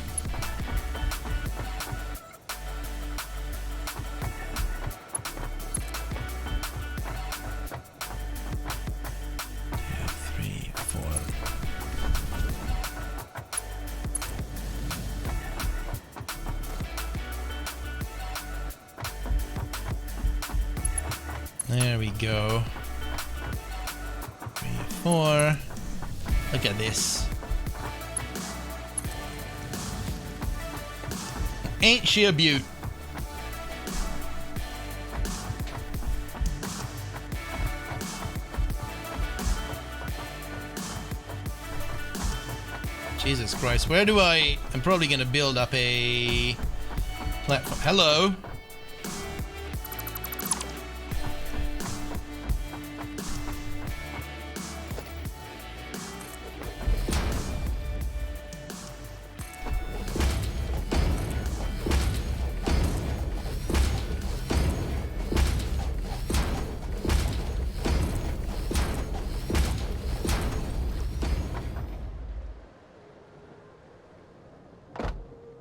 There we go. 3, 4. Look at this. Ain't she a beaut? Jesus Christ, where do I'm probably gonna build up a platform. Hello.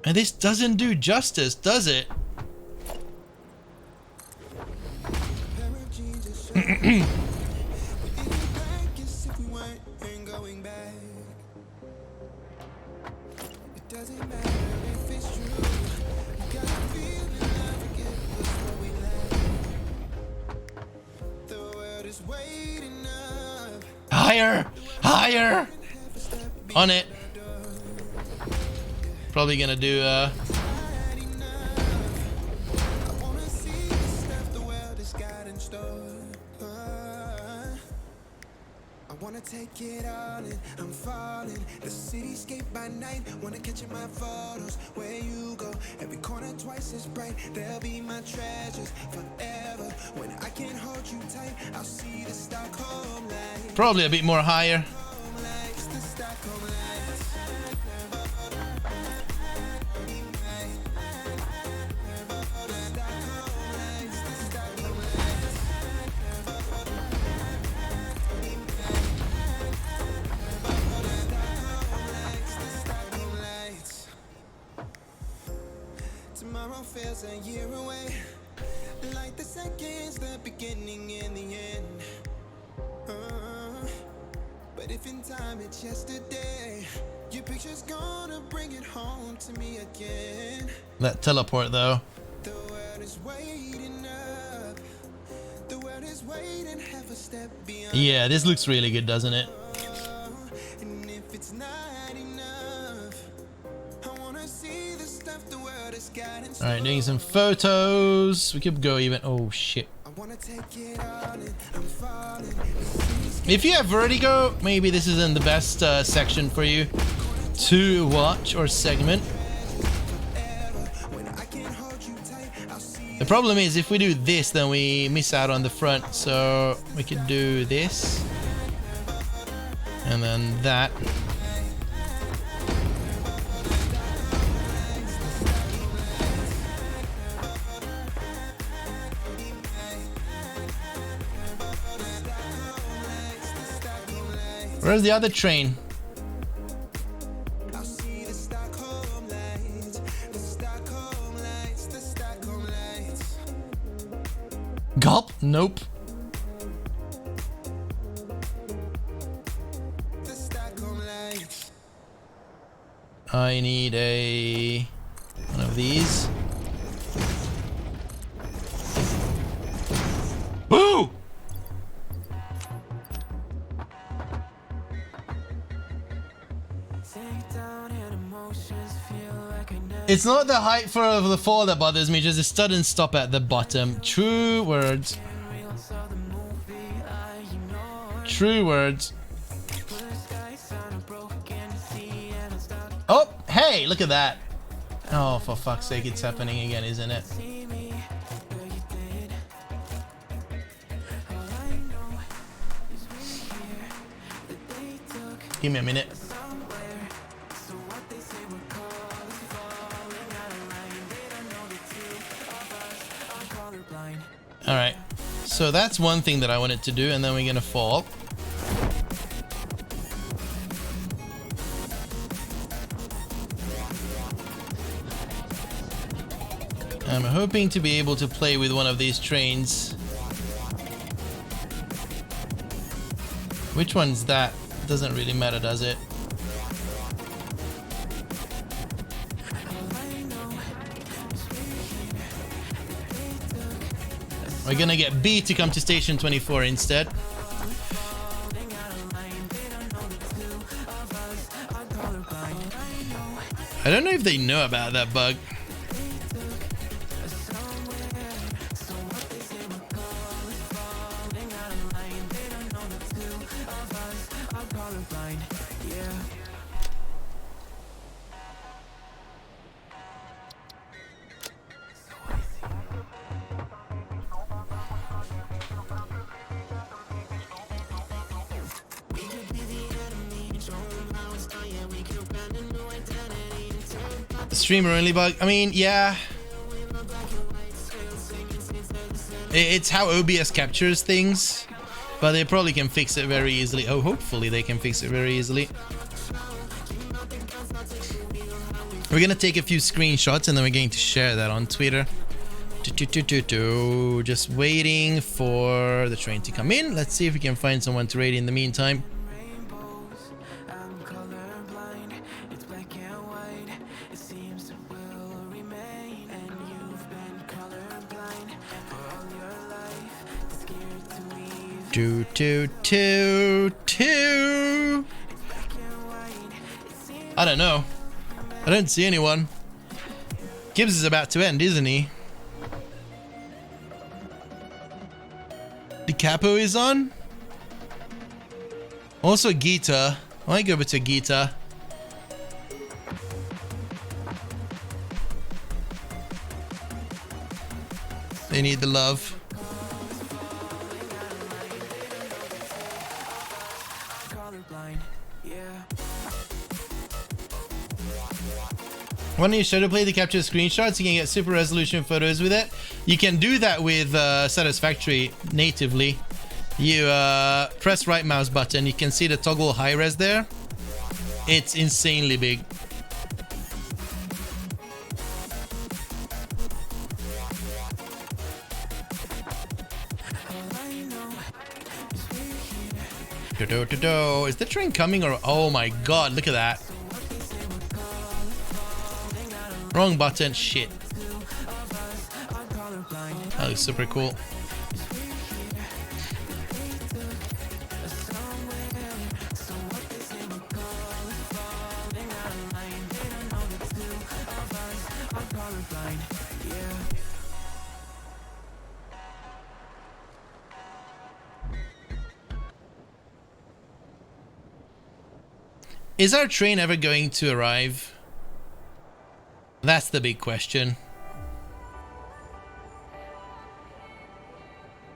And this doesn't do justice, does it? Higher! Higher! On it. Probably gonna do wanna take it all in, I'm falling. The cityscape by night, wanna catch in my photos. Where you go, every corner twice as bright. They'll be my treasures forever. When I can't hold you tight, I'll see the Stockholm light. Probably a bit more higher. Tomorrow feels a year away, like the seconds, the beginning and the end. But if in time it's yesterday, your picture's gonna bring it home to me again. That teleport though. The world is waiting up. The world is waiting, have a step beyond. Yeah, this looks really good, doesn't it? And if it's not enough, I wanna see the stuff the world has got in store. Alright, doing some photos. We could go even. Oh shit. I wanna take it all in, I'm falling. If you have vertigo, maybe this isn't the best section for you to watch or segment. The problem is if we do this, then we miss out on the front. So we could do this and then that. Where's the other train? Gulp? Nope. I need one of these. Woo! It's not the height for the fall that bothers me, just the start and stop at the bottom. True words. True words. Oh, hey, look at that. Oh, for fuck's sake, it's happening again, isn't it? Give me a minute. Alright, so that's one thing that I wanted to do, and then we're gonna fall. I'm hoping to be able to play with one of these trains. Which one's that? Doesn't really matter, does it? We're gonna get B to come to station 24 instead. I don't know if they know about that bug. Streamer only bug. I mean, yeah. It's how OBS captures things, but they probably can fix it very easily. Oh, hopefully they can fix it very easily. We're gonna take a few screenshots and then we're going to share that on Twitter. Just waiting for the train to come in. Let's see if we can find someone to raid in the meantime. I don't know. I don't see anyone. Gibbs is about to end, isn't he? The capo is on. Also Gita. I might go over to Gita. They need the love. Why don't you show to play the capture screenshots? You can get super resolution photos with it. You can do that with Satisfactory natively. You press right mouse button. You can see the toggle high res there. It's insanely big. Is the train coming or... Oh my god, look at that. Wrong button, shit. That looks super cool. Is our train ever going to arrive? That's the big question.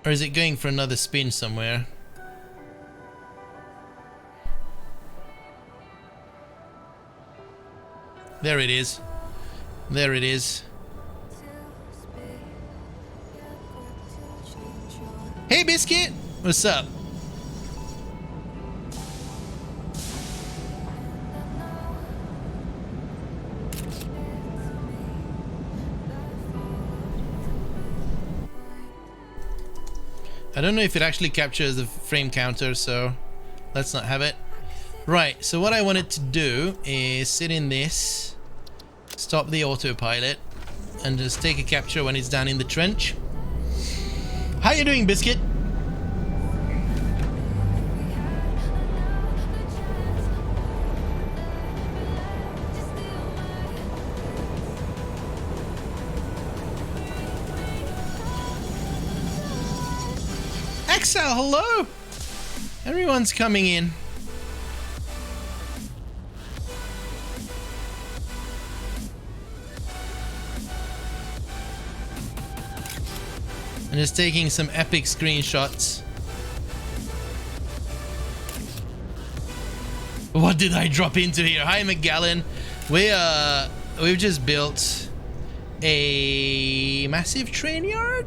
Or is it going for another spin somewhere? There it is. There it is. Hey, Biscuit! What's up? I don't know if it actually captures the frame counter, so let's not have it. Right, so what I wanted to do is sit in this, stop the autopilot, and just take a capture when it's down in the trench. How you doing, Biscuit? Excel, hello! Everyone's coming in. And just taking some epic screenshots. What did I drop into here? Hi, McGallen. We've just built a massive train yard.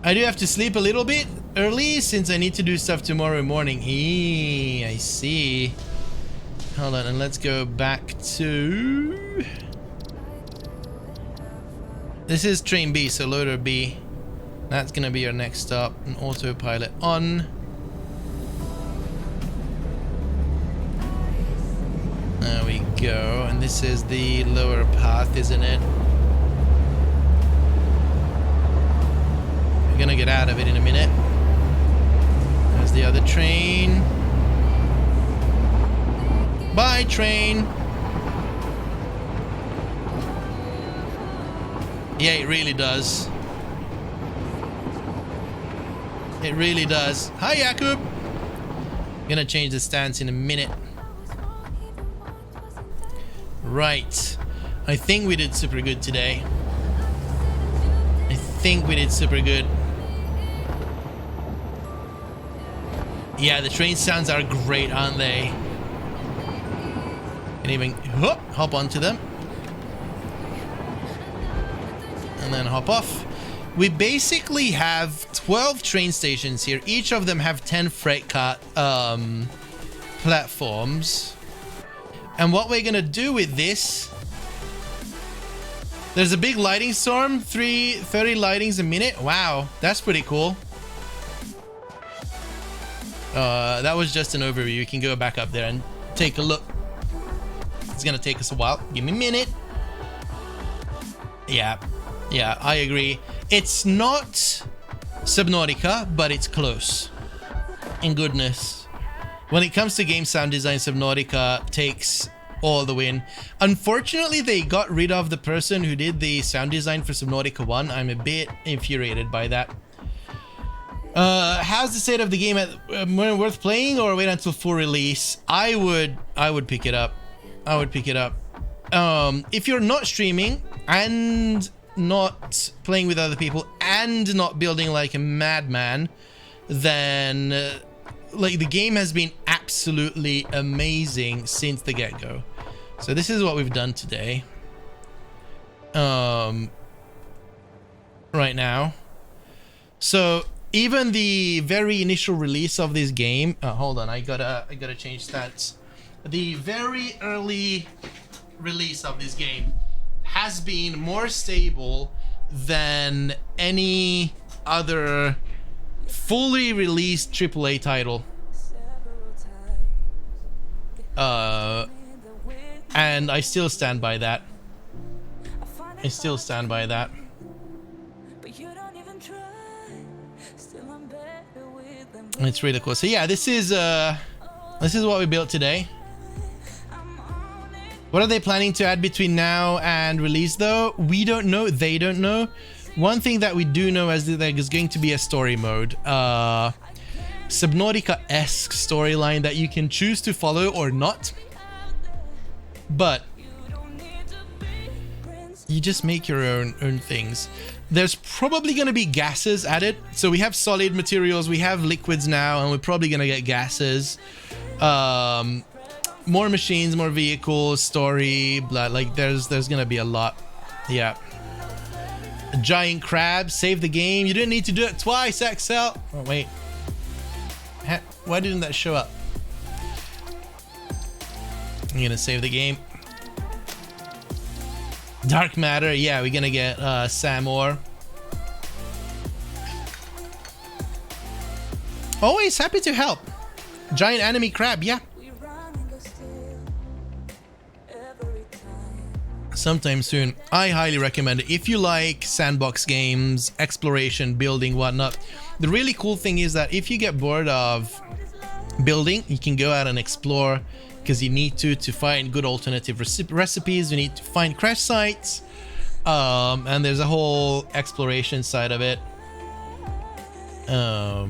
I do have to sleep a little bit early since I need to do stuff tomorrow morning. I see. hold on, and let's go back to... This is train B, so loader B. That's gonna be our next stop. An autopilot on. There we go, and this is the lower path, isn't it? We're gonna get out of it in a minute. There's the other train. Bye, train. Yeah, it really does. It really does. Hi, Jakub. Gonna change the stance in a minute. Right. I think we did super good today. I think we did super good. Yeah, the train sounds are great, aren't they? Can even hop onto them. And then hop off. We basically have 12 train stations here. Each of them have 10 freight car platforms. And what we're gonna do with this... There's a big lighting storm. 30 lightings a minute. Wow, that's pretty cool. That was just an overview. You can go back up there and take a look. It's gonna take us a while. Give me a minute. Yeah, I agree. It's not Subnautica, but it's close. In goodness. When it comes to game sound design, Subnautica takes all the win. Unfortunately, they got rid of the person who did the sound design for Subnautica 1. I'm a bit infuriated by that. How's the state of the game worth playing, or wait until full release? I would pick it up. I would pick it up. If you're not streaming and not playing with other people and not building like a madman, then like the game has been absolutely amazing since the get-go. So this is what we've done today. Right now. So even the very initial release of this game, hold on, I gotta change stats. The very early release of this game has been more stable than any other fully released AAA title. And I still stand by that. I still stand by that. It's really cool. So yeah, this is what we built today. What are they planning to add between now and release though? We don't know. They don't know. One thing that we do know is that there's going to be a story mode. Subnautica-esque storyline that you can choose to follow or not. But you just make your own things. There's probably going to be gases added. So we have solid materials, we have liquids now, and we're probably going to get gases. More machines, more vehicles, story, blah, like there's gonna be a lot. Yeah. A giant crab, save the game. You didn't need to do it twice, Excel. Oh wait. Why didn't that show up? I'm gonna save the game. Dark matter, yeah, we're gonna get Sam Orr. Always happy to help. Giant enemy crab, yeah. Sometime soon. I highly recommend it if you like sandbox games, exploration, building, whatnot. The really cool thing is that if you get bored of building, you can go out and explore, because you need to find good alternative recipes. You need to find crash sites, and there's a whole exploration side of it. I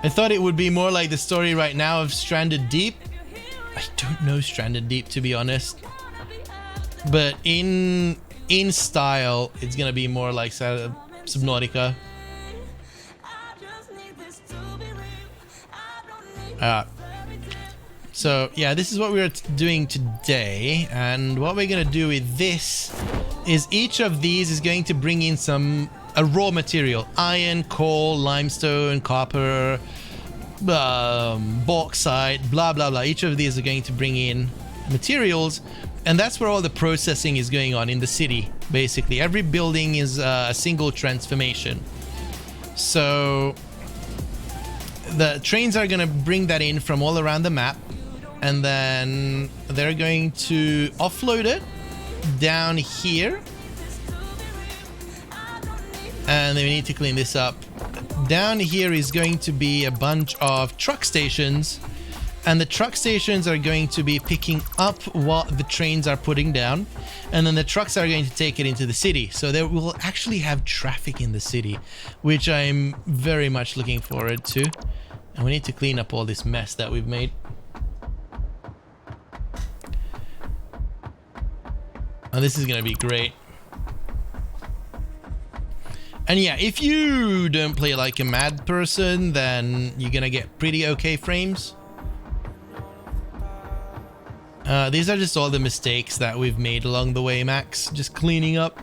thought it would be more like the story right now of Stranded Deep. I don't know Stranded Deep, to be honest, but in style it's gonna be more like Subnautica. So yeah, this is what we're doing today, and what we're gonna do with this is each of these is going to bring in a raw material: iron, coal, limestone, copper, bauxite, blah blah blah. Each of these are going to bring in materials, and that's where all the processing is going on in the city. Basically, every building is a single transformation. So the trains are going to bring that in from all around the map, and then they're going to offload it down here, and then we need to clean this up. Down here is going to be a bunch of truck stations, and the truck stations are going to be picking up what the trains are putting down, and then the trucks are going to take it into the city. So they will actually have traffic in the city, which I'm very much looking forward to. And we need to clean up all this mess that we've made. Oh, this is gonna be great. And yeah, if you don't play like a mad person, then you're gonna get pretty okay frames. These are just all the mistakes that we've made along the way, Max. Just cleaning up.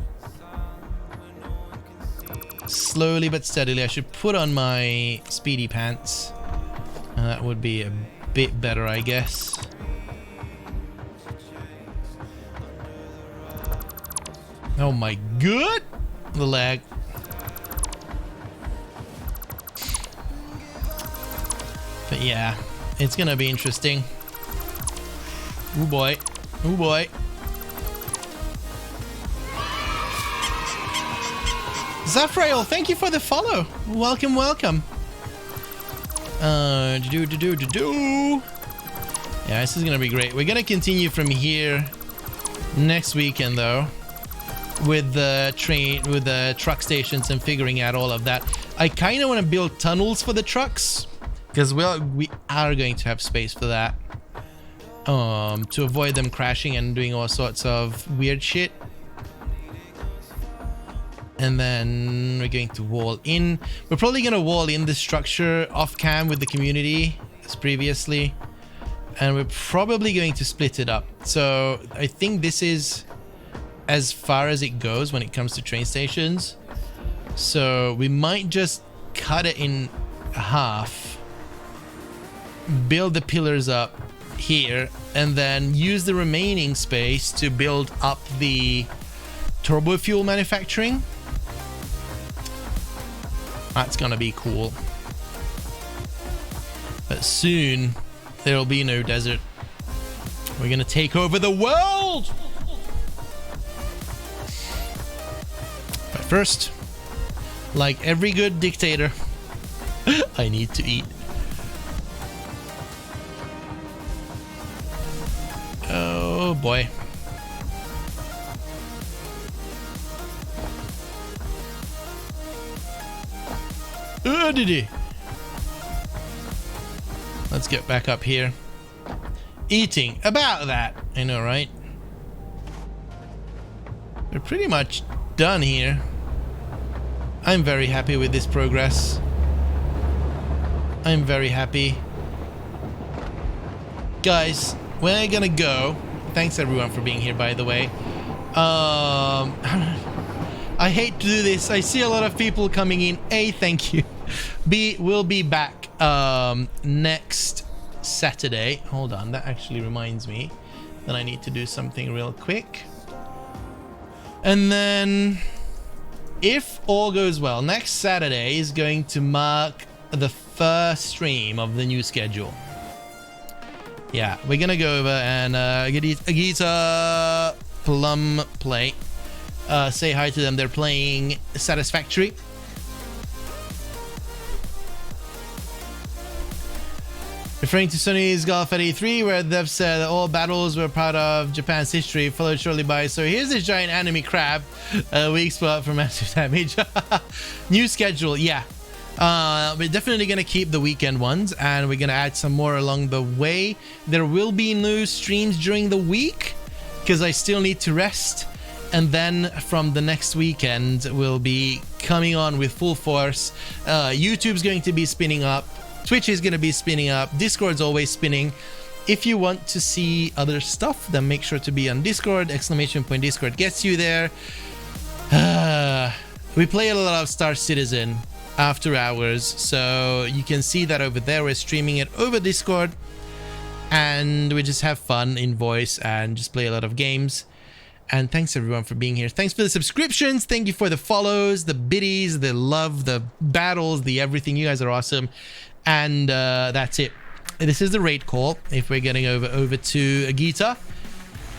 Slowly but steadily. I should put on my speedy pants. That would be a bit better, I guess. Oh my god! The lag. But yeah, it's gonna be interesting. Oh boy. Oh boy. Zafrael, thank you for the follow. Welcome, welcome. Yeah, this is gonna be great. We're gonna continue from here next weekend though, with the train, with the truck stations and figuring out all of that. I kind of want to build tunnels for the trucks, because we are going to have space for that, to avoid them crashing and doing all sorts of weird shit. And then we're going to wall in. We're probably going to wall in the structure off cam with the community as previously, and we're probably going to split it up. So I think this is as far as it goes when it comes to train stations. So we might just cut it in half, build the pillars up here, and then use the remaining space to build up the turbo fuel manufacturing. That's gonna be cool. But soon there'll be no desert. We're gonna take over the world! But first, like every good dictator, I need to eat. Oh boy. Let's get back up here. Eating. About that. I know, right? We're pretty much done here. I'm very happy with this progress. I'm very happy. Guys, we're gonna go. Thanks everyone for being here, by the way. I hate to do this. I see a lot of people coming in. A, thank you. B, we'll be back next Saturday. Hold on, that actually reminds me that I need to do something real quick. And then, if all goes well, next Saturday is going to mark the first stream of the new schedule. Yeah, we're gonna go over and get a Plum play. Say hi to them. They're playing Satisfactory. Referring to Sony's Golf at E3, where they've said that all battles were part of Japan's history, followed shortly by, so here's this giant enemy crab, weak spot for massive damage. New schedule, yeah. We're definitely going to keep the weekend ones, and we're going to add some more along the way. There will be no streams during the week, because I still need to rest. And then from the next weekend, we'll be coming on with full force. YouTube's going to be spinning up. Twitch is going to be spinning up. Discord's always spinning. If you want to see other stuff, then make sure to be on Discord. ! Discord gets you there. We play a lot of Star Citizen. after hours. So you can see that over there. We're streaming it over Discord, and we just have fun in voice and just play a lot of games. And thanks everyone for being here. Thanks for the subscriptions. Thank you for the follows, the biddies, the love, the battles, the everything. You guys are awesome. And that's it. This is the raid call. If we're getting over to Agita,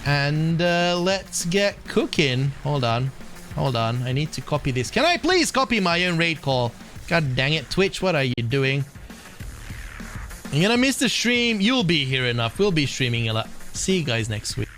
and let's get cooking. Hold on. I need to copy this. Can I please copy my own raid call? God dang it, Twitch, what are you doing? I'm gonna miss the stream. You'll be here enough. We'll be streaming a lot. See you guys next week.